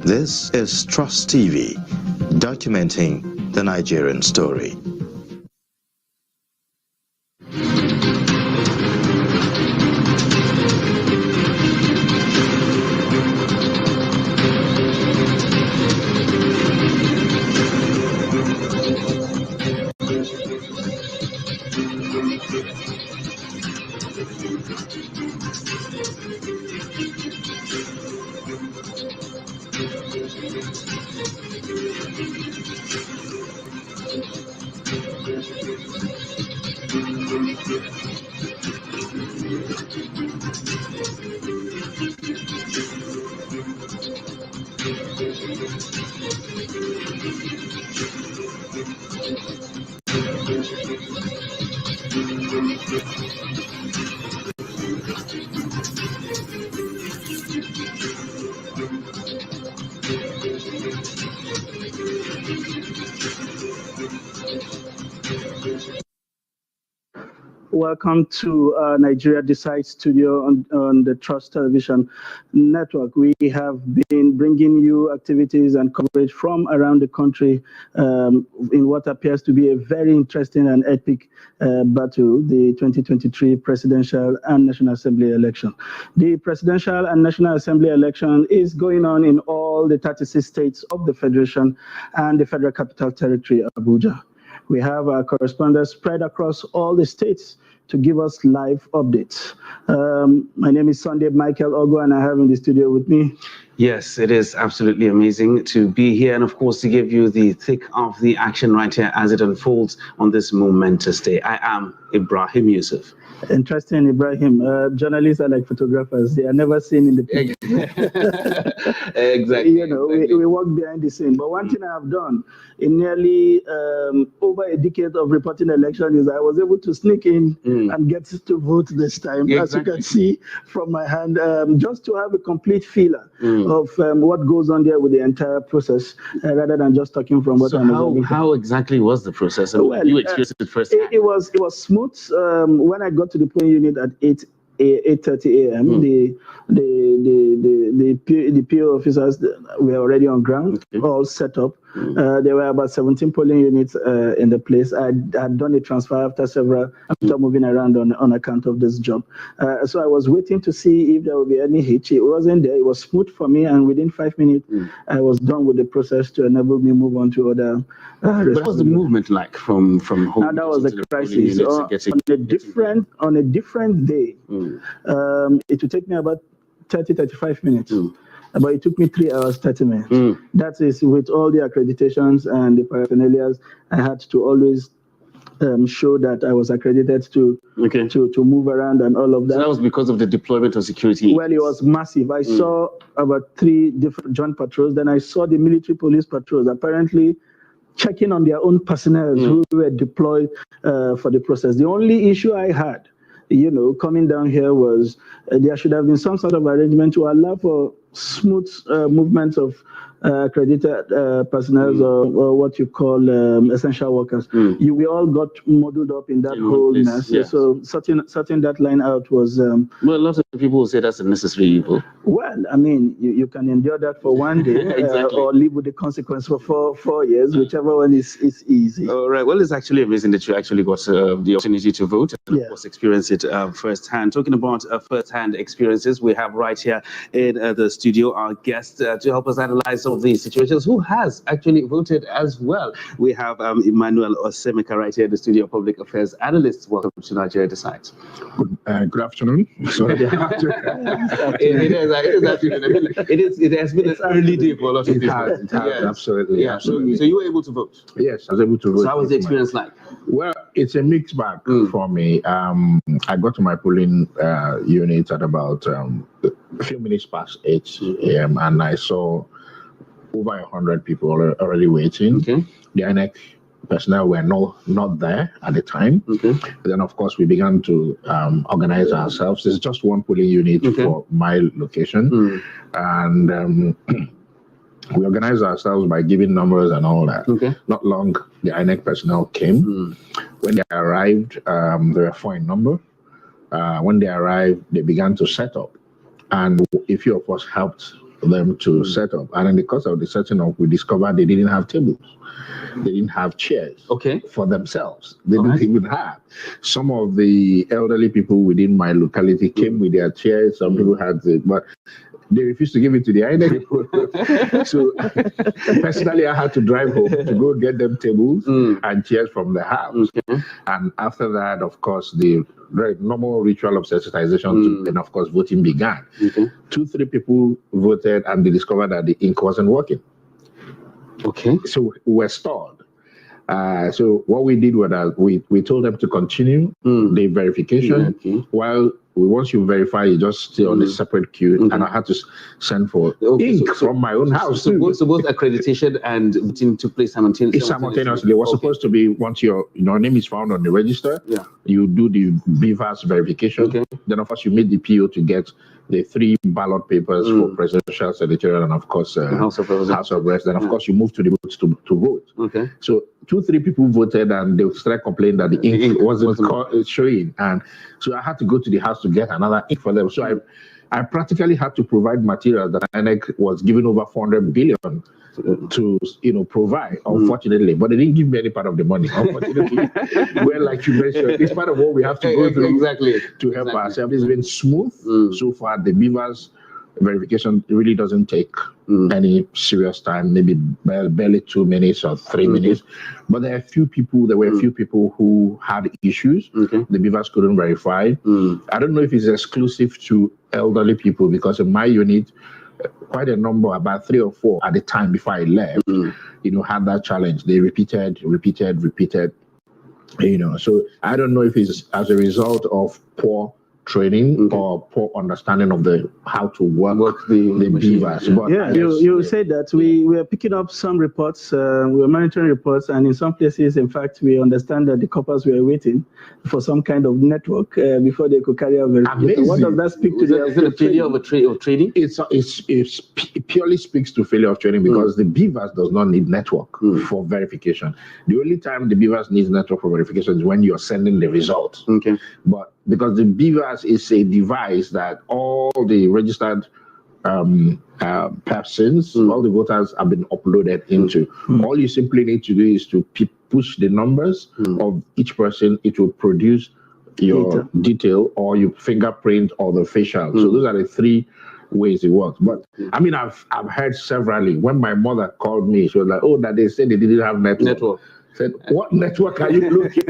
This is Trust TV, documenting the Nigerian story. Welcome to Nigeria Decide Studio on the Trust Television Network. We have been bringing you activities and coverage from around the country in what appears to be a very interesting and epic battle, the 2023 Presidential and National Assembly election. The Presidential and National Assembly election is going on in all the 36 states of the Federation and the Federal Capital Territory, Abuja. We have our correspondents spread across all the states to give us live updates. My name is Sunday Michael Ogo, and I have in the studio with me. Yes, it is absolutely amazing to be here and, of course, to give you the thick of the action right here as it unfolds on this momentous day. I am Ibrahim Yusuf. Interesting, Ibrahim. Journalists are like photographers. They are never seen in the picture. Exactly. You know, we work behind the scene. But one thing I have done in nearly over a decade of reporting election is I was able to sneak in and get to vote this time, as you can see from my hand, just to have a complete feeler of what goes on there with the entire process, rather than just talking from what I know. How exactly was the process? Well, you experienced it first. It was smooth. When I got to the polling unit at 8:30 a.m., the PO officers were already on ground, all set up. There were about 17 polling units in the place. I had done a transfer after moving around on account of this job. So I was waiting to see if there would be any hitch. It wasn't there. It was smooth for me, and within 5 minutes, I was done with the process to enable me move on to other. But what was the movement like from home? Now, that was the crisis. On a different day, it would take me about 30-35 minutes. But it took me 3 hours, 30 minutes. That is with all the accreditations and the paraphernalias. I had to always show that I was accredited to move around and all of that. So that was because of the deployment of security? Well, it was massive. I saw about 3 different joint patrols. Then I saw the military police patrols, apparently checking on their own personnel who were deployed for the process. The only issue I had, coming down here was there should have been some sort of arrangement to allow for smooth movement of accredited personnel or what you call essential workers. We all got muddled up in that whole mess. Yes. So sorting that line out was... well, lots of people will say that's a necessary evil. Well, I mean, you can endure that for one day or live with the consequence for 4 years, whichever one is easy. All right. Well, it's actually amazing that you actually got the opportunity to vote and, of course, experience it firsthand. Talking about first-hand experiences, we have right here in the studio our guest to help us analyze some of these situations, who has actually voted as well. We have Emmanuel Osemeka right here in the studio, public affairs analyst. Welcome to Nigeria Decides. Good afternoon. Sorry. It has been an early day for a lot of people. It has, absolutely. Yeah. So you were able to vote? Yes, I was able to vote. So how was the experience like? Well, it's a mixed bag for me. I got to my polling unit at about a few minutes past 8 a.m. and I saw over 100 people already waiting. The INEC personnel were not there at the time. Then, of course, we began to organize ourselves. There's just one polling unit for my location. And we organized ourselves by giving numbers and all that. Not long, the INEC personnel came. When they arrived, they were 4 in number. When they arrived, they began to set up. And a few of us helped them to set up. And in the course of the setting up, we discovered they didn't have tables. They didn't have chairs for themselves. They didn't even have. Some of the elderly people within my locality came with their chairs. Some people had it, but they refused to give it to the INEC people. So personally, I had to drive home to go get them tables and chairs from the house. And after that, of course, the very normal ritual of sensitization, and of course, voting began. 2-3 people voted, and they discovered that the ink wasn't working. So we were stalled. So what we did was that we told them to continue the verification while once you verify, you just stay on a separate queue, and I had to send for ink from my own house. So both accreditation and voting took place simultaneously. It was supposed to be once your name is found on the register, you do the BVAS verification. Then of course you meet the PO to get the 3 ballot papers for presidential, senatorial, and of course House of Reps. Then of course you move to the booths to vote. So 2-3 people voted, and they started complaining that the ink wasn't showing, and so I had to go to the house to get another ink for them. So I practically had to provide material that INEC was giving over 400 billion to provide, unfortunately, but they didn't give me any part of the money, unfortunately. Well, like you mentioned, it's part of what we have to go through to help ourselves. It's been smooth so far. The beavers verification really doesn't take any serious time, maybe barely 2 minutes or 3 minutes. But there were a few people who had issues. The beavers couldn't verify. I don't know if it's exclusive to elderly people, because in my unit, quite a number, about 3 or 4 at the time before I left, had that challenge. They repeated. So I don't know if it's as a result of poor training or poor understanding of how to work the beavers. But you said that we are picking up some reports, we are monitoring reports, and in some places, in fact, we understand that the coppers were waiting for some kind of network before they could carry out verification. What does that speak to? Is it a failure of trading? It purely speaks to failure of trading, because the beavers does not need network for verification. The only time the beavers needs network for verification is when you're sending the result. But because the beavers is a device that all the registered persons, all the voters have been uploaded into. All you simply need to do is to push the numbers of each person. It will produce your detail, or your fingerprint, or the facial. So those are the 3 ways it works. But I mean, I've heard severally. When my mother called me, she was like, "Oh, that they said they didn't have network." Said, what network are you looking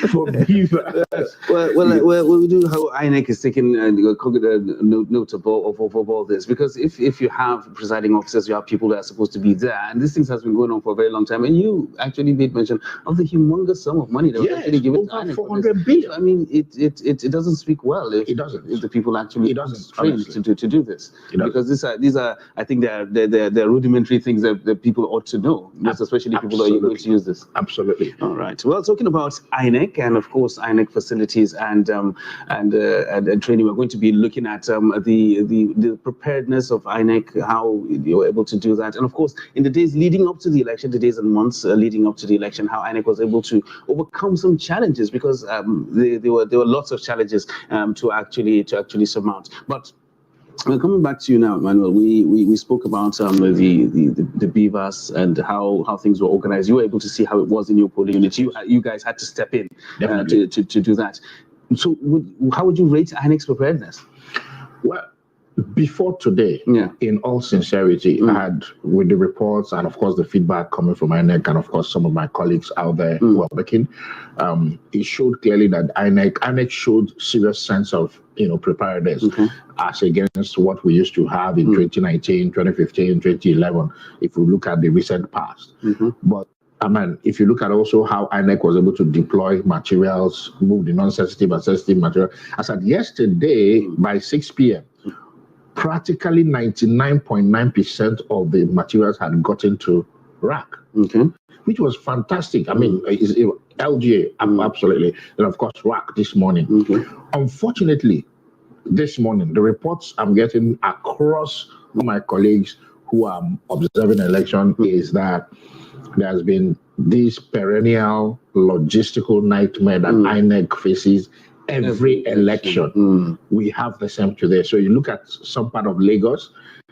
for beavers? Well, we do how INEC is taking note of all this, because if you have presiding officers, you have people that are supposed to be there, and this thing has been going on for a very long time. And you actually made mention of the humongous sum of money that was actually given to INEC. 400 billion. I mean, it doesn't speak well if the people actually trained to do this, because these are I think they're rudimentary things that people ought to know, especially people that are going to use this. Absolutely. All right. Well, talking about INEC and of course INEC facilities and training, we're going to be looking at the preparedness of INEC, how you were able to do that, and of course in the days leading up to the election, the days and months leading up to the election, how INEC was able to overcome some challenges, because there were lots of challenges to actually surmount. But coming back to you now, Manuel, we spoke about the beavers and how things were organized. You were able to see how it was in your polling unit. You guys had to step in to do that. So how would you rate INEC's preparedness? Well, before today, in all sincerity, I had, with the reports and of course the feedback coming from INEC and of course some of my colleagues out there who are working, it showed clearly that INEC showed serious sense of preparedness as against what we used to have in 2019, 2015, 2011, if we look at the recent past. But I mean, if you look at also how INEC was able to deploy materials, move the non-sensitive and sensitive material, as at yesterday by 6 p.m., practically 99.9% of the materials had gotten to rack, which was fantastic. I mean, LGA, absolutely. And of course, rack this morning. Unfortunately, this morning, the reports I'm getting across my colleagues who are observing the election is that there's been this perennial logistical nightmare that INEC faces every election. We have the same today. So you look at some part of Lagos,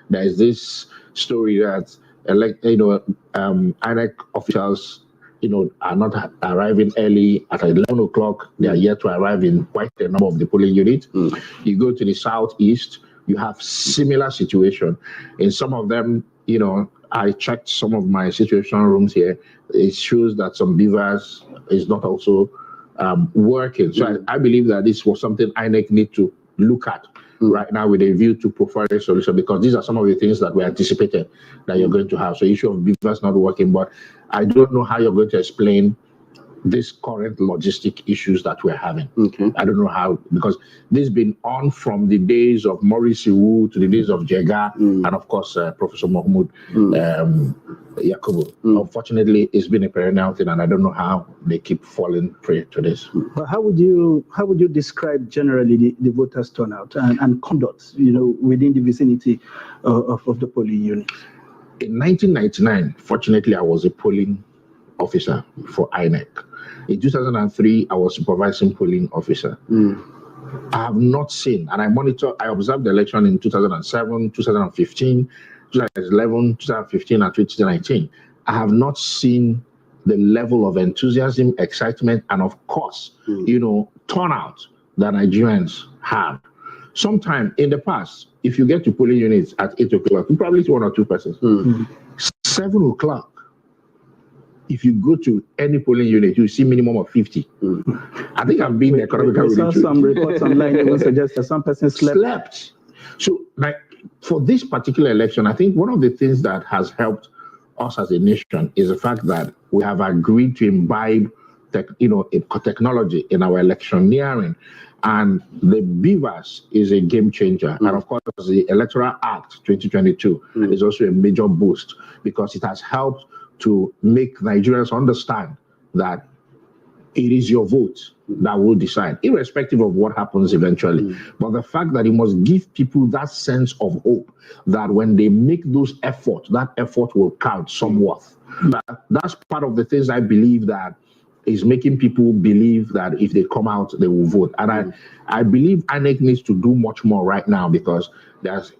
there's this story that INEC officials, are not arriving early at 11 o'clock. They are yet to arrive in quite a number of the polling units. You go to the southeast, you have similar situation. In some of them, I checked some of my situation rooms here. It shows that some beavers is not also working. So I believe that this was something INEC need to look at right now with a view to provide a solution, because these are some of the things that we anticipated that you're going to have. So issue of beavers not working, but I don't know how you're going to explain this current logistic issues that we're having. I don't know how, because this has been on from the days of Maurice Iwu to the days of Jega, and of course Professor Mahmoud Yakubu. Unfortunately, it's been a perennial thing, and I don't know how they keep falling prey to this. But how would you describe generally the voters' turnout and conduct, within the vicinity of the polling unit? In 1999, fortunately, I was a polling officer for INEC. In 2003, I was supervising polling officer. I have not seen, and I observed the election in 2007, 2015, 2011, 2015, and 2019. I have not seen the level of enthusiasm, excitement, and of course, turnout that Nigerians have. Sometime in the past, if you get to polling units at 8 o'clock, you probably see 1 or 2 persons. 7 o'clock, if you go to any polling unit, you see minimum of 50. I think I've been economically. We saw some reports online even suggest that some persons slept. So, for this particular election, I think one of the things that has helped us as a nation is the fact that we have agreed to imbibe technology in our electioneering. And the beavers is a game changer. And of course, the Electoral Act 2022 is also a major boost, because it has helped to make Nigerians understand that it is your vote that will decide, irrespective of what happens eventually. But the fact that it must give people that sense of hope that when they make those efforts, that effort will count somewhat. That's part of the things I believe that is making people believe that if they come out, they will vote. And I believe INEC needs to do much more right now, because there's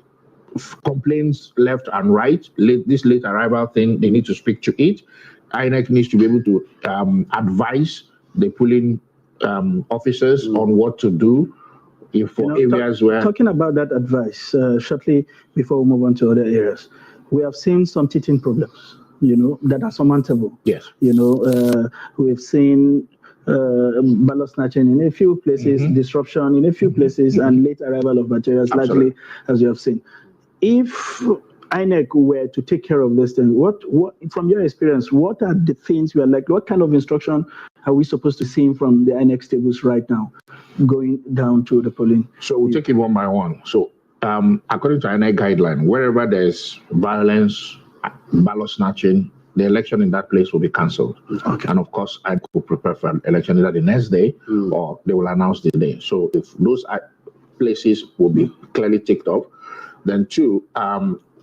complaints left and right. This late arrival thing, they need to speak to it. INEC needs to be able to advise the polling officers on what to do for areas where... Talking about that advice, shortly before we move on to other areas, we have seen some teething problems, that are surmountable. Yes. We've seen ballot snatching in a few places, disruption in a few places, and late arrival of materials, largely, as you have seen. If INEC were to take care of this, then what from your experience, what are the things you are like? What kind of instruction are we supposed to see from the INEC tables right now, going down to the polling? So we'll take it one by one. So according to INEC guideline, wherever there's violence, ballot snatching, the election in that place will be cancelled. And of course, I will prepare for an election either the next day or they will announce the day. So if those places will be clearly ticked off, then two,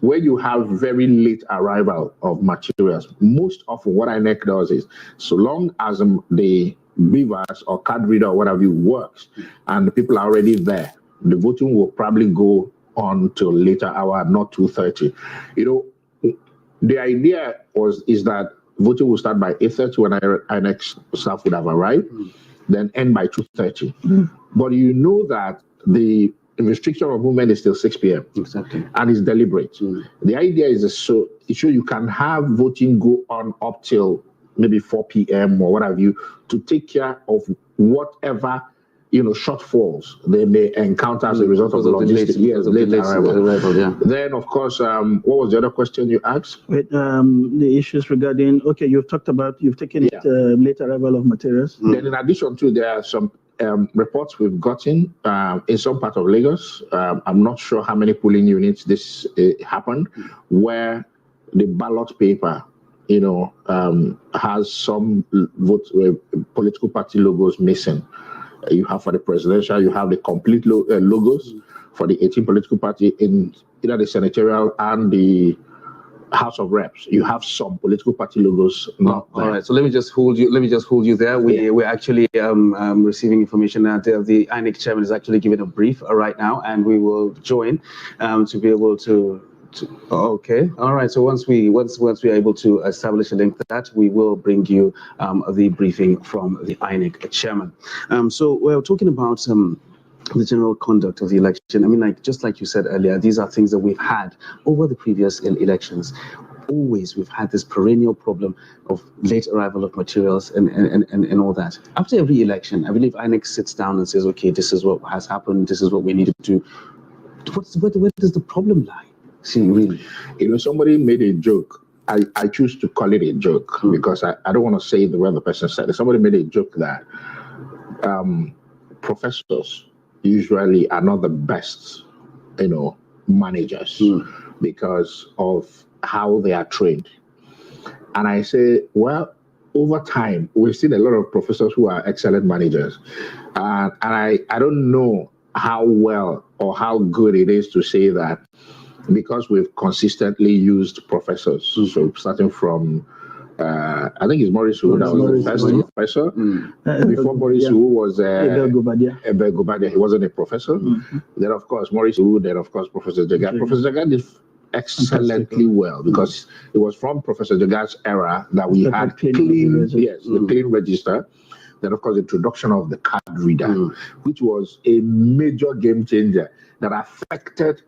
where you have very late arrival of materials, most often what INEC does is, so long as the beavers or card reader or whatever works and the people are already there, the voting will probably go on till later hour, not 2:30. The idea is that voting will start by 8:30 when INEC staff would have arrived, then end by 2:30. But that the restriction of movement is till 6 p.m. Exactly. And it's deliberate. The idea is so you can have voting go on up till maybe 4 p.m. or what have you, to take care of whatever shortfalls they may encounter as a result of the logistics. Late arrival. Then, of course, what was the other question you asked? The issues regarding, you've taken it late arrival of materials. Then, in addition to, there are some reports we've gotten in some part of Lagos. I'm not sure how many polling units this happened, where the ballot paper, has some political party logos missing. You have for the presidential, you have the complete logos for the 18 political party in either the senatorial and the House of Reps. You have some political party logos not there. All right, so let me just hold you there. We're actually receiving information that the INEC chairman is actually giving a brief right now, and we will join to be able to Okay, all right. So once we are able to establish a link to that, we will bring you the briefing from the INEC chairman. So we're talking about the general conduct of the election. I mean, like just like you said earlier, these are things that we've had over the previous elections. Always we've had this perennial problem of late arrival of materials and all that. After every election, I believe INEC sits down and says, okay, this is what has happened, this is what we need to do. Where does the problem lie? See, really? Somebody made a joke. I choose to call it a joke because I don't want to say the way the person said it. Somebody made a joke that professors usually are not the best, managers because of how they are trained. And I say, well, over time, we've seen a lot of professors who are excellent managers. And I don't know how well or how good it is to say that because we've consistently used professors. So starting from, I think it's Maurice Wu that was the first professor. Before Maurice Wu was Ebel Gubadia. He wasn't a professor. Then, of course, Maurice Wu, then, of course, Professor Jagat. Professor Jagat did excellently well because it was from Professor Jagat's era that we had the clean register. Then, of course, the introduction of the card reader, which was a major game changer that affected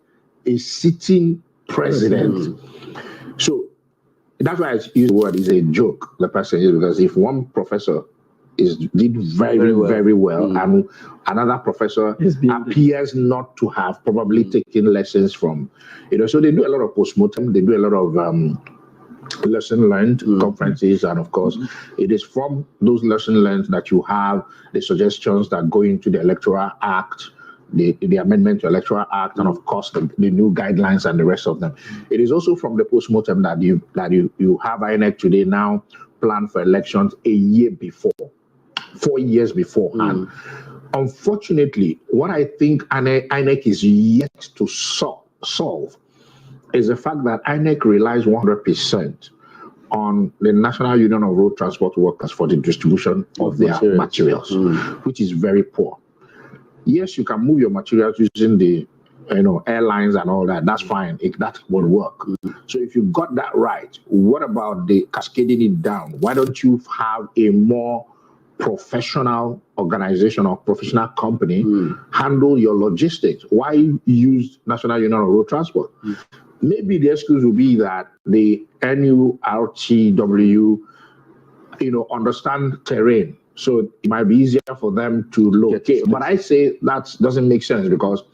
a sitting president. So that's why I use the word is a joke, the person is, because if one professor did very well and another professor appears not to have probably taken lessons from, so they do a lot of postmortem, they do a lot of lesson learned conferences, and of course it is from those lesson learned that you have the suggestions that go into the Electoral Act, the amendment to Electoral Act, and of course the new guidelines and the rest of them. It is also from the postmortem that you have INEC today now plan for elections a year before, 4 years before. And unfortunately, what I think INEC is yet to solve is the fact that INEC relies 100% on the National Union of Road Transport Workers for the distribution of their materials, which is very poor. Yes, you can move your materials using the airlines and all that. That's fine. That will work. So if you got that right, what about the cascading it down? Why don't you have a more professional organization or professional company handle your logistics? Why use National Union of Road Transport? Maybe the excuse will be that the NURTW, understand terrain. So it might be easier for them to locate. But I say that doesn't make sense because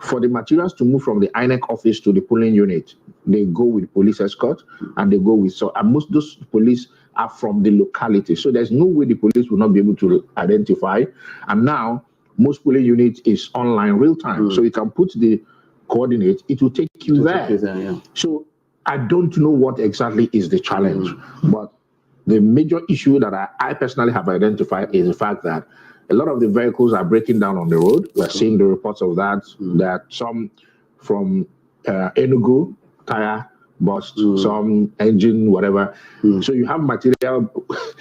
for the materials to move from the INEC office to the polling unit, they go with police escort and they go with, and most of those police are from the locality. So there's no way the police will not be able to identify. And now most polling unit is online real time. So you can put the coordinate, it will take you there. So I don't know what exactly is the challenge, but the major issue that I personally have identified is the fact that a lot of the vehicles are breaking down on the road. We're seeing the reports of that, that some from Enugu, tire bust, some engine, whatever. So you have material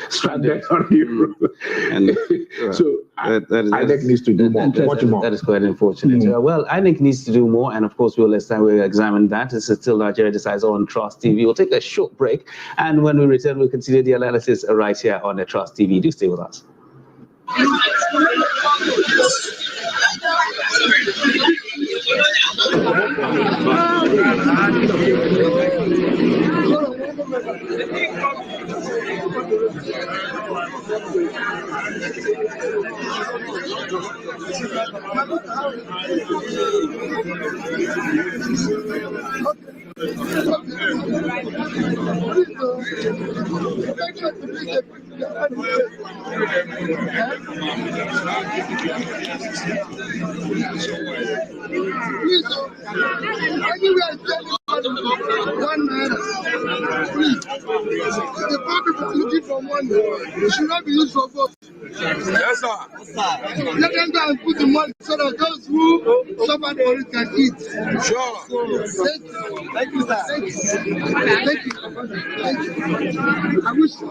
stranded on the road. And so INEC needs to do much more. That is quite unfortunate. Well, INEC needs to do more, and of course we'll examine that. This is still Nigeria Decides on Trust TV. We'll take a short break, and when we return, we'll continue the analysis right here on the Trust TV. Do stay with us. One man. The public is looking for money. It should not be used for vote. Yes, sir. Let them go and put the money so that those who suffer for it can eat. Sure. Thank you, sir. Thank you. Thank you. Thank you. I wish you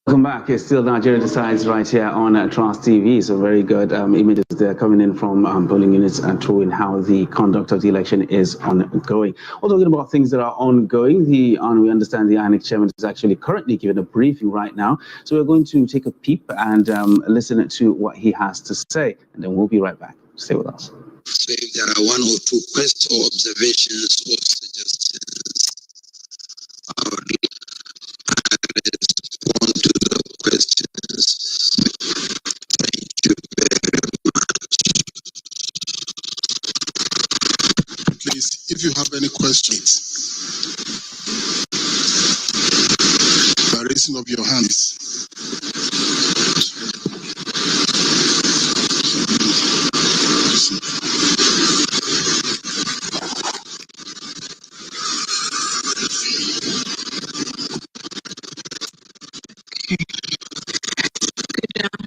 Welcome back. It's still Nigeria Decides right here on Trust TV. So very good images there coming in from polling units and showing how the conduct of the election is ongoing. We're talking about things that are ongoing. We understand the INEC chairman is actually currently giving a briefing right now. So we're going to take a peep and listen to what he has to say. And then we'll be right back. Stay with us. So if there are one or two questions or observations or suggestions, I would respond to the questions. Thank you very much. Please, if you have any questions, by raising up your hands.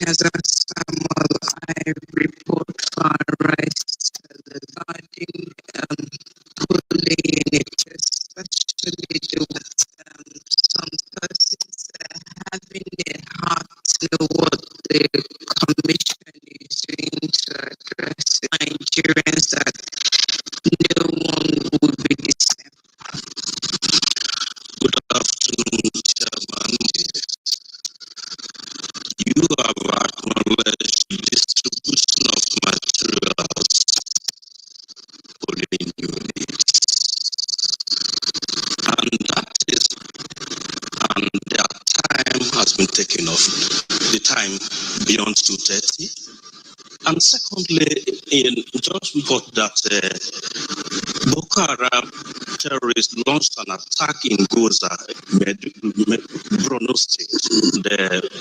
As a Samuel, I report for arrest regarding polling units, especially the some persons having a heart to know what the commission is doing to address Nigerians that no one would be the same. Good afternoon, Chairman. You have acknowledged the distribution of materials for the units, and their time has been taken off, the time beyond 2:30. And secondly, just report that Boko Haram terrorists launched an attack in Goza, Borno State.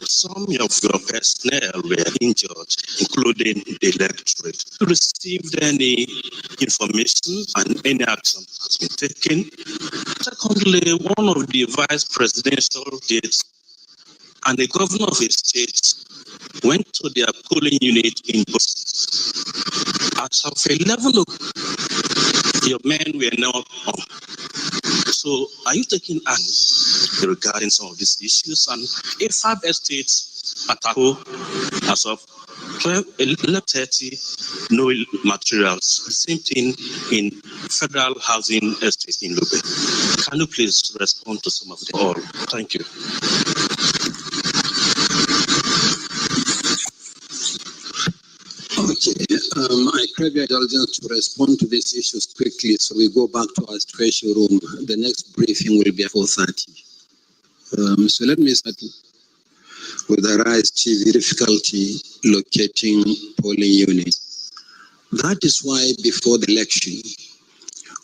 Some of your personnel were injured, including the electorate. Received any information and any action has been taken? Secondly, one of the vice presidential states and the governor of a state went to their polling unit in Boston. As of 11 o'clock, your men were not on. So, are you taking action regarding some of these issues? And if 5 estates attack as of 11:30, no materials. The same thing in federal housing estates in Lube. Can you please respond to some of them all? Thank you. Okay, I crave your indulgence to respond to these issues quickly, so we go back to our situation room. The next briefing will be at 4:30. So let me start with the rise chief difficulty locating polling units. That is why before the election,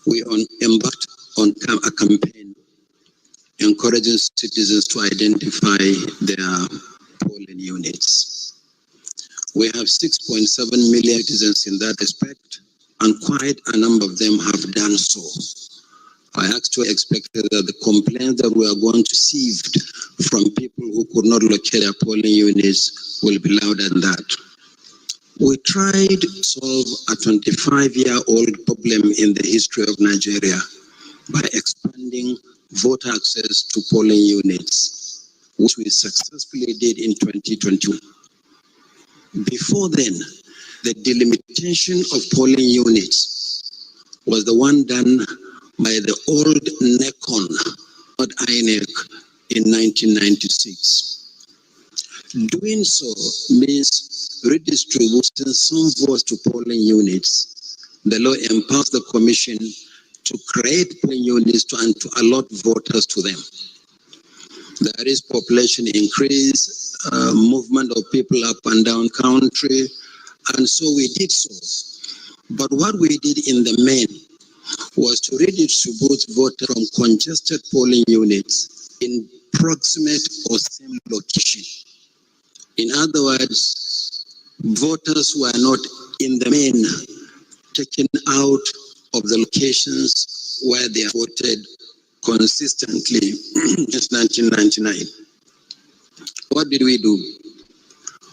we embarked on a campaign encouraging citizens to identify their polling units. We have 6.7 million citizens in that respect, and quite a number of them have done so. I actually expected that the complaints that we are going to receive from people who could not locate their polling units will be louder than that. We tried to solve a 25-year-old problem in the history of Nigeria by expanding voter access to polling units, which we successfully did in 2022. Before then, the delimitation of polling units was the one done by the old NECON, not INEC, in 1996. Doing so means redistributing some votes to polling units. The law empowers the Commission to create polling units and to allot voters to them. There is population increase, movement of people up and down country, and so we did so. But what we did in the main was to redistribute voters from congested polling units in proximate or same location. In other words, voters were not in the main taken out of the locations where they voted consistently since 1999. What did we do?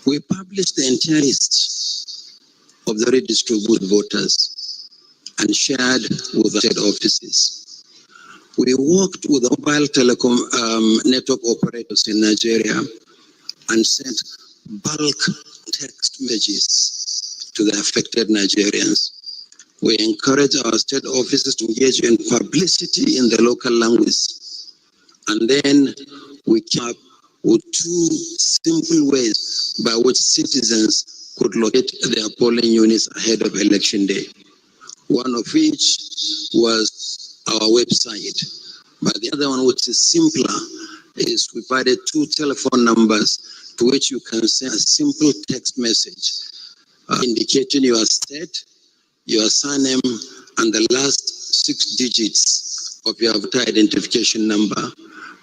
We published the entire list of the redistributed voters and shared with the state offices. We worked with the mobile telecom network operators in Nigeria and sent bulk text messages to the affected Nigerians. We encourage our state offices to engage in publicity in the local language. And then we came up with two simple ways by which citizens could locate their polling units ahead of election day. One of which was our website. But the other one, which is simpler, is we provided two telephone numbers to which you can send a simple text message indicating your state, your surname, and the last 6 digits of your voter identification number,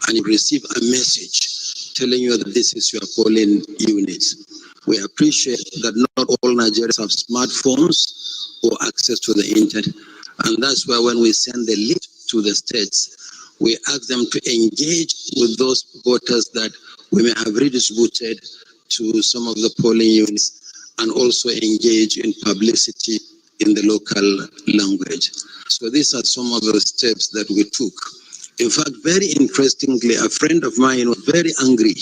and you receive a message telling you that this is your polling unit. We appreciate that not all Nigerians have smartphones or access to the internet, and that's why when we send the list to the states, we ask them to engage with those voters that we may have redistributed to some of the polling units, and also engage in publicity in the local language. So these are some of the steps that we took. In fact, very interestingly, a friend of mine was very angry.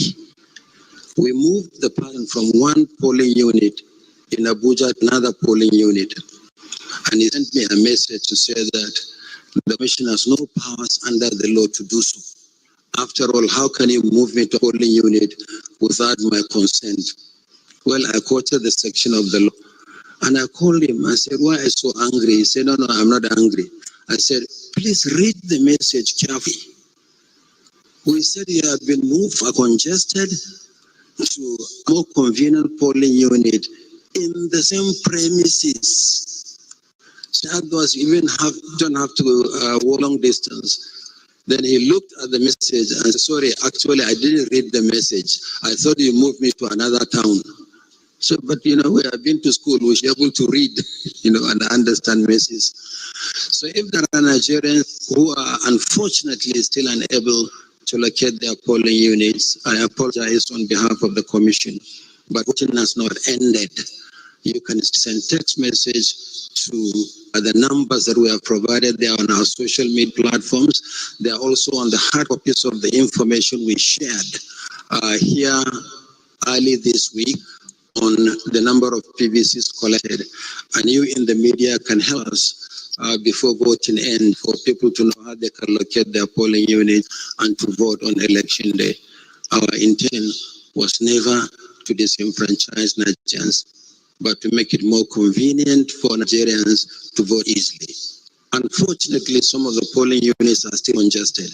We moved the person from one polling unit in Abuja to another polling unit. And he sent me a message to say that the commission has no powers under the law to do so. After all, how can you move me to a polling unit without my consent? Well, I quoted the section of the law. And I called him. I said, why are you so angry? He said, no, I'm not angry. I said, please read the message carefully. We said you have been moved from congested to a more convenient polling unit in the same premises. So otherwise, you even don't have to walk long distance. Then he looked at the message and said, sorry, actually, I didn't read the message. I thought you moved me to another town. So, but we have been to school, we should be able to read, and understand messages. So if there are Nigerians who are unfortunately still unable to locate their polling units, I apologize on behalf of the commission, but voting has not ended. You can send text message to the numbers that we have provided. They are on our social media platforms. They are also on the hard copies of the information we shared here early this week on the number of PVCs collected. And you in the media can help us before voting ends for people to know how they can locate their polling unit and to vote on election day. Our intention was never to disenfranchise Nigerians, but to make it more convenient for Nigerians to vote easily. Unfortunately, some of the polling units are still congested,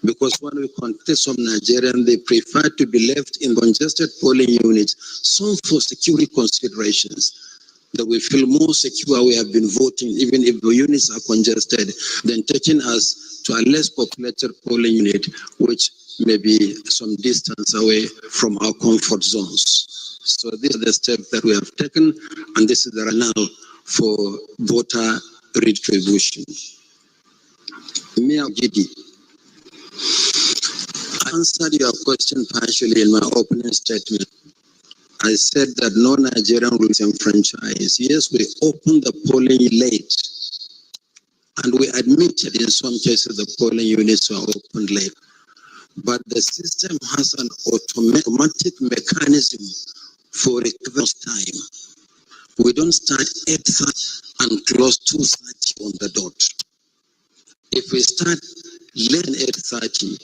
because when we contest some Nigerians, they prefer to be left in congested polling units, some for security considerations, that we feel more secure we have been voting, even if the units are congested, than taking us to a less populated polling unit, which may be some distance away from our comfort zones. So these are the steps that we have taken, and this is the rationale for voter redistribution. Mayor Gidi, I answered your question partially in my opening statement. I said that no Nigerian will be franchise. Yes, we opened the polling late. And we admitted in some cases the polling units were opened late. But the system has an automatic mechanism for recovery time. We don't start 8:30 and close 2:30 on the dot. If we start late than 8:30,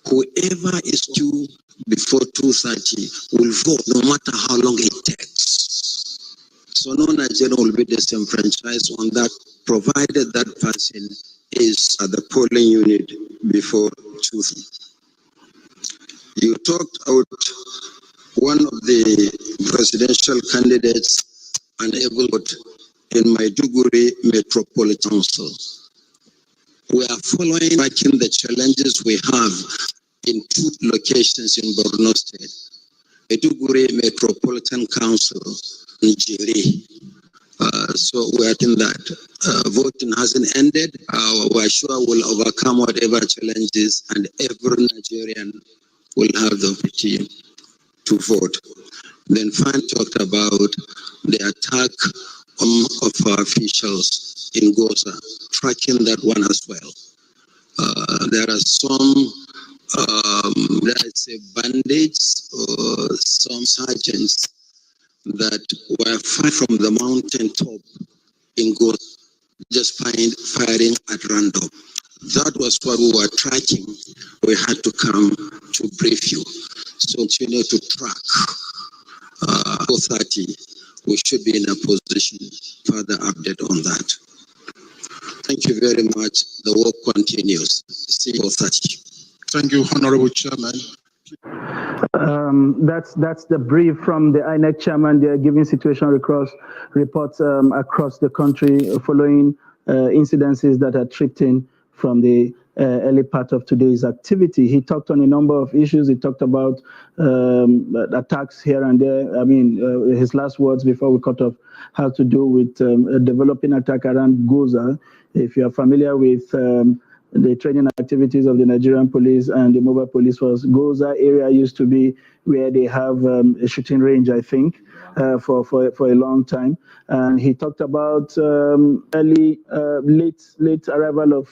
whoever is due before 2:30 will vote no matter how long it takes. So no Nigerian will be disenfranchised on that, provided that person is at the polling unit before 2:30. You talked about one of the presidential candidates unable to vote in Maiduguri Metropolitan Council. We are tracking the challenges we have in 2 locations in Borno State. Maiduguri Metropolitan Council, Nigeria. So we are in that. Voting hasn't ended. We're sure we'll overcome whatever challenges, and every Nigerian will have the opportunity to vote. Then finally talked about the attack of our officials in Goza, tracking that one as well. There are some, let's say, bandits or some sergeants that were fired from the mountain top in Goza, just firing at random. That was what we were tracking. We had to come to brief you. So continue to track. 4:30, we should be in a position further update on that. Thank you very much. The work continues. See you 4:30. Thank you, Honorable Chairman. That's the brief from the INEC chairman. They are giving situation reports across the country following incidences that are tripped in from the early part of today's activity. He talked on a number of issues. He talked about attacks here and there. I mean, his last words before we cut off had to do with a developing attack around Goza. If you are familiar with the training activities of the Nigerian police and the mobile police force, Goza area used to be where they have a shooting range, I think, for a long time. And he talked about late arrival of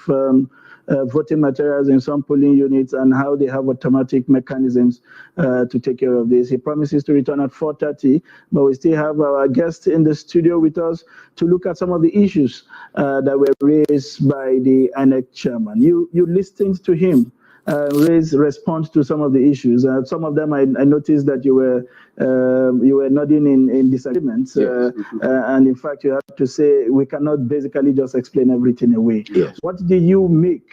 voting materials in some polling units and how they have automatic mechanisms to take care of this. He promises to return at 4:30, but we still have our guest in the studio with us to look at some of the issues that were raised by the INEC chairman. You listened to him raise response to some of the issues. Some of them I noticed that you were nodding in disagreements, yes. And in fact you have to say we cannot basically just explain everything away. Yes. What do you make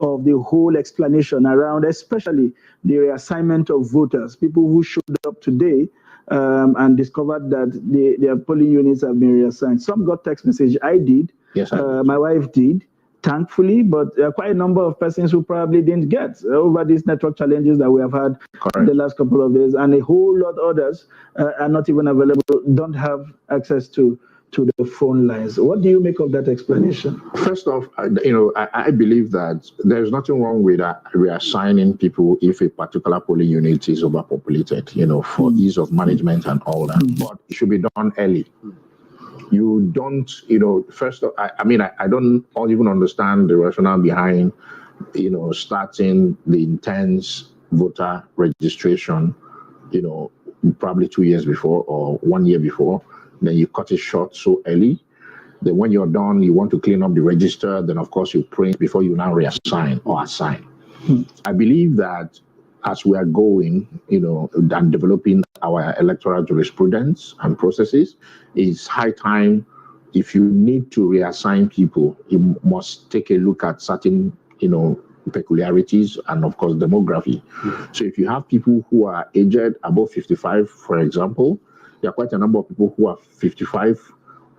of the whole explanation around, especially the reassignment of voters, people who showed up today and discovered that their polling units have been reassigned? Some got text message. I did. Yes. My wife did. Thankfully, but there are quite a number of persons who probably didn't get over these network challenges that we have had in the last couple of days, and a whole lot others are not even available, don't have access to the phone lines. What do you make of that explanation? First off, I believe that there's nothing wrong with reassigning people if a particular polling unit is overpopulated, for ease of management and all that, but it should be done early. You don't, first of all, I don't even understand the rationale behind, starting the intense voter registration, probably 2 years before or 1 year before. Then you cut it short so early. Then when you're done, you want to clean up the register. Then, of course, you print before you now reassign or assign. I believe that as we are going, and developing our electoral jurisprudence and processes, it's high time, if you need to reassign people, you must take a look at certain, peculiarities and, of course, demography. So if you have people who are aged above 55, for example, there are quite a number of people who are 55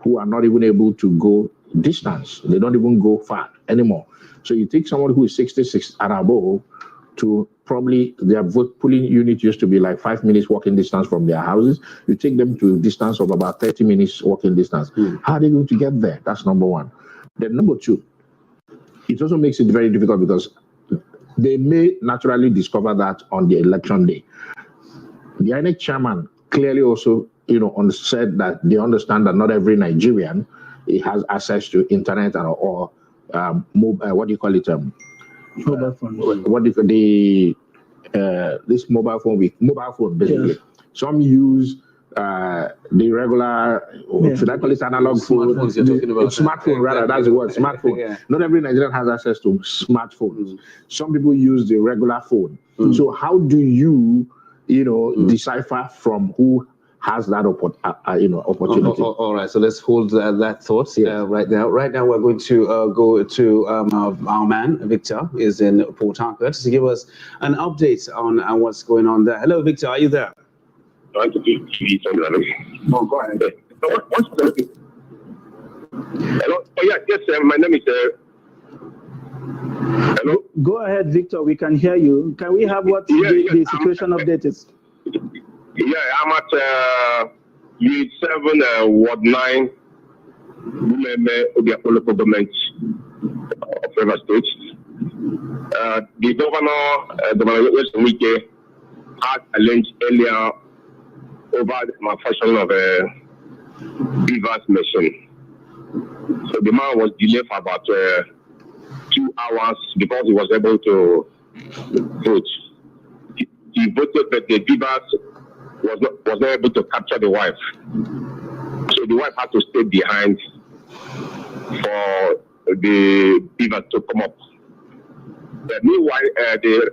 who are not even able to go distance. They don't even go far anymore. So you take someone who is 66 and above, to probably their vote polling unit used to be like 5 minutes walking distance from their houses. You take them to a distance of about 30 minutes walking distance. How are they going to get there? That's number one. Then number two, it also makes it very difficult because they may naturally discover that on the election day. The INEC chairman clearly also, said that they understand that not every Nigerian has access to internet or mobile. What do you call it? Mobile phone. What do you call this mobile phone? Mobile phone, basically. Yes. Some use the regular, should I call it analog phone? Smartphone, rather, that's the word, smartphone. Yeah. Not every Nigerian has access to smartphones. Some people use the regular phone. So how do you, decipher from who has that opportunity? All right, so let's hold that thought right now. Right now, we're going to go to our man, Victor, is in Port Harcourt, to give us an update on what's going on there. Hello, Victor, are you there? Oh, go ahead. Hello? Oh, yes, my name is... Hello? Go ahead, Victor, we can hear you. Can we have what the situation update is? Yeah, I'm at Unit 7, Ward 9, the local government of River State. The governor, Governor Wike, had challenged earlier over the manufacturing of a beavers machine. So the man was delayed for about 2 hours because he was able to vote. He voted, but the beavers was not able to capture the wife. So the wife had to stay behind for the beaver to come up. Meanwhile, the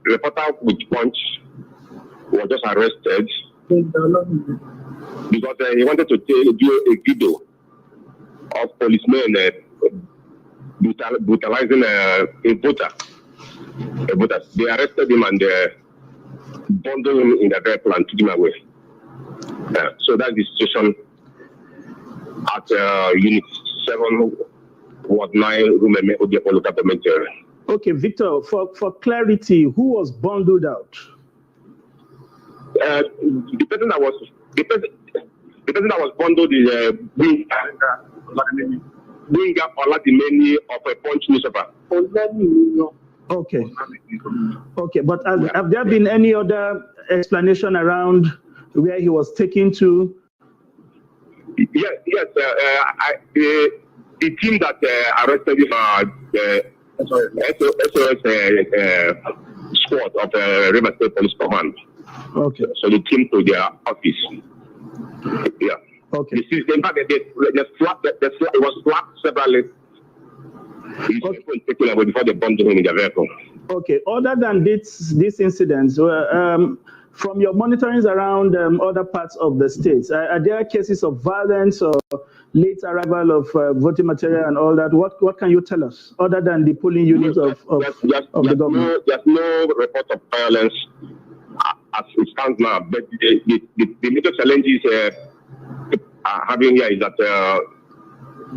reporter with Punch was just arrested because he wanted to do a video of policemen brutalizing a voter. They arrested him and bundled him in the vehicle and took him away. So that's the situation at Unit 7, Ward 9, Rumeme, Odepo local government area. Okay, Victor, for clarity, who was bundled out? The person that was bundled is Winga Oladimeni of a Punch newspaper. Okay. Okay, but have there been any other explanation around where he was taken to? Yes. The team that arrested him, SOS squad of the River State Police Command. Okay. So they came to their office. Yeah. Okay. In fact, it was flagged severally. Taken away before they bumped him in the vehicle. Okay. Other than these incidents, from your monitorings around other parts of the states, are there cases of violence or late arrival of voting material and all that? What can you tell us other than the polling units of the government? There's no report of violence as it stands now. But the major challenges having here is that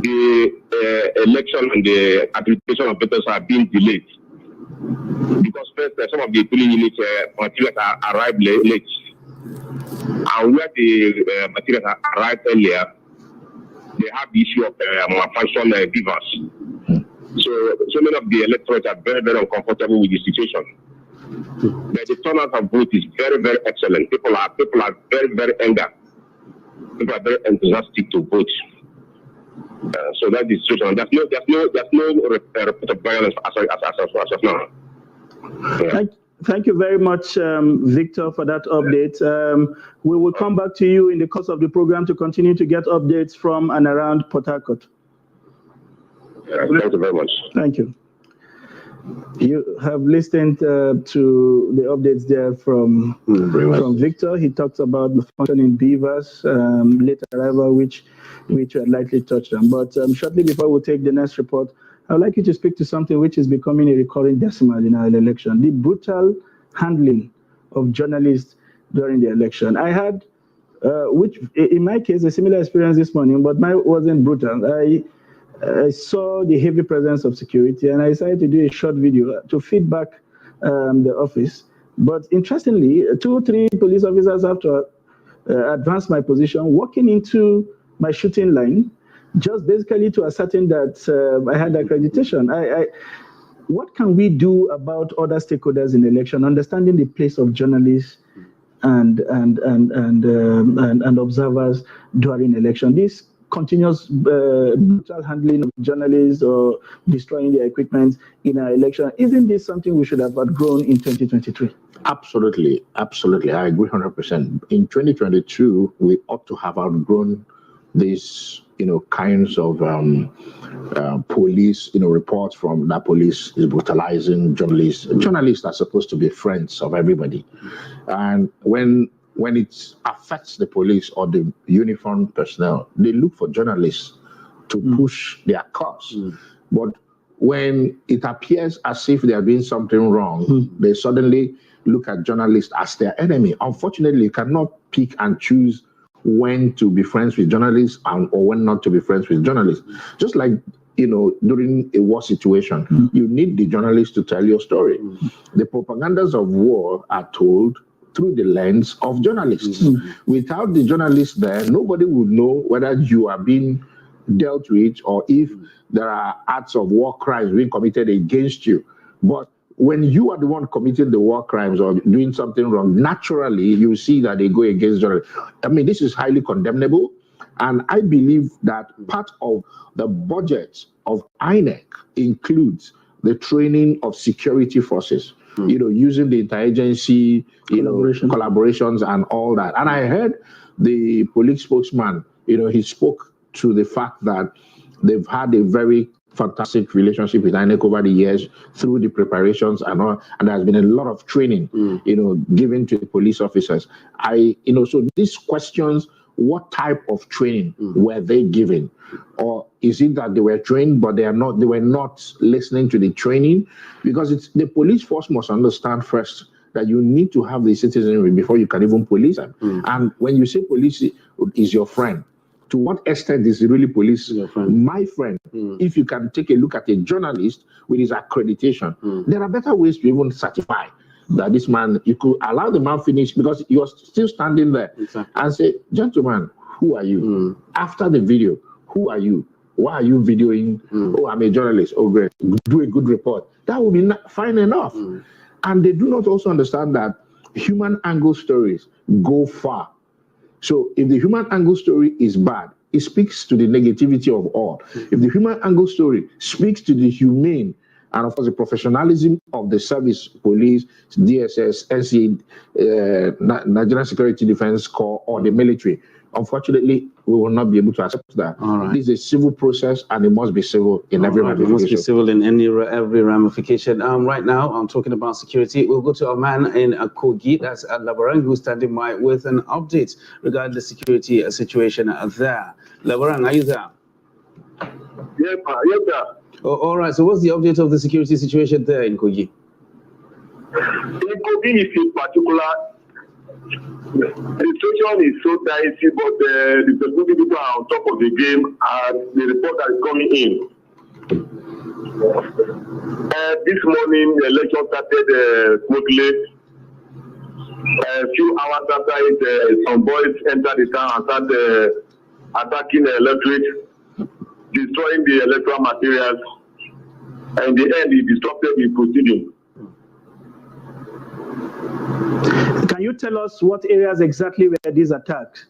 the election and the application of voters are being delayed. Because first, some of the polling units materials arrived late. And where the materials arrived earlier, they have the issue of malfunction beavers. So many of the electorates are very, very uncomfortable with the situation. But the turnout of vote is very, very excellent. People are very, very eager. People are very enthusiastic to vote. So that's the situation. There's no report of violence as of now. Yeah. Thank you very much, Victor, for that update. We will come back to you in the course of the program to continue to get updates from and around Port Harcourt. Thank you very much. Thank you. You have listened to the updates there from Victor. He talks about the functioning beavers, late arrival, which we had lightly touched on. But shortly before we take the next report, I would like you to speak to something which is becoming a recurring decimal in our election: the brutal handling of journalists during the election. I had, which in my case, a similar experience this morning, but mine wasn't brutal. I saw the heavy presence of security, and I decided to do a short video to feedback the office. But interestingly, 2 or 3 police officers have to advance my position, walking into my shooting line. just basically to ascertain that I had accreditation. What can we do about other stakeholders in election, understanding the place of journalists and observers during election? This continuous brutal handling of journalists or destroying their equipment in our election, isn't this something we should have outgrown in 2023? Absolutely. I agree 100%. In 2022, we ought to have outgrown these, kinds of police, reports from that police is brutalizing journalists. Journalists are supposed to be friends of everybody, and when it affects the police or the uniformed personnel, they look for journalists to push their cause. But when it appears as if they are doing something wrong, they suddenly look at journalists as their enemy. Unfortunately, you cannot pick and choose when to be friends with journalists or when not to be friends with journalists. Just like, during a war situation, you need the journalists to tell your story. The propagandas of war are told through the lens of journalists. Without the journalists there, nobody would know whether you are being dealt with or if there are acts of war crimes being committed against you. But when you are the one committing the war crimes or doing something wrong, naturally you see that they go against journalists. I mean, this is highly condemnable. And I believe that part of the budget of INEC includes the training of security forces, using the interagency, collaborations and all that. And I heard the police spokesman, he spoke to the fact that they've had a very fantastic relationship with INEC over the years through the preparations and all, and there has been a lot of training, given to the police officers. So these questions, what type of training were they given? Or is it that they were trained, but they were not listening to the training? Because the police force must understand first that you need to have the citizenry before you can even police them. And when you say police is your friend, to what extent is really police my friend? If you can take a look at a journalist with his accreditation, there are better ways to even certify that this man, you could allow the man finish because you're still standing there and say, gentlemen, who are you? After the video, who are you? Why are you videoing? Oh, I'm a journalist. Oh, great. Do a good report. That would be fine enough. And they do not also understand that human angle stories go far. So if the human angle story is bad, it speaks to the negativity of all. If the human angle story speaks to the humane and of course the professionalism of the service, police, DSS, NCA, Nigerian Security Defense Corps, or the military, unfortunately, we will not be able to accept that. This is a civil process, and it must be civil in every ramification. It must be civil in every ramification. Right now, I'm talking about security. We'll go to our man in Kogi, that's Labarang, who's standing by with an update regarding the security situation there. Labarang, are you there? Yes, sir. Oh, all right. So what's the update of the security situation there in Kogi? In Kogi, in particular, the situation is so dicey, but the security people are on top of the game and the report that is coming in. This morning, the election started smoothly. A few hours after it, some boys entered the town and started attacking the electric, destroying the electoral materials, and in the end, it disrupted the proceeding. Can you tell us what areas exactly were these attacks?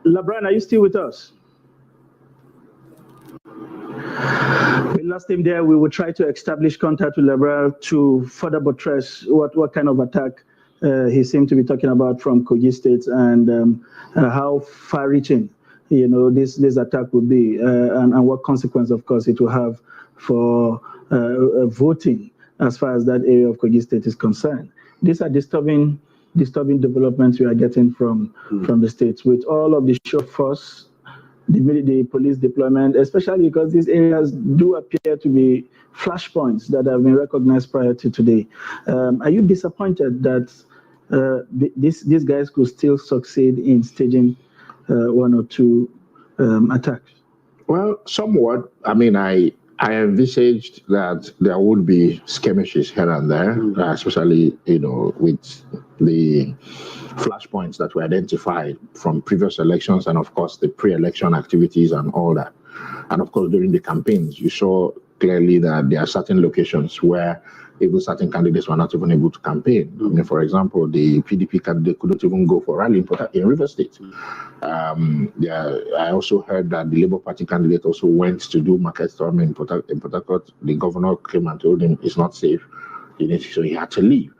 Labran, are you still with us? We lost him there. We will try to establish contact with Labran to further buttress what kind of attack he seemed to be talking about from Kogi State and how far-reaching, this attack would be and what consequence, of course, it will have for voting as far as that area of Kogi State is concerned. These are disturbing developments we are getting from the states with all of the show of force, the police deployment, especially because these areas do appear to be flashpoints that have been recognized prior to today. Are you disappointed that these guys could still succeed in staging one or two attacks? Well, somewhat. I mean, I I envisaged that there would be skirmishes here and there, especially, with the flashpoints that were identified from previous elections and, of course, the pre-election activities and all that. And, of course, during the campaigns, you saw clearly that there are certain locations where even certain candidates were not even able to campaign. I mean, for example, the PDP candidate couldn't even go for rally in River State. I also heard that the Labour Party candidate also went to do market storming in Port Harcourt. The governor came and told him it's not safe, so he had to leave.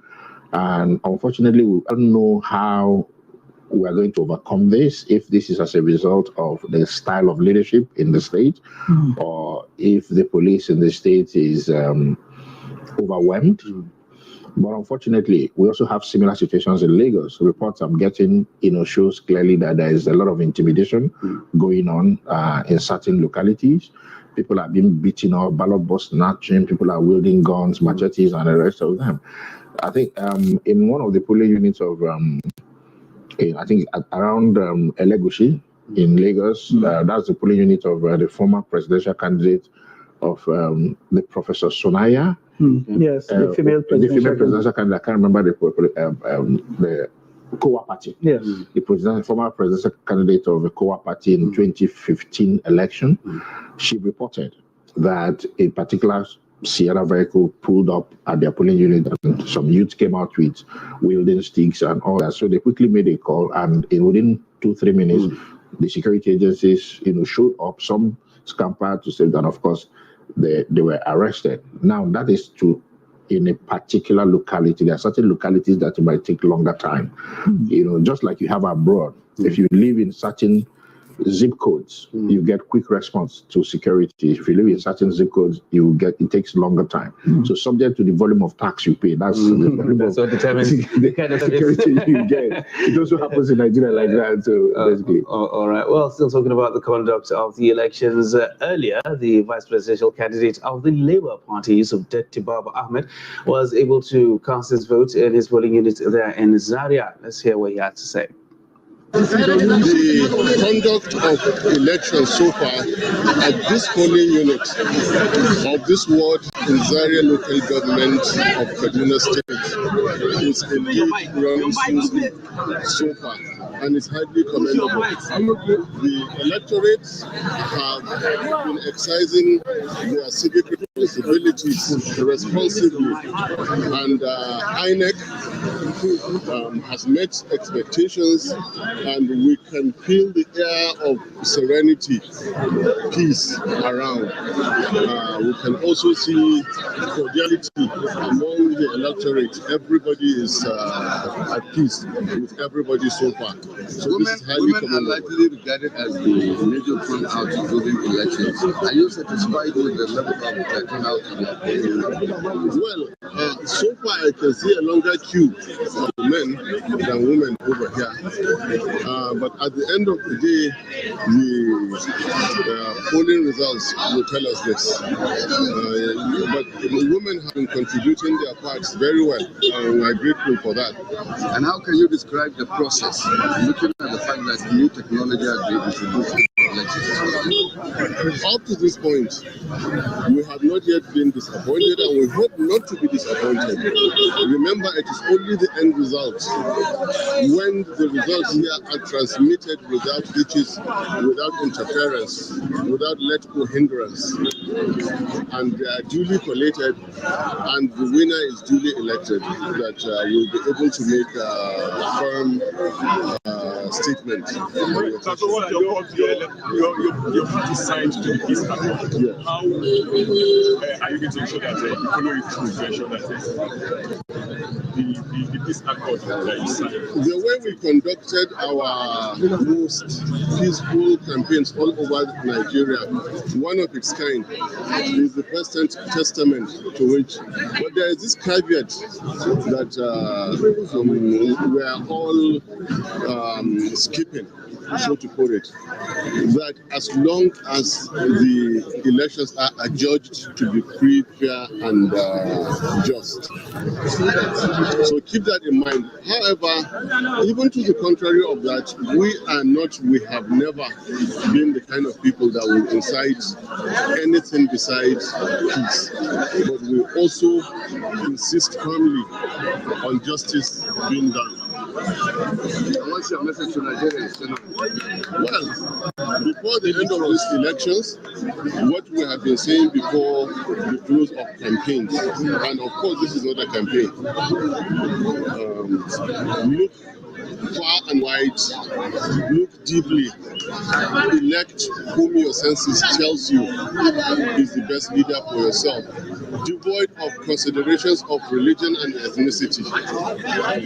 And unfortunately, we don't know how we are going to overcome this, if this is as a result of the style of leadership in the state, or if the police in the state is overwhelmed. But unfortunately, we also have similar situations in Lagos. Reports I'm getting, shows clearly that there is a lot of intimidation going on in certain localities. People are being beaten up, ballot box snatching, people are wielding guns, machetes, and the rest of them. I think in one of the polling units of, I think around Elegushi in Lagos, that's the polling unit of the former presidential candidate of the Professor Sonaya. Yes, the female presidential candidate. I can't remember the Kowa party. Yes. The former presidential candidate of the Kowa party in 2015 election. She reported that a particular Sierra vehicle pulled up at their polling unit and some youth came out with wielding sticks and all that. So they quickly made a call, and within 2-3 minutes, the security agencies, showed up. Some scampered to save that. Of course, they were arrested. Now that is in a particular locality. There are certain localities that might take longer time. Just like you have abroad. If you live in certain zip codes, you get quick response to security. If you live in certain zip codes, it takes longer time. So subject to the volume of tax you pay, that's the volume of determines the kind of security you get. It also happens in Nigeria like that. So basically. All right. Well, still talking about the conduct of the elections. Earlier, the vice presidential candidate of the Labour Party, Tibaba Ahmed, was able to cast his vote in his polling unit there in Zaria. Let's hear what he had to say. The conduct of elections so far at this polling unit of this ward in Zaria local government of Kaduna State is indeed running smoothly so far, and it's highly commendable. The electorates have been exercising their civic responsibilities responsibly, and INEC has met expectations, and we can feel the air of serenity, peace around. We can also see cordiality among the electorate. Everybody is at peace with everybody so far. So women are likely regarded as the major turnout during elections. Are you satisfied with the level of turnout? Well, so far I can see a longer queue of men than women over here. But at the end of the day, the polling results will tell us this. But the women have been contributing their parts very well, and we're grateful for that. And how can you describe the process, looking at the fact that new technology has been introduced in elections? Up to this point, we have not yet been disappointed, and we hope not to be disappointed. Remember, it is only the end result. When the results here are transmitted without glitches, without interference, without let-go hindrance, and they are duly collated, and the winner is duly elected, that we'll be able to make a firm statement. So what your party signed to the peace accord. Yes. How are you going to ensure that you follow it through to ensure that the peace accord that you signed? The way we conducted our most peaceful campaigns all over Nigeria, one of its kind, is the President's testament to which, but there is this caveat that we are all skipping. so to put it, that as long as the elections are adjudged to be free, fair, and just. So keep that in mind. However, even to the contrary of that, we have never been the kind of people that will incite anything besides peace. But we also insist firmly on justice being done. What's your message to Nigerians? Well, before the end of these elections, what we have been saying before the close of campaigns, and of course this is not a campaign, look far and wide, look deeply, elect whom your senses tells you is the best leader for yourself, devoid of considerations of religion and ethnicity.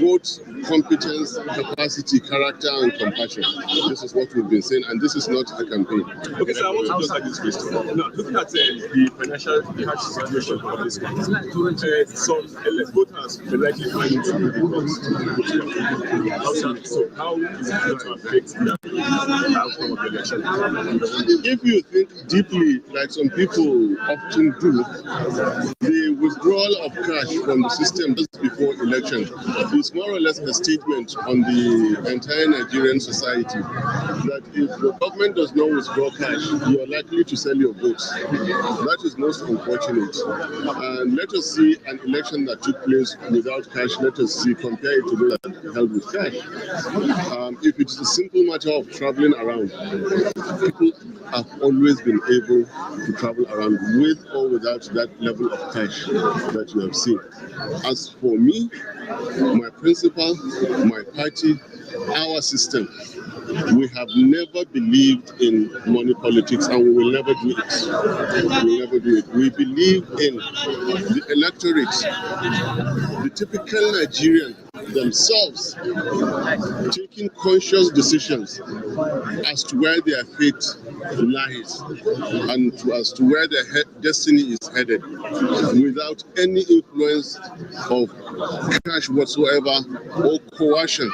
Vote competence, capacity, character, and compassion. This is what we've been saying, and this is not a campaign. Okay, so I want to just ask this question. Now, looking at the financial situation of this country, some voters are likely going to the votes. So how is it going to affect the outcome of the election? If you think deeply, like some people often do, the withdrawal of cash from the system just before election is more or less a statement on the entire Nigerian society that if the government does not withdraw cash, you are likely to sell your votes. That is most unfortunate. And let us see an election that took place without cash. Let us see, compare it to those that held with cash. If it's a simple matter of traveling around, people have always been able to travel around with or without that level of cash that you have seen. As for me, my principle, my party, our system, we have never believed in money politics, and we will never do it. We will never do it. We believe in the electorate, the typical Nigerian themselves taking conscious decisions as to where their fate lies and as to where their destiny is headed, without any influence of cash whatsoever or coercion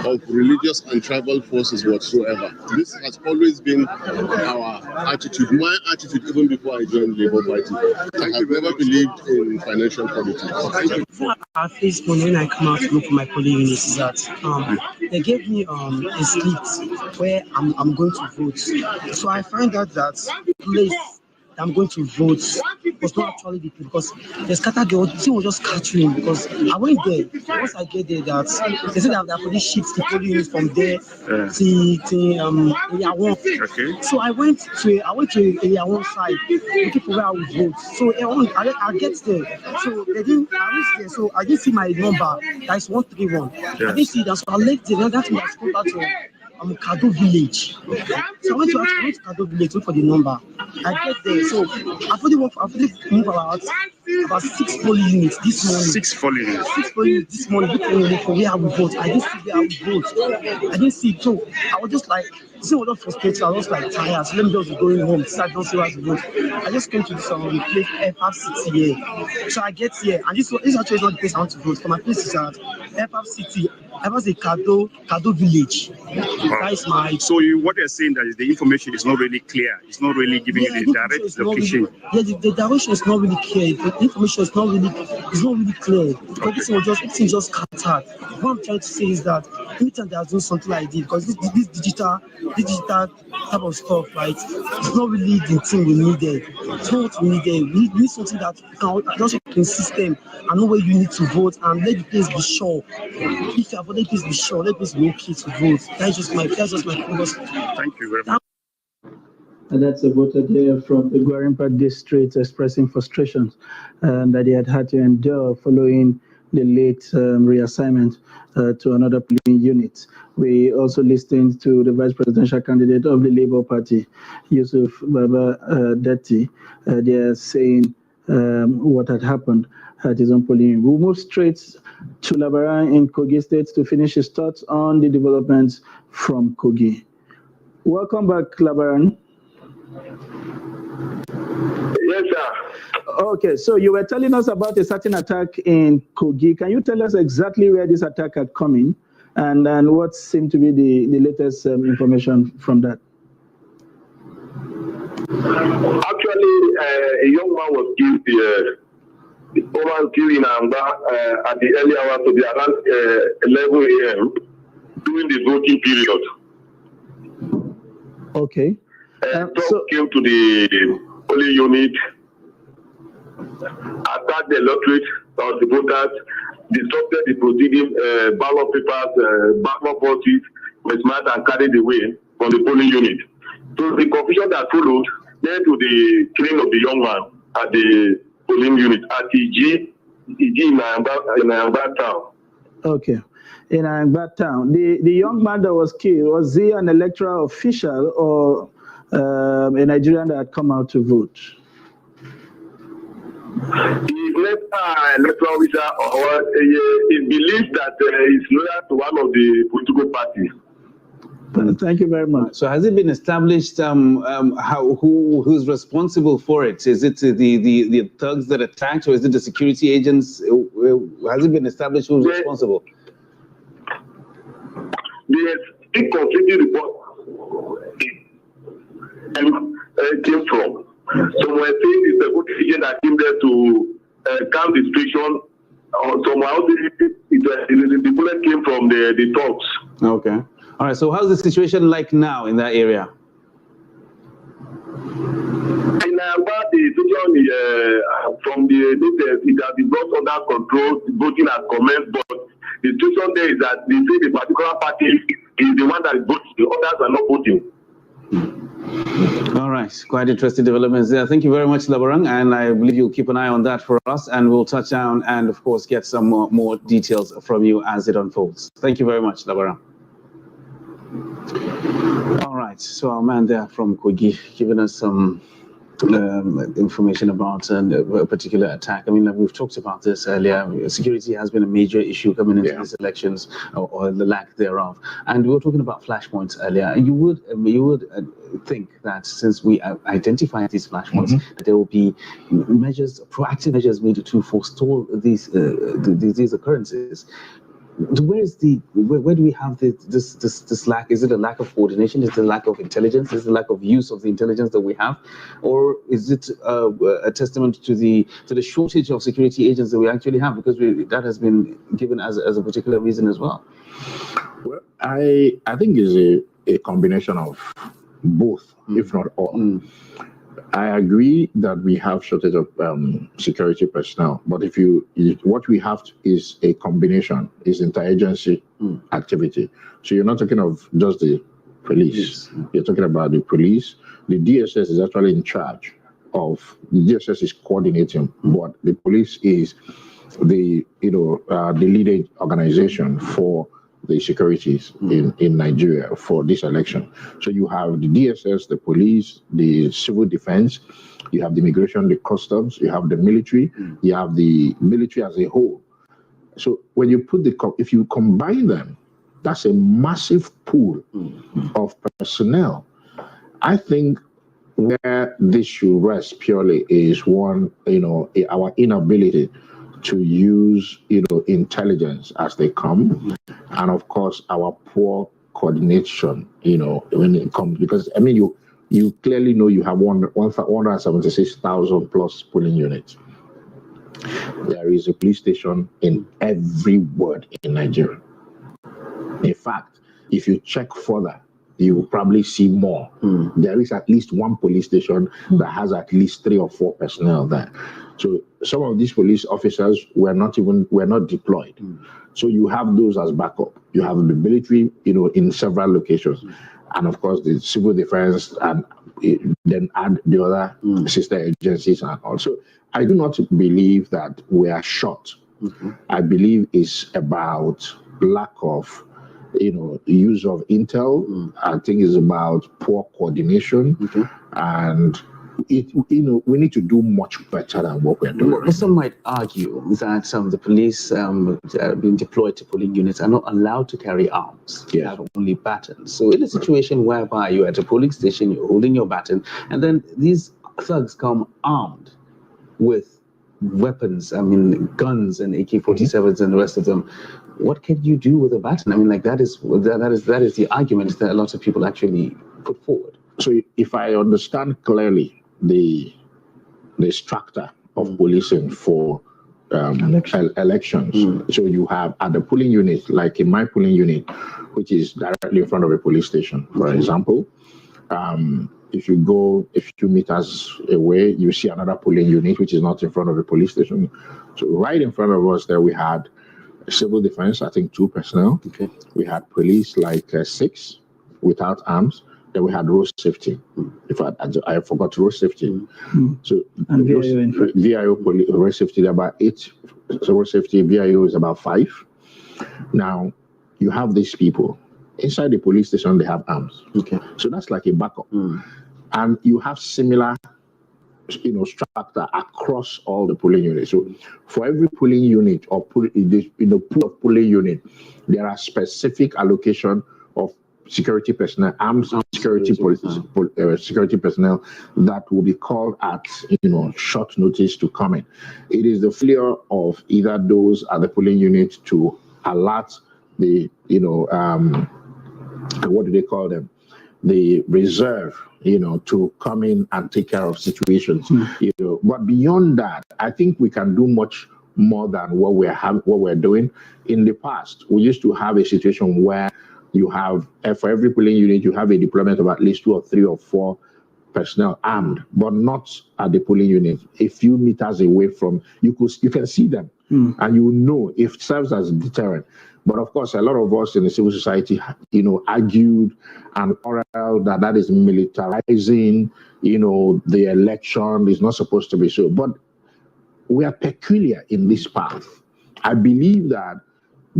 of religious and tribal forces whatsoever. This has always been our attitude, my attitude even before I joined the Labour Party. I have never believed in financial politics. Before I faced when I come out to look for my polling units is that they gave me a slip where I'm going to vote. So I find out that the place I'm going to vote was not actually the place because they scattered the thing was just scattering because I went there. Once I get there, that they said that the police shift the polling units from there to area 1. Okay. So I went to area 1 side looking for where I would vote. So I get there. So they didn't I reached there. So I didn't see my number. That is 131. I didn't see that. So I left there. That's when I spoke out to Kado village. So I went to Kado village to look for the number. I get there. So I've already moved about 6 polling units this morning. 6 polling units. 6 polling units this morning. Looking for where I would vote. I didn't see where I would vote. I didn't see it. So I was just like, this was not frustrated. I was like tired. So let me just be going home. So I don't see where to vote. I just came to this place FF City here. So I get here, and this actually is not the place I want to vote. For my place is at FF City. I was a Kado village. That is my. So what you're saying that is the information is not really clear. It's not really giving you the direct location. The direction is not really clear. The information is not really clear. Everything just scattered. What I'm trying to say is that anytime they are doing something like this, because this digital type of stuff, right? It's not really the thing we needed. It's not what we needed. We need something that can just in system and know where you need to vote and let the place be sure. If you have let the place be sure, let the place be okay to vote. That's just my focus. Thank you very much. And that's a voter there from the Gwarinpa district expressing frustrations that they had to endure following the late reassignment to another polling unit. We also listened to the vice presidential candidate of the Labour Party, Yusuf Baba Datti. They are saying what had happened at his own polling unit. We'll move straight to Labaran in Kogi State to finish his thoughts on the developments from Kogi. Welcome back, Labaran. Yes, sir. Okay, so you were telling us about a certain attack in Kogi. Can you tell us exactly where this attack had come in And what seemed to be the latest information from that? Actually, a young man was killed. The woman killed in Amba at the early hours of the around 11 a.m. during the voting period. Okay. So came to the polling unit, attacked the electorate of the voters, disrupted the proceeding, ballot papers, ballot boxes, mismatched and carried away from the polling unit. So the confusion that followed led to the killing of the young man at the polling unit at EG in Anambra town. Okay. In Anambra town. The young man that was killed, was he an electoral official or a Nigerian that had come out to vote? He's not an electoral official, or he believes that he's loyal to one of the political parties. Thank you very much. So has it been established who's responsible for it? Is it the thugs that attacked, or is it the security agents? Has it been established who's responsible? The conflicting report came from. So we're saying it's a good agent that came there to calm the situation. Somehow the bullet came from the thugs. Okay. All right, so how's the situation like now in that area? In about the situation from the latest, it has been brought under control, voting has commenced, but the situation there is that they say the particular party is the one that is voting, the others are not voting. All right, quite interesting developments there. Thank you very much, Labarang, and I believe you'll keep an eye on that for us, and we'll touch down and, of course, get some more details from you as it unfolds. Thank you very much, Labarang. All right, so our man there from Kogi giving us some information about a particular attack. I mean, like we've talked about this earlier. Security has been a major issue coming into these elections, or the lack thereof. And we were talking about flashpoints earlier. You would think that since we identified these flashpoints, that there will be measures, proactive measures made to forestall these occurrences. Where do we have this lack? Is it a lack of coordination? Is it a lack of intelligence? Is it a lack of use of the intelligence that we have, or is it a testament to the shortage of security agents that we actually have? Because that has been given as a particular reason as well. Well, I think it's a combination of both, if not all. I agree that we have shortage of security personnel, but what we have is a combination, is interagency activity. So you're not talking of just the police. You're talking about the police. The DSS is actually in charge of. The DSS is coordinating, but the police is the leading organization for the securities in Nigeria for this election. So you have the DSS, the police, the civil defense, you have the immigration, the customs, you have the military, you have the military as a whole. So when you put if you combine them, that's a massive pool of personnel. I think where this should rest purely is one, our inability to use, intelligence as they come, and of course our poor coordination, when it comes, because I mean you clearly know you have 176,000 plus polling units. There is a police station in every ward in Nigeria. In fact, if you check further, you will probably see more. There is at least one police station that has at least 3 or 4 personnel there. So some of these police officers were not deployed. So you have those as backup. You have the military, in several locations, and of course the civil defense, and then add the other sister agencies and also. I do not believe that we are short. I believe it's about lack of use of intel. I think it's about poor coordination, and we need to do much better than what we're doing. Well, some might argue that the police being deployed to polling units are not allowed to carry arms. They have only batons. So in a situation whereby you're at a polling station, you're holding your baton, and then these thugs come armed with weapons, I mean, guns and AK-47s and the rest of them. What can you do with a baton? I mean, like that is the argument that a lot of people actually put forward. So if I understand clearly the structure of policing for elections, so you have at the polling unit, like in my polling unit, which is directly in front of a police station, for example, if you go a few meters away, you see another polling unit, which is not in front of the police station. So right in front of us there, we had civil defense, I think 2 personnel. Okay. We had police, like 6 without arms. Then we had road safety. In fact, I forgot road safety. So and VIO road safety, about 8. So road safety, VIO is about 5. Now, you have these people. Inside the police station, they have arms. Okay. So that's like a backup. And you have similar, structure across all the polling units. So for every polling unit or in the pool of polling unit, there are specific allocation of security personnel, armed security personnel that will be called at short notice to come in. It is the failure of either those at the polling unit to alert the what do they call them? The reserve, to come in and take care of situations. But beyond that, I think we can do much more than what we're doing. In the past, we used to have a situation where you have, for every polling unit, you have a deployment of at least 2 or 3 or 4 personnel armed, but not at the polling unit. A few meters away from, you can see them, and you know it serves as a deterrent. But of course, a lot of us in the civil society, argued and quarreled that is militarizing, the election is not supposed to be so. But we are peculiar in this path. I believe that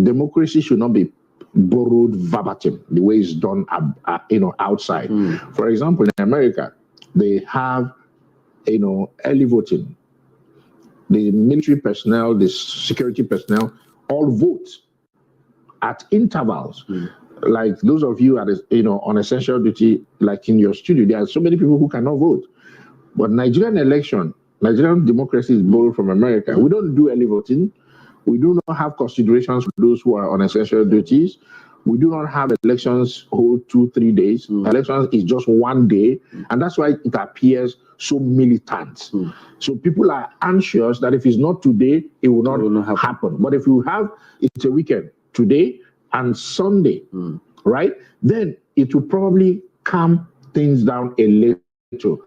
democracy should not be borrowed verbatim, the way it's done, outside. For example, in America, they have, early voting. The military personnel, the security personnel, all vote at intervals. Like those of you at on essential duty, like in your studio, there are so many people who cannot vote. But Nigerian democracy is borrowed from America. We don't do early voting. We do not have considerations for those who are on essential duties. We do not have elections hold 2-3 days. Elections is just 1 day, and that's why it appears so militant. So people are anxious that if it's not today, it will not happen. But if you have it's a weekend, today and Sunday, right? Then it will probably calm things down a little.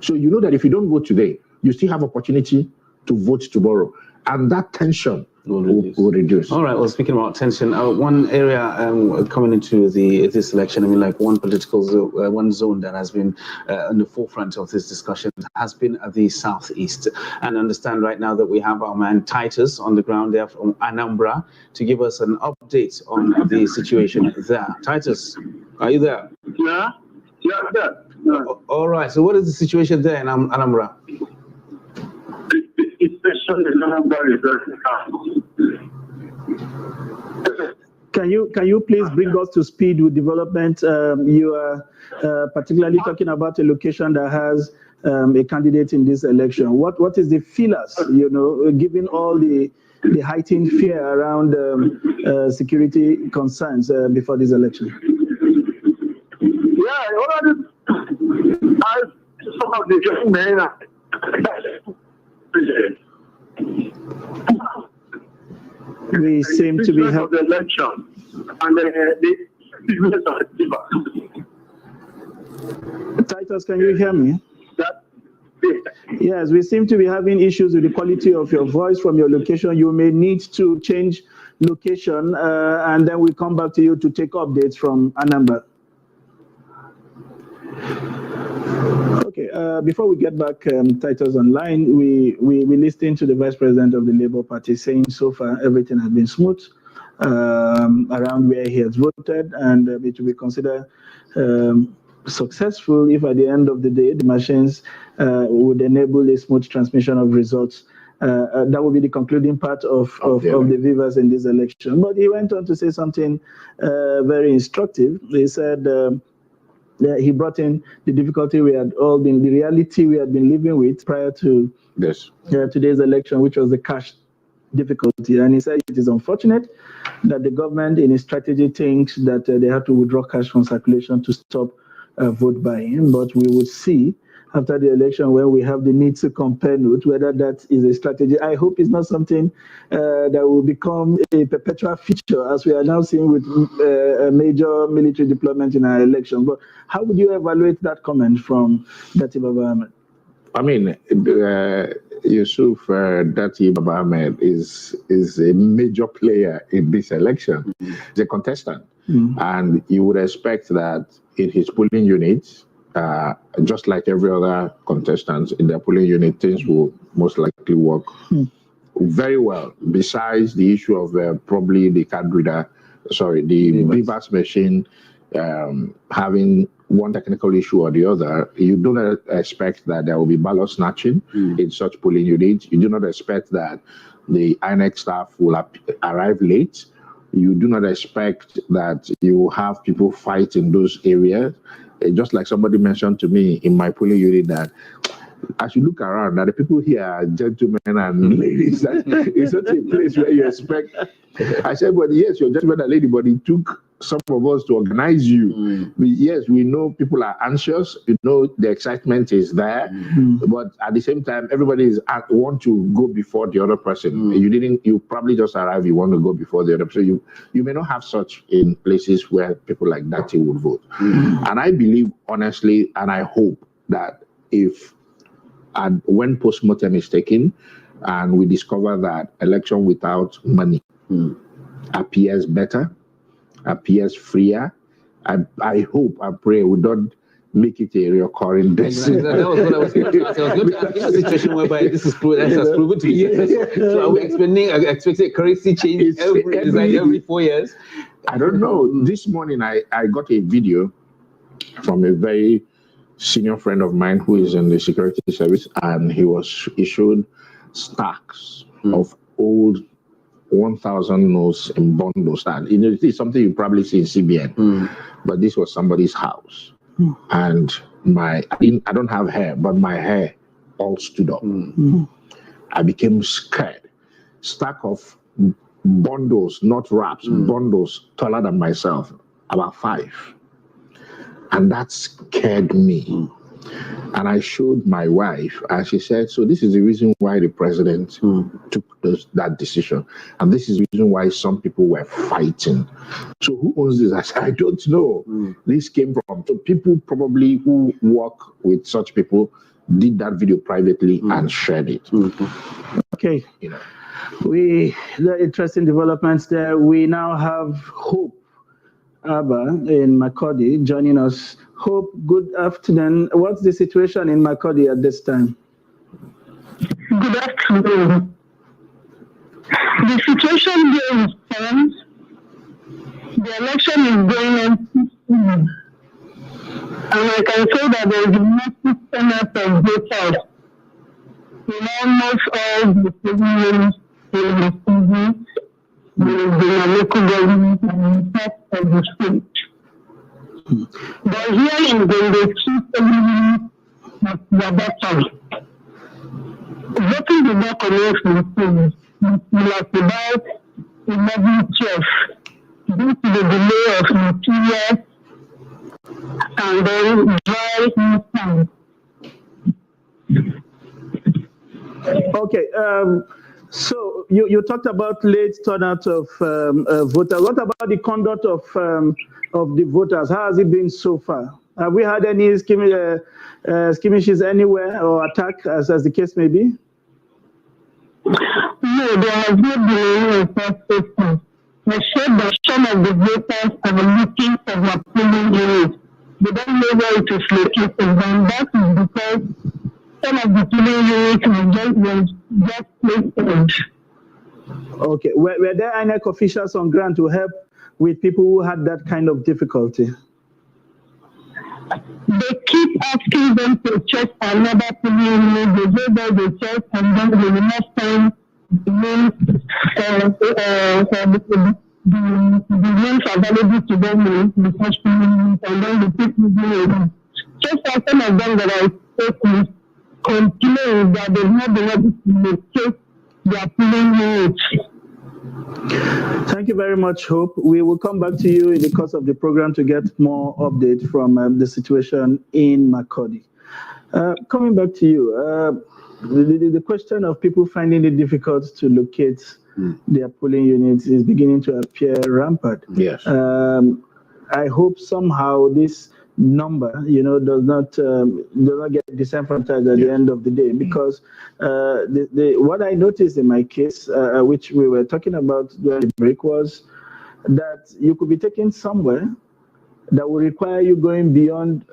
So you know that if you don't vote today, you still have opportunity to vote tomorrow, and that tension will reduce. All right. Well, speaking about tension, one area coming into this election, I mean, like one political one zone that has been in the forefront of this discussion has been the southeast. And I understand right now that we have our man Titus on the ground there from Anambra to give us an update on the situation there. Titus, are you there? Yeah. All right. So what is the situation there in Anambra? Can you please bring us to speed with development? You are particularly talking about a location that has a candidate in this election. What is the feelers, given all the heightened fear around security concerns before this election? Yeah, already, some of the young men we seem to be having the election, and the Titus, can you hear me? Yes, we seem to be having issues with the quality of your voice from your location. You may need to change location, and then we come back to you to take updates from Anambra. Okay, before we get back, Titus online, we listened to the Vice President of the Labour Party saying so far everything has been smooth around where he has voted, and it will be considered successful if at the end of the day the machines would enable a smooth transmission of results. That will be the concluding part of the vivas in this election. But he went on to say something very instructive. He said he brought in the difficulty we had all been, the reality we had been living with prior to today's election, which was the cash difficulty. And he said it is unfortunate that the government in its strategy thinks that they have to withdraw cash from circulation to stop vote buying. But we will see after the election when we have the need to compare notes whether that is a strategy. I hope it's not something that will become a perpetual feature as we are now seeing with a major military deployment in our election. But how would you evaluate that comment from Dati Baba Ahmed? I mean, Yusuf Dati Baba Ahmed is a major player in this election. He's a contestant. And you would expect that in his polling units, just like every other contestant in their polling unit, things will most likely work very well. Besides the issue of probably the card reader, the BVAS machine having one technical issue or the other, you do not expect that there will be ballot snatching in such polling units. You do not expect that the INEC staff will arrive late. You do not expect that you have people fight in those areas. Just like somebody mentioned to me in my polling unit that as you look around, that the people here are gentlemen and ladies. It's not a place where you expect. I said, well, yes, you're gentlemen and lady, but it took some of us to organize you. Yes, we know people are anxious. You know the excitement is there, but at the same time, everybody is want to go before the other person. You probably just arrived. You want to go before the other person. You may not have such in places where people like that would vote. And I believe honestly, and I hope that when post-mortem is taken, and we discover that election without money appears better, appears freer, I hope, I pray we don't make it a recurring decision. That was what I was going to ask. I was going to ask, in a situation whereby this has proven to be successful. So are we expecting a currency change every 4 years? I don't know. This morning I got a video from a very senior friend of mine who is in the security service, and he showed stacks of old 1,000 notes in bundles. And this is something you probably see in CBN, but this was somebody's house. And I don't have hair, but my hair all stood up. I became scared. Stack of bundles, not wraps, bundles taller than myself, about 5. And that scared me. And I showed my wife, and she said, so this is the reason why the president took that decision. And this is the reason why some people were fighting. So who owns this? I said, I don't know. This came from so people probably who work with such people did that video privately and shared it. Okay. The interesting developments there. We now have Hope Abba in Makurdi joining us. Hope, good afternoon. What's the situation in Makurdi at this time? Good afternoon. The situation here is firm. The election is going on peacefully. And I can say that there is a massive turnout of voters in almost all the polling units in the local government and part of the state. But here in the two polling units at Yabata, voting did not commence in the polls until about 11:12 due to the delay of materials and then dry time. Okay, so you talked about late turnout of voters. What about the conduct of the voters? How has it been so far? Have we had any skirmishes anywhere or attack, as the case may be? No, there has not been any enforcement. Except that some of the voters are looking for their polling units. They don't know where it is located, and that is because some of the polling units were just placed. Okay, were there INEC officials on ground to help with people who had that kind of difficulty? They keep asking them to check another polling unit. They go there, they check, and then they will not find the the names available to them in the first unit, and then the people doing so far, some of them that I spoke with complain that they've not been able to locate their polling units. Thank you very much, Hope. We will come back to you in the course of the program to get more update from the situation in Makurdi. Coming back to you, the question of people finding it difficult to locate their polling units is beginning to appear rampant. Yes. I hope somehow this number, does not get disenfranchised at the end of the day, because what I noticed in my case, which we were talking about during the break, was that you could be taken somewhere that will require you going beyond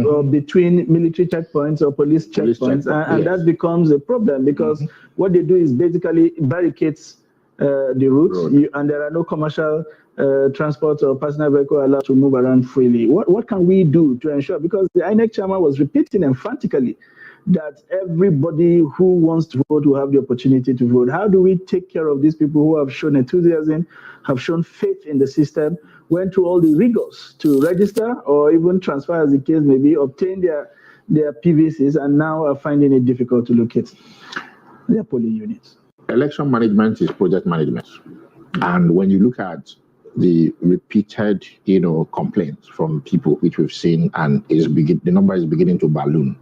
or between military checkpoints or police checkpoints, and that becomes a problem, because what they do is basically barricades the route, and there are no commercial transport or personal vehicle allowed to move around freely. What can we do to ensure, because the INEC chairman was repeating emphatically that everybody who wants to vote will have the opportunity to vote. How do we take care of these people who have shown enthusiasm, have shown faith in the system, went through all the rigors to register or even transfer, as the case may be, obtain their PVCs, and now are finding it difficult to locate their polling units? Election management is project management. And when you look at the repeated, complaints from people, which we've seen, and the number is beginning to balloon.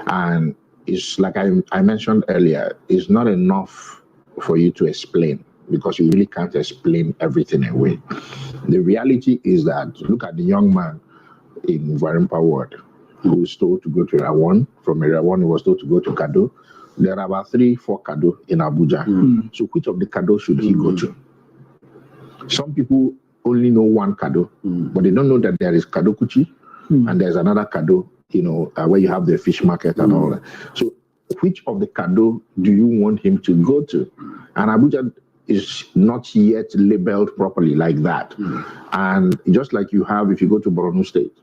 And it's like I mentioned earlier, it's not enough for you to explain, because you really can't explain everything away. The reality is that, look at the young man in Varimpa Ward who was told to go to Area 1. From Area 1, he was told to go to Kado. There are about 3-4 Kado in Abuja. So which of the Kado should he go to? Some people only know one Kado, but they don't know that there is Kado Kuchi, and there's another Kado, where you have the fish market and all that. So which of the Kado do you want him to go to? And Abuja is not yet labeled properly like that. And just like you have, if you go to Borno State,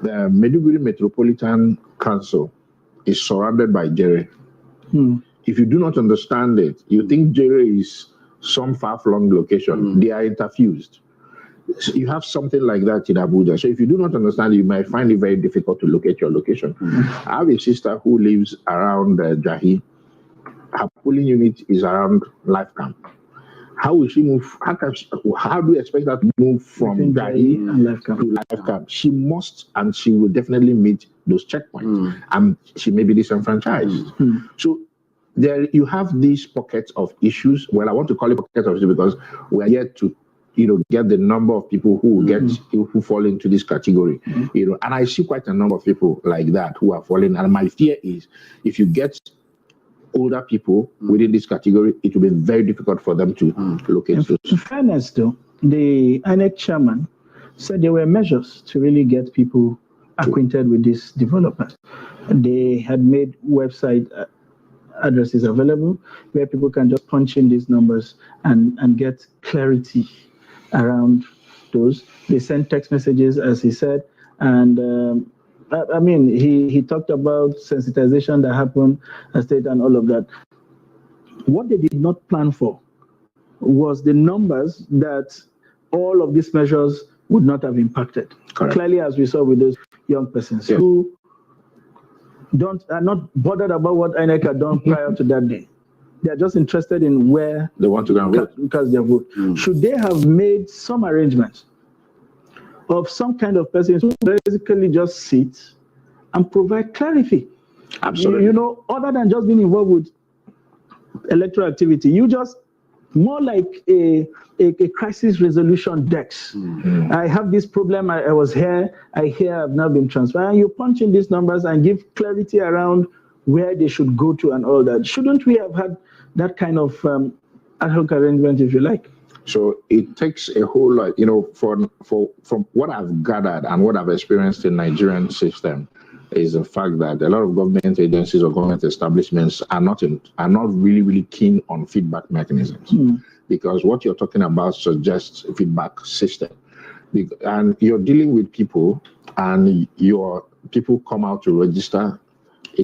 the Maiduguri Metropolitan Council is surrounded by Jere. If you do not understand it, you think Jere is some far-flung location. They are interfused. So you have something like that in Abuja. So if you do not understand, you might find it very difficult to locate your location. I have a sister who lives around Jahi. Her polling unit is around Life Camp. How will she move? How do you expect her to move from Jahi to Life Camp? She must, and she will definitely meet those checkpoints. And she may be disenfranchised. So there you have these pockets of issues. Well, I want to call it pockets of issues because we are yet to, get the number of people who who fall into this category. And I see quite a number of people like that who are falling. And my fear is, if you get older people within this category, it will be very difficult for them to locate those. In fairness, though, the INEC chairman said there were measures to really get people acquainted with this development. They had made website addresses available where people can just punch in these numbers and get clarity around those. They sent text messages, as he said, and he talked about sensitization that happened at state and all of that. What they did not plan for was the numbers that all of these measures would not have impacted. Correct. Clearly, as we saw with those young persons who are not bothered about what INEC had done prior to that day. They are just interested in where they want to go and vote. Because they vote. Should they have made some arrangements of some kind of persons who basically just sit and provide clarity? Absolutely. Other than just being involved with electoral activity, you just more like a crisis resolution desk. I have this problem, I was here, I've now been transferred. And you punch in these numbers and give clarity around where they should go to and all that. Shouldn't we have had that kind of ad hoc arrangement, if you like? So it takes a whole lot, from what I've gathered and what I've experienced in the Nigerian system, is the fact that a lot of government agencies or government establishments are not really, really keen on feedback mechanisms. Because what you're talking about suggests a feedback system. And you're dealing with people, and your people come out to register.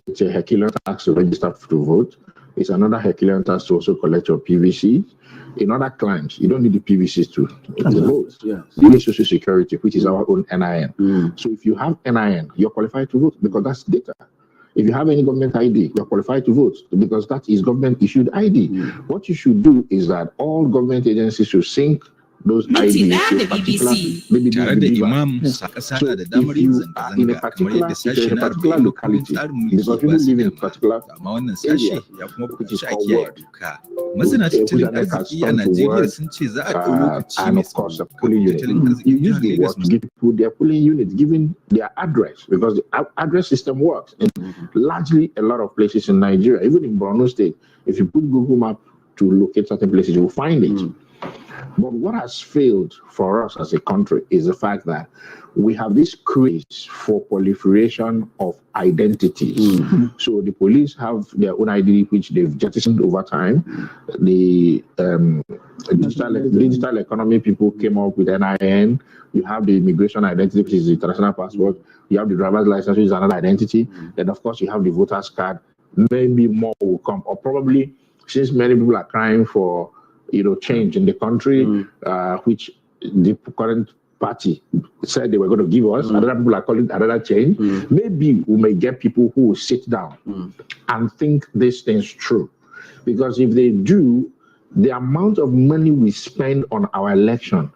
It's a Herculean task to register to vote. It's another Herculean task to also collect your PVC. In other climes, you don't need the PVCs to vote. Yes. You need Social Security, which is our own NIN. So if you have NIN, you're qualified to vote because that's data. If you have any government ID, you're qualified to vote because that is government issued ID. What you should do is that all government agencies should sync those IDs to a particular, maybe tare da imam kasa da damar yin zanga-zanga kamar yadda sashi na 40 because people live in a particular amma wannan sashi ya kuma buƙaci a kiyaye doka. Masana tattalin arziki a Najeriya sun ce za a ɗau lokaci mai tsawo tattalin arzikin jihar Lagos to give people their polling units, given their address, because the address system works in largely a lot of places in Nigeria, even in Borno State. If you put Google Map to locate certain places, you will find it. But what has failed for us as a country is the fact that we have this craze for proliferation of identities. So the police have their own ID, which they've jettisoned over time. The digital economy people came up with NIN. You have the immigration identity, which is the international passport. You have the driver's license, which is another identity. Then, of course, you have the voter's card. Maybe more will come, or probably, since many people are crying for change in the country, which the current party said they were going to give us. Other people are calling it another change. Maybe we may get people who will sit down and think these things through. Because if they do, the amount of money we spend on our election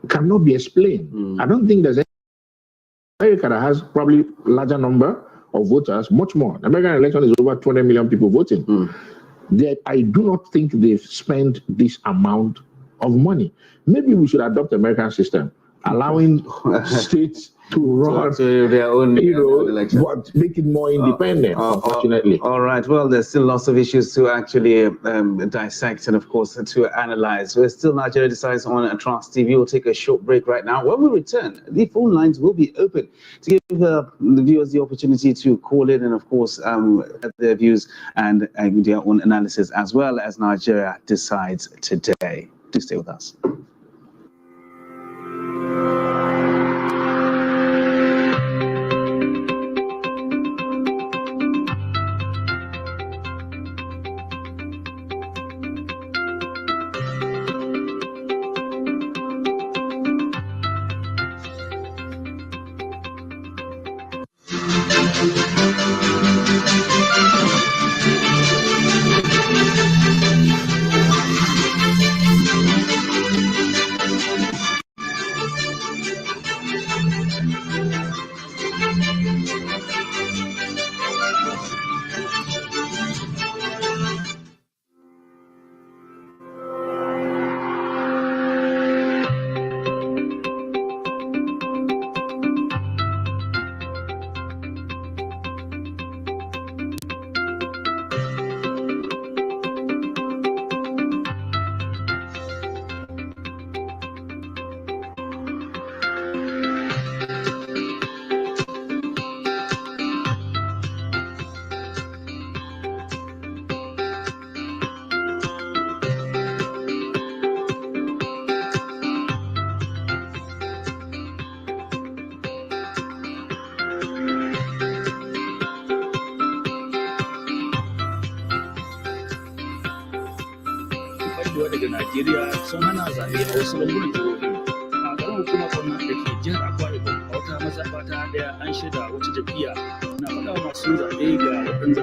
cannot be explained. I don't think there's any America that has probably larger number of voters, much more. The American election is over 20 million people voting. I do not think they've spent this amount of money. Maybe we should adopt the American system, allowing states to run their own elections, but make it more independent, unfortunately. All right. Well, there's still lots of issues to actually dissect and, of course, to analyze. We're still Nigeria Decides on Trust TV. We'll take a short break right now. When we return, the phone lines will be open to give the viewers the opportunity to call in and, of course, their views and their own analysis, as well as Nigeria Decides today. Do stay with us. daga Najeriya sun hana zaɓe a wasu lambunan jihohi. A garin hukumar gwamnati da ke jihar Akwa Ibom a wata mazaɓa ta ɗaya an shaida wata jam'iyya na faɗa masu zaɓe ga waɗanda